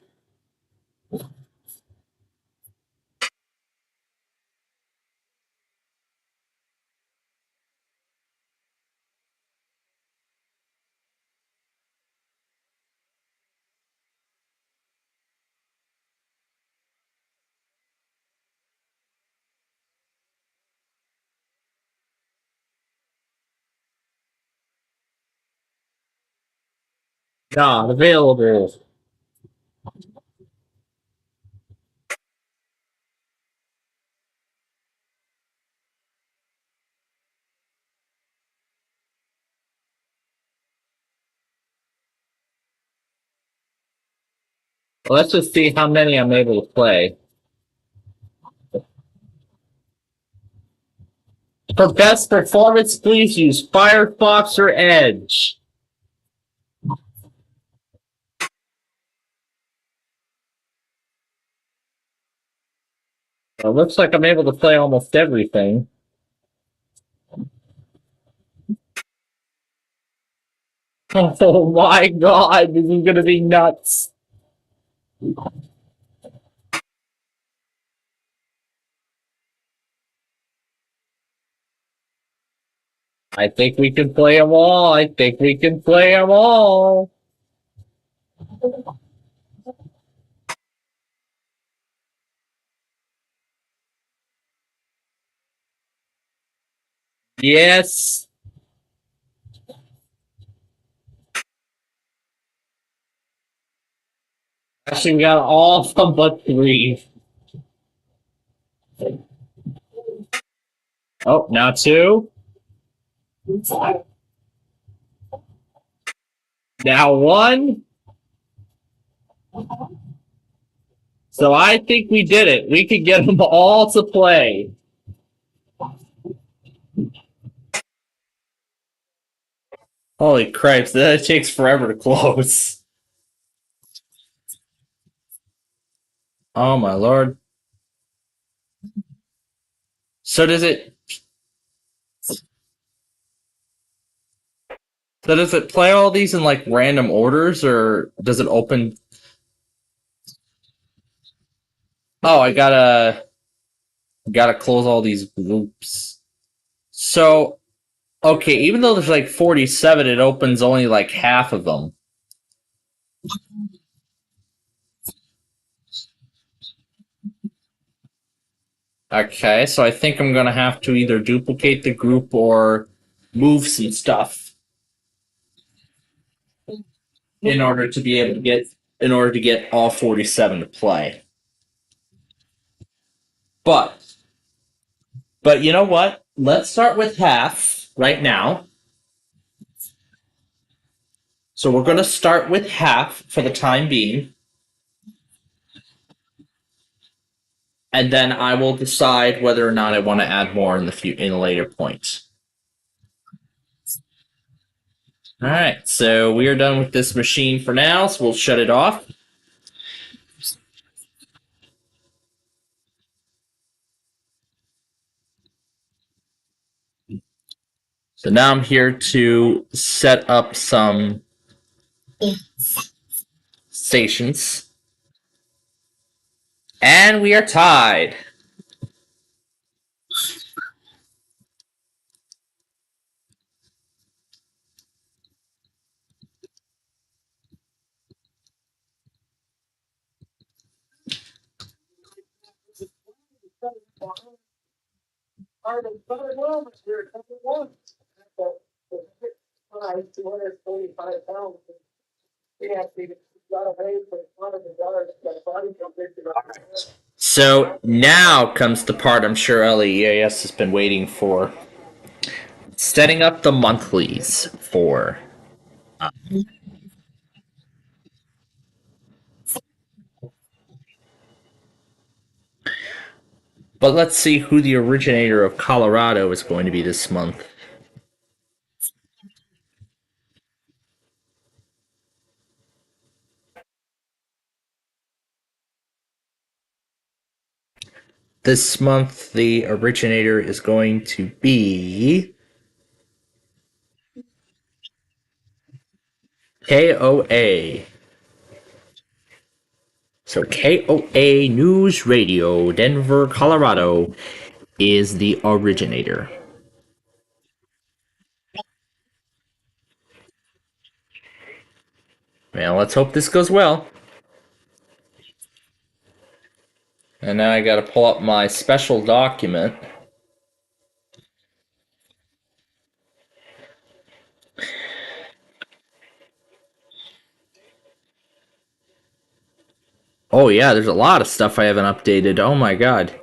A: Not available. Let's just see how many I'm able to play. For best performance, please use Firefox or Edge. It looks like I'm able to play almost everything. Oh my god, this is gonna be nuts. I think we can play them all. I think we can play them all. Yes. Actually, we got all of them but 3. Oh, now 2. Now one. So I think we did it. We could get them all to play. Holy cripes, that takes forever to close. Oh my lord. So does it... So does it play all these in like random orders, or does it open... Oh, I gotta close all these groups. So, okay, even though there's like 47, it opens only like half of them. Okay, so I think I'm gonna have to either duplicate the group or move some stuff in order to be able to get all 47 to play. But you know what? Let's start with half right now. So we're going to start with half for the time being. And then I will decide whether or not I want to add more in a later point. All right, so we are done with this machine for now, so we'll shut it off. So now I'm here to set up some stations. And we are tied. So now comes the part I'm sure LEAS has been waiting for. Setting up the monthlies for... But let's see who the originator of Colorado is going to be this month. This month, the originator is going to be... KOA. So KOA News Radio, Denver, Colorado, is the originator. Well, let's hope this goes well. And now I gotta pull up my special document. Oh yeah, there's a lot of stuff I haven't updated. Oh my god.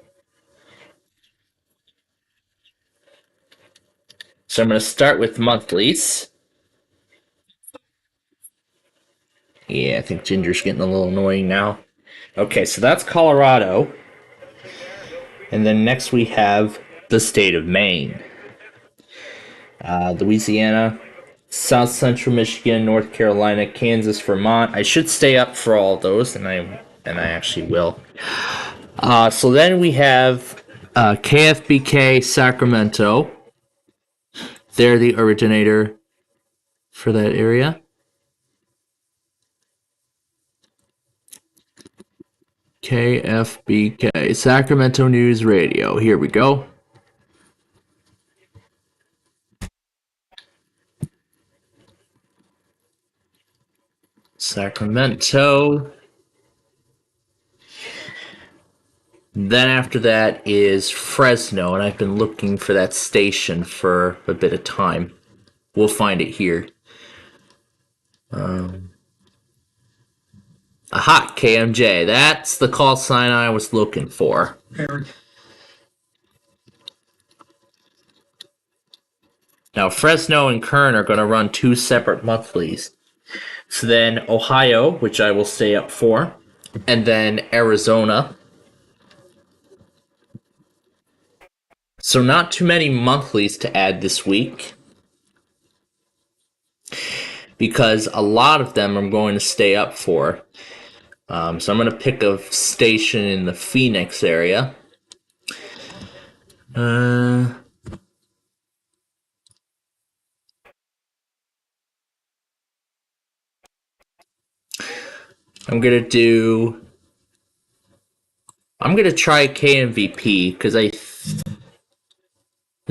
A: So I'm going to start with monthlies. Yeah, I think Ginger's getting a little annoying now. Okay, so that's Colorado. And then next we have the state of Maine. Louisiana, South Central Michigan, North Carolina, Kansas, Vermont. I should stay up for all those, and I actually will. So then we have KFBK Sacramento. They're the originator for that area. KFBK, Sacramento News Radio. Here we go. Sacramento. Then after that is Fresno, and I've been looking for that station for a bit of time. We'll find it here. Aha, KMJ. That's the call sign I was looking for. Now, Fresno and Kern are going to run two separate monthlies. So then Ohio, which I will stay up for, and then Arizona. So not too many monthlies to add this week, because a lot of them I'm going to stay up for. So I'm going to pick a station in the Phoenix area. I'm going to try KMVP because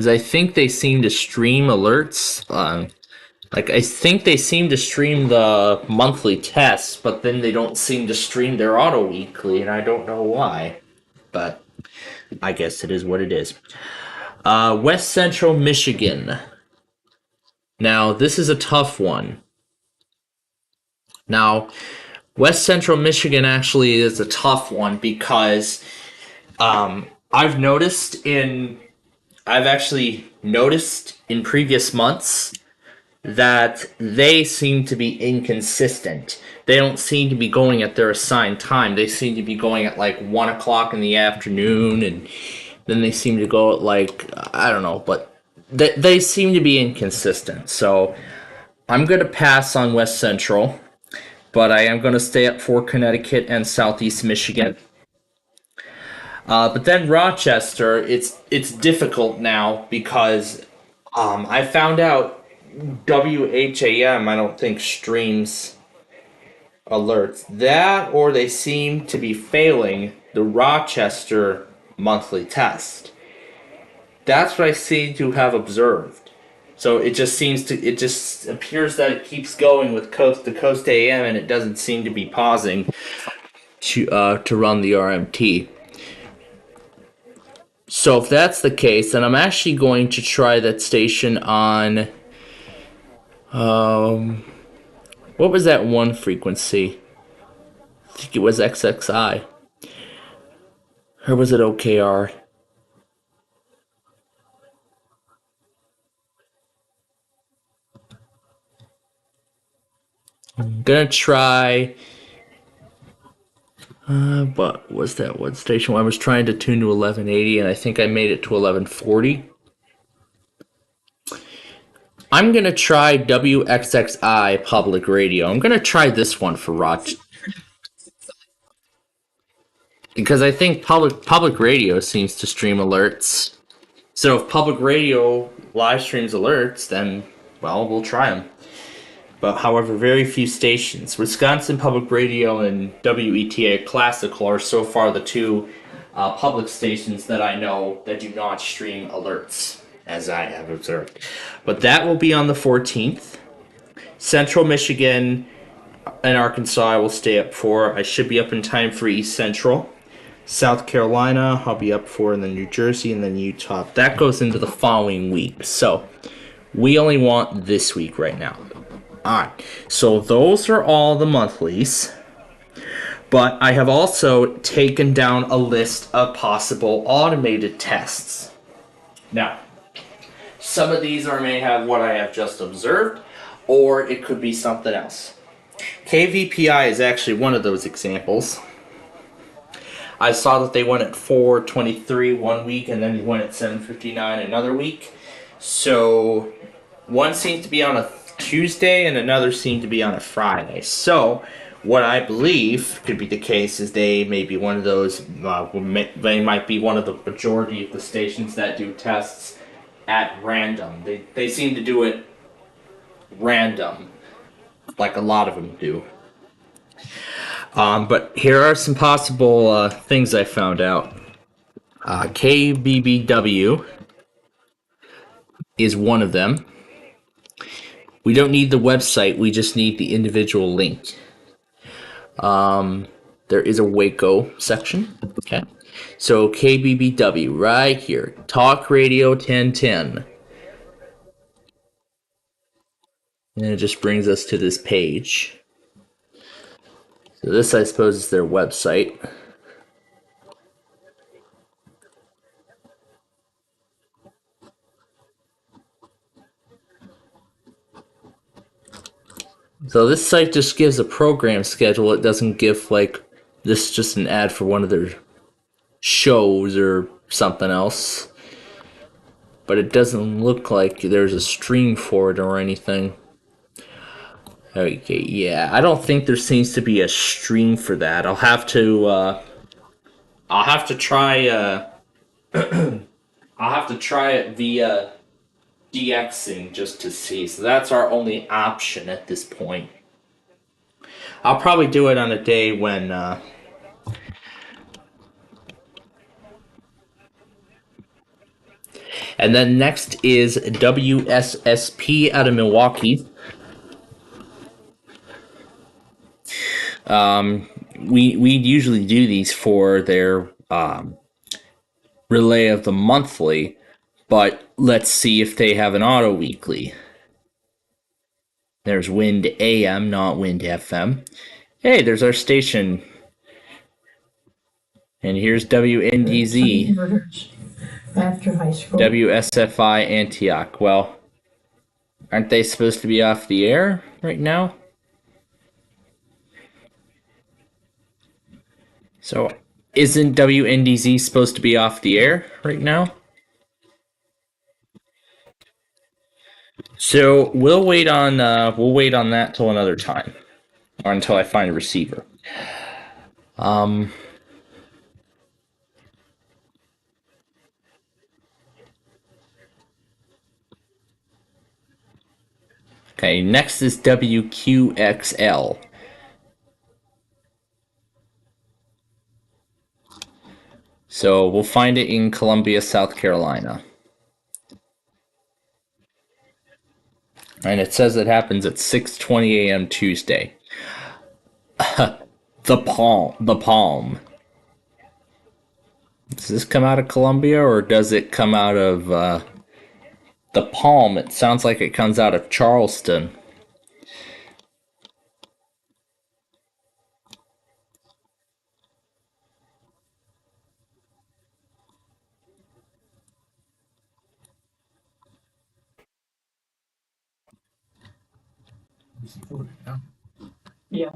A: I think they seem to stream alerts. I think they seem to stream the monthly tests, but then they don't seem to stream their auto weekly, and I don't know why. But I guess it is what it is. West Central Michigan. Now, this is a tough one. Now, West Central Michigan actually is a tough one because I've actually noticed in previous months that they seem to be inconsistent. They don't seem to be going at their assigned time. They seem to be going at like 1 o'clock in the afternoon, and then they seem to go at like, I don't know, but they seem to be inconsistent. So I'm going to pass on West Central, but I am going to stay up for Connecticut and Southeast Michigan. But then Rochester, it's difficult now because I found out WHAM, I don't think, streams alerts. That, or they seem to be failing the Rochester monthly test. That's what I seem to have observed. So it just appears that it keeps going with coast to coast AM, and it doesn't seem to be pausing to run the RMT. So if that's the case, then I'm actually going to try that station on what was that one frequency? I think it was XXI. Or was it OKR? I'm gonna try. What was that one station? I was trying to tune to 1180, and I think I made it to 1140. I'm gonna try WXXI Public Radio. I'm gonna try this one for Rochester, because I think public radio seems to stream alerts. So if public radio live streams alerts, then, well, we'll try them. But however, very few stations. Wisconsin Public Radio and WETA Classical are so far the two public stations that I know that do not stream alerts, as I have observed. But that will be on the 14th. Central Michigan and Arkansas I will stay up for. I should be up in time for East Central. South Carolina I'll be up for, and then New Jersey, and then Utah. That goes into the following week. So we only want this week right now. Alright, so those are all the monthlies, but I have also taken down a list of possible automated tests. Now, some of these may have what I have just observed, or it could be something else. KVPI is actually one of those examples. I saw that they went at 4:23 one week, and then went at 7:59 another week. So one seems to be on a Tuesday and another seemed to be on a Friday. So what I believe could be the case is they may be one of those, they might be one of the majority of the stations that do tests at random. They seem to do it random, like a lot of them do. But here are some possible things I found out. KBBW is one of them. We don't need the website, we just need the individual link. There is a Waco section. Okay. So KBBW right here. Talk Radio 1010. And it just brings us to this page. So this, I suppose, is their website. So this site just gives a program schedule. It doesn't give, like, this is just an ad for one of their shows or something else. But it doesn't look like there's a stream for it or anything. Okay, yeah, I don't think there seems to be a stream for that. I'll have to try, I'll have to try it via DXing just to see. So that's our only option at this point. I'll probably do it on a day when, and then next is WSSP out of Milwaukee. We usually do these for their relay of the monthly, but let's see if they have an auto weekly. There's Wind AM, not Wind FM. Hey, there's our station. And here's WNDZ.
H: After high school.
A: WSFI Antioch. Well, aren't they supposed to be off the air right now? So, isn't WNDZ supposed to be off the air right now? So we'll wait on that till another time, or until I find a receiver. Okay, next is WQXL. So we'll find it in Columbia, South Carolina. And it says it happens at 6:20 a.m. Tuesday. The Palm. Does this come out of Columbia, or does it come out of the Palm? It sounds like it comes out of Charleston.
H: Yeah.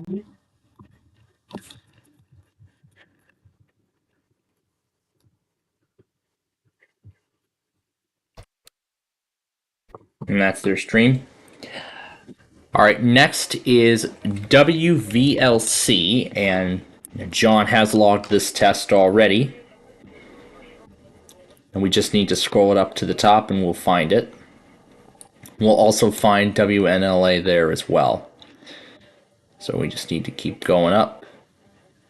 A: And that's their stream. All right, next is WVLC, and John has logged this test already. And we just need to scroll it up to the top and we'll find it. We'll also find WNLA there as well. So we just need to keep going up.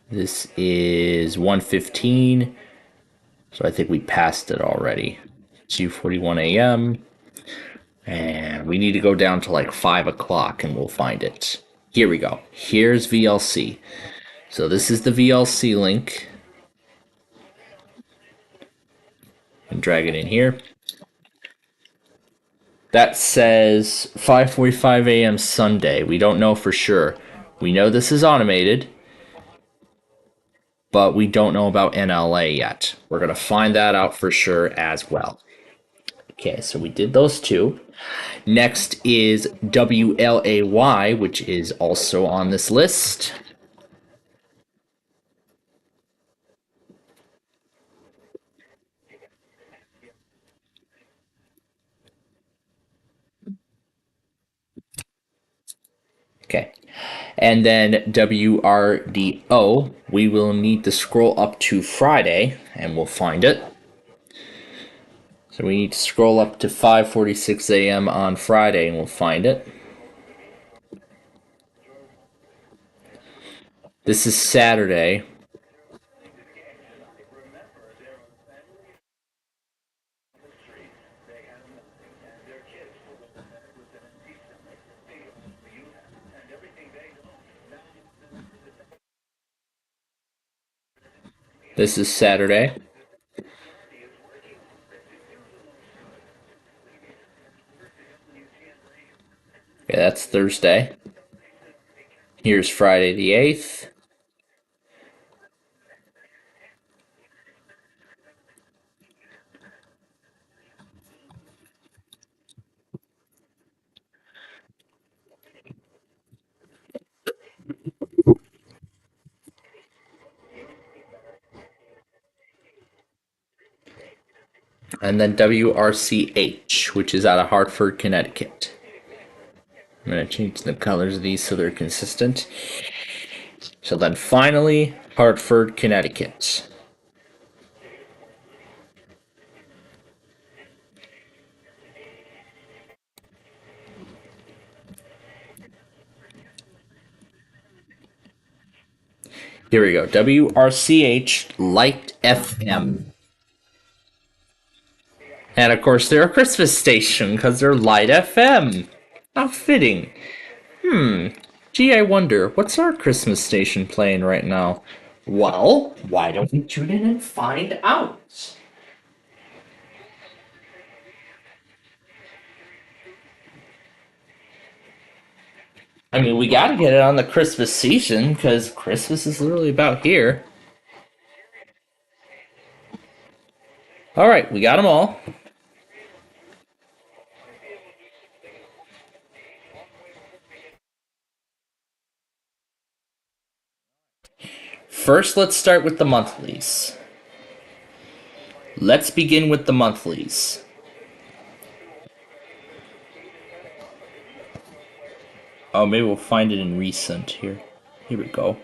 A: This is 1:15. So I think we passed it already. 2:41 a.m. And we need to go down to like 5 o'clock and we'll find it. Here we go. Here's VLC. So this is the VLC link. And drag it in here. That says 5:45 a.m. Sunday. We don't know for sure. We know this is automated, but we don't know about NLA yet. We're going to find that out for sure as well. Okay, so we did those two. Next is WLAY, which is also on this list. Okay, and then WRDO, we will need to scroll up to Friday and we'll find it. So we need to scroll up to 5:46 a.m. on Friday and we'll find it. This is Saturday. This is Saturday. Okay, that's Thursday. Here's Friday the 8th. And then WRCH, which is out of Hartford, Connecticut. I'm going to change the colors of these so they're consistent. So then finally, Hartford, Connecticut. Here we go. WRCH Light FM. And of course, they're a Christmas station because they're Light FM. How fitting. Gee, I wonder, what's our Christmas station playing right now? Well, why don't we tune in and find out? I mean, we gotta get it on the Christmas season because Christmas is literally about here. Alright, we got them all. First, let's start with the monthlies. Let's begin with the monthlies. Oh, maybe we'll find it in recent here. Here we go.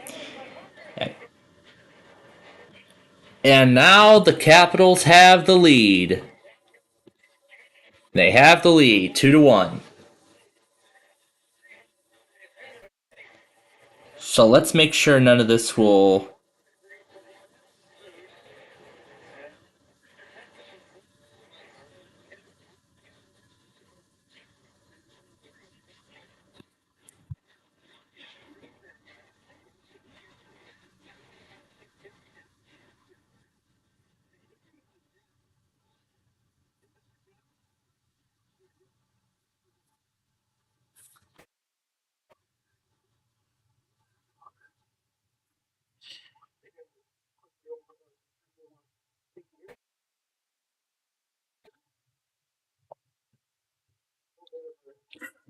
A: And now the Capitals have the lead. They have the lead, 2-1. So let's make sure none of this will...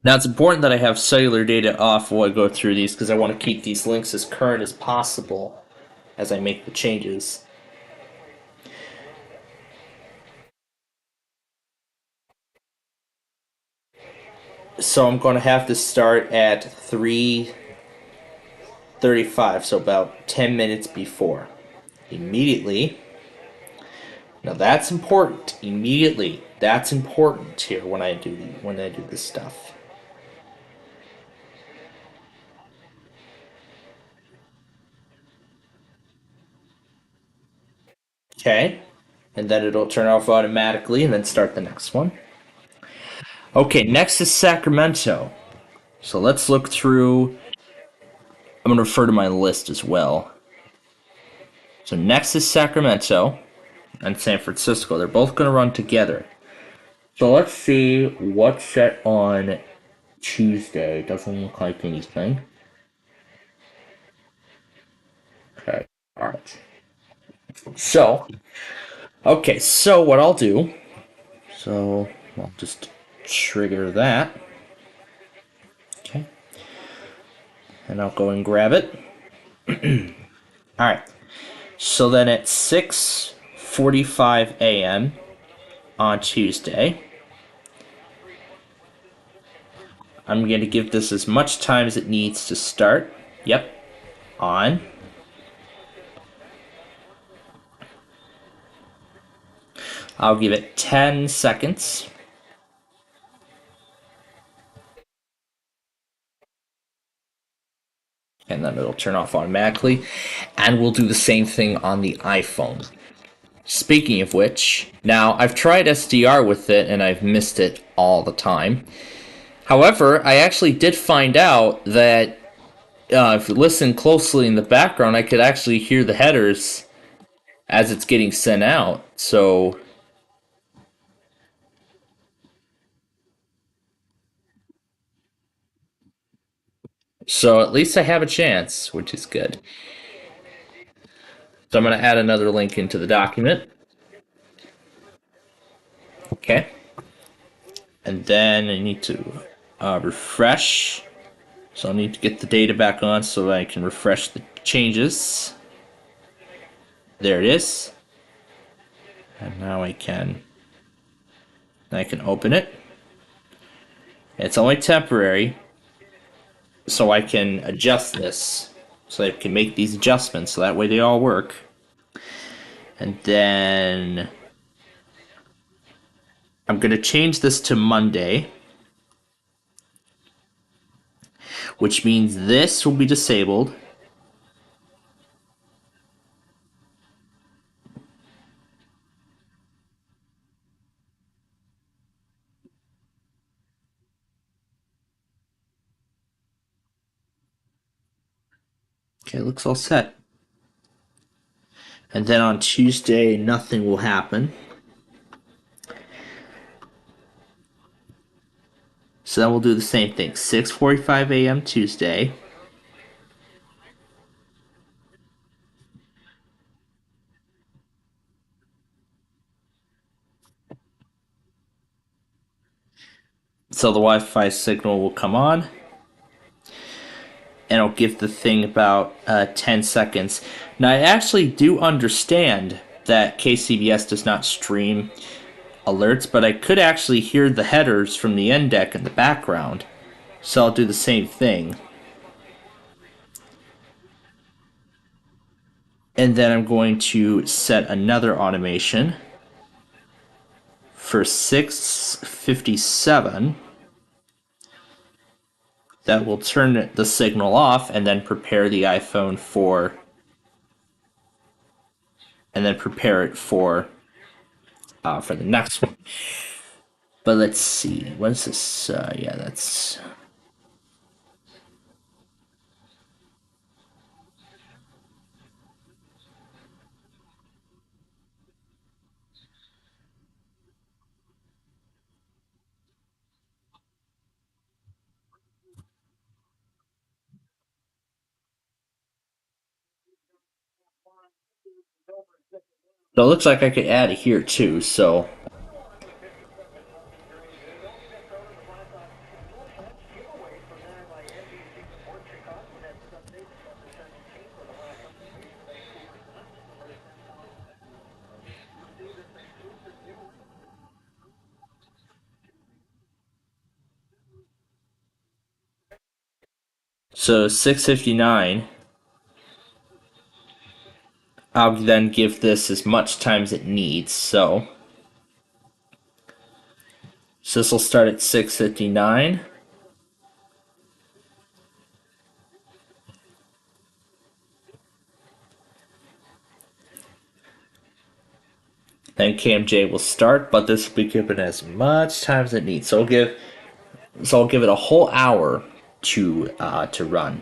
A: Now, it's important that I have cellular data off while I go through these because I want to keep these links as current as possible as I make the changes. So I'm going to have to start at 3:35, so about 10 minutes before. Immediately. Now that's important. Immediately. That's important here when I do this stuff. Okay, and then it'll turn off automatically and then start the next one. Okay, next is Sacramento. So let's look through. I'm going to refer to my list as well. So next is Sacramento and San Francisco. They're both going to run together. So let's see what's set on Tuesday. Doesn't look like anything. Okay, alright. So, okay, so what I'll do, so I'll just trigger that. Okay. And I'll go and grab it. Alright. So then at 6:45 a.m. on Tuesday, I'm going to give this as much time as it needs to start. Yep. On. I'll give it 10 seconds. And then it'll turn off automatically. And we'll do the same thing on the iPhone. Speaking of which, now I've tried SDR with it and I've missed it all the time. However, I actually did find out that if you listen closely in the background, I could actually hear the headers as it's getting sent out. So at least I have a chance, which is good. So I'm going to add another link into the document. Okay. And then I need to refresh. So I need to get the data back on so I can refresh the changes. There it is. And now I can I can open it. It's only temporary, so I can adjust this. So I can make these adjustments so that way they all work. And then I'm going to change this to Monday, which means this will be disabled. Okay, it looks all set. And then on Tuesday, nothing will happen. So then we'll do the same thing. 6:45 a.m. Tuesday. So the Wi-Fi signal will come on. And I'll give the thing about 10 seconds. Now, I actually do understand that KCBS does not stream alerts, but I could actually hear the headers from the end deck in the background. So I'll do the same thing. And then I'm going to set another automation for 6:57. That will turn the signal off and then prepare the iPhone for, and then prepare it for the next one. But let's see, when's this? Yeah, that's. So it looks like I could add it here too, so. So 6:59. I'll then give this as much time as it needs, so this will start at 6:59. Then KMJ will start, but this will be given as much time as it needs. So I'll give it a whole hour to run.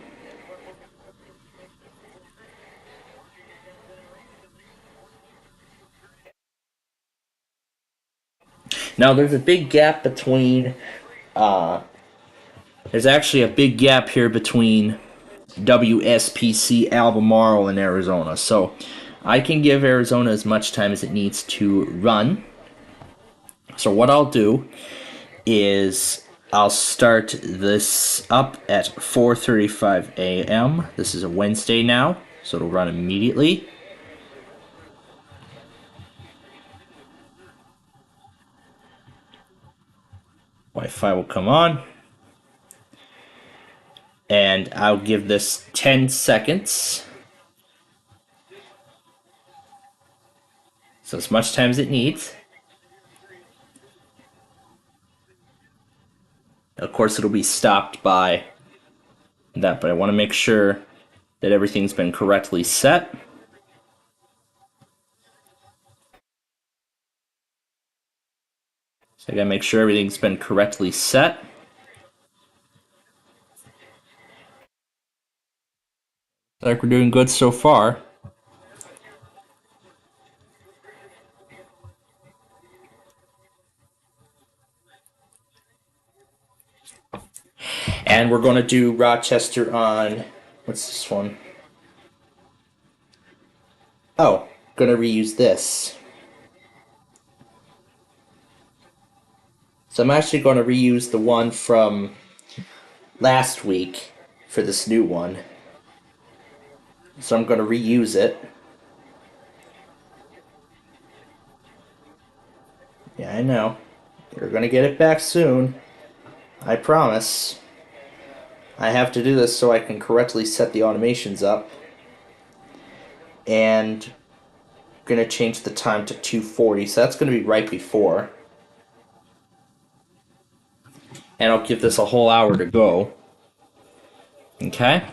A: Now there's a big gap between. There's actually a big gap here between WSPC Albemarle and Arizona, so I can give Arizona as much time as it needs to run. So what I'll do is I'll start this up at 4:35 a.m. This is a Wednesday now, so it'll run immediately. Wi-Fi will come on. And I'll give this 10 seconds. So as much time as it needs. Of course, it'll be stopped by that, but I want to make sure that everything's been correctly set. So I gotta make sure everything's been correctly set. Looks like we're doing good so far. And we're going to do Rochester on, what's this one? Oh, going to reuse this. So I'm actually going to reuse the one from last week for this new one. So I'm going to reuse it. Yeah, I know. You're going to get it back soon. I promise. I have to do this so I can correctly set the automations up. And I'm going to change the time to 2:40, so that's going to be right before. And I'll give this a whole hour to go. Okay?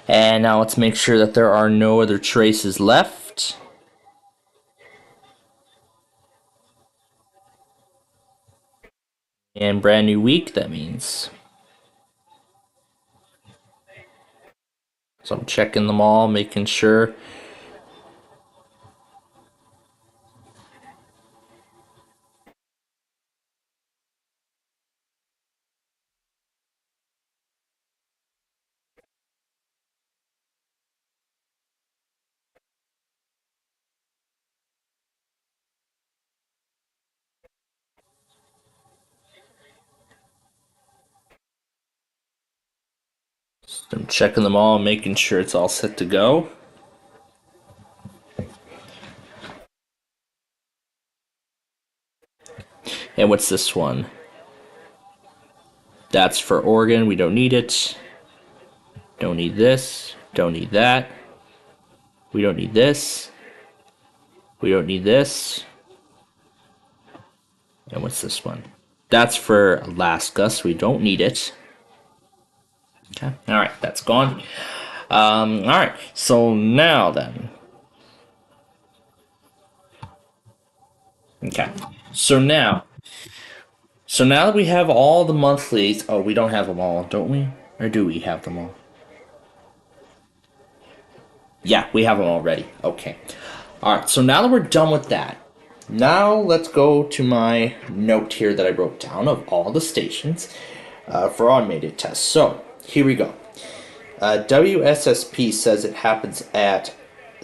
A: And now let's make sure that there are no other traces left. And brand new week, that means. So I'm checking them all, making sure. I'm checking them all, making sure it's all set to go. And what's this one? That's for Oregon. We don't need it. Don't need this. Don't need that. We don't need this. We don't need this. And what's this one? That's for Alaska, so we don't need it. Okay. All right, that's gone. All right. So now then. Okay. So now that we have all the monthlies. Oh, we don't have them all, don't we? Or do we have them all? Yeah, we have them already. Okay. All right. So now that we're done with that, now let's go to my note here that I wrote down of all the stations for automated tests. So here we go. WSSP says it happens at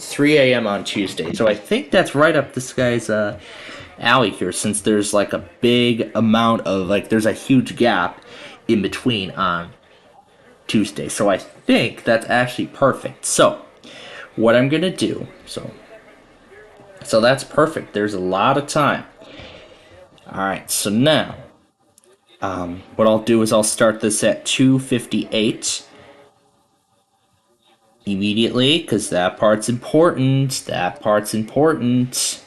A: 3 a.m. on Tuesday. So I think that's right up this guy's alley here, since there's like a big amount of, like, there's a huge gap in between on Tuesday. So I think that's actually perfect. So what I'm going to do, so that's perfect. There's a lot of time. All right, so now what I'll do is I'll start this at 2:58 immediately, because that part's important. That part's important.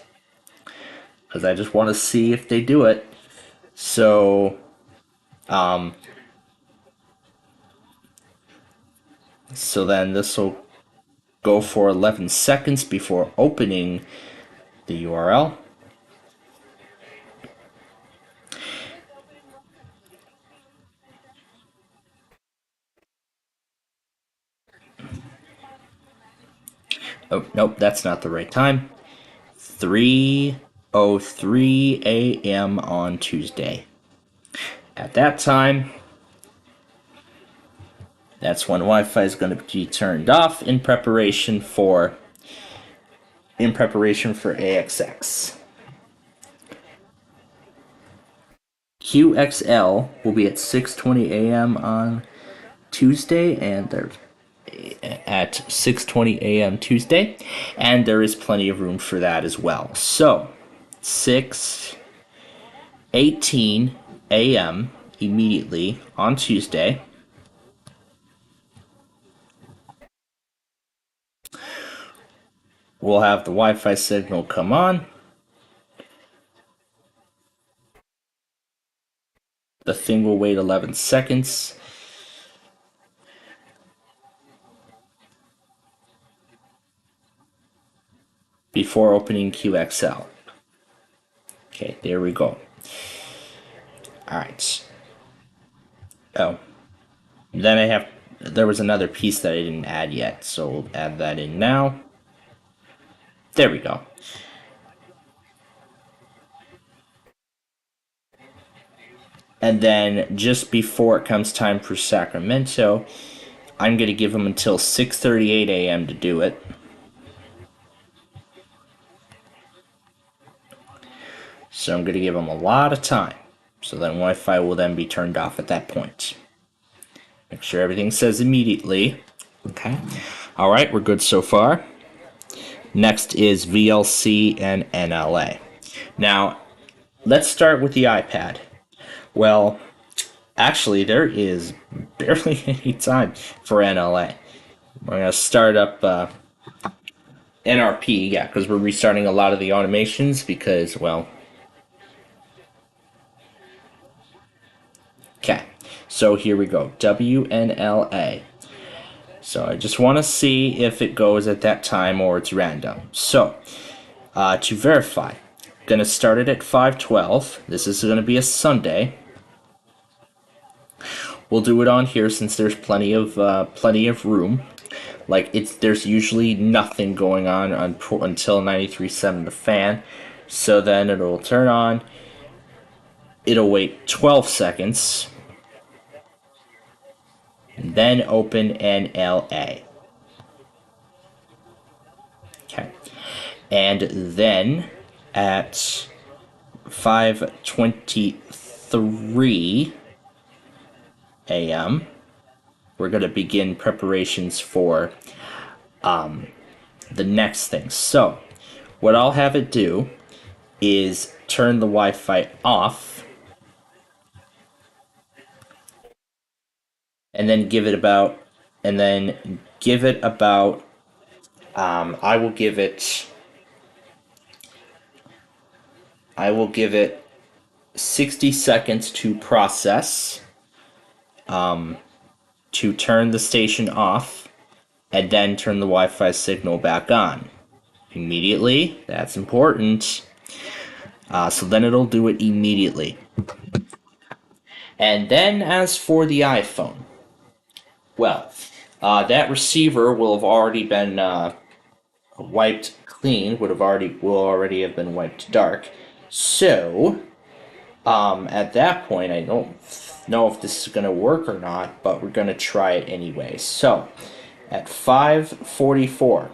A: Because I just want to see if they do it. So, so then this will go for 11 seconds before opening the URL. Oh, nope, that's not the right time. 3:03 a.m. on Tuesday. At that time, that's when Wi-Fi is going to be turned off in preparation for AXX. QXL will be at 6:20 a.m. on Tuesday, and they're at 6:20 a.m. Tuesday, and there is plenty of room for that as well. So 6:18 a.m. immediately on Tuesday. We'll have the Wi-Fi signal come on. The thing will wait 11 seconds. Before opening QXL. Okay, there we go. Alright. Oh. Then there was another piece that I didn't add yet, so we'll add that in now. There we go. And then just before it comes time for Sacramento, I'm going to give them until 6:38 a.m. to do it. So I'm going to give them a lot of time. So then Wi-Fi will then be turned off at that point. Make sure everything says immediately. Okay. All right, we're good so far. Next is VLC and NLA. Now, let's start with the iPad. Well, actually, there is barely any time for NLA. We're going to start up NRP, yeah, because we're restarting a lot of the automations because, well... Okay, so here we go. WNLA. So I just want to see if it goes at that time or it's random. So, to verify, going to start it at 5:12. This is going to be a Sunday. We'll do it on here since there's plenty of room. Like there's usually nothing going on until 93.7 the fan. So then it'll turn on. It'll wait 12 seconds. And then open NLA. Okay. And then at 5:23 a.m. we're going to begin preparations for the next thing. So what I'll have it do is turn the Wi-Fi off and then give it about I will give it 60 seconds to process, to turn the station off, and then turn the Wi-Fi signal back on. Immediately, that's important. So then it'll do it immediately. And then as for the iPhone, well, that receiver will have already been wiped clean, will already have been wiped dark. So, at that point, I don't know if this is going to work or not, but we're going to try it anyway. So, at 5:44,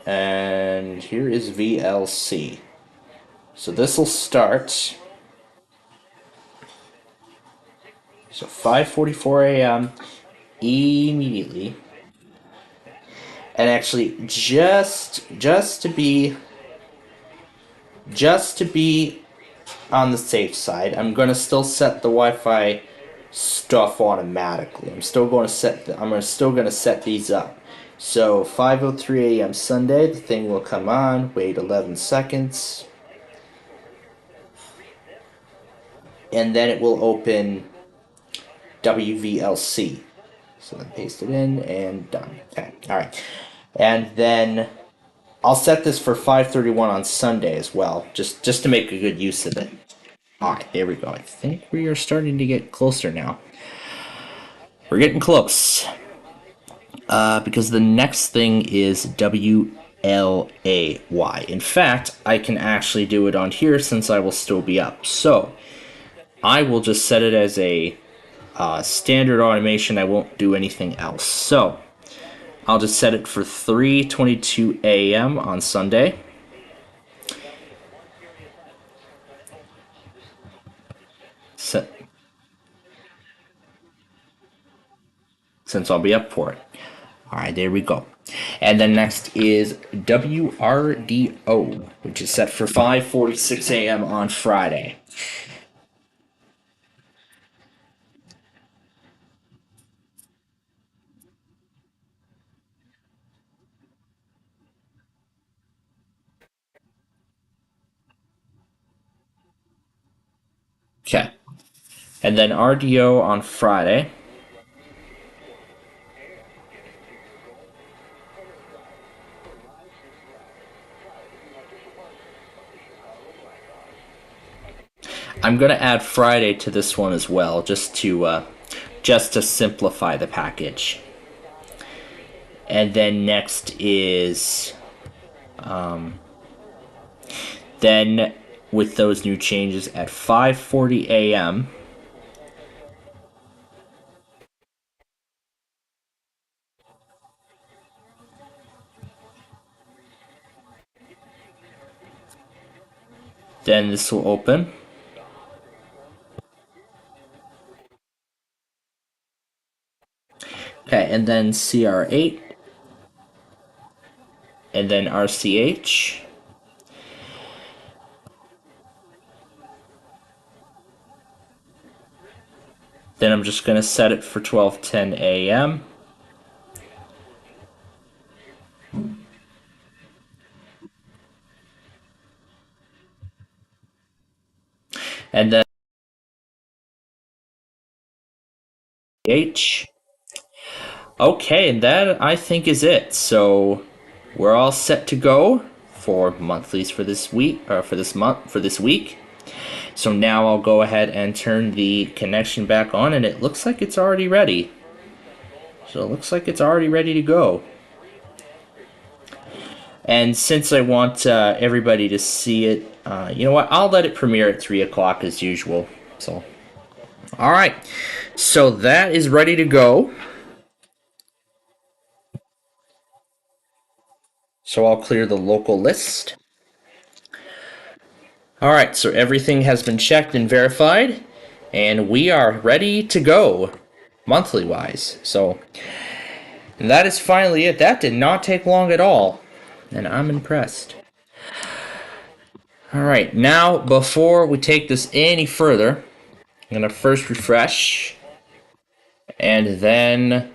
A: and here is VLC. So this will start. So 5:44 a.m. immediately. And actually, just to be on the safe side, I'm gonna still set the Wi-Fi stuff automatically. I'm still gonna set these up. So 5:03 a.m. Sunday, the thing will come on. Wait 11 seconds, and then it will open WVLC. So then paste it in and done. Okay, all right, and then I'll set this for 5:31 on Sunday as well, just to make a good use of it. All right, there we go. I think we are starting to get closer now. We're getting close. Because the next thing is WLAY. In fact, I can actually do it on here since I will still be up. So, I will just set it as a standard automation. I won't do anything else. So, I'll just set it for 3:22 a.m. on Sunday. Since I'll be up for it. Alright, there we go. And then next is WRDO, which is set for 5:46 a.m. on Friday. Okay. And then RDO on Friday. I'm going to add Friday to this one as well, just to simplify the package. And then next is, then with those new changes at 5:40 a.m. Then this will open. Okay, and then CR8, and then RCH, Then I'm just going to set it for 12:10 a.m. And then H. Okay, and that I think is it. So we're all set to go for monthlies for this week, or for this month, for this week. So now I'll go ahead and turn the connection back on, and it looks like it's already ready. So it looks like it's already ready to go. And since I want everybody to see it, you know what? I'll let it premiere at 3 o'clock as usual. So, all right. So that is ready to go. So I'll clear the local list. All right, so everything has been checked and verified, and we are ready to go monthly wise. So, and that is finally it. That did not take long at all, and I'm impressed. All right, now before we take this any further, I'm gonna first refresh, and then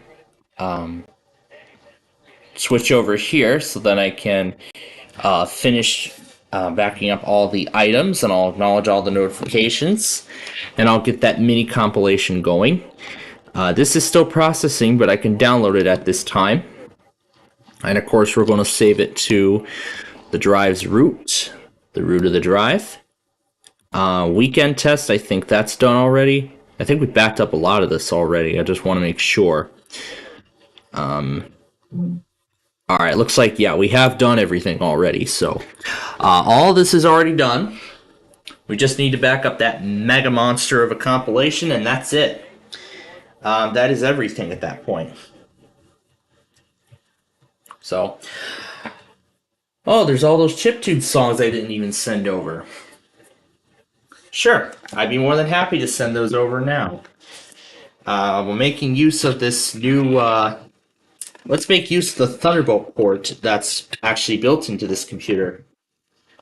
A: switch over here so that I can finish backing up all the items, and I'll acknowledge all the notifications, and I'll get that mini compilation going. This is still processing, but I can download it at this time. And of course, we're going to save it to the drive's root, the root of the drive. Weekend test, I think that's done already. I think we backed up a lot of this already. I just want to make sure. All right, looks like, yeah, we have done everything already. So all this is already done. We just need to back up that mega monster of a compilation, and that's it. That is everything at that point. So, oh, there's all those chiptune songs I didn't even send over. Sure, I'd be more than happy to send those over now. We're making use of this new... let's make use of the Thunderbolt port that's actually built into this computer.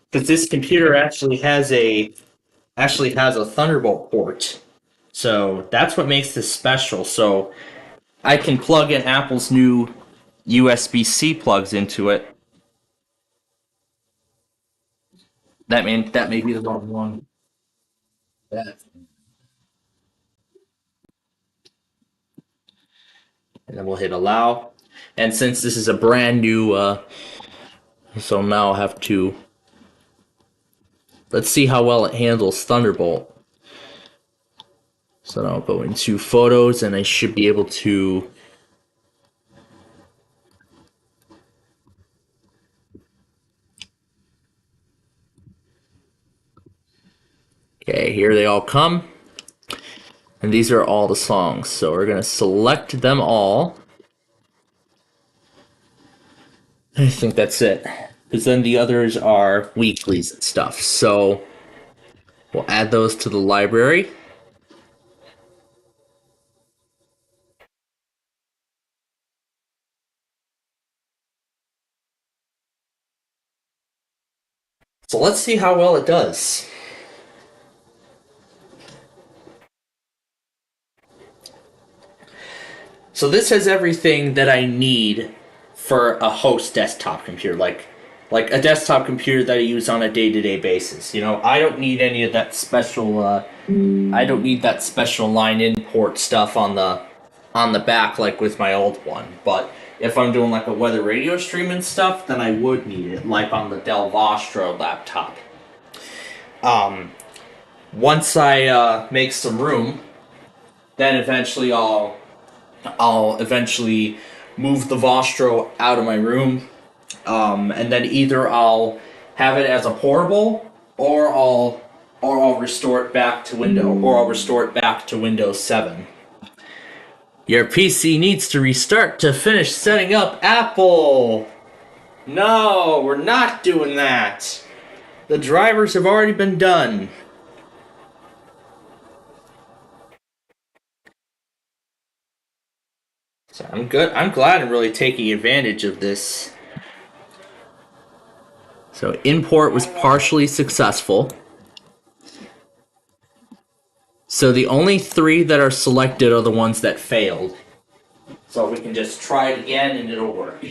A: Because this computer actually has a Thunderbolt port. So that's what makes this special. So I can plug in Apple's new USB-C plugs into it. That may be the wrong one. And then we'll hit allow. And since this is a brand new, so now I'll have to, let's see how well it handles Thunderbolt. So now I'll go into photos, and I should be able to, okay, here they all come. And these are all the songs. So we're going to select them all. I think that's it. Because then the others are weeklies and stuff. So we'll add those to the library. So let's see how well it does. So this has everything that I need for a host desktop computer, like a desktop computer that I use on a day-to-day basis. You know, I don't need any of that special. I don't need that special line import stuff on the back like with my old one. But if I'm doing like a weather radio stream and stuff, then I would need it, like on the Dell Vostro laptop. Once I make some room, then eventually I'll eventually move the Vostro out of my room, and then either I'll have it as a portable, or I'll restore it back to Windows 7. Your PC needs to restart to finish setting up Apple. No, we're not doing that. The drivers have already been done. So I'm good. I'm glad I'm really taking advantage of this. So import was partially successful. So the only 3 that are selected are the ones that failed. So we can just try it again and it'll work.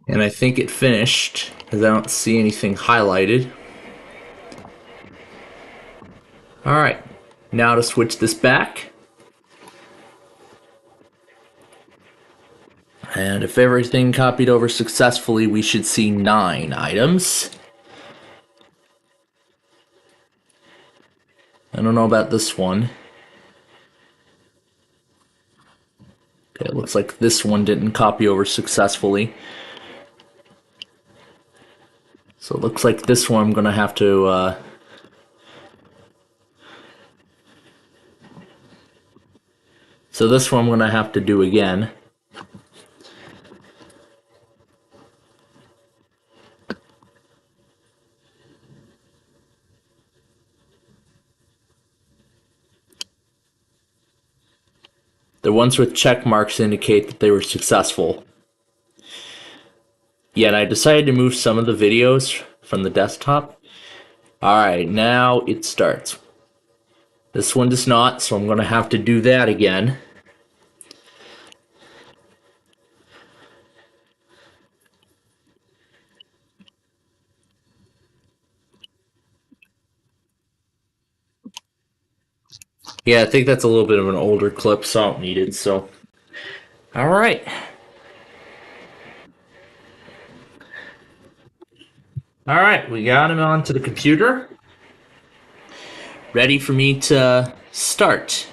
A: And I think it finished, because I don't see anything highlighted. Alright, now to switch this back. And if everything copied over successfully, we should see 9 items. I don't know about this one. Okay, it looks like this one didn't copy over successfully. So it looks like this one I'm going to have to... So this one I'm going to have to do again. The ones with check marks indicate that they were successful. Yeah, and I decided to move some of the videos from the desktop. Alright, now it starts. This one does not, so I'm going to have to do that again. Yeah, I think that's a little bit of an older clip, so I don't need it, so... Alright. Alright, we got him onto the computer. ready for me to start.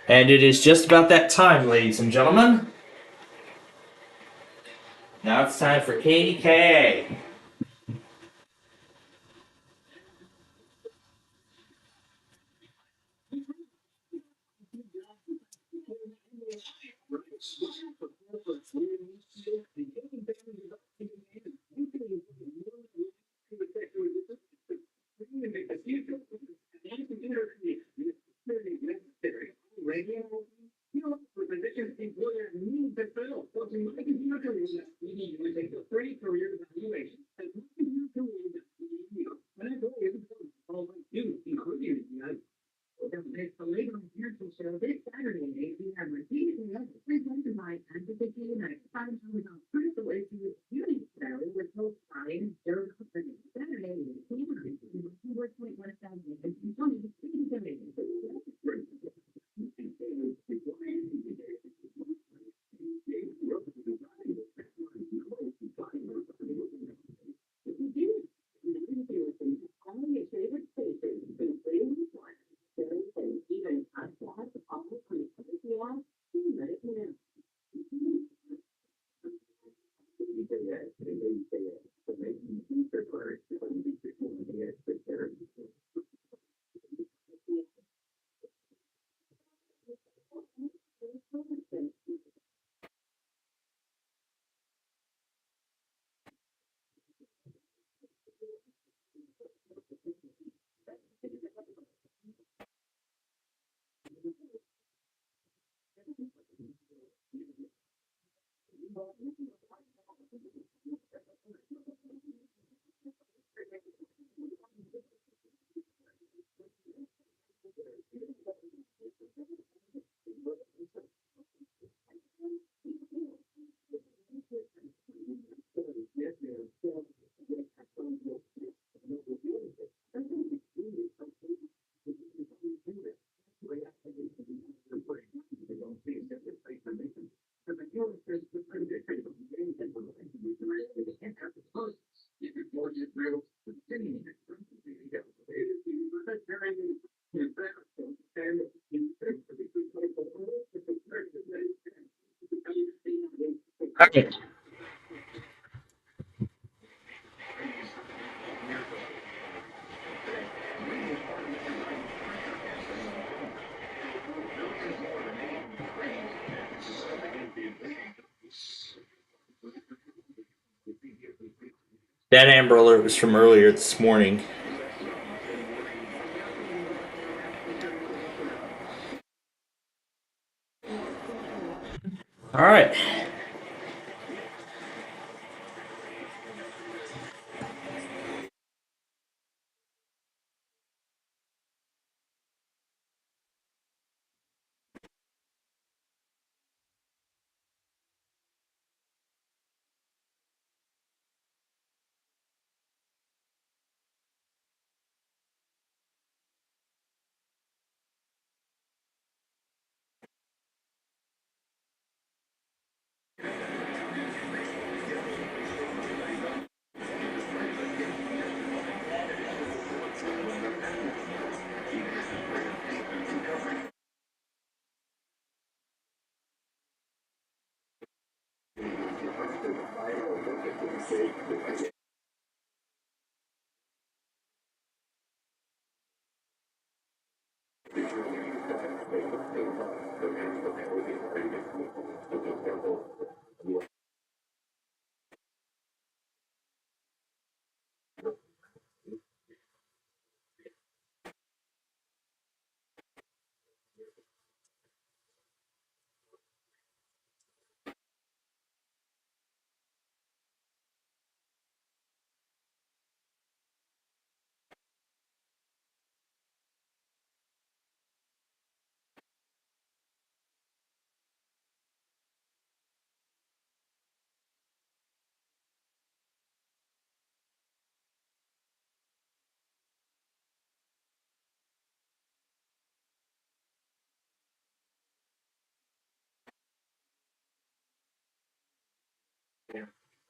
A: And it is just about that time, ladies and gentlemen. Now it's time for KDKA. Okay. That Amber Alert was from earlier this morning. All right.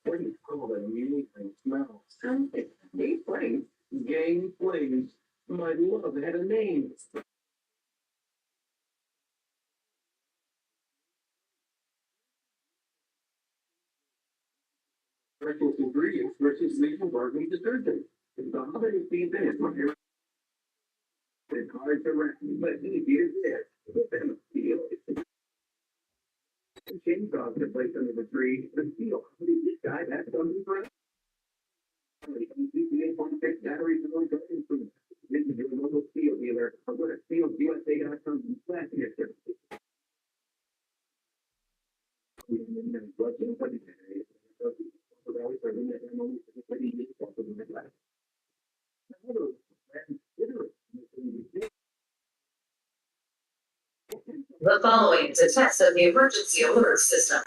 D: What do you call that amazing smell? Something. Deep flames. Gang flames. My love had a name. Special ingredients versus legal bargaining detergent. The holiday season is when you're it's hard to rest, but easy to get. Give them a feel. Chainsaws to place under the tree. The steel. This guy, that's something for us. CPA.6 batteries and all garden food. This is your local steel dealer. Or go to steelsusa.com/history.
H: The following is a test of the emergency alert system.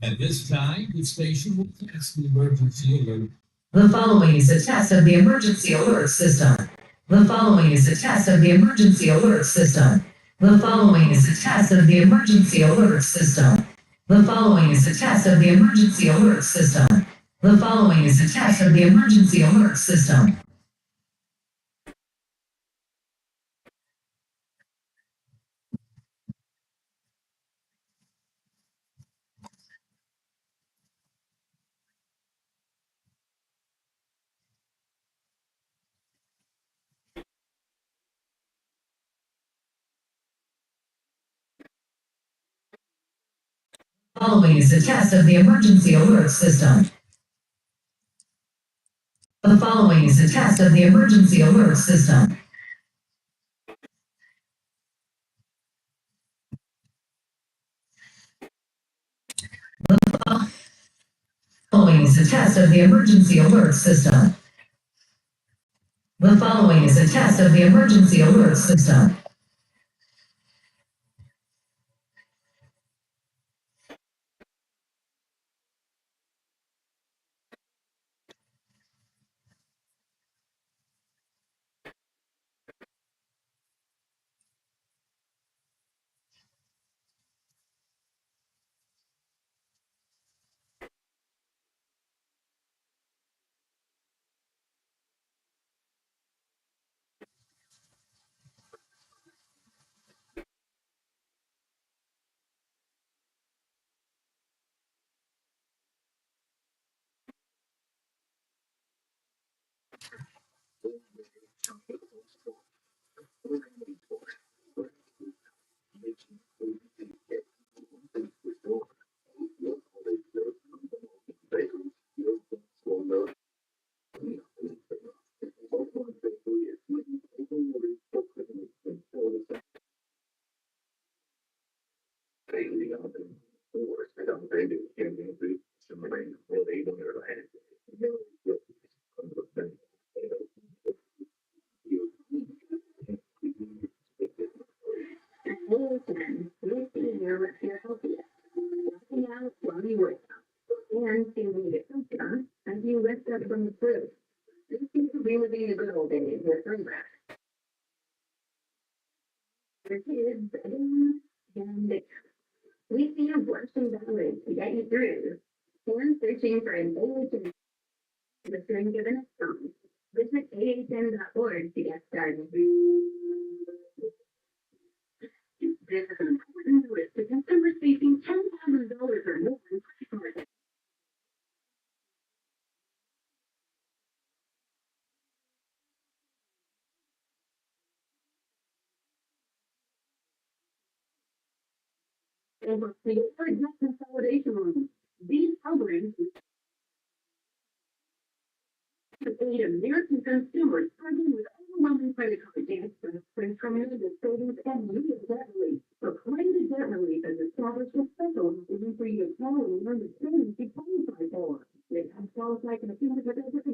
D: At this time, the station will test the emergency alert.
H: The following is a test of the emergency alert system. The following is a test of the emergency alert system. The following is a test of the emergency alert system. The following is a test of the emergency alert system. The following is a test of the emergency alert system. The following is a test of the emergency alert system. The following is a test of the emergency alert system. The following is a test of the emergency alert system. The following is a test of the emergency alert system. And feeling it as you lift up from the fruit. This seems to be living the good old days with throwback. For kids, and we see a blessing balance to get you through. And searching for an AHN with during given a song. Visit ahn.org to get started. This is an important list to consumers facing $10,000 or more in credit card. Over the debt consolidation loans. These programs to aid American consumers struggling with overwhelming credit card debt from tremendous savings and immediate debt relief. Proclaimed debt relief is established a special mechanism for you to call and learn the savings you qualify for. They have qualified consumers with over a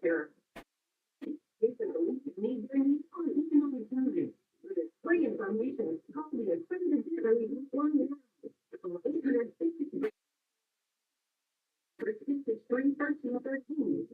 H: year. Need on economic movement. For this free information, call the accredited debt relief line now. 860 863 13 13.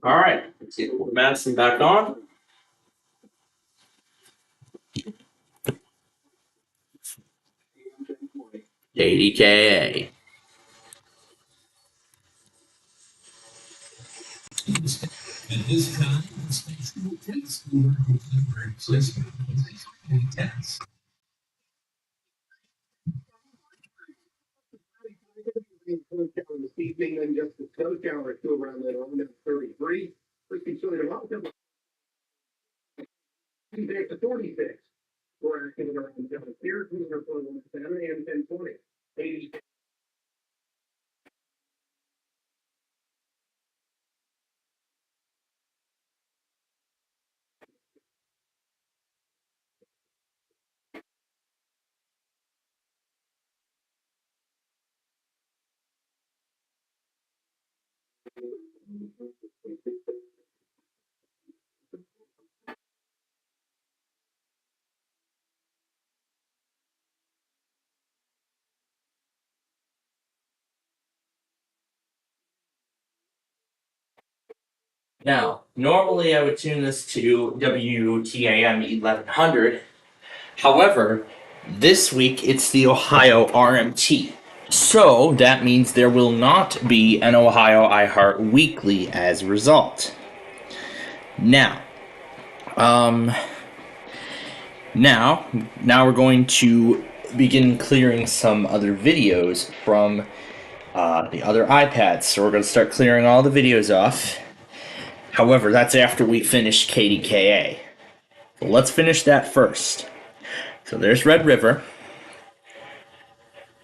A: All right, let's get Madison back on. KDKA.
D: At this time, the space will test temporary placement test. This evening, then just the snow shower to around that 33. Pretty soon, a lot of them. Tuesday to 46. We're acting around down here, we're pulling 7 and 10:20. 80.
A: Now, normally I would tune this to WTAM 1100. However, this week it's the Ohio RMT. So that means there will not be an Ohio iHeart Weekly as a result. Now we're going to begin clearing some other videos from the other iPads. So we're going to start clearing all the videos off. However, that's after we finish KDKA. So let's finish that first. So there's Red River.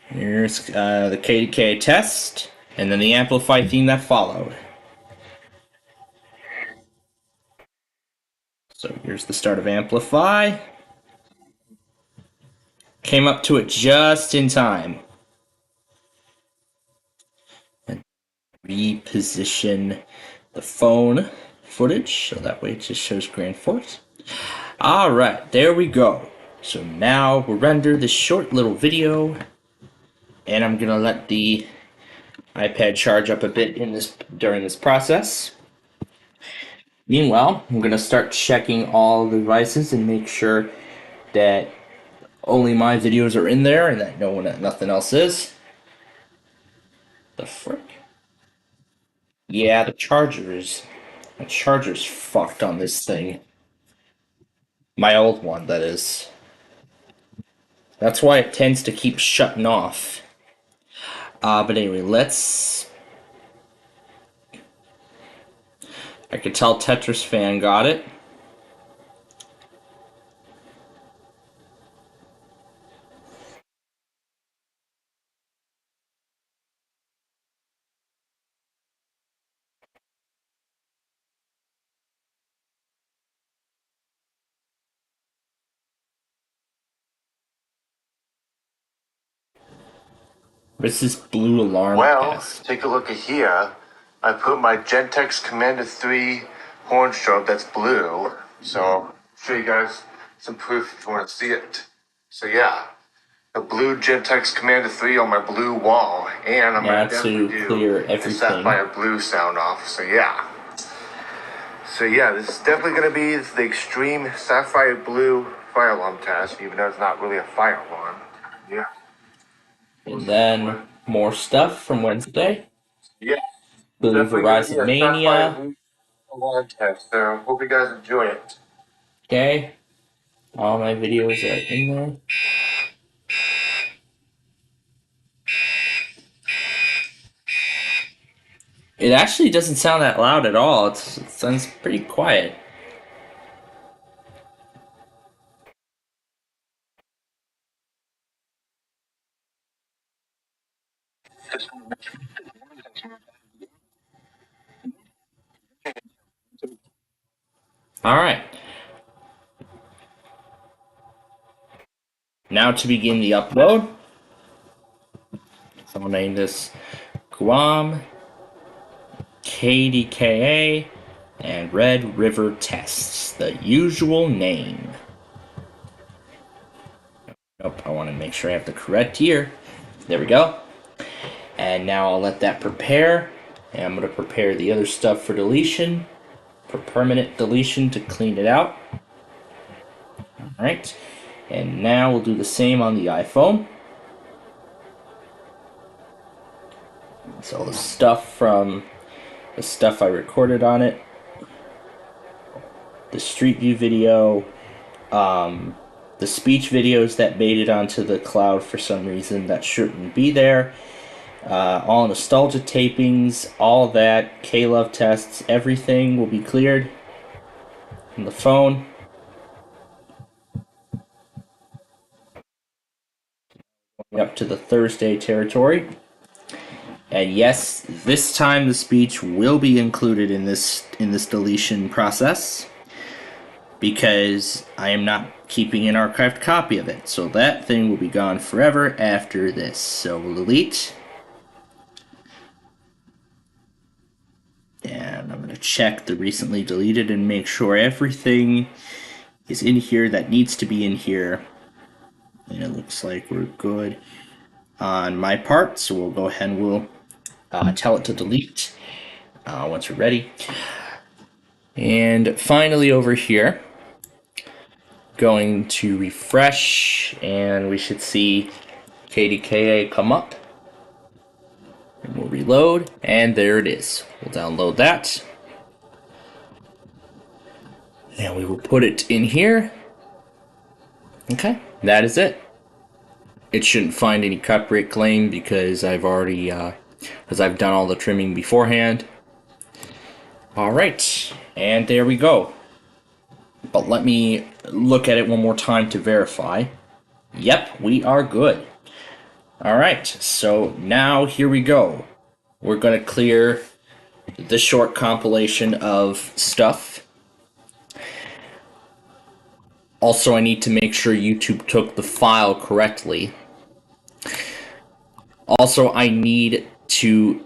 A: Here's the KDKA test, and then the Amplify theme that followed. So here's the start of Amplify. Came up to it just in time. And reposition the phone footage, so that way it just shows Grand Forks. Alright, there we go. So now we'll render this short little video, and I'm gonna let the iPad charge up a bit during this process. Meanwhile, I'm gonna start checking all the devices and make sure that only my videos are in there and that nothing else is. The frick? Yeah, the charger's fucked on this thing. My old one, that is. That's why it tends to keep shutting off. But anyway, I could tell Tetris fan got it. What's this blue alarm pass?
Q: Take a look at here. I put my Gentex Commander 3 horn strobe that's blue. So I'll show you guys some proof if you want to see it. So yeah, a blue Gentex Commander 3 on my blue wall. And I'm going to definitely do the Sapphire Blue sound off. So yeah. This is definitely going to be the extreme Sapphire Blue fire alarm test, even though it's not really a fire alarm. Yeah.
A: And then more stuff from Wednesday.
Q: Yeah.
A: Blue Verizon Mania.
Q: Alarm test, so hope you guys enjoy it.
A: Okay. All my videos are in there. It actually doesn't sound that loud at all. It sounds pretty quiet. Alright. Now to begin the upload. So I'll name this Guam, KDKA, and Red River Tests. The usual name. Nope, I want to make sure I have the correct year. There we go. And now I'll let that prepare. And I'm going to prepare the other stuff for deletion. For permanent deletion to clean it out. Alright. And now we'll do the same on the iPhone. So the stuff I recorded on it. The Street View video. The speech videos that made it onto the cloud for some reason that shouldn't be there. All nostalgia tapings, all that, K-Love tests, everything will be cleared on the phone. Up to the Thursday territory. And yes, this time the speech will be included in this deletion process because I am not keeping an archived copy of it. So that thing will be gone forever after this. So we'll delete. And I'm going to check the recently deleted and make sure everything is in here that needs to be in here. And it looks like we're good on my part, so we'll go ahead and we'll tell it to delete once we're ready. And finally over here, going to refresh, and we should see KDKA come up. And we'll reload, and there it is. We'll download that. And we will put it in here. Okay, that is it. It shouldn't find any copyright claim because I've already, because I've done all the trimming beforehand. Alright, and there we go. But let me look at it one more time to verify. Yep, we are good. Alright, so now here we go. We're going to clear the short compilation of stuff. Also, I need to make sure YouTube took the file correctly. Also, I need to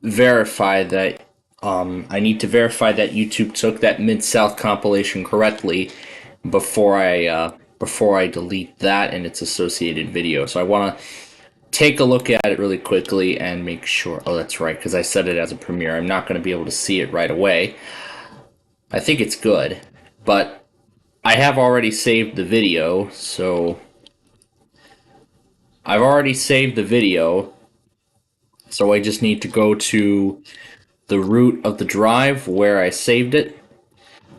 A: verify that YouTube took that Mid-South compilation correctly before I delete that and its associated video. So I want to take a look at it really quickly and make sure. Oh, that's right, because I set it as a premiere. I'm not going to be able to see it right away. I think it's good, but I have already saved the video, so I've already saved the video, so I just need to go to the root of the drive where I saved it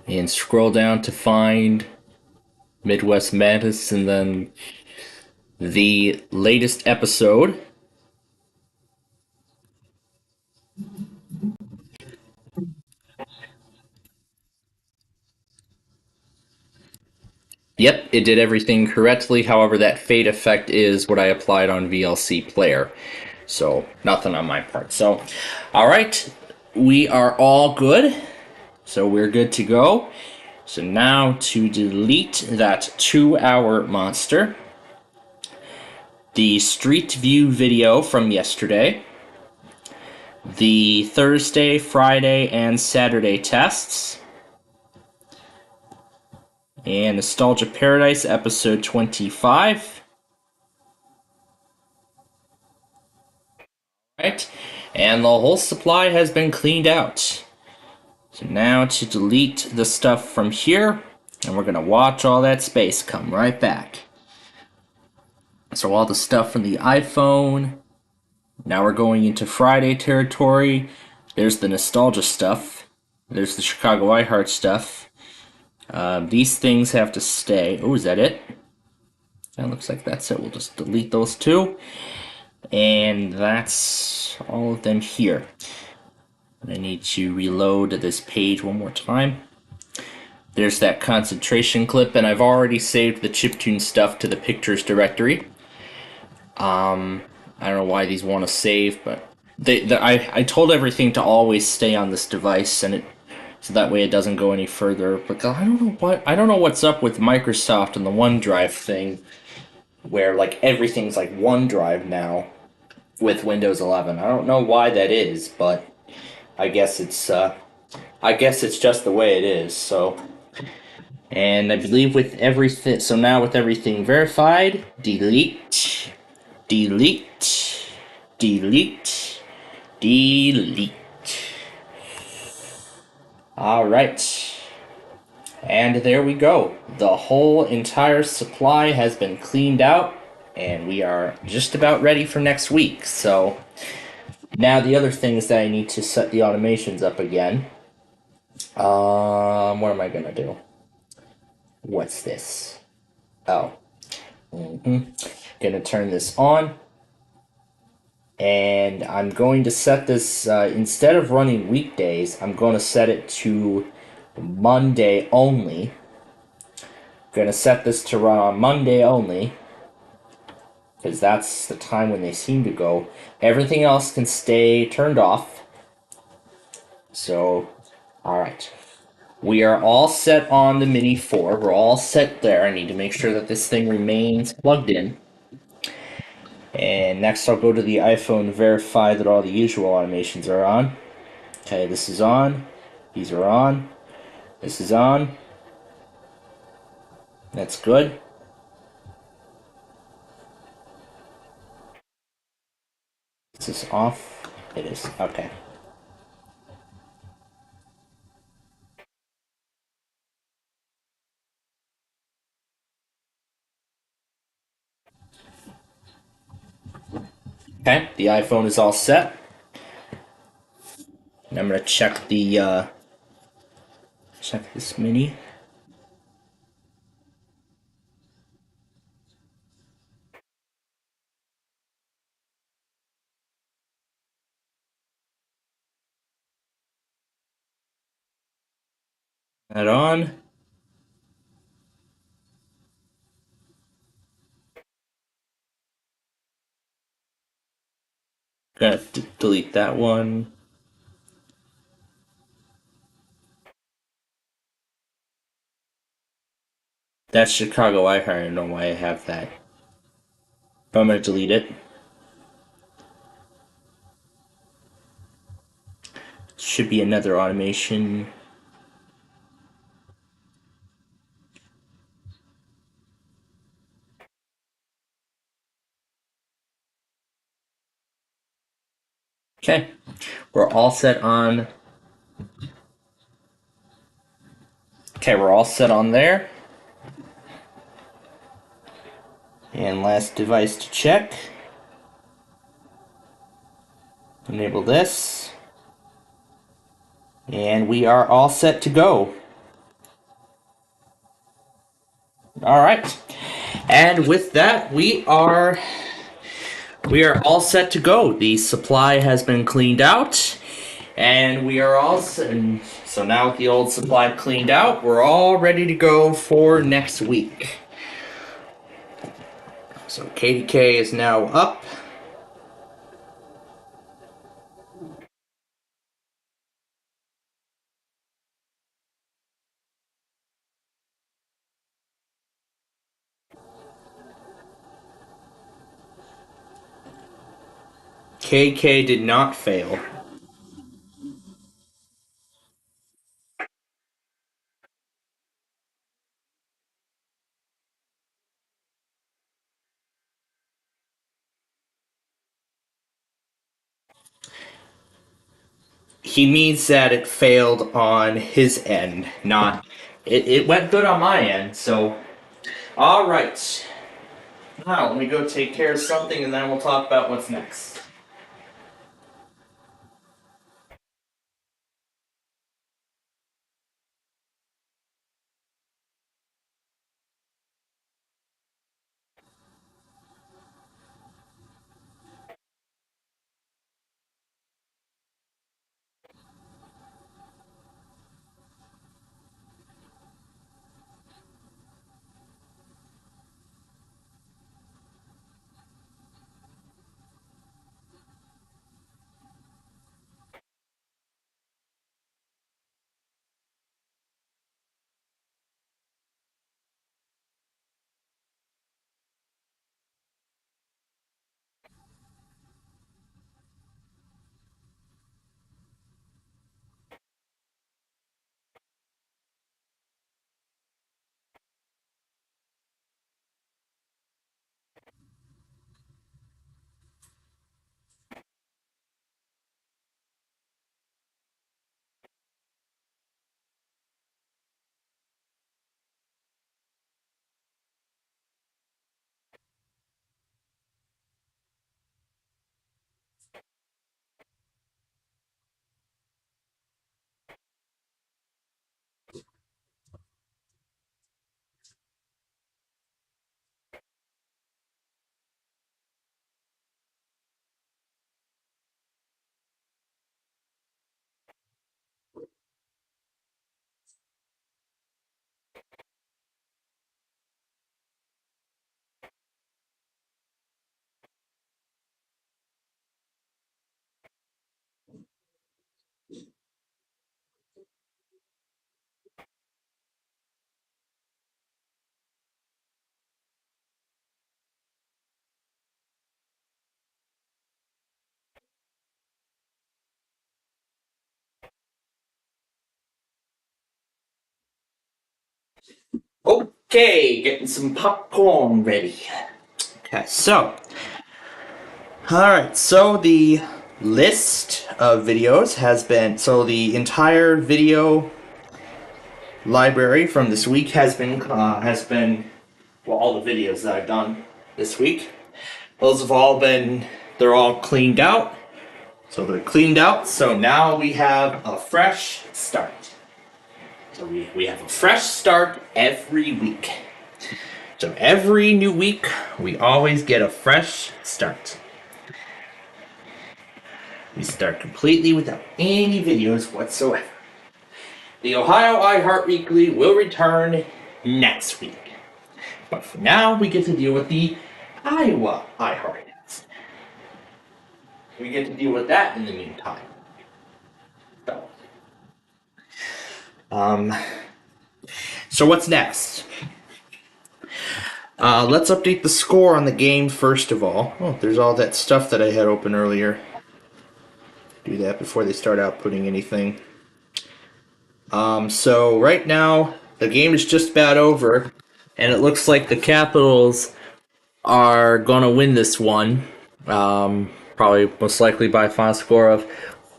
A: and scroll down to find Midwest Madness and then the latest episode. Yep, it did everything correctly. However, that fade effect is what I applied on VLC Player. So, nothing on my part. So, alright, we are all good. So, we're good to go. So, now to delete that 2-hour monster. The Street View video from yesterday. The Thursday, Friday, and Saturday tests. And Nostalgia Paradise, episode 25. Right, and the whole supply has been cleaned out. So now to delete the stuff from here, and we're going to watch all that space come right back. So all the stuff from the iPhone. Now we're going into Friday territory. There's the nostalgia stuff. There's the Chicago iHeart stuff. These things have to stay. Oh, is that it? That looks like that's it. We'll just delete those two. And that's all of them here. I need to reload this page one more time. There's that concentration clip, and I've already saved the chiptune stuff to the pictures directory. I don't know why these want to save, but I told everything to always stay on this device, and so that way it doesn't go any further. But I don't know what's up with Microsoft and the OneDrive thing, where like everything's like OneDrive now with Windows 11. I don't know why that is, but I guess it's just the way it is. So, and I believe with everything, so now with everything verified, delete, delete, delete, delete. All right, and there we go. The whole entire supply has been cleaned out, and we are just about ready for next week. So. Now the other thing is that I need to set the automations up again. What am I gonna do? What's this? Oh. Gonna turn this on. And I'm going to set this, instead of running weekdays, I'm going to set it to Monday only. Gonna set this to run on Monday only. Because that's the time when they seem to go. Everything else can stay turned off. So, alright. We are all set on the Mini 4. We're all set there. I need to make sure that this thing remains plugged in. And next I'll go to the iPhone to verify that all the usual automations are on. Okay, this is on. These are on. This is on. That's good. Is this off? It is. Okay. Okay, the iPhone is all set. And I'm gonna check the check this Mini. That on. Gonna delete that one. That's Chicago iHeart. I don't know why I have that. But I'm gonna delete it. Should be another automation. Okay, we're all set on. Okay, we're all set on there. And last device to check. Enable this. And we are all set to go. Alright. And with that, we are all set to go. The supply has been cleaned out. And we are all set. So now with the old supply cleaned out, we're all ready to go for next week. So KDK is now up. KK did not fail. He means that it failed on his end, not... It went good on my end, so... Alright. Now, let me go take care of something, and then we'll talk about what's next. Okay, getting some popcorn ready. Okay, so... Alright, so the list of videos has been... So the entire video library from this week has been... Well, all the videos that I've done this week. Those have all been... They're all cleaned out. So they're cleaned out, so now we have a fresh start. So we have a fresh start every week. So every new week, we always get a fresh start. We start completely without any videos whatsoever. The Ohio iHeart Weekly will return next week. But for now, we get to deal with the Iowa iHeart. We get to deal with that in the meantime. So what's next? Let's update the score on the game first of all. Oh, there's all that stuff that I had open earlier. Do that before they start outputting anything. So right now, the game is just about over, and it looks like the Capitals are gonna win this one. Probably most likely by a final score of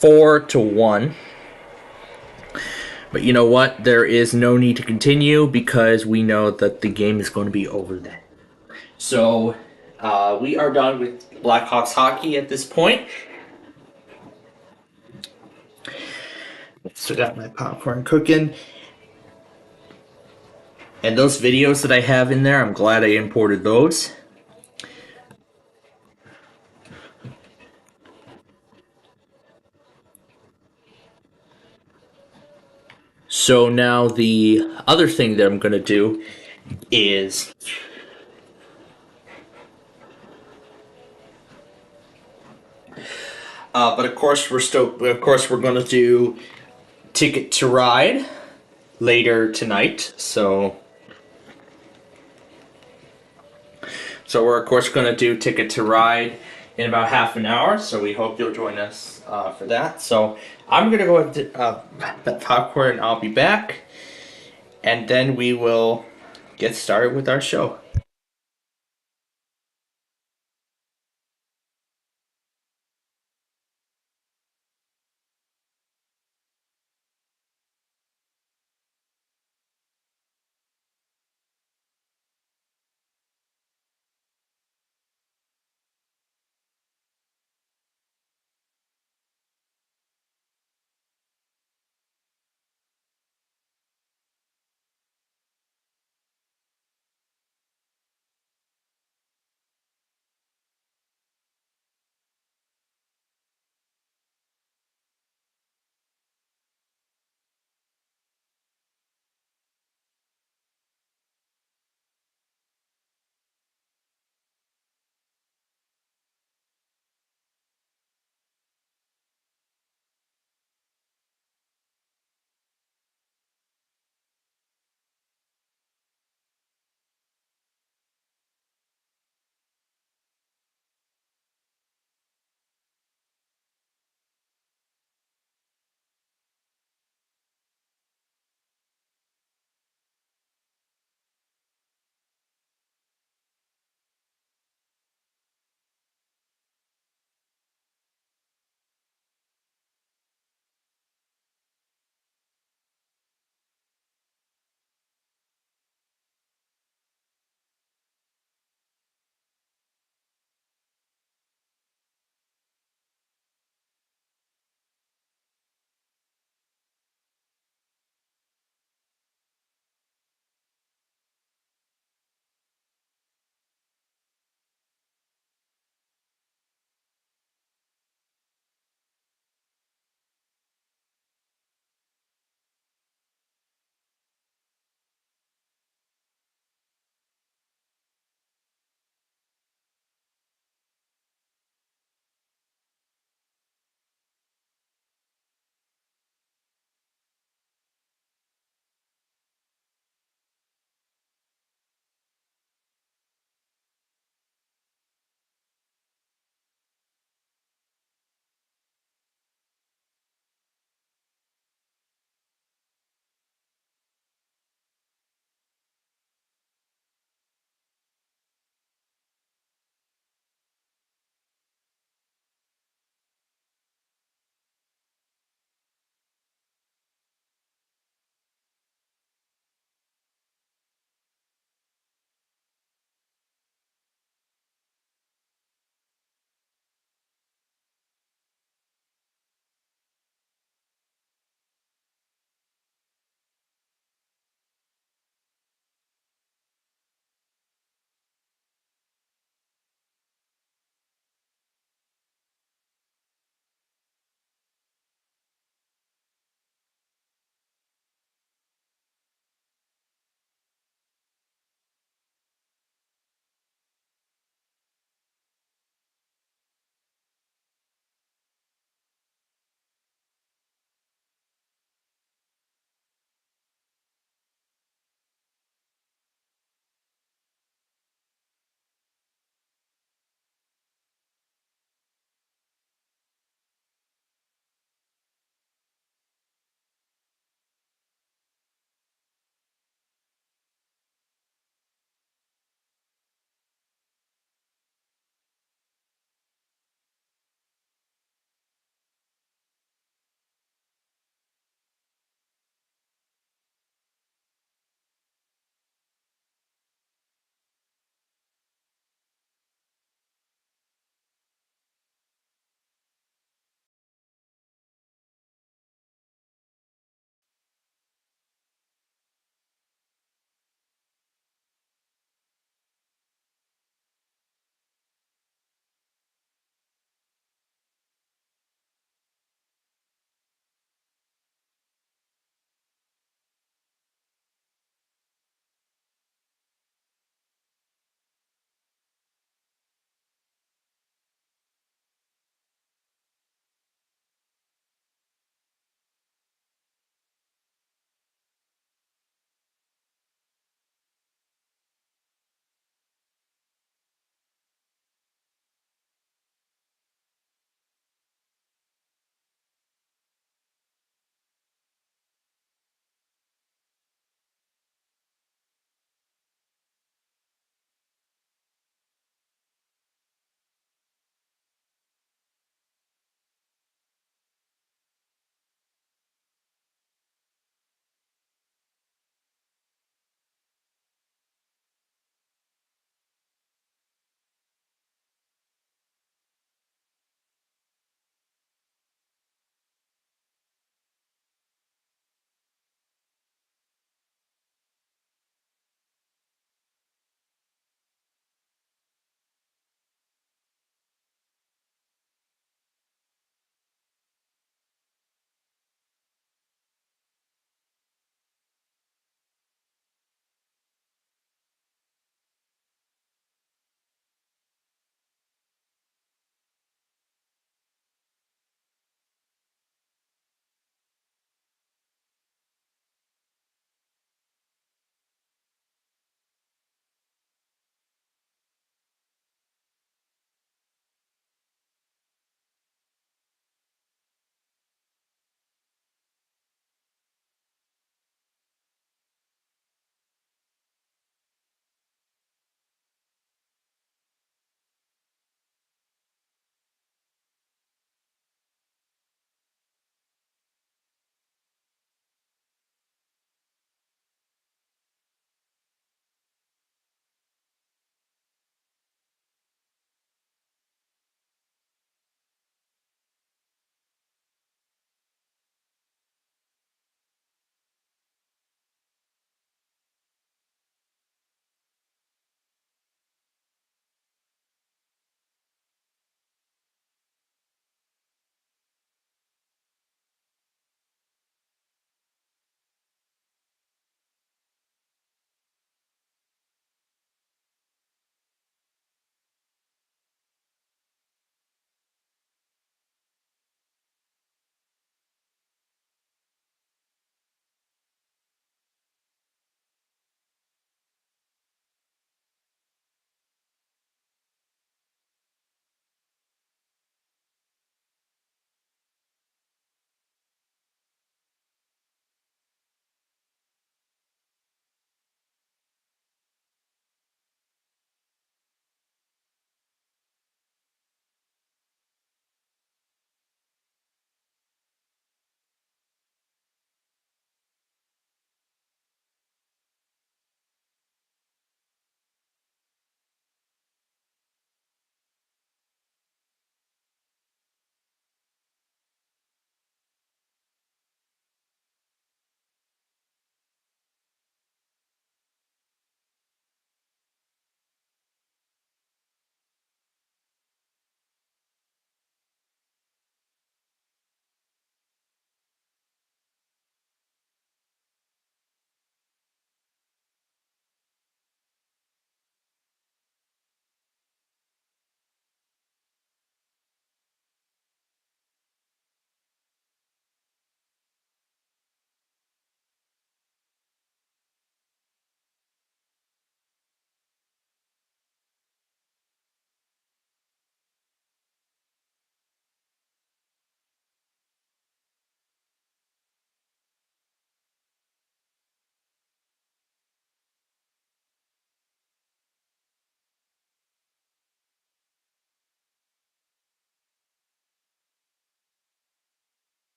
A: 4-1. But you know what? There is no need to continue because we know that the game is going to be over then. So we are done with Blackhawks hockey at this point. So I got my popcorn cooking. And those videos that I have in there, I'm glad I imported those. So now the other thing that I'm going to do is but of course we're going to do Ticket to Ride later tonight. So we're of course going to do Ticket to Ride in about half an hour. So we hope you'll join us for that. So I'm going to go with that popcorn and I'll be back. And then we will get started with our show.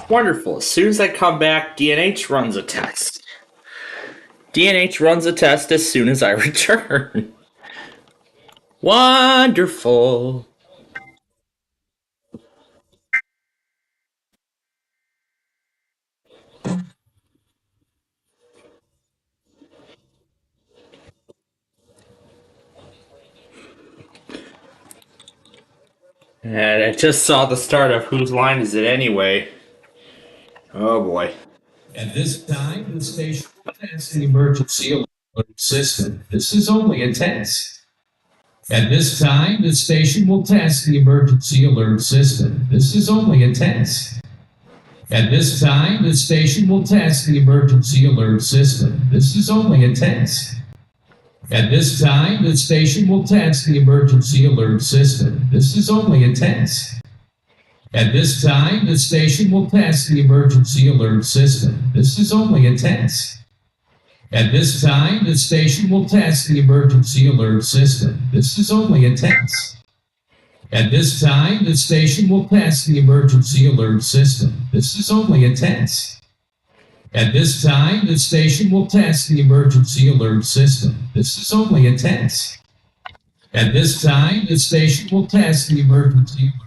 A: Wonderful. As soon as I come back, DNH runs a test. DNH runs a test as soon as I return. Wonderful. And I just saw the start of Whose Line Is It Anyway? Oh boy.
D: At this time, the station will test the emergency alert system. This is only a test. At this time, the station will test the emergency alert system. This is only a test. At this time, the station will test the emergency alert system. This is only a test. At this time, the station will test the emergency alert system. This is only a test. At this time, the station will test the emergency alert system. This is only a test. At this time, the station will test the emergency alert system. This is only a test. At this time, the station will test the emergency alert system. This is only a test. At this time, the station will test the emergency alert system. This is only a test. At this time, the station will test the emergency alert.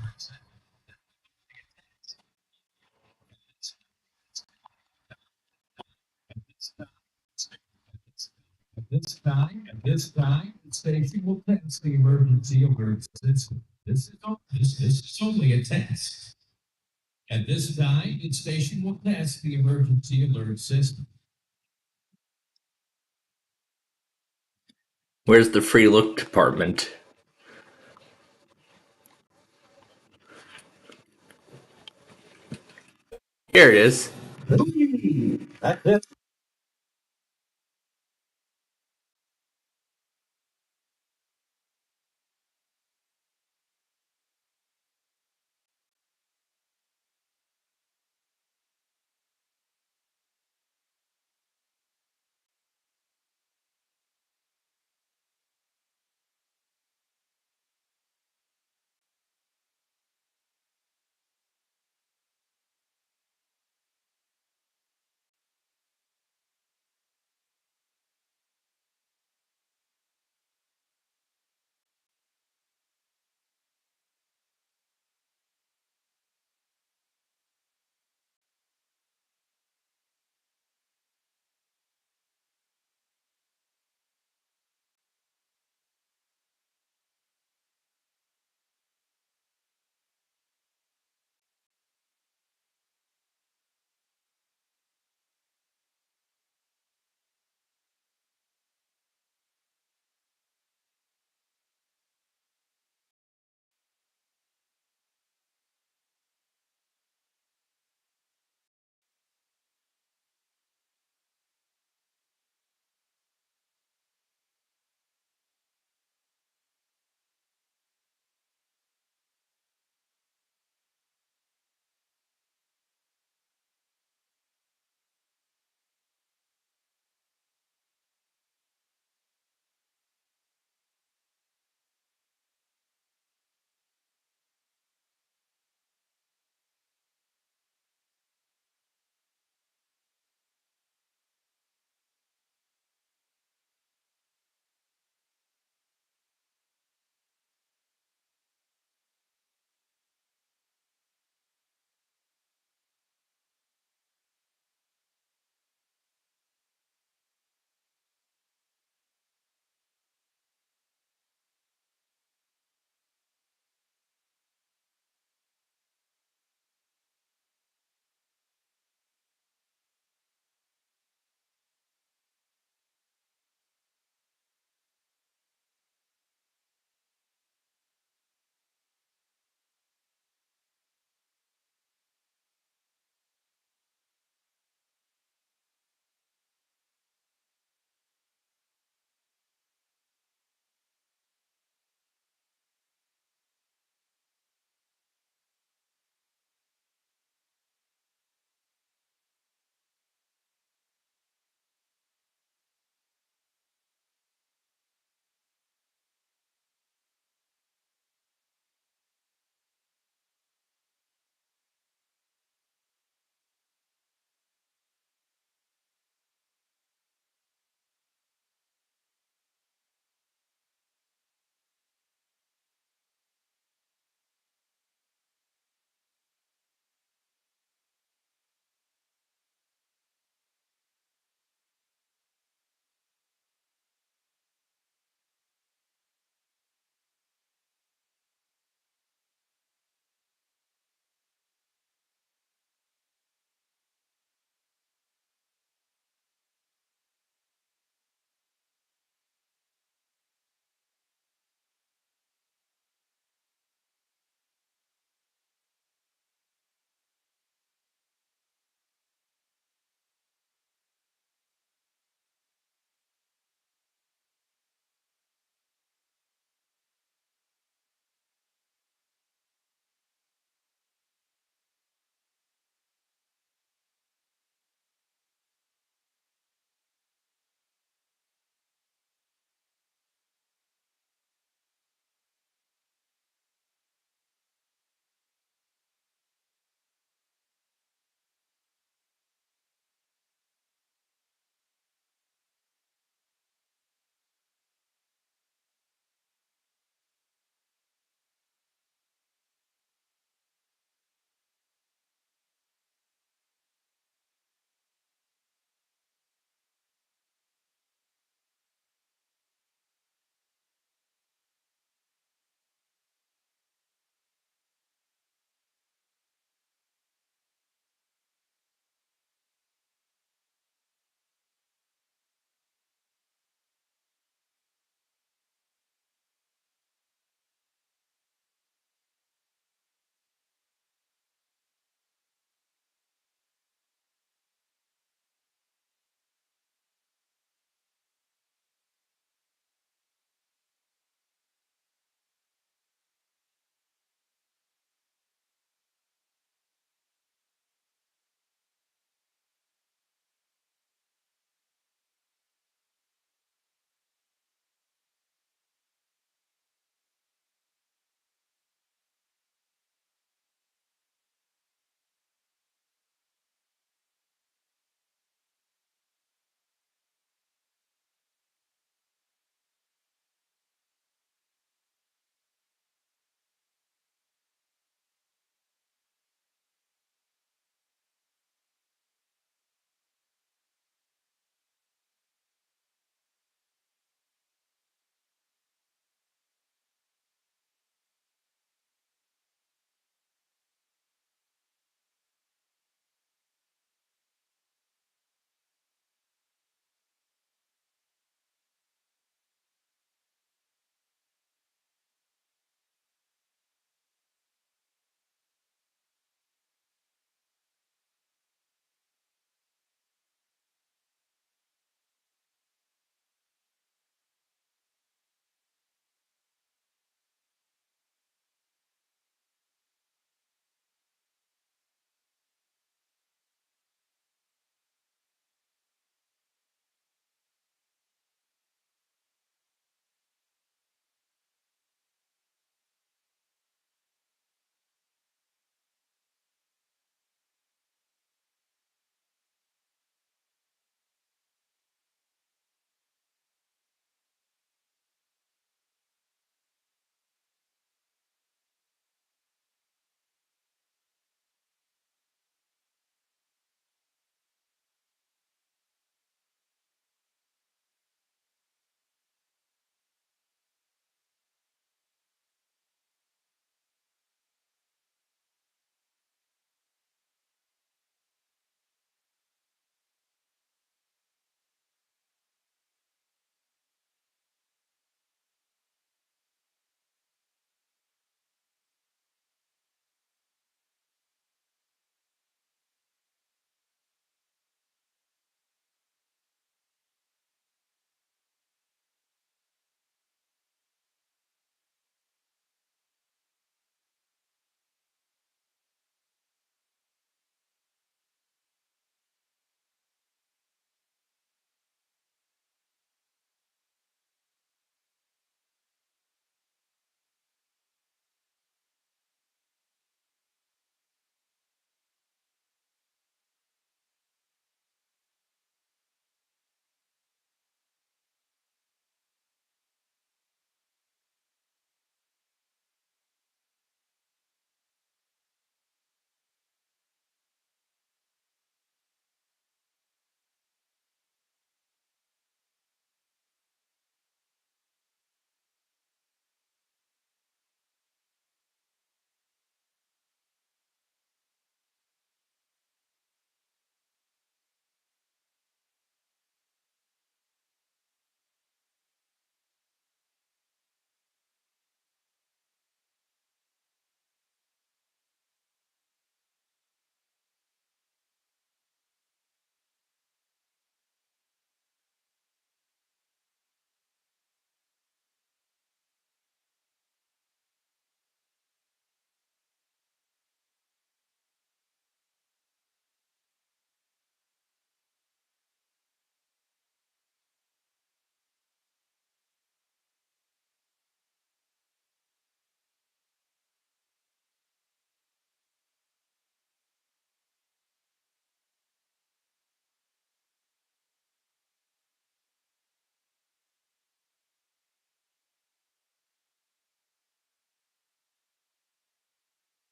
D: At this time, the station will test the emergency alert system. This is only a test. At this time, the station will test the emergency alert system.
A: Where's the free look department? Here it is.
D: That's it.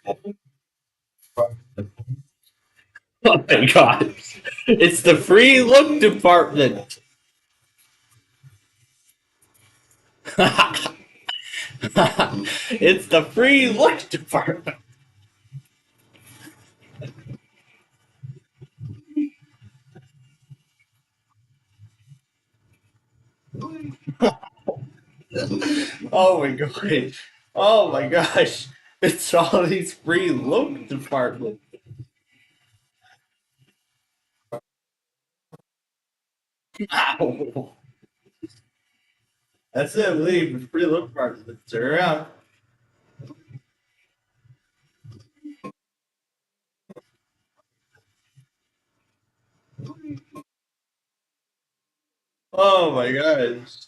A: Oh my god. It's the free look department. It's the free look department. Oh my god. Oh my gosh. It's all these free look departments. Ow. That's it, leave. The free look departments are around. Oh my gosh.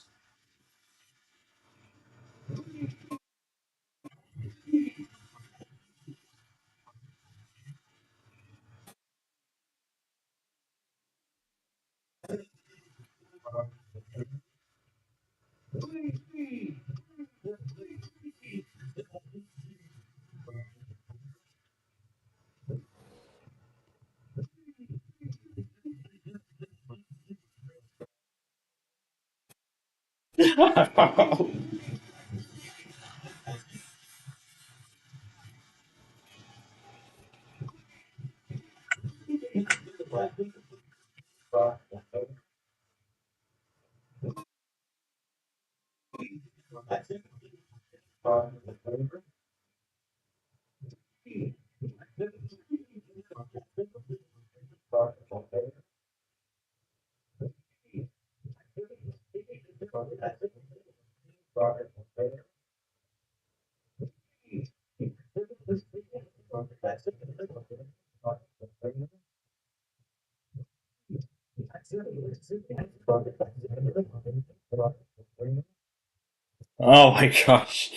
A: Oh my gosh.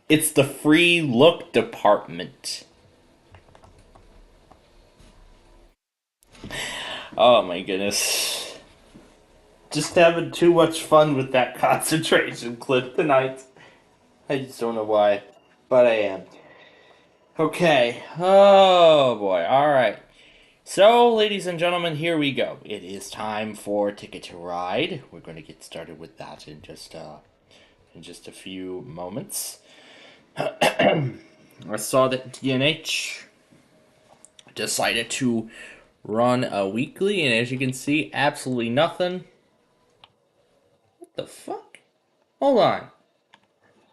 A: It's the free look department. Oh my goodness. Just having too much fun with that concentration clip tonight. I just don't know why, but I am. Okay. Oh boy. All right. So, ladies and gentlemen, here we go. It is time for Ticket to Ride. We're going to get started with that in just a few moments. I saw that DNH decided to run a weekly, and as you can see, absolutely nothing. What the fuck? Hold on.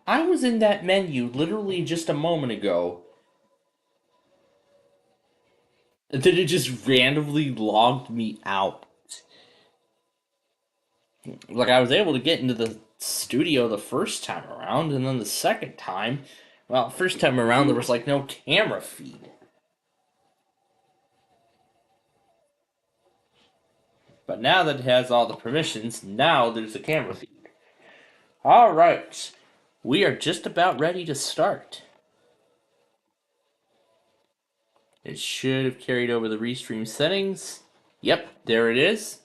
A: I was in that menu literally just a moment ago. Then it just randomly logged me out. Like, I was able to get into the studio the first time around, and then the second time, well, first time around there was like no camera feed. But now that it has all the permissions, now there's a camera feed. Alright, we are just about ready to start. It should have carried over the restream settings. Yep, there it is.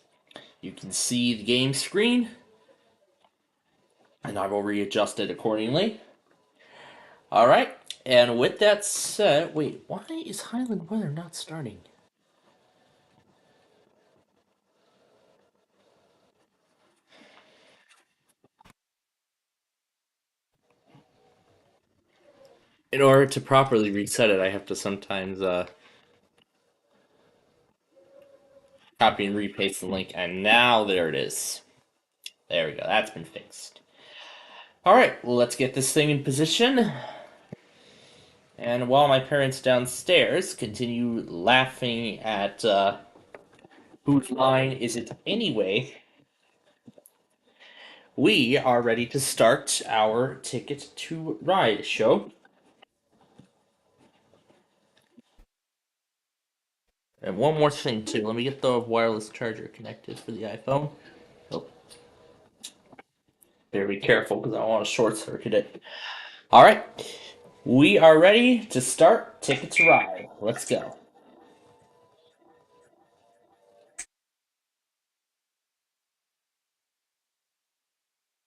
A: You can see the game screen. And I will readjust it accordingly. Alright, and with that said, wait, why is Highland Weather not starting? In order to properly reset it, I have to sometimes copy and repaste the link, and now there it is. There we go, that's been fixed. Alright, well, let's get this thing in position. And while my parents downstairs continue laughing at whose line is it anyway, we are ready to start our Ticket to Ride show. And one more thing, too. Let me get the wireless charger connected for the iPhone. Oh. Better be careful because I don't want to short circuit it. Alright. We are ready to start Ticket to Ride. Let's go.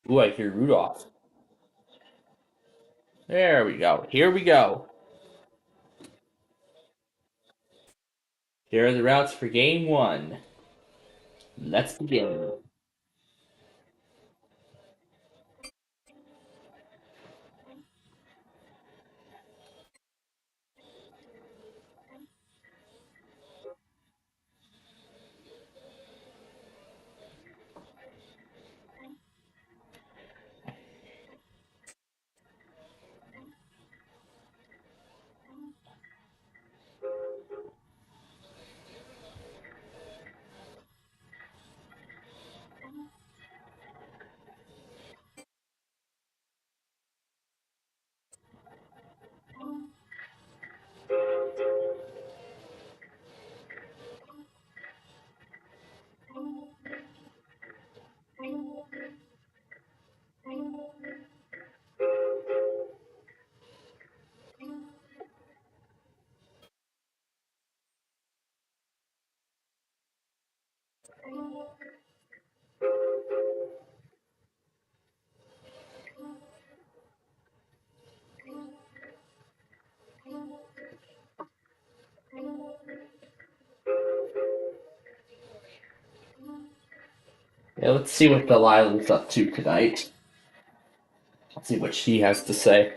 A: Ooh, I hear Rudolph. There we go. Here we go. Here are the routes for game 1. Let's begin. Yeah, let's see what Delilah's up to tonight. Let's see what she has to say.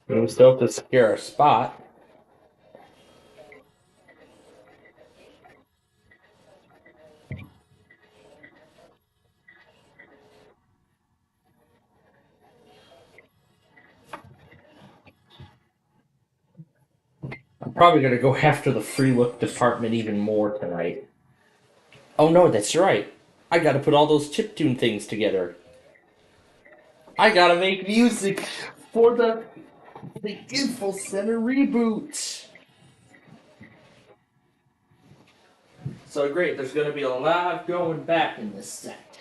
A: We still have to secure our spot. I'm probably going to go after the free look department even more tonight. Oh no, that's right. I got to put all those chiptune things together. I got to make music for the Info Center reboot. So great, there's going to be a lot going back in this set.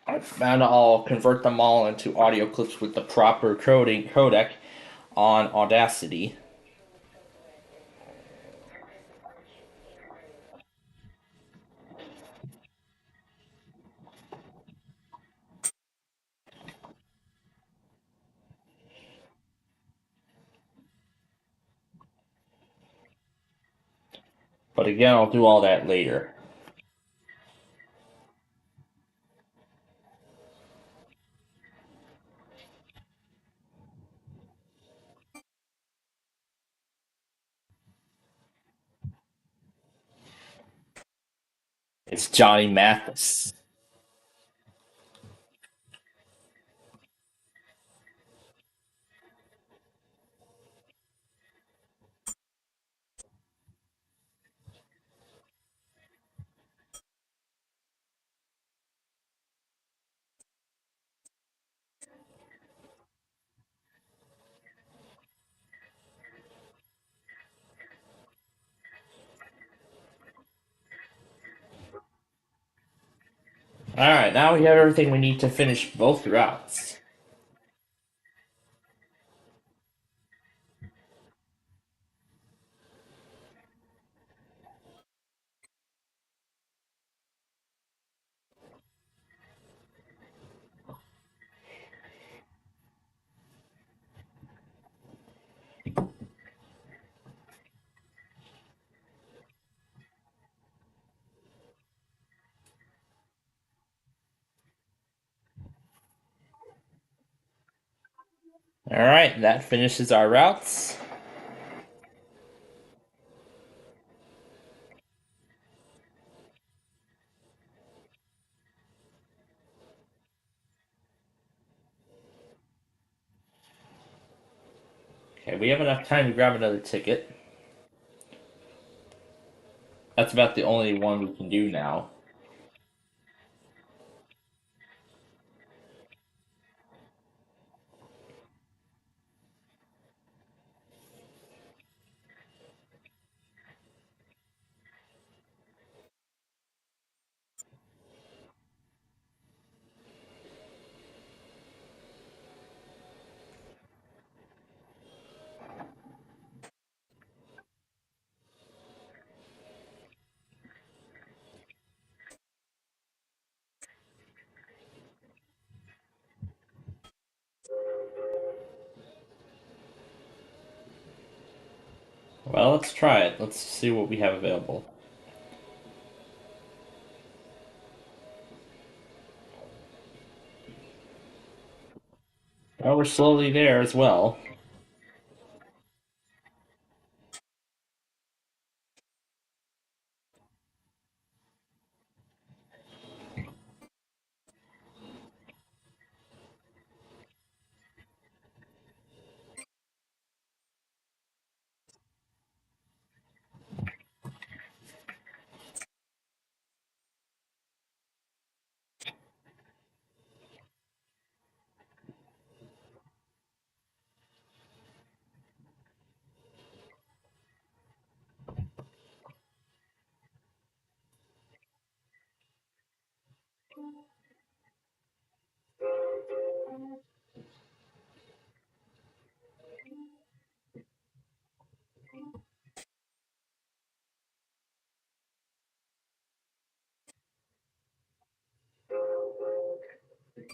A: I found I'll convert them all into audio clips with the proper codec on Audacity. But again, I'll do all that later. It's Johnny Mathis. Alright, now we have everything we need to finish both routes. Alright, that finishes our routes. Okay, we have enough time to grab another ticket. That's that's about the only one we can do now. Well, let's try it. Let's see what we have available. Well, we're slowly there as well.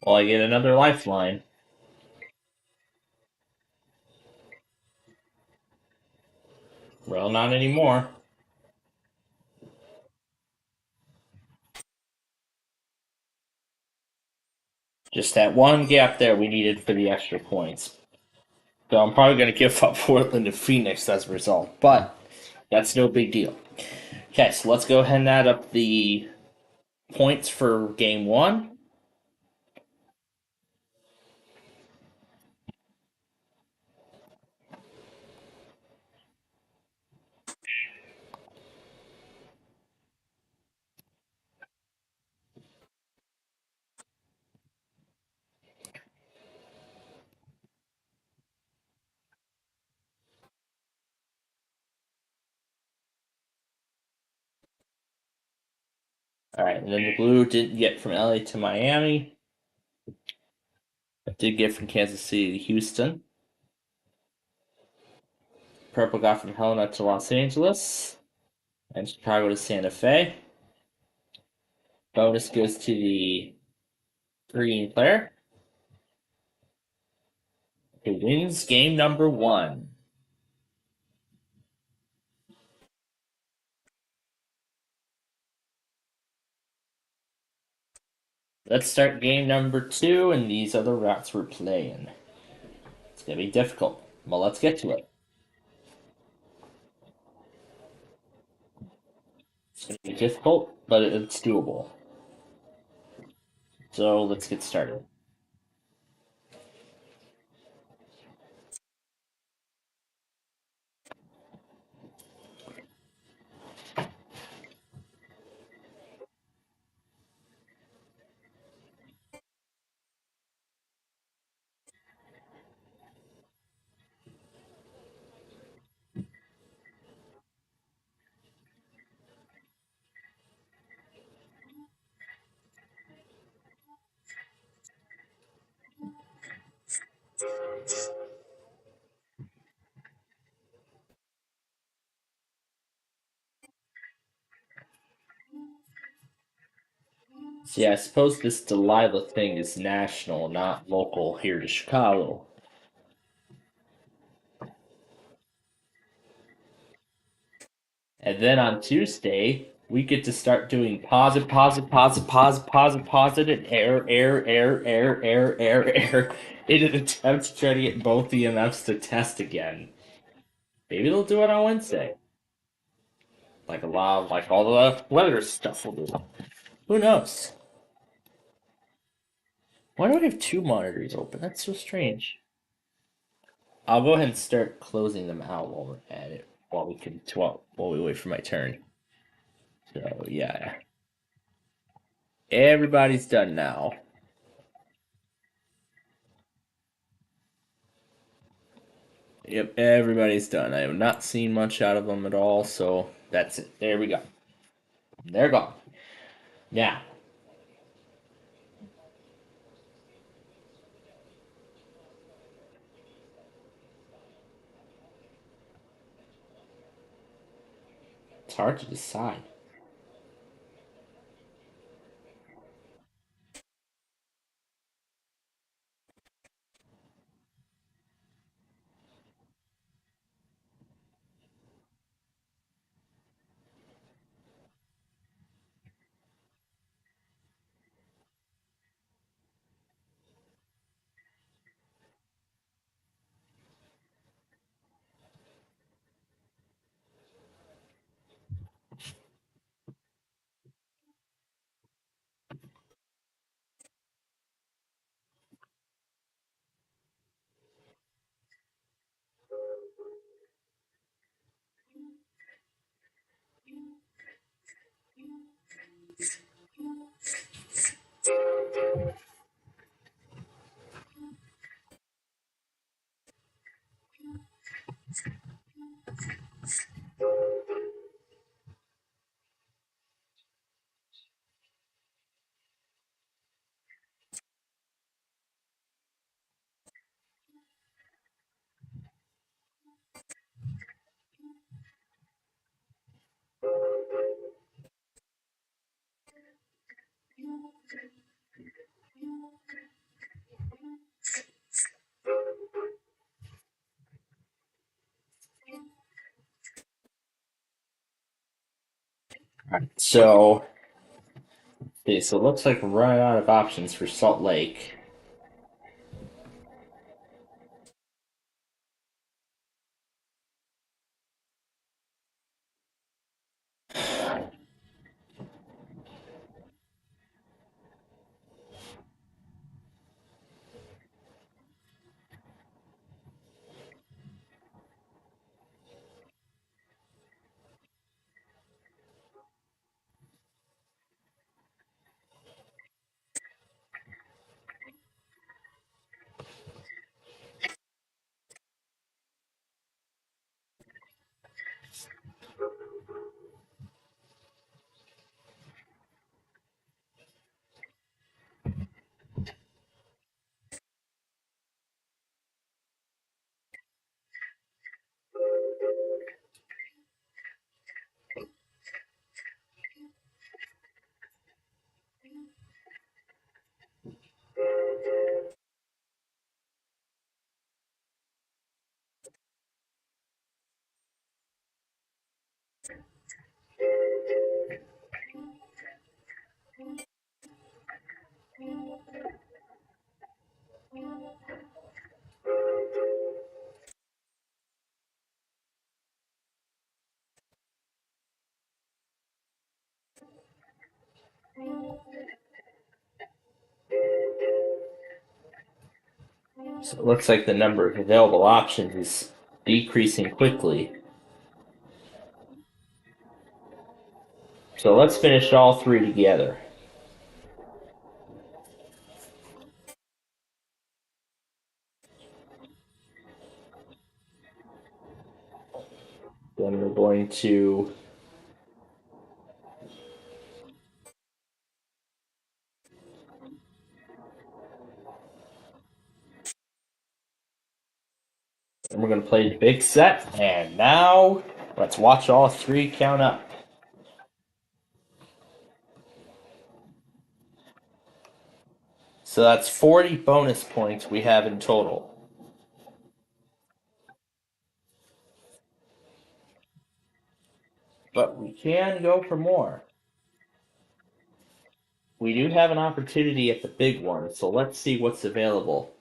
A: Well, I get another lifeline. Well, not anymore. Just that one gap there we needed for the extra points. So I'm probably going to give up Portland and Phoenix as a result, but that's no big deal. Okay, so let's go ahead and add up the points for game one. All right, and then the blue didn't get from LA to Miami. Did get from Kansas City to Houston. Purple got from Helena to Los Angeles. And Chicago to Santa Fe. Bonus goes to the green player, who wins game number one. Let's start game number two, and these are the routes we're playing. It's going to be difficult, but let's get to it. It's going to be difficult, but it's doable. So let's get started. So yeah, I suppose this Delilah thing is national, not local here to Chicago. And then on Tuesday, we get to start doing pause, and error in an attempt to try to get both EMFs to test again. Maybe they'll do it on Wednesday. Like a lot of, like all the weather stuff will do. Who knows? Why do I have two monitors open? That's so strange. I'll go ahead and start closing them out while we're at it, while we wait for my turn. So, yeah. Everybody's done now. Yep, everybody's done. I have not seen much out of them at all, so that's it. There we go. They're gone. Now. It's hard to decide. So, okay, so it looks like we're running out of options for Salt Lake. So it looks like the number of available options is decreasing quickly. So let's finish all three together. Then we're going to play the big set, and now let's watch all three count up. So that's 40 bonus points we have in total. But we can go for more. We do have an opportunity at the big one, so let's see what's available.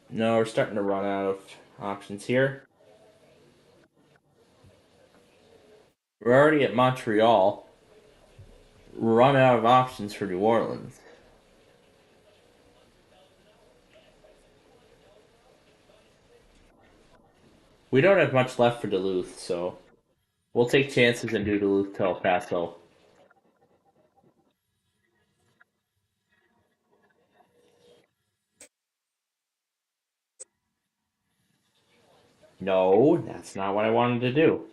A: No, we're starting to run out of options here. We're already at Montreal. We're running out of options for New Orleans. We don't have much left for Duluth, so We'll take chances and do Duluth to El Paso. No, that's not what I wanted to do.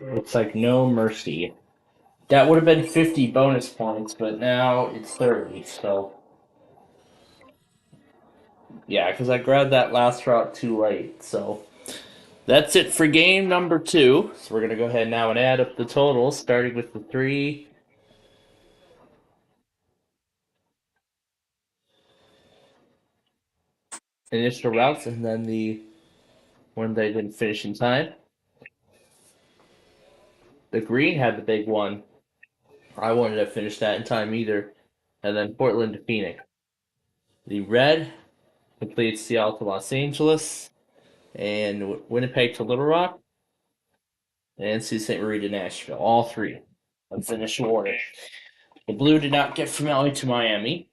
A: Looks like no mercy. That would have been 50 bonus points, but now it's 30, so... Yeah, because I grabbed that last route too late, so... That's it for game number 2. So we're going to go ahead now and add up the totals, starting with the 3 initial routes, and then the one that I didn't finish in time. The green had the big one. I wanted to finish that in time either. And then Portland to Phoenix. The red completes Seattle to Los Angeles, and Winnipeg to Little Rock, and Sault Ste. Marie to Nashville. All 3. That's the initial order. The blue did not get from LA to Miami,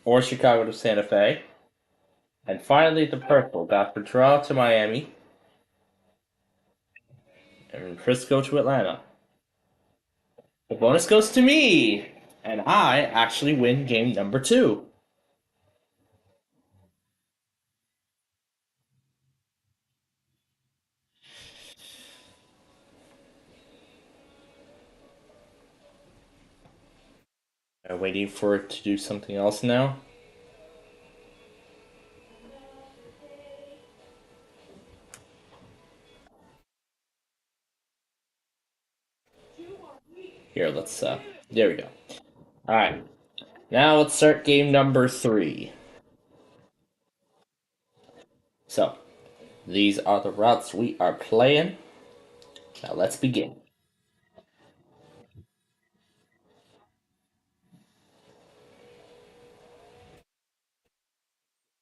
A: or Chicago to Santa Fe. And finally, the purple got from Toronto to Miami, and Frisco to Atlanta. The bonus goes to me, and I actually win game number 2. I'm waiting for it to do something else now. Here, let's, there we go. Alright. Now let's start game number 3. So, these are the routes we are playing. Now let's begin.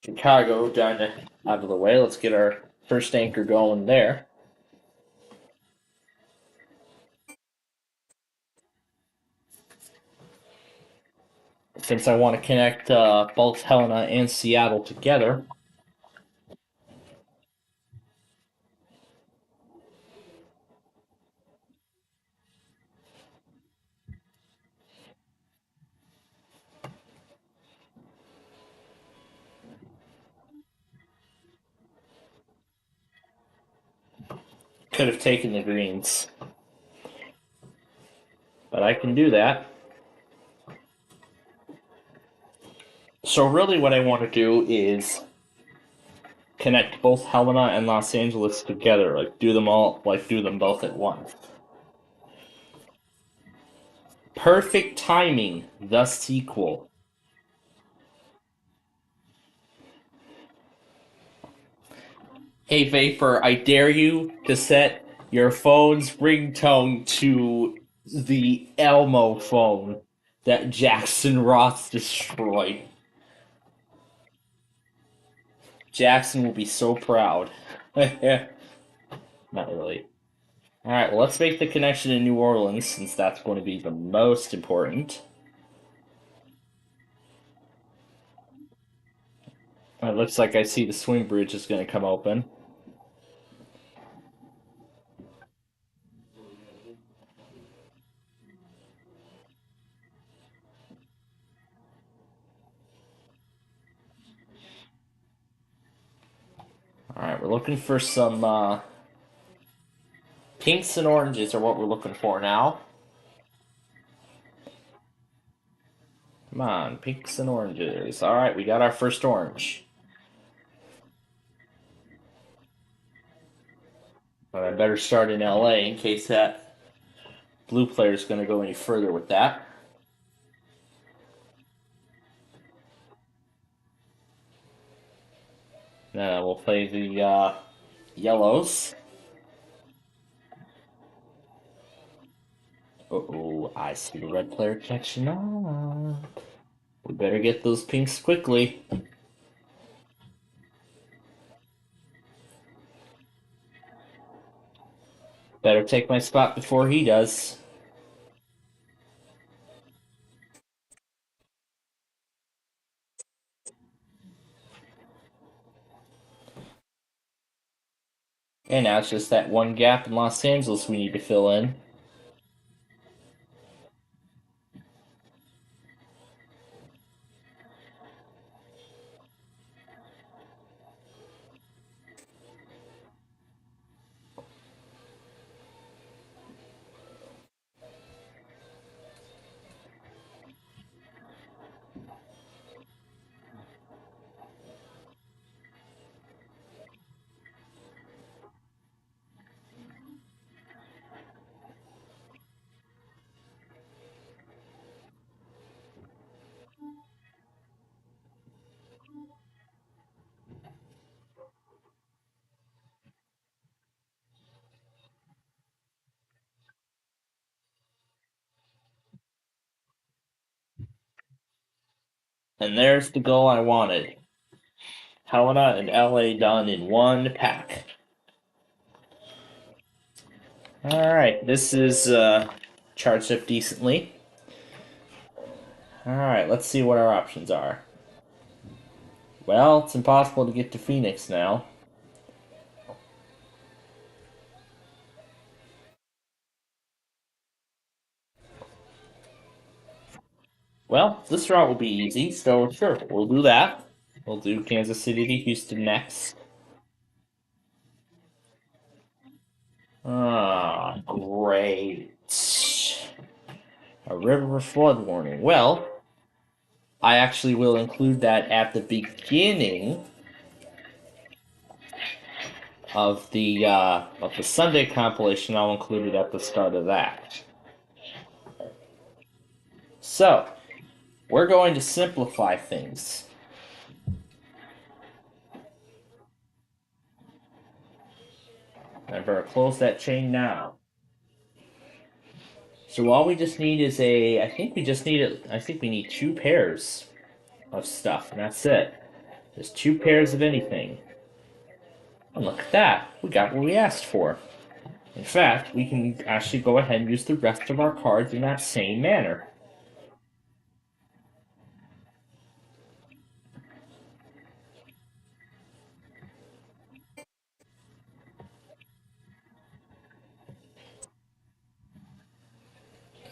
A: Chicago down out of the way. Let's get our first anchor going there. Since I want to connect both Helena and Seattle together. Could have taken the greens. But I can do that. So really what I want to do is connect both Helena and Los Angeles together. Do them both at once. Perfect timing, the sequel. Hey Vapor, I dare you to set your phone's ringtone to the Elmo phone that Jackson Roth destroyed. Jackson will be so proud. Not really. Alright, well, let's make the connection in New Orleans, since that's going to be the most important. It looks like I see the swing bridge is going to come open. Alright, we're looking for some, pinks and oranges are what we're looking for now. Come on, pinks and oranges. Alright, we got our first orange. But I better start in LA in case that blue player is going to go any further with that. We'll play the yellows. Uh-oh, I see the red player catching up. We better get those pinks quickly. Better take my spot before he does. And now it's just that one gap in Los Angeles we need to fill in. And there's the goal I wanted. Helena and LA done in one pack. Alright, this is charged up decently. Alright, let's see what our options are. Well, it's impossible to get to Phoenix now. Well, this route will be easy, so sure, we'll do that. We'll do Kansas City to Houston next. Ah, great. A river flood warning. Well, I actually will include that at the beginning of the Sunday compilation. I'll include it at the start of that. So, we're going to simplify things. I better close that chain now. So all we just need is I think we need 2 pairs of stuff, and that's it. Just 2 pairs of anything. And look at that. We got what we asked for. In fact, we can actually go ahead and use the rest of our cards in that same manner.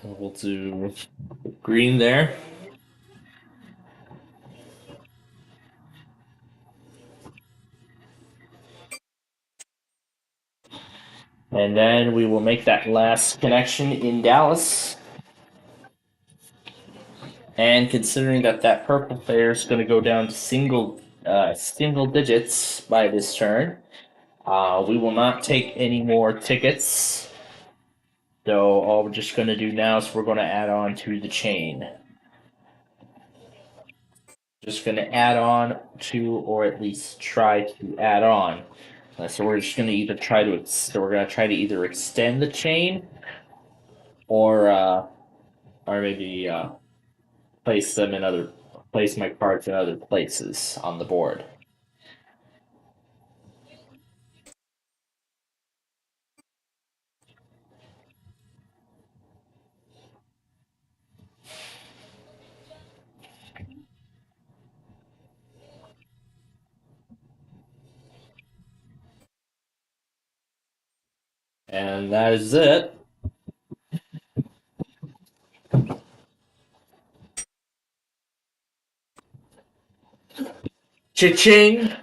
A: We'll do green there. And then we will make that last connection in Dallas. And considering that purple player is going to go down to single digits by this turn, we will not take any more tickets. So all we're just going to do now is we're going to add on to the chain. Just going to add on to, or at least try to add on. So we're just going to either try to either extend the chain, or maybe place my cards in other places on the board. And that is it. Cha-ching!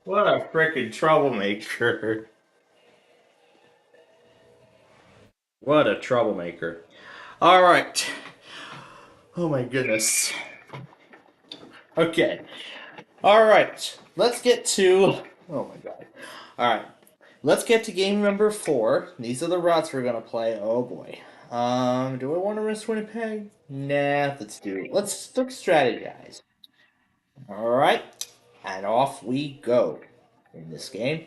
A: What a freaking troublemaker. What a troublemaker. Alright. Oh my goodness. Okay. Alright. Let's get to... Oh my god. Alright. Let's get to game number 4. These are the routes we're gonna play. Oh boy. Do I want to risk Winnipeg? Nah, let's do it. Let's strategize. Alright. And off we go in this game.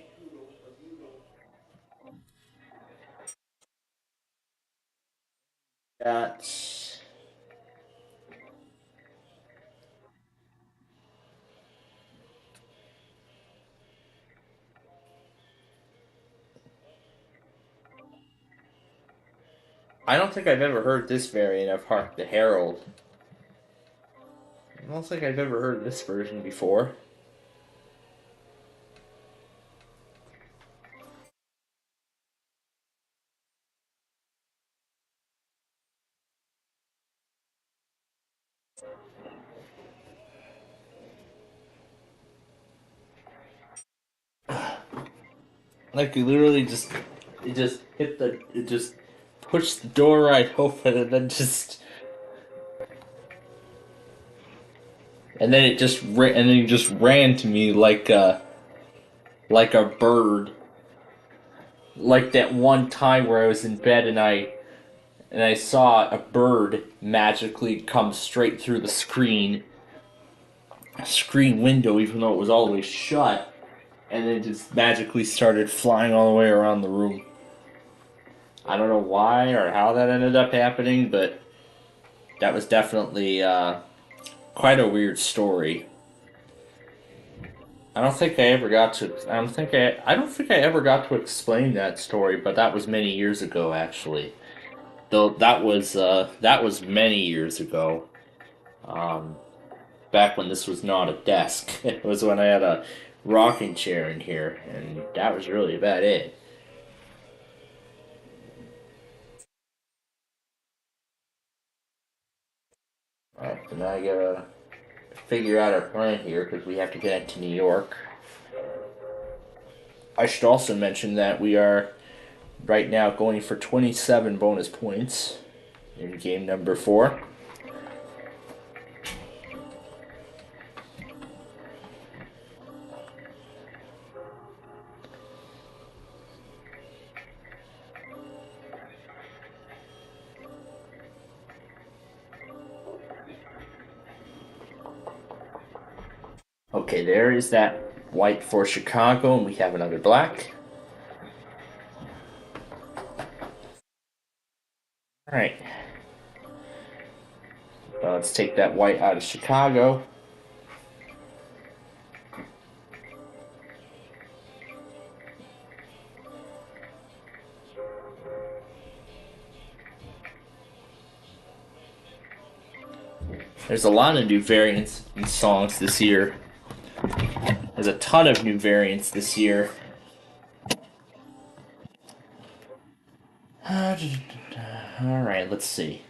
A: That's... I don't think I've ever heard this variant of Hark the Herald. I don't think I've ever heard this version before. Like, you literally just... It just hit the... It just pushed the door right open and then just... And then it just ran to me like a bird. Like that one time where I was in bed and I saw a bird magically come straight through the screen window, even though it was all the way shut, and then just magically started flying all the way around the room. I don't know why or how that ended up happening, but that was definitely quite a weird story. I don't think I ever got to explain that story, but that was many years ago, actually. Though that was many years ago. Back when this was not a desk. It was when I had a rocking chair in here, and that was really about it. Alright, so now I gotta figure out our plan here, because we have to connect to New York. I should also mention that we are right now going for 27 bonus points in game number 4. Okay, there is that white for Chicago, and we have another black. Alright. Well, let's take that white out of Chicago. There's a lot of new variants in songs this year. There's a ton of new variants this year. Alright, let's see.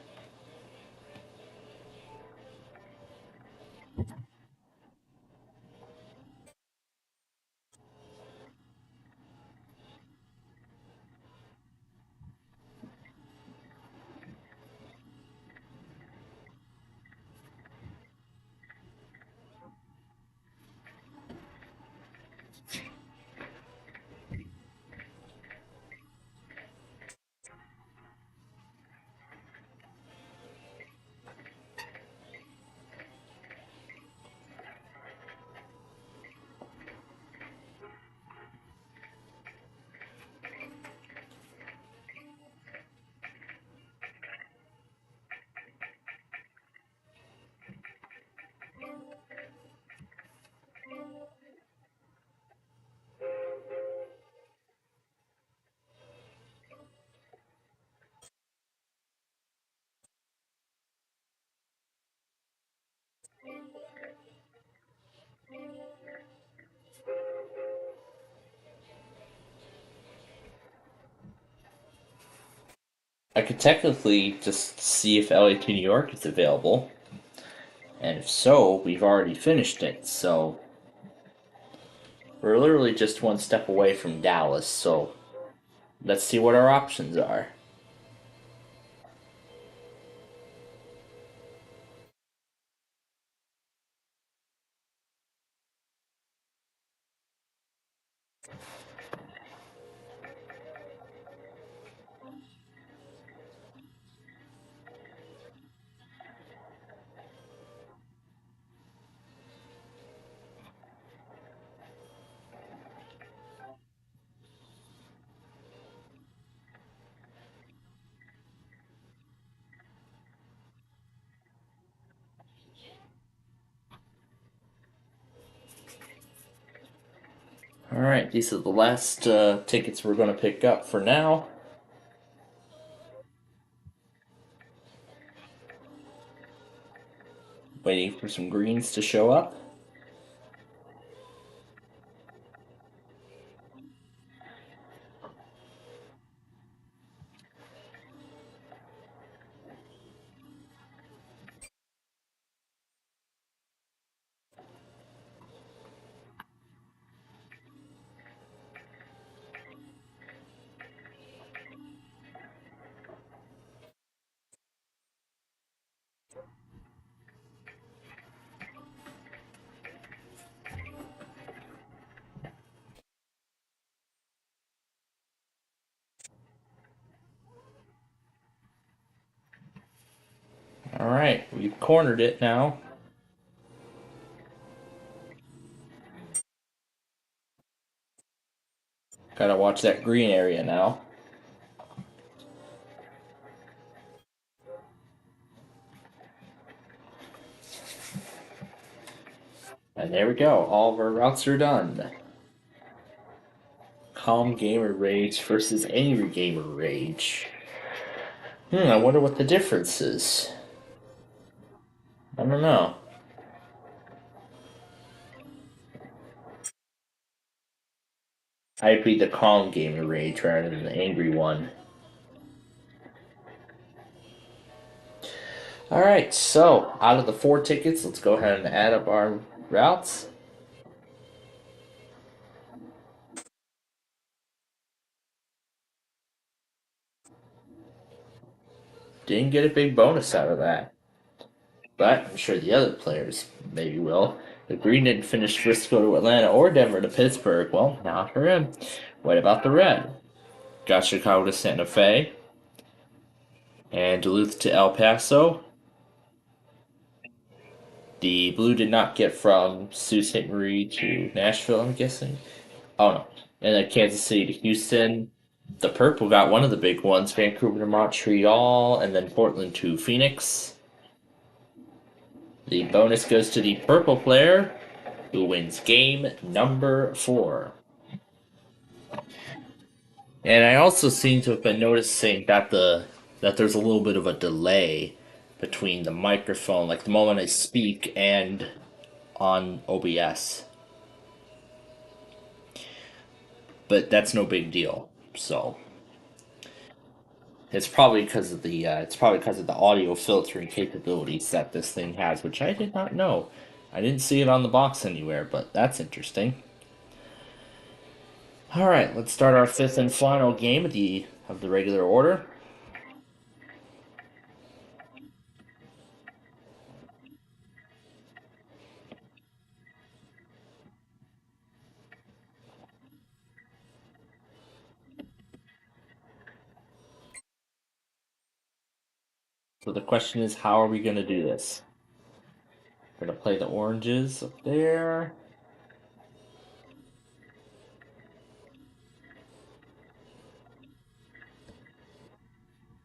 A: I could technically just see if LA to New York is available. And if so, we've already finished it, so... We're literally just one step away from Dallas, so let's see what our options are. Alright, these are the last tickets we're going to pick up for now. Waiting for some greens to show up. Alright, we've cornered it now. Gotta watch that green area now. And there we go, all of our routes are done. Calm Gamer Rage versus Angry Gamer Rage. I wonder what the difference is. I don't know. I'd be the Calm Gamer Rage rather than the angry one. Alright, so out of the 4 tickets, let's go ahead and add up our routes. Didn't get a big bonus out of that. But I'm sure the other players maybe will. The green didn't finish Frisco to Atlanta or Denver to Pittsburgh. Well, not for him. What about the red? Got Chicago to Santa Fe. And Duluth to El Paso. The blue did not get from Sault Ste. Marie to Nashville, I'm guessing. Oh no. And then Kansas City to Houston. The purple got one of the big ones, Vancouver to Montreal, and then Portland to Phoenix. The bonus goes to the purple player, who wins game number 4. And I also seem to have been noticing that there's a little bit of a delay between the microphone, like the moment I speak, and on OBS. But that's no big deal. So it's probably because of the audio filtering capabilities that this thing has, which I did not know. I didn't see it on the box anywhere, but that's interesting. All right, let's start our 5th and final game of the regular order. So the question is, how are we going to do this? We're going to play the oranges up there.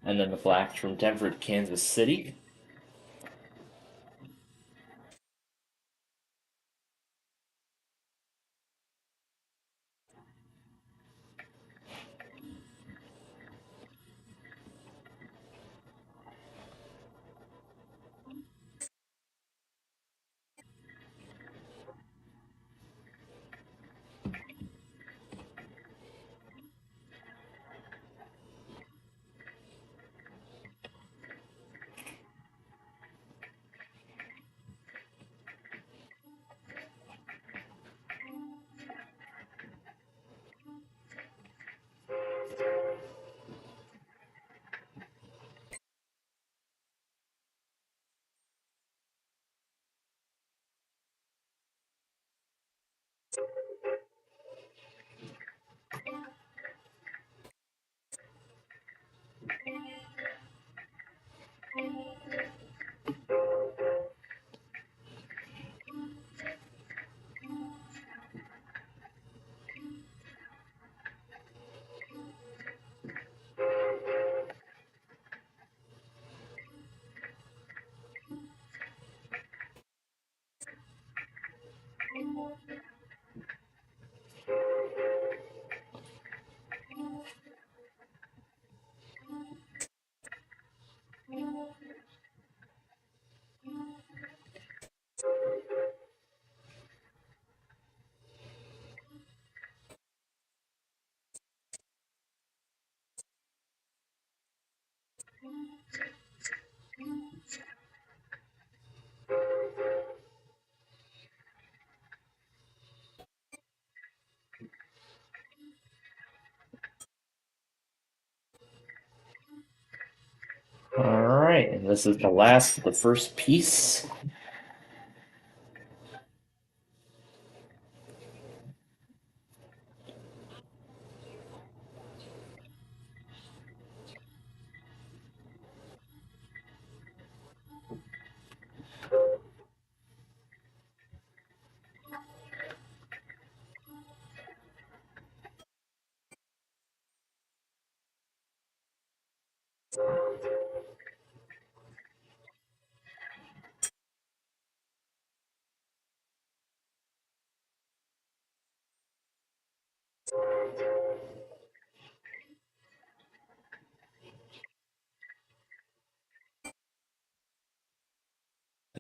A: And then the blacks from Denver to Kansas City. right, and this is the last of the first piece.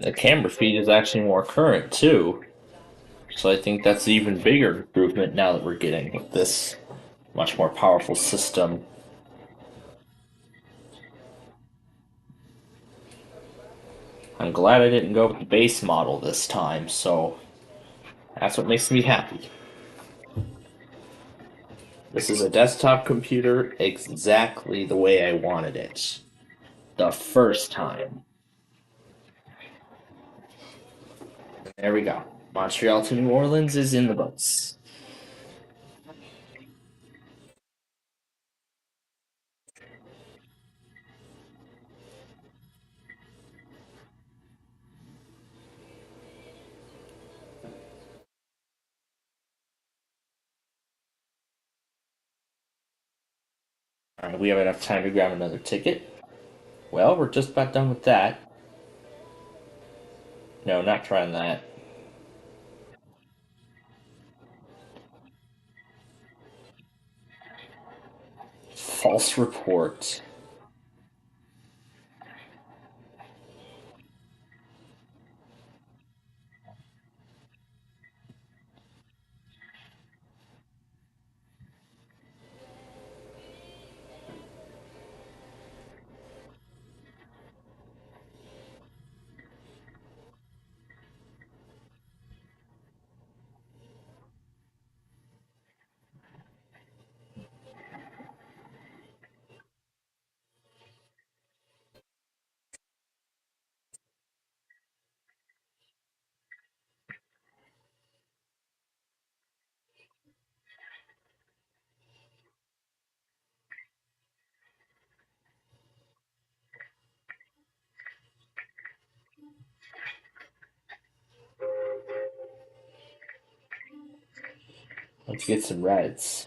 A: The camera feed is actually more current too, so I think that's an even bigger improvement now that we're getting with this much more powerful system. I'm glad I didn't go with the base model this time, so that's what makes me happy. This is a desktop computer exactly the way I wanted it the first time. There we go. Montreal to New Orleans is in the books. Alright, we have enough time to grab another ticket. Well, we're just about done with that. No, not trying that. False report. Let's get some reds.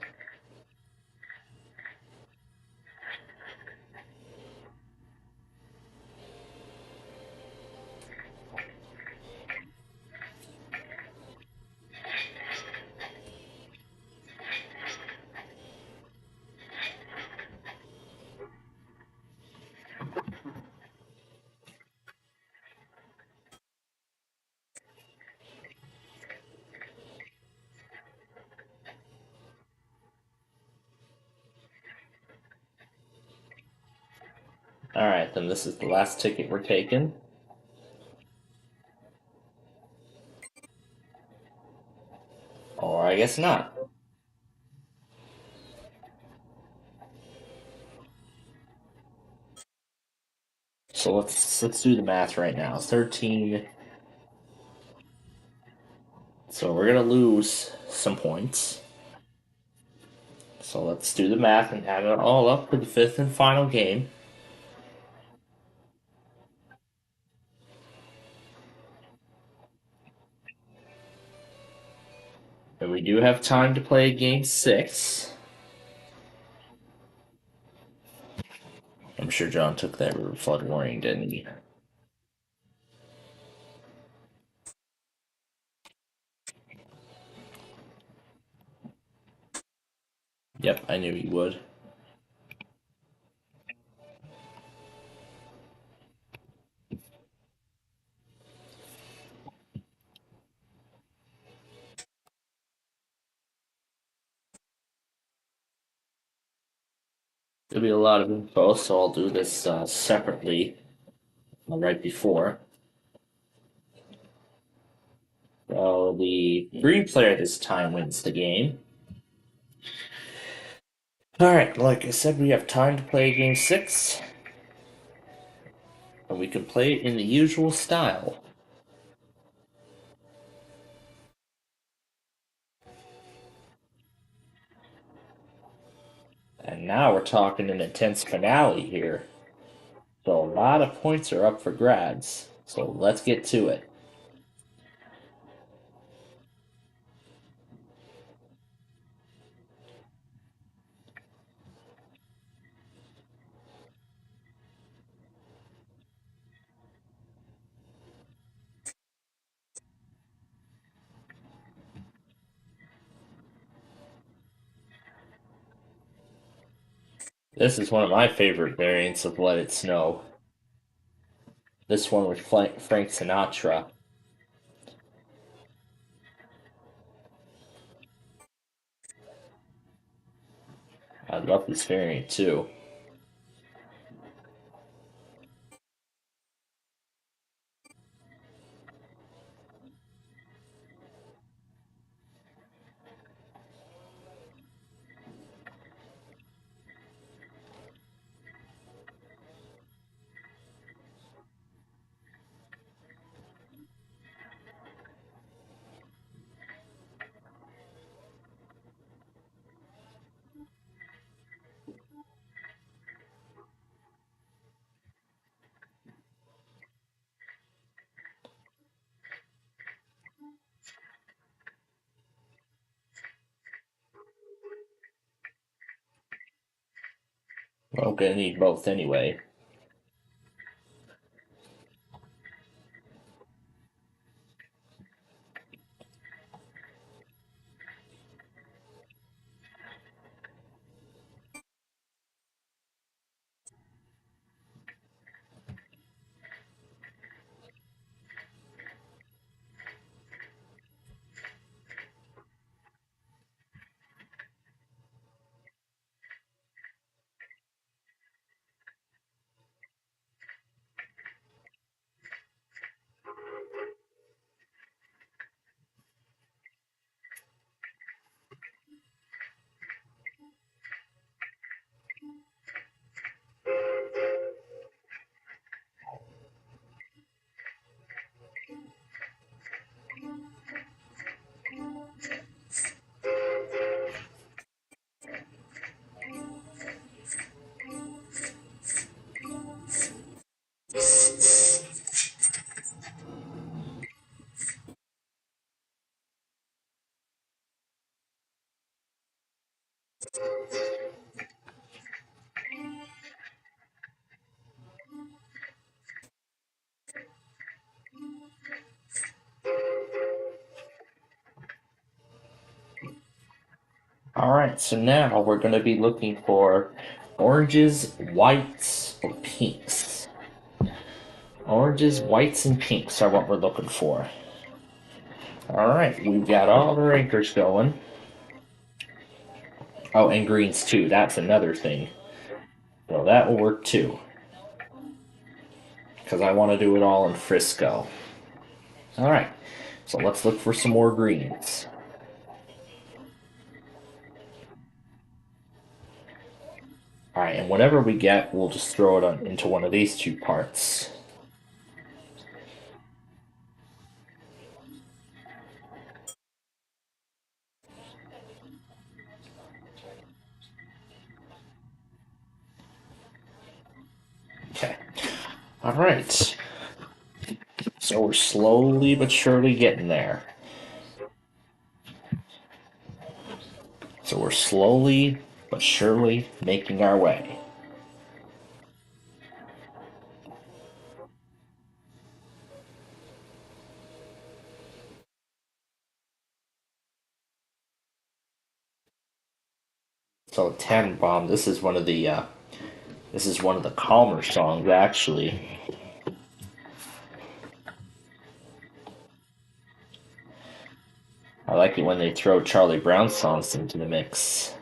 A: Alright, then this is the last ticket we're taking. Or I guess not. So let's do the math right now. 13. So we're gonna lose some points. So let's do the math and add it all up for the fifth and final game. And we do have time to play game 6. I'm sure John took that river flood warning, didn't he? Yep, I knew he would. There'll be a lot of info, so I'll do this separately right before. So the green player this time wins the game. Alright, like I said, we have time to play game 6. And we can play it in the usual style. And now we're talking an intense finale here. So a lot of points are up for grabs. So let's get to it. This is one of my favorite variants of Let It Snow. This one with Frank Sinatra. I love this variant too. Well, I'm gonna need both anyway. Alright, so now we're going to be looking for oranges, whites, or pinks. Oranges, whites, and pinks are what we're looking for. Alright, we've got all our anchors going. Oh, and greens too, that's another thing. So that will work too. Because I want to do it all in Frisco. Alright, so let's look for some more greens. Alright, and whatever we get, we'll just throw it into one of these two parts. Okay. Alright. So we're slowly but surely getting there. So we're slowly but surely making our way. So Tannenbaum, this is one of the calmer songs actually. I like it when they throw Charlie Brown songs into the mix.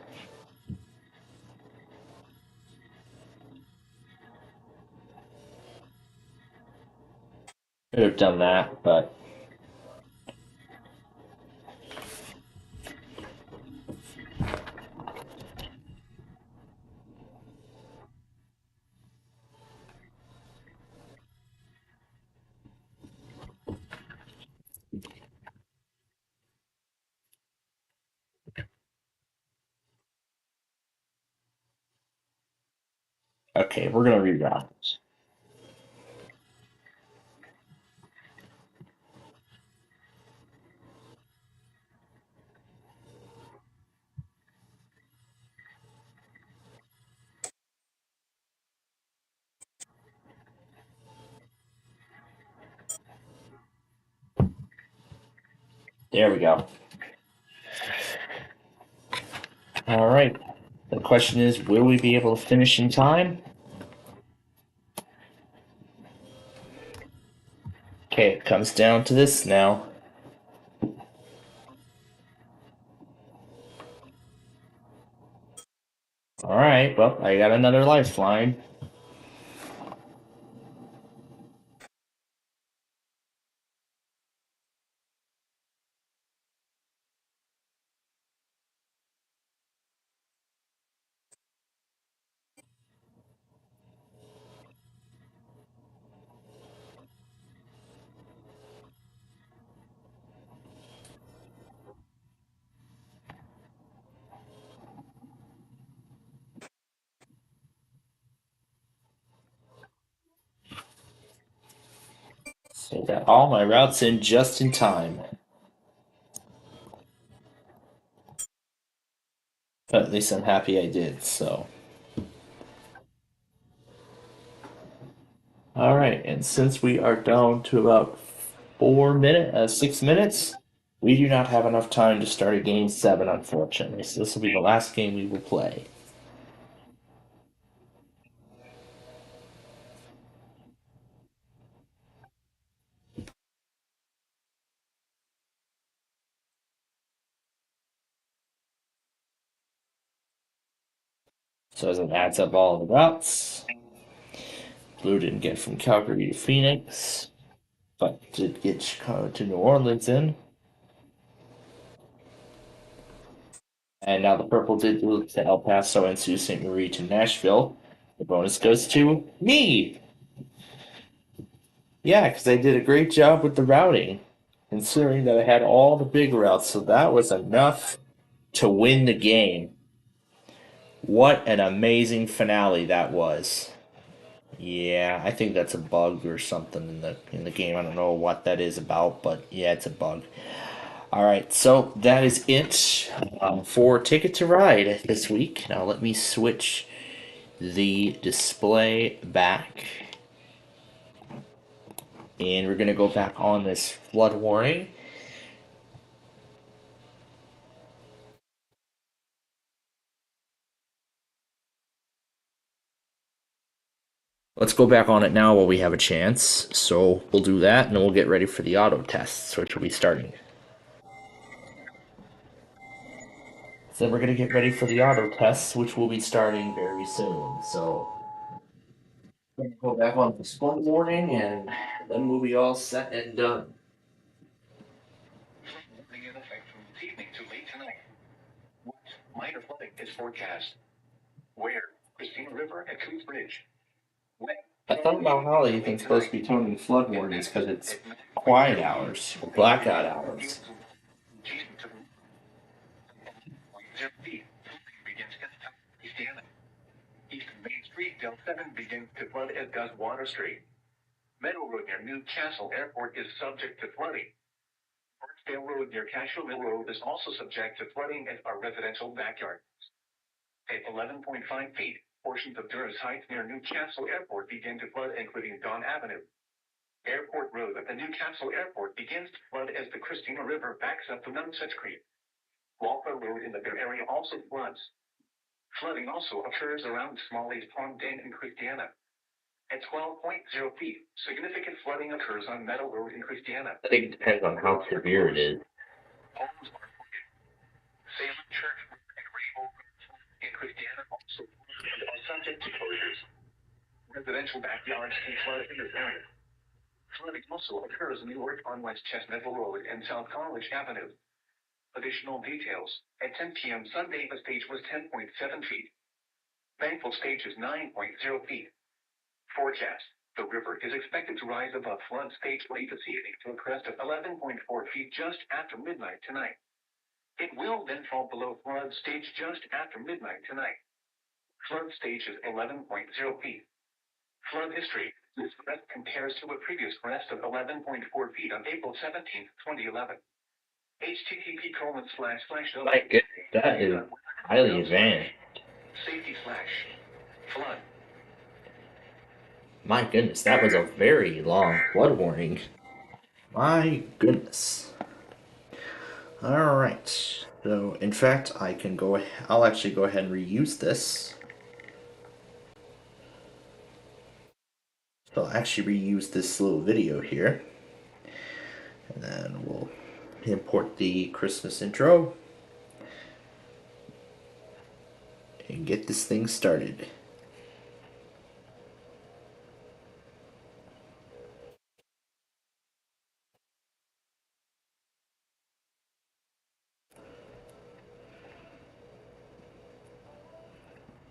A: Could have done that, but Okay, we're gonna reroute. There we go. All right. The question is, will we be able to finish in time? Okay, it comes down to this now. All right, well, I got another lifeline. So got all my routes in just in time. But at least I'm happy I did, so. All right, and since we are down to about 6 minutes, we do not have enough time to start a game 7, unfortunately. So this will be the last game we will play. So as it adds up all the routes, Blue didn't get from Calgary to Phoenix, but did get Chicago to New Orleans in. And now the purple did go to El Paso and Sault Ste. Marie to Nashville. The bonus goes to me. Yeah, because I did a great job with the routing, considering that I had all the big routes, so that was enough to win the game. What an amazing finale that was. Yeah, I think that's a bug or something in the game. I don't know what that is about, but yeah, it's a bug. All right, so that is it for Ticket to Ride this week. Now let me switch the display back. And we're going to go back on this flood warning. Let's go back on it now while we have a chance. So we'll do that, and then we'll get ready for the auto tests, which will be starting. So we're going to get ready for the auto tests, which will be starting very soon. So we're going to go back on the flood warning, and then we'll be all set and done.
B: In effect from this evening to late tonight. What minor flooding is forecast? Where? Christina River and Coos Bridge. When?
A: I thought about how anything's supposed to be toning flood warnings because it's quiet hours, or blackout hours.
B: Begins Christiana. Eastern Main Street, Del 7 begins to flood as does Water Street. Meadow Road near Newcastle Airport is subject to flooding. Parksdale Road near Cashville Road is also subject to flooding and are residential backyards. At 11.5 feet, portions of Durham Heights near Newcastle Airport begin to flood, including Dawn Avenue. Airport Road at the Newcastle Airport begins to flood as the Christina River backs up to Nonsuch Creek. Walker Road in the Bear area also floods. Flooding also occurs around Smalley's Pond Dam in Christiana. At 12.0 feet, significant flooding occurs on Meadow Road in Christiana.
A: I think it depends on how severe it is.
B: Homes are flooded. Salem Church and Rainbow in Christiana also are subject to closures. Residential backyards can flood in this area. Flooding also occurs north on West Chestnut Road and South College Avenue. Additional details. At 10 p.m. Sunday, the stage was 10.7 feet. Thankful stage is 9.0 feet. Forecast. The river is expected to rise above flood stage late this evening to a crest of 11.4 feet just after midnight tonight. It will then fall below flood stage just after midnight tonight.
C: Flood stage is 11.0 feet. Flood history. This crest compares to a previous crest of 11.4 feet on April 17, 2011. http://
A: My goodness, that is highly advanced.
C: Safety flood.
A: My goodness, that was a very long flood warning. My goodness. Alright, so in fact I'll actually go ahead and reuse this. So I'll actually reuse this little video here. And then we'll import the Christmas intro. And get this thing started.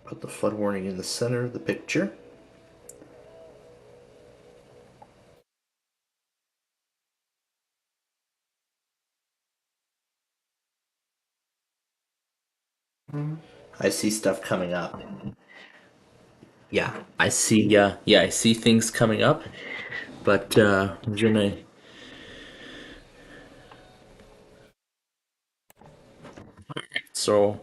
A: Put the flood warning in the center of the picture. I see stuff coming up. Yeah, I see. I see things coming up, but I'm gonna. So,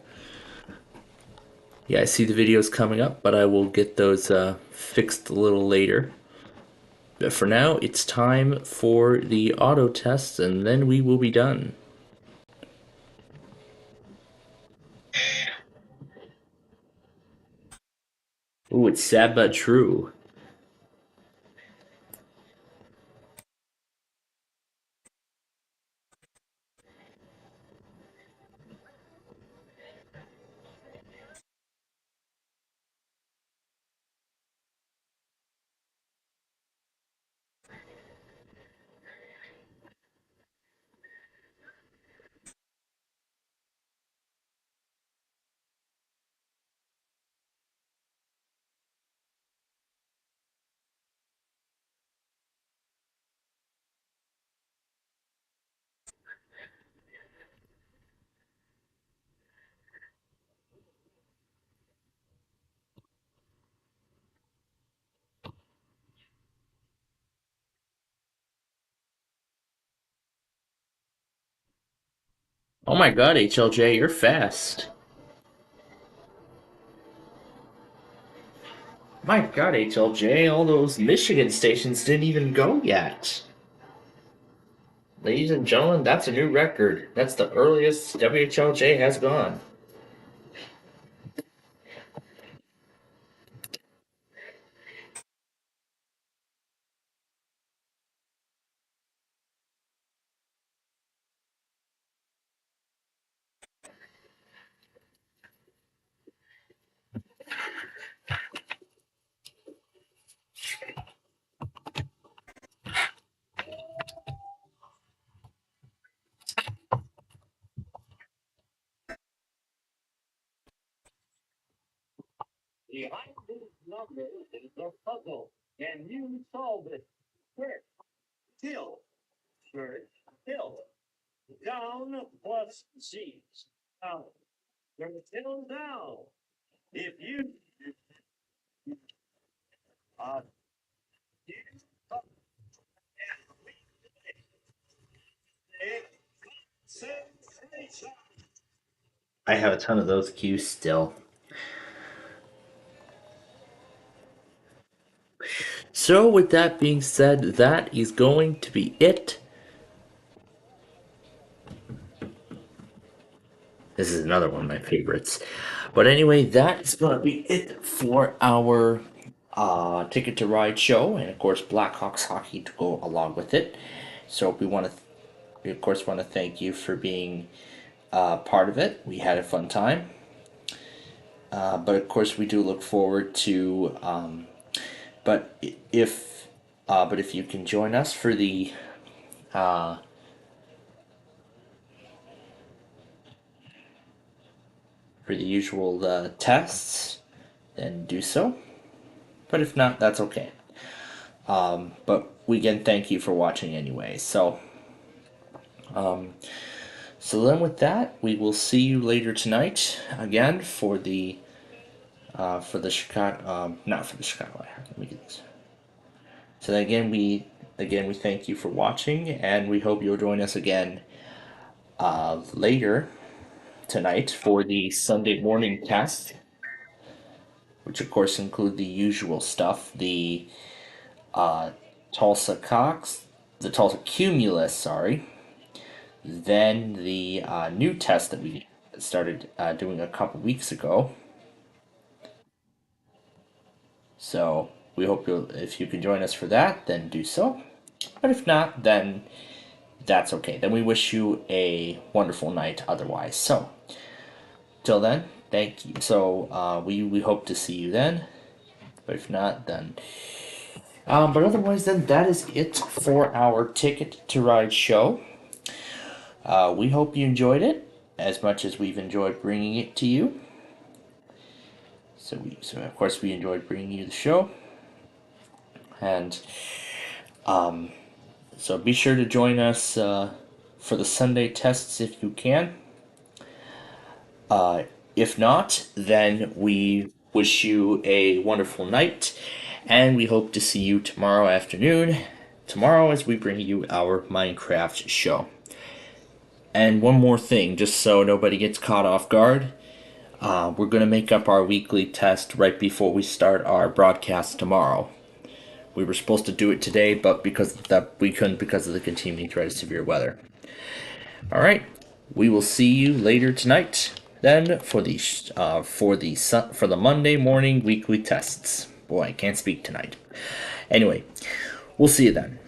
A: yeah, I see the videos coming up, but I will get those fixed a little later. But for now, it's time for the auto test, and then we will be done. Ooh, it's sad but true. Oh my god, HLJ, you're fast. My god, HLJ, all those Michigan stations didn't even go yet. Ladies and gentlemen, that's a new record. That's the earliest WHLJ has gone.
D: Behind this number is a puzzle, and you solve it. Search, till, search, till. Down plus C's. Down. Till down. If you
A: I have a ton of those cues still. So with that being said, that is going to be it. This is another one of my favorites. But anyway, that's going to be it for our Ticket to Ride show. And of course, Blackhawks hockey to go along with it. So we of course want to thank you for being part of it. We had a fun time. But of course, we do look forward to. But if you can join us for the usual tests, then do so. But if not, that's okay. But we again thank you for watching anyway. So then with that, we will see you later tonight again for the for the Chicago, not for the Chicago. Let me get this. So then again, we thank you for watching, and we hope you'll join us again later tonight for the Sunday morning test, which of course include the usual stuff, the Tulsa Cox, the Tulsa Cumulus, sorry. Then the new test that we started doing a couple weeks ago. So we hope if you can join us for that, then do so. But if not, then that's okay. Then we wish you a wonderful night otherwise. So till then, thank you. So we hope to see you then. But if not, then but otherwise, then that is it for our Ticket to Ride show. We hope you enjoyed it as much as we've enjoyed bringing it to you. So of course we enjoyed bringing you the show, and so be sure to join us for the Sunday tests if you can. If not, then we wish you a wonderful night, and we hope to see you tomorrow afternoon. Tomorrow, as we bring you our Minecraft show. And one more thing, just so nobody gets caught off guard. We're going to make up our weekly test right before we start our broadcast tomorrow. We were supposed to do it today, but we couldn't because of the continuing threat of severe weather. All right, we will see you later tonight. Then for the Monday morning weekly tests. Boy, I can't speak tonight. Anyway, we'll see you then.